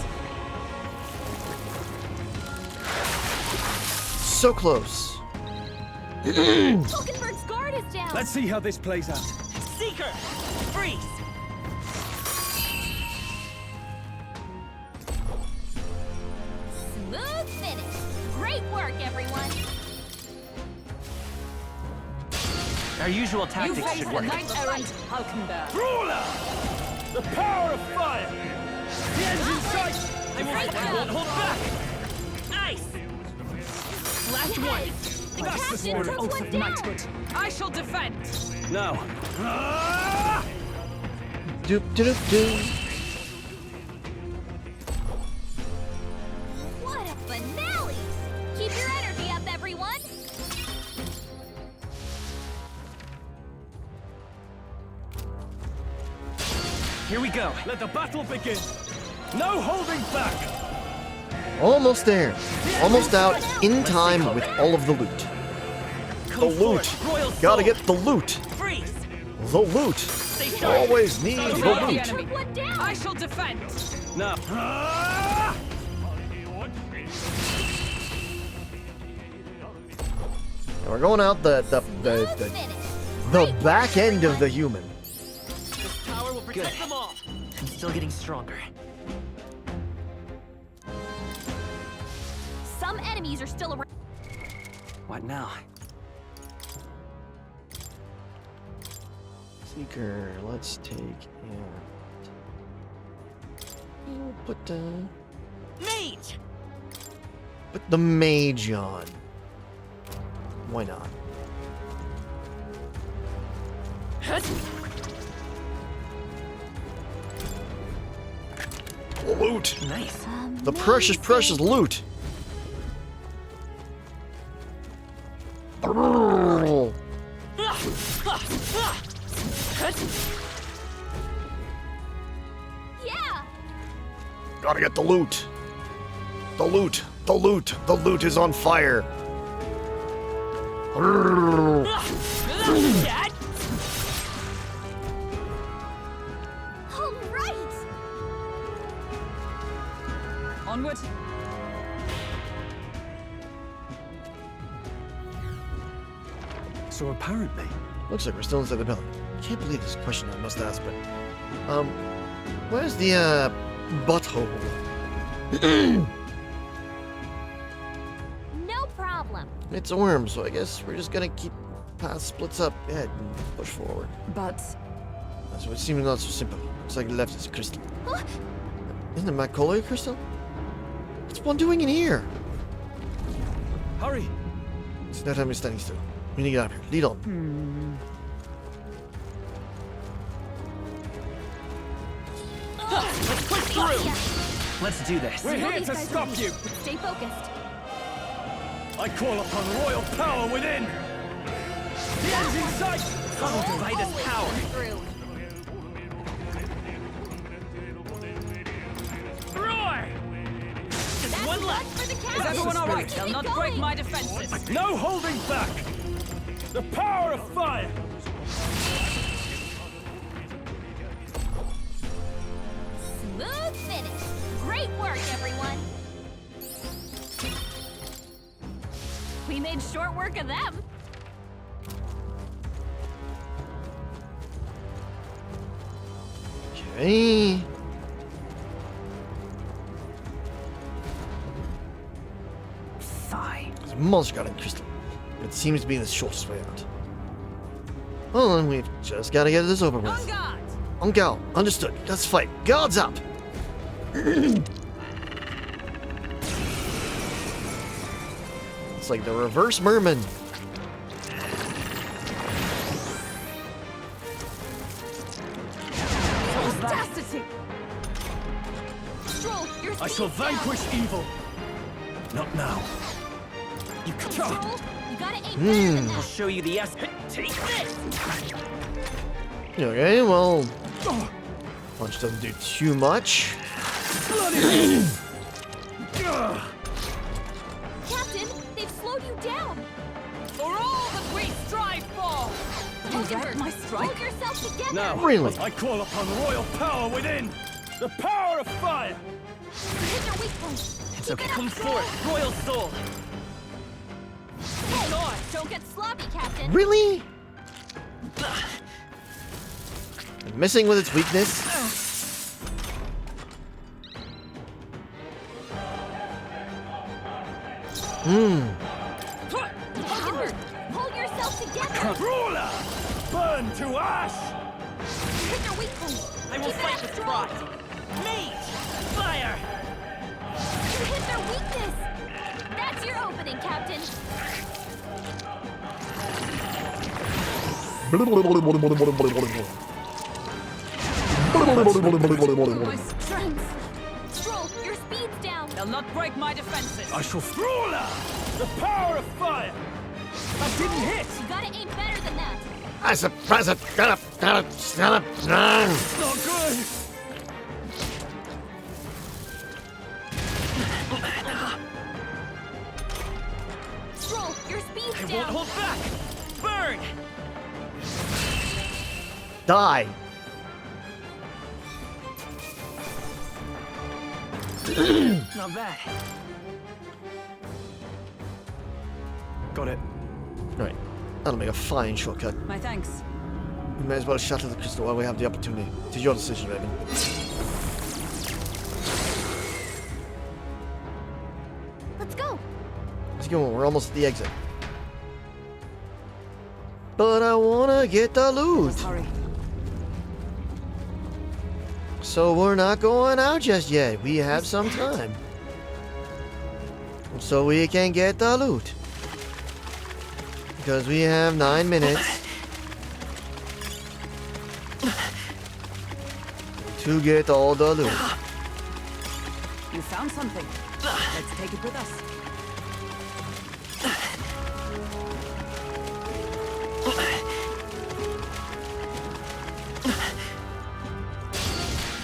So close. Hulkenberg's guard is down. Let's see how this plays out. Seeker! Freeze! Smooth finish. Great work, everyone. Our usual You tactics face should the work. knight errant Halkenberg. Brawler! The power of fire! The end's in sight! I won't hold back! Ice! Last one! That's the sworn oath of knighthood. I shall defend. Now. Doop doop doop. What a finale! Keep your energy up, everyone. Here we go. Let the battle begin. No holding back. Almost there. Almost out in time with all of the loot. The loot. Gotta get the loot. Freeze! The loot. Always need the Defend the loot. enemy. I shall defend. Now. And we're going out the back end of the human. This power will protect them all. I'm still getting stronger. Some enemies are still around. What now? Seeker, let's take out. Put Mage! the mage on. Why not? Loot. Nice. The precious loot. Yeah. Gotta get the loot. The loot. The loot. The loot is on fire. All right. Onward. So apparently... Looks like we're still inside the building. Can't believe this question I must ask, but... where's the, butthole? No problem. It's a worm, so I guess we're just gonna keep path splits up ahead and push forward. But... So it seems not so simple. Looks like left is a crystal. Isn't it Magnolia crystal? What's one doing in here? Hurry! It's no time we're standing still. We need to get out of here. Lead on. Let's push through! Let's do this. We're here to stop you! Stay focused. I call upon royal power within! The end's in sight! I'll divide us power. Through. Roar! Just one left. For the Is count. everyone all right? Keep They'll not going. break my defenses. No holding back! The power of fire! Smooth finish. Great work, everyone. We made short work of them. Okay. Fine. There's a monster garden crystal. It seems to be the shortest way out. Well, then we've just got to get this over with. On guard! On guard. Understood. Let's fight. Guards up! It's like the reverse merman. Audacity! Stroll, your I shall speed down. vanquish evil! Not now. You can't. Stroll, you gotta aim better than I'll that. show you the Take this! Okay, well... Punch doesn't do too much. Captain, they've slowed you down. For all that we strive for! Is that my strike? Hold yourself together. Now, Really? I call upon royal power within! The power of fire! Hit your weak point. It's okay. Come forth, royal soul! Hey, Lord, don't get sloppy, Captain. Really? Messing with its weakness? Onward, hold yourself together. Ruler! Burn to ash! Hit your weak point. I will Keep it fight up, with Stroll. pride! Mage! Fire! You hit their weakness. That's your opening, Captain. My strength! Stroll, your speed's down. They'll not break my defenses. I shall... Ruler! The power of fire! That didn't hit! You gotta aim better than that. As a present, Not good! Stroll, your speed's I down. won't hold back! Burn! Die. Not bad. Got it. Right. That'll make a fine shortcut. My thanks. We may as well shatter the crystal while we have the opportunity. It is your decision, Raven. Let's go. Let's go. We're almost at the exit. But I wanna get the loot. Let's hurry. So we're not going out just yet. We have some time. So we can get the loot. Because we have 9 minutes to get all the loot. You found something. Let's take it with us.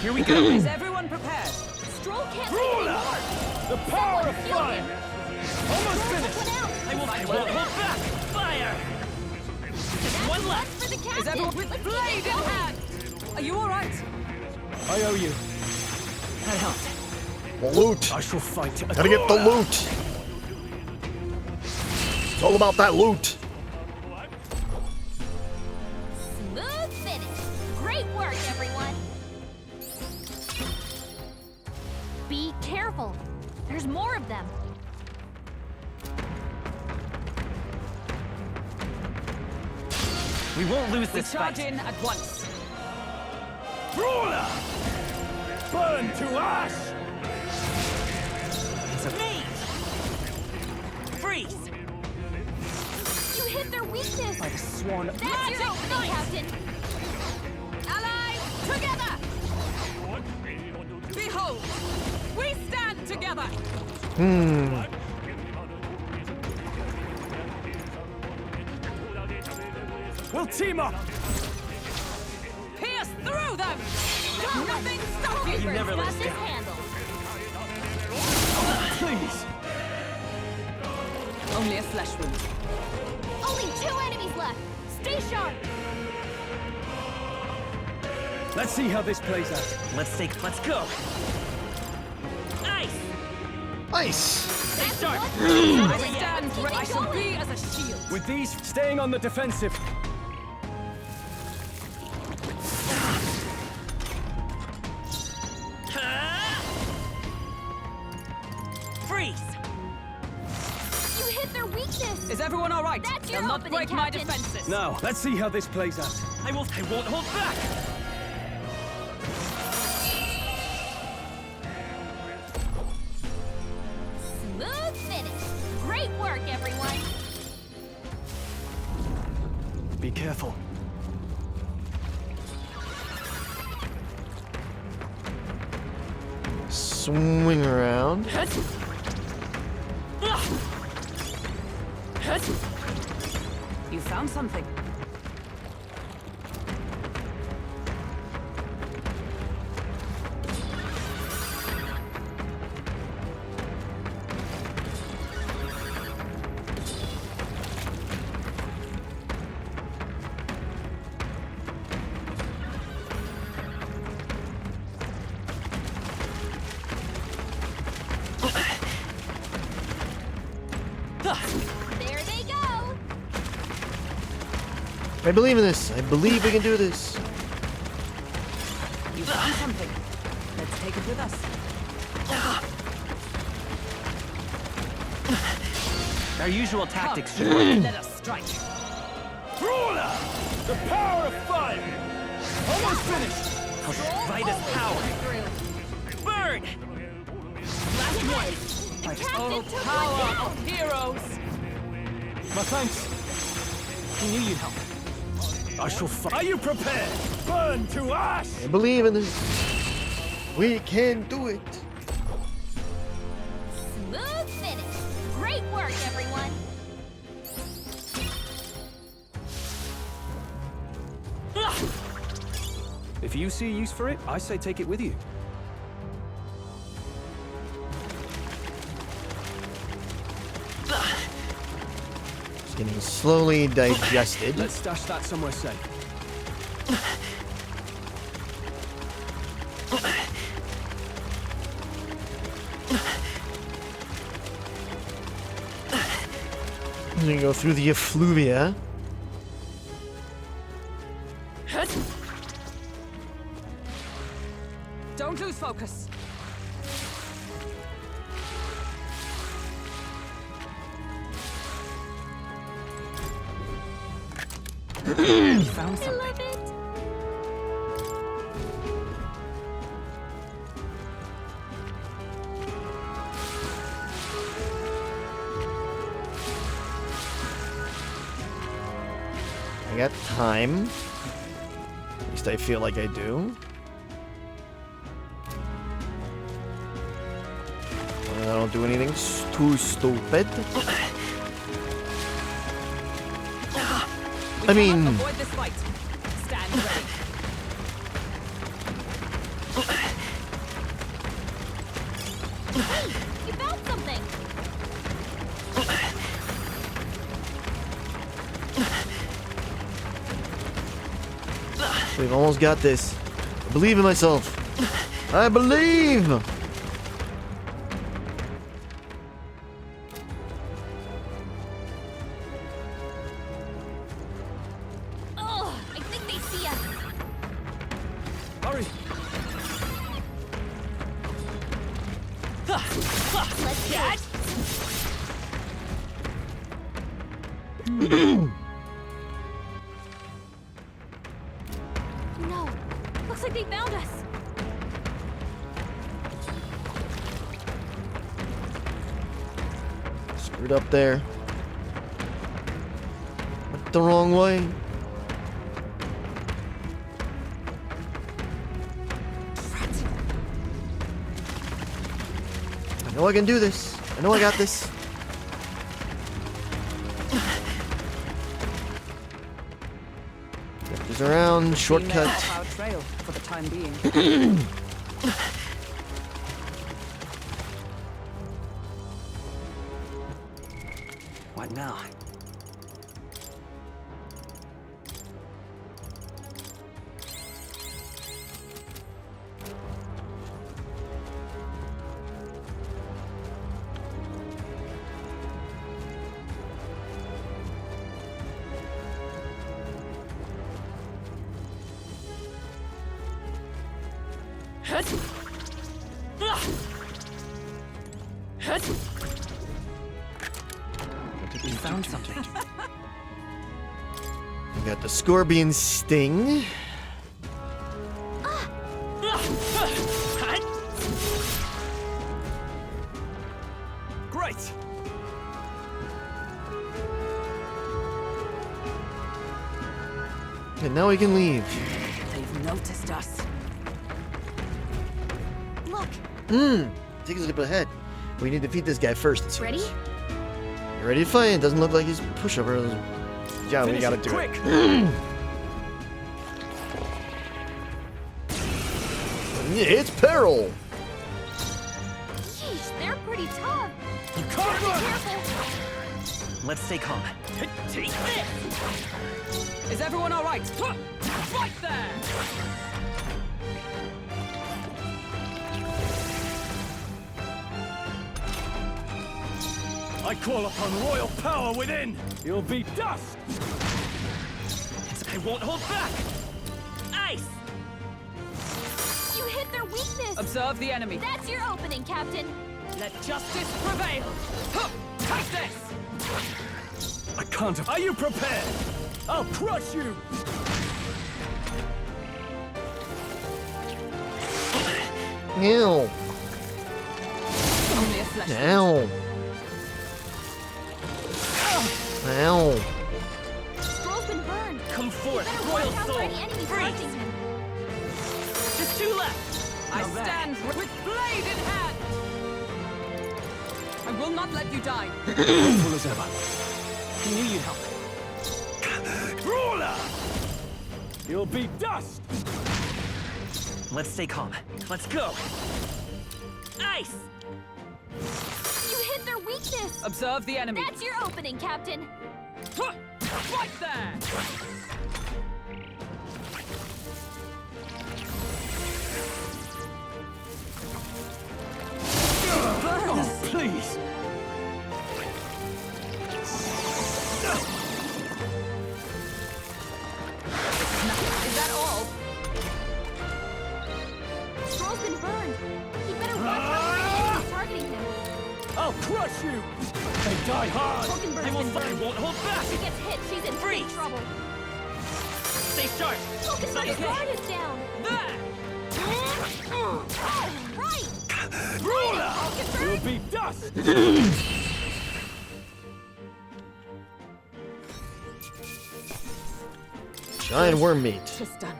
Here we go. Is everyone prepared? Stroll can't take any more. The power of Someone fire! heal him. Almost finished! I won't hold back! Fire! Just one left! For the captain. Is everyone with blade in hand? Are you all right? I owe you. That helped. The loot. I shall fight. Gotta get the loot. It's all about that loot. Smooth finish. Great work, everyone. Be careful. There's more of them. We won't lose We this charge fight. in at once. Brawler! Burn to ash! It's a me! Freeze! You hit their weakness. By the swan. That's your opening, Captain. Allies, together! Behold, we stand together. We'll team up! Pierce through them. Let nothing stop you. You never let Got us this down. handled. Please! Only a flesh wound. Only 2 enemies left. Stay sharp. Let's see how this plays out. Let's go! Ice! Ice. Stay sharp! I stand ready. I shall be as a shield. With these, staying on the defensive. Freeze! You hit their weakness. Is everyone all right? That's your They'll not opening, break my Captain. defenses. Now, let's see how this plays out. I won't hold back! Smooth finish. Great work, everyone. Be careful. Swing around. You found something. There they go. I believe in this. I believe we can do this. You found something. Let's take it with us. Our usual tactics should Come, work. let us strike. Brawler! The power of fire! Almost finished! Right as power! Burn! Last one. Oh, power of heroes. My thanks. He knew you'd help. I shall fight. Are you prepared? Burn to ash! I believe in this. We can do it. Smooth finish. Great work, everyone. If you see a use for it, I say take it with you. It's getting slowly digested. Let's stash that somewhere safe. I'm gonna go through the effluvia. Don't lose focus. You found I something. love it. I got time. At least I feel like I do. And I don't do anything too stupid. I mean... Avoid this fight. Stand ready. You found something! We've almost got this. I believe in myself. I believe! Oh, I think they see us. Hurry! Let's get. No, looks like they found us. Screwed up there. Went the wrong way. I know I can do this. I know I got this. Get this around, shortcut. Our trail for the time being. What now? We found something. We got the Scorpion Sting. Great! And now we can leave. They've noticed us. Look, Take a look ahead. We need to defeat this guy first, it seems. ready? You ready to fight? It doesn't look like he's pushover. Yeah, we Finish gotta it do quick. it. It's peril! Sheesh, they're pretty tough. You can't run! Careful. Let's stay calm. Take this! Is everyone all right? Right there! I call upon royal power within! You'll be dust! I won't hold back! Ice! You hit their weakness. Observe the enemy. That's your opening, Captain. Let justice prevail. Take this! I can't. Are you prepared? I'll crush you! Ew. Only a flesh. Ow. Ow. Scroll's been burned. Come forth, Better royal watch out for soul! any enemies Freeze! targeting him. Just two left! I stand with blade in hand. I will not let you die. Hopeful as ever. I knew you'd help. Brawler! You'll be dust! Let's stay calm. Let's go! Ice! You hit their weakness. Observe the enemy. That's your opening, Captain. Right there! Oh, please! Is that all? Scroll's been burned. He better watch out for any enemies targeting him. I'll crush you! They die hard! Hulkenberg's I been burned. won't hold back! If she gets hit, she's in big Freeze. trouble. Stay sharp! Hulkenberg's guard is down. There! Oh, right. Brawler! Hulkenberg. You'll be dust! Giant worm meat. Tristan.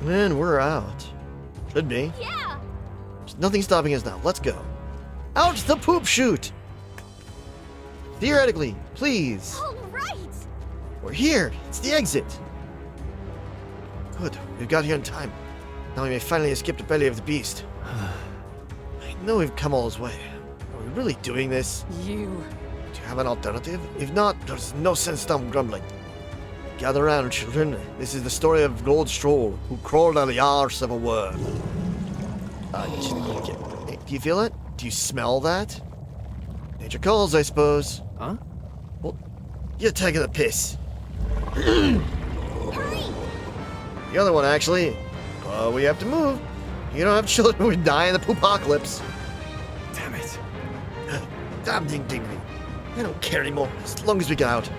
And we're out. Should be. Yeah! There's nothing stopping us now. Let's go. Out the poop chute! Theoretically, please. All right! We're here. It's the exit. Good. We've got here in time. Now we may finally escape the belly of the beast. I know we've come all this way. Are we really doing this? You. Do you have an alternative? If not, there's no sense in grumbling. Gather around, children. This is the story of Gold Stroll, who crawled on the arse of a worm. Hey, do you feel it? Do you smell that? Nature calls, I suppose. Huh? Well, you're taking the piss. The other one, actually. We have to move. You don't have children who die in the poopocalypse. Damn it. Damn ding ding. I don't care anymore, as long as we get out.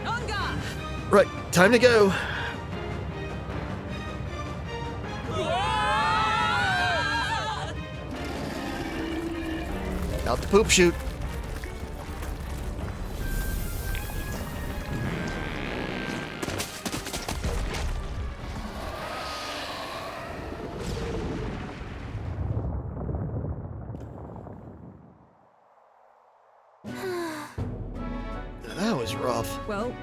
Right, time to go. Out the poop chute. That was rough. Well,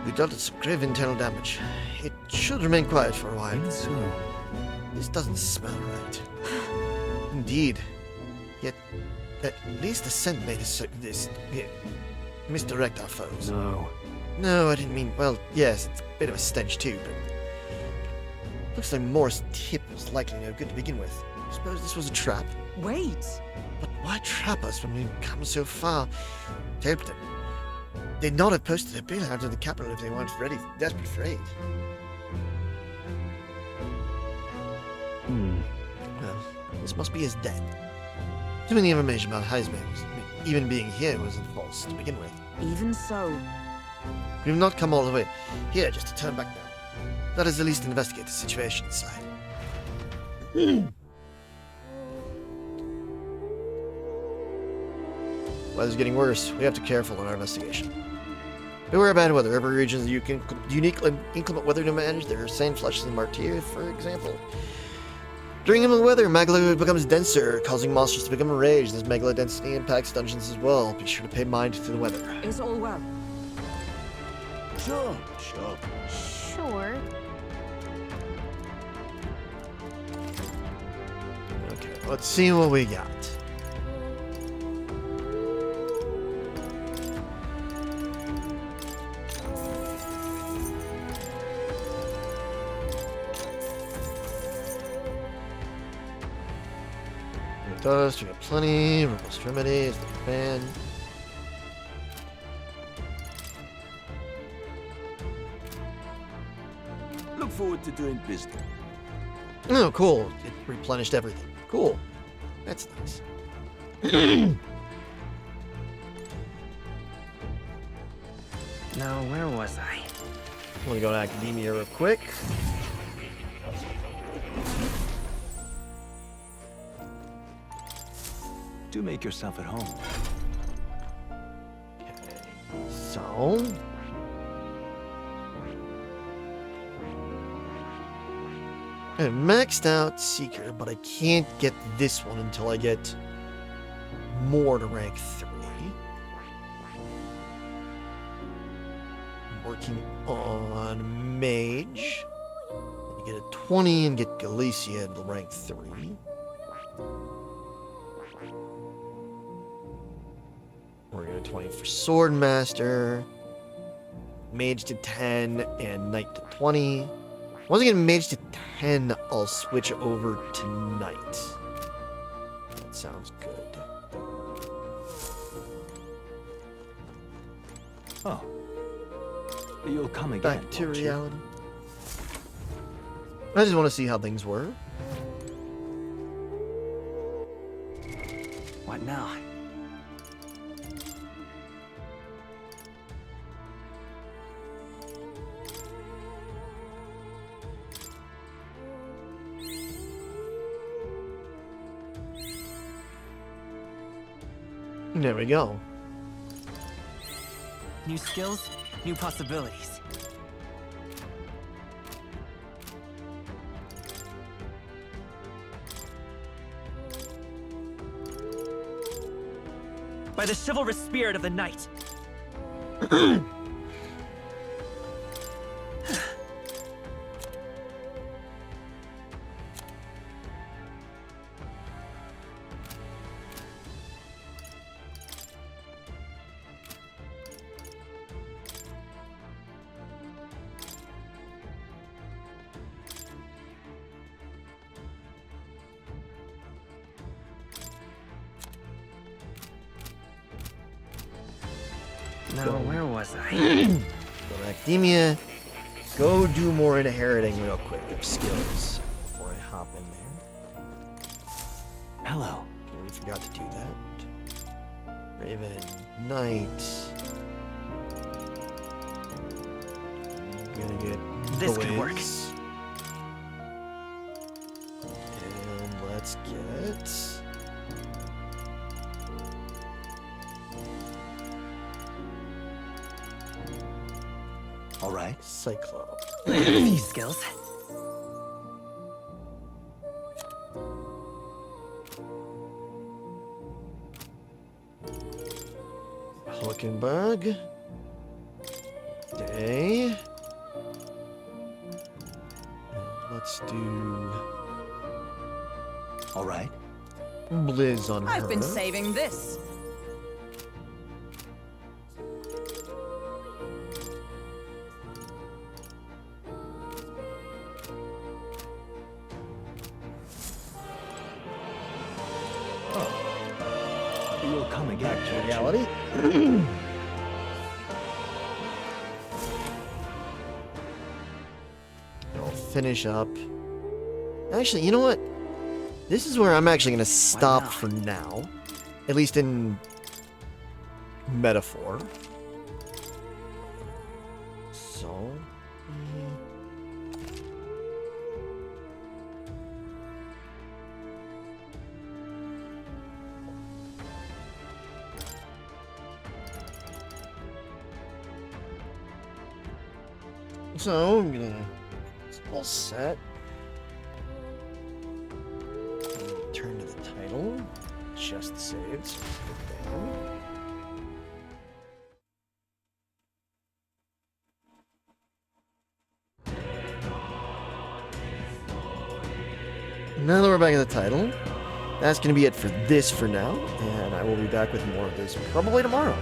we dealt some grave internal damage. It should remain quiet for a while. So, this doesn't smell right. Indeed. Yet, at least the scent made us misdirect our foes. No. No, I didn't mean, well, yes, it's a bit of a stench too, but looks like Morris' tip was likely no good to begin with. I suppose this was a trap. wait. But why trap us when we've come so far to help them? They'd not have posted a bill out of the capital if they weren't ready, desperate for aid. Well, this must be his death. Too many information about Heisman, even being here, wasn't false to begin with. Even so. We've not come all the way here just to turn back now. Let us at least investigate the situation inside. Weather's getting worse. We have to be careful in our investigation. Beware of bad weather. Every region has unique inclement weather to manage. There are sand flushes in Martyr, for example. During inclement weather, magma becomes denser, causing monsters to become enraged. This magma density impacts dungeons as well. Be sure to pay mind to the weather. Is all well? Sure. Sure. Okay, let's see what we got. Dust, we got plenty. Robust remedies, the fan. Look forward to doing business. Oh, cool. It replenished everything. Cool. That's nice. Now, where was I? I'm gonna go to academia real quick. Do make yourself at home. Okay. So. I have maxed out Seeker, but I can't get this one until I get more to rank 3. I'm working on Mage. You get a 20 and get Galicia to rank 3. We're going to 20 for Swordmaster. Mage to 10 and Knight to 20. Once I get Mage to 10, I'll switch over to Knight. That sounds good. Oh. You'll come again. Back to won't you? reality. I just want to see how things were. What now? There we go. New skills, new possibilities. by the chivalrous spirit of the knight. Now, where was I? Go to academia. Go do more inheriting real quick of skills before I hop in there. Hello. We forgot to do that. Raven Knight. Gonna get This could work. And let's get. All right. Cyclops. I have a few skills. Hulkenberg. Day. And let's do. All right. Blizz on her. I've been saving this. You'll come again. Back to reality. I'll finish up. Actually, you know what? This is where I'm actually going to stop for now. At least in metaphor. So. So, I'm gonna. It's all set. Turn to the title. Just saves. Put down. Now that we're back at the title, that's going to be it for this for now, and I will be back with more of this probably tomorrow.